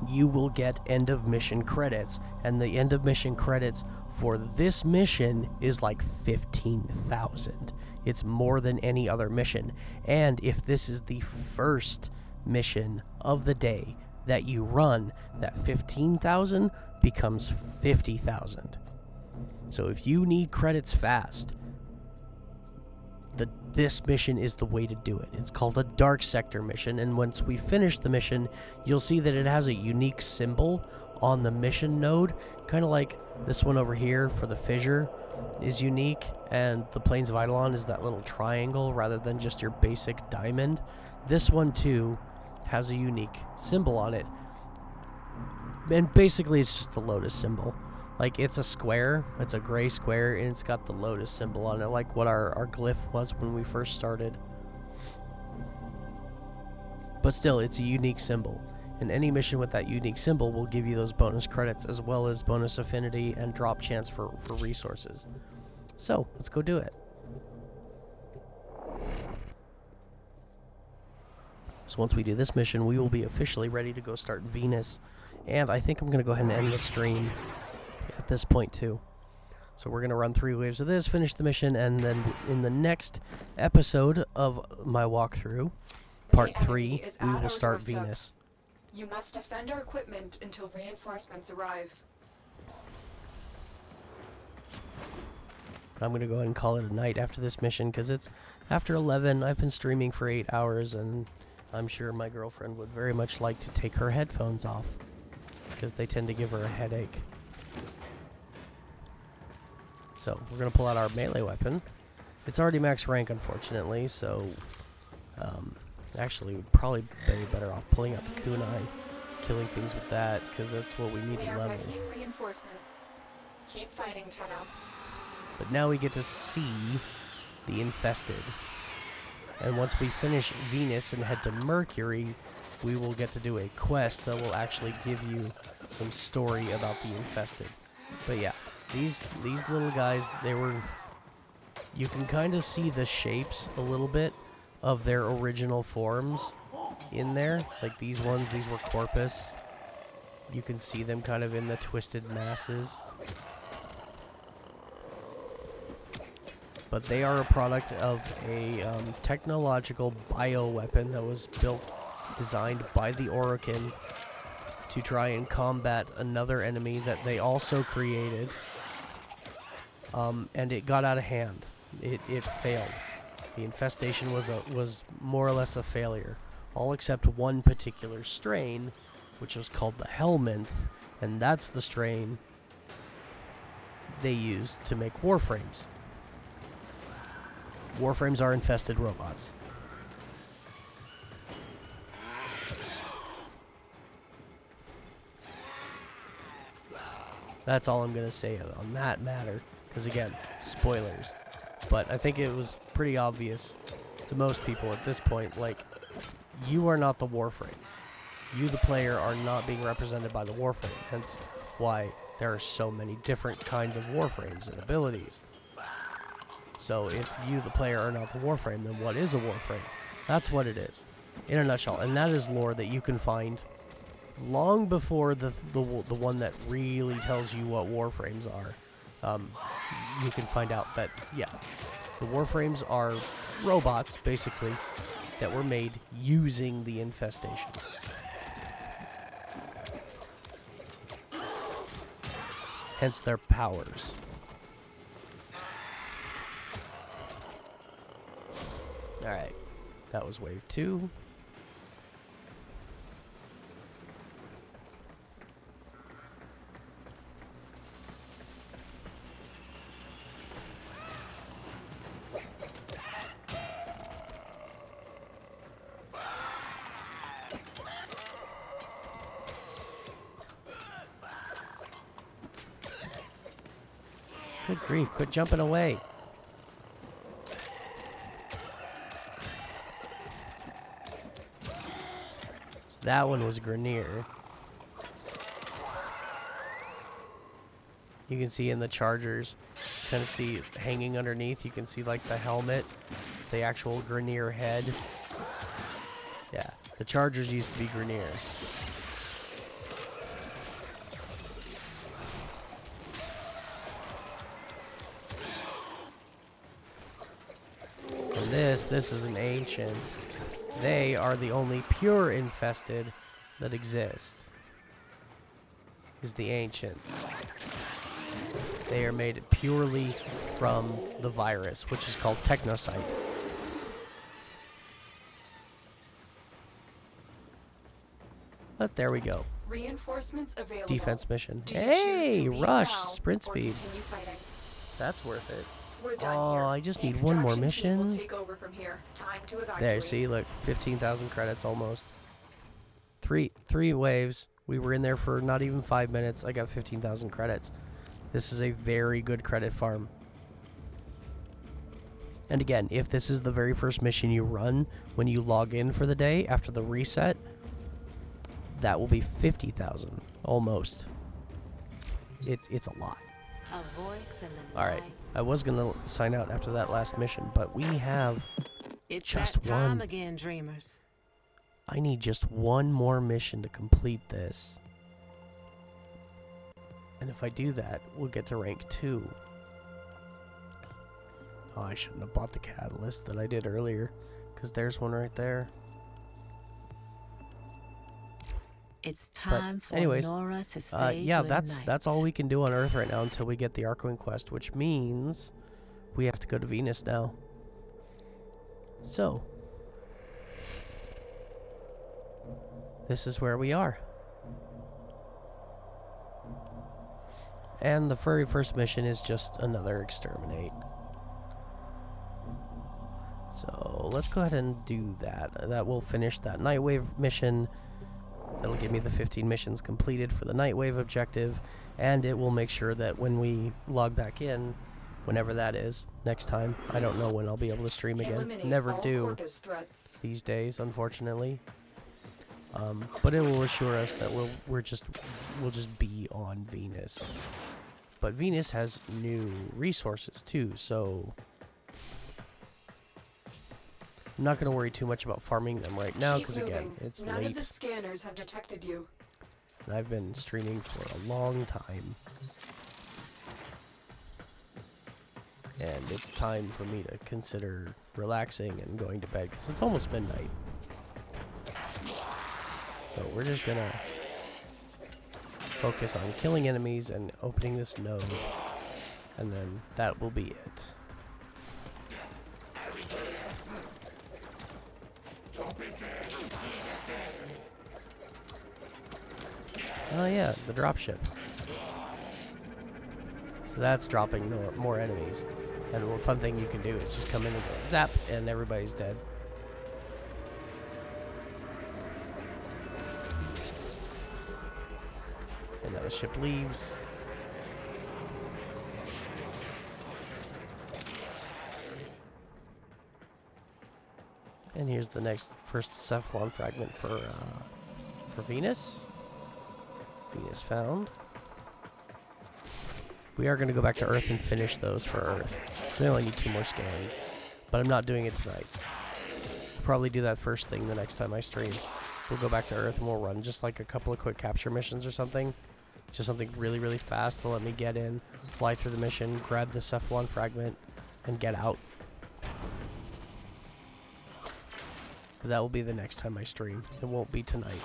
you will get end of mission credits, and the end of mission credits for this mission is like 15,000. It's more than any other mission, and if this is the first mission of the day that you run, that 15,000 becomes 50,000. So if you need credits fast, this mission is the way to do it. It's called a Dark Sector mission, and once we finish the mission, you'll see that it has a unique symbol on the mission node, kind of like this one over here for the fissure is unique, and the Plains of Eidolon is that little triangle rather than just your basic diamond. This one too has a unique symbol on it, and basically it's just the lotus symbol. Like, it's a square, it's a gray square, and it's got the lotus symbol on it, like what our glyph was when we first started. But still, it's a unique symbol. And any mission with that unique symbol will give you those bonus credits as well as bonus affinity and drop chance for resources. So, let's go do it. So once we do this mission, we will be officially ready to go start Venus. And I think I'm going to go ahead and end the stream at this point too. So we're going to run 3 waves of this, finish the mission, and then in the next episode of my walkthrough, part 3, we will start Venus. You must defend our equipment until reinforcements arrive. I'm going to go ahead and call it a night after this mission, because it's after 11. I've been streaming for 8 hours, and I'm sure my girlfriend would very much like to take her headphones off, because they tend to give her a headache. So, we're going to pull out our melee weapon. It's already max rank, unfortunately, so actually we'd probably be better off pulling out the kunai, killing things with that, because that's what we need to level. Reinforcements. Keep fighting, Tenno. But now we get to see the infested. And once we finish Venus and head to Mercury, we will get to do a quest that will actually give you some story about the infested. But yeah, these little guys, you can kind of see the shapes a little bit of their original forms in there. Like these ones, these were Corpus. You can see them kind of in the twisted masses. But they are a product of a technological bioweapon that was designed by the Orokin to try and combat another enemy that they also created. And it got out of hand. It failed. The infestation was more or less a failure. All except one particular strain, which was called the Helminth, and that's the strain they used to make Warframes. Warframes are infested robots. That's all I'm going to say on that matter, because again, spoilers. But I think it was pretty obvious to most people at this point, like, you are not the Warframe. You, the player, are not being represented by the Warframe, hence why there are so many different kinds of Warframes and abilities. So if you, the player, are not the Warframe, then what is a Warframe? That's what it is, in a nutshell. And that is lore that you can find long before the one that really tells you what Warframes are. You can find out that, yeah, the Warframes are robots, basically, that were made using the infestation. Hence their powers. Alright, that was wave 2. Good grief, quit jumping away. So that one was Grenier. You can see in the chargers, kind of see hanging underneath, you can see like the helmet, the actual Grenier head. Yeah, the chargers used to be Grenier. And this is an ancient. They are the only pure infested that exist. Is the ancients. They are made purely from the virus, which is called Technocyte. But there we go. Reinforcements available. Defense mission. Do you Hey, choose to leave rush, now sprint or speed. continue fighting? That's worth it. We're done Oh, here. I just The need one more extraction team will mission. take over from here. Time to evacuate. There, see, look, 15,000 credits almost. Three waves. We were in there for not even 5 minutes. I got 15,000 credits. This is a very good credit farm. And again, if this is the very first mission you run when you log in for the day after the reset, that will be 50,000, almost. It's a lot. A voice in the All right, night. I was gonna sign out after that last mission, but we have It's just that time one. again, dreamers. I need just one more mission to complete this. And if I do that, we'll get to rank 2. Oh, I shouldn't have bought the catalyst that I did earlier, because there's one right there. It's time for Nora to say yeah, goodnight. that's all we can do on Earth right now until we get the Archwing quest, which means we have to go to Venus now. So, this is where we are. And the very first mission is just another exterminate. So let's go ahead and do that. That will finish that Nightwave mission. That'll give me the 15 missions completed for the Nightwave objective, and it will make sure that when we log back in, whenever that is, next time, I don't know when I'll be able to stream again. Eliminate Never all do Corpus threats. these days, unfortunately. But it will assure us that we'll just be on Venus. But Venus has new resources too, so I'm not going to worry too much about farming them right now, because again, it's None late. of the scanners have detected you. And I've been streaming for a long time. And it's time for me to consider relaxing and going to bed, because it's almost midnight. So we're just going to focus on killing enemies and opening this node. And then that will be it. Oh yeah, the dropship. So that's dropping more enemies. And a fun thing you can do is just come in and go zap, and everybody's dead. And now the ship leaves. And here's the first Cephalon fragment for Venus. Venus found. We are going to go back to Earth and finish those for Earth. We only need 2 more scans, but I'm not doing it tonight. I'll probably do that first thing the next time I stream. We'll go back to Earth and we'll run just like a couple of quick capture missions or something. Just something really, really fast to let me get in, fly through the mission, grab the Cephalon fragment, and get out. But that will be the next time I stream. It won't be tonight.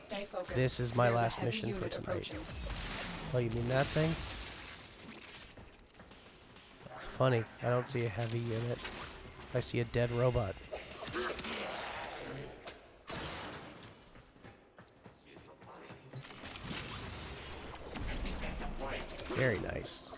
Stay focused. This is my There's a last heavy mission for unit tonight. approaching. Oh, you mean that thing? It's funny. I don't see a heavy unit. I see a dead robot. Very nice.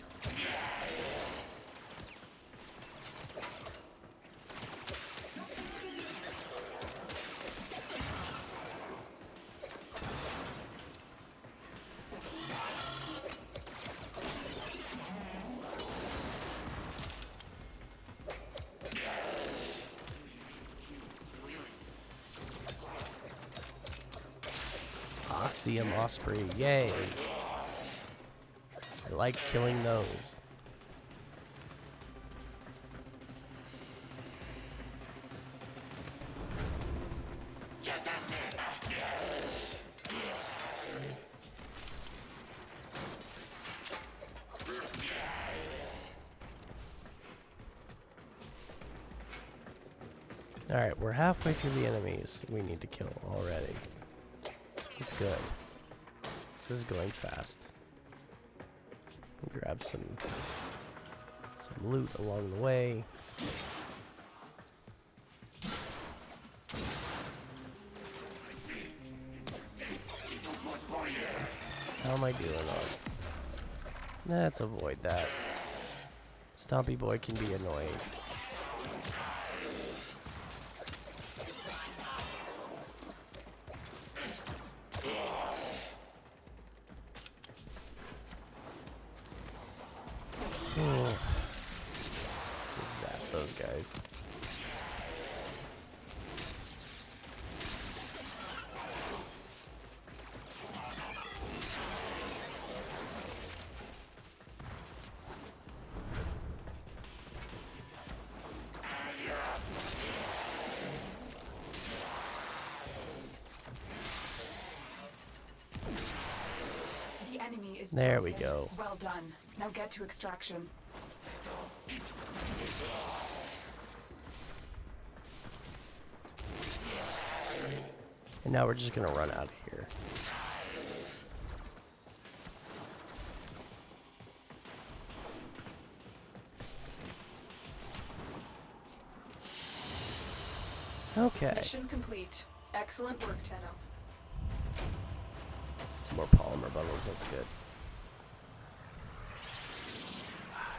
Oxium Osprey, yay! I like killing those. Alright, we're halfway through the enemies we need to kill already. It's good. This is going fast. Grab some loot along the way. How am I doing on? Let's avoid that. Stompy Boy can be annoying. Zap those guys. There we broken. go. Well done. Now get to extraction. And now we're just gonna run out of here. Okay. Mission complete. Excellent work, Tenno. Some more polymer bundles, that's good.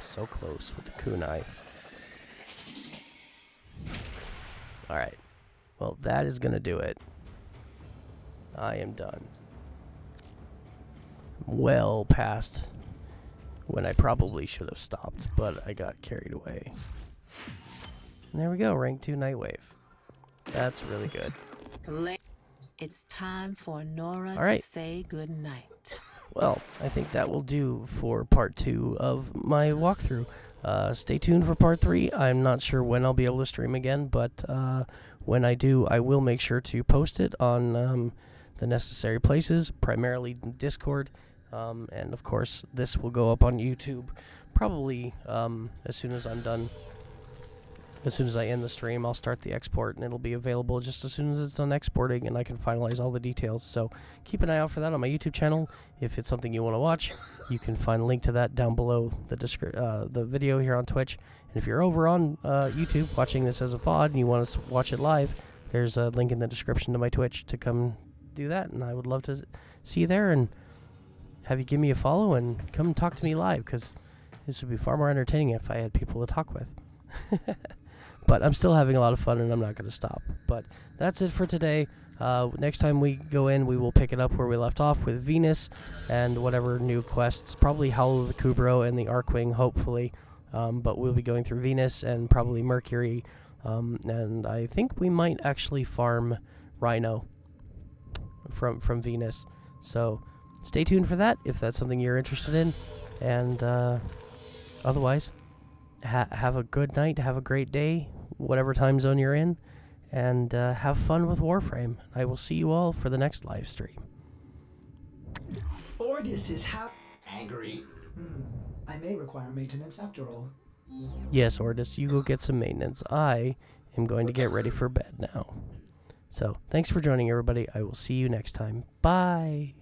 So close with the kunai. Alright. Well, that is gonna do it. I am done. Well past when I probably should have stopped, but I got carried away. And there we go, rank 2 Nightwave. That's really good. It's time for Nora All right. to say goodnight. Well, I think that will do for part 2 of my walkthrough. Stay tuned for part 3. I'm not sure when I'll be able to stream again, but when I do, I will make sure to post it on the necessary places, primarily Discord, and of course this will go up on YouTube probably as soon as I'm done. As soon as I end the stream, I'll start the export, and it'll be available just as soon as it's done exporting, and I can finalize all the details. So keep an eye out for that on my YouTube channel. If it's something you want to watch, you can find a link to that down below the video here on Twitch. And if you're over on YouTube watching this as a VOD and you want to watch it live, there's a link in the description to my Twitch to come do that, and I would love to see you there and have you give me a follow and come talk to me live, because this would be far more entertaining if I had people to talk with. But I'm still having a lot of fun, and I'm not going to stop. But that's it for today. Next time we go in, we will pick it up where we left off with Venus and whatever new quests. Probably Howl of the Kubro and the Arkwing, hopefully. But we'll be going through Venus and probably Mercury. And I think we might actually farm Rhino from Venus. So stay tuned for that if that's something you're interested in. And otherwise, have a good night, have a great day, whatever time zone you're in, and have fun with Warframe. I will see you all for the next live stream. Ordis is angry. I may require maintenance after all. Yes, Ordis, you go get some maintenance. I am going to get ready for bed now. So, thanks for joining, everybody. I will see you next time. Bye!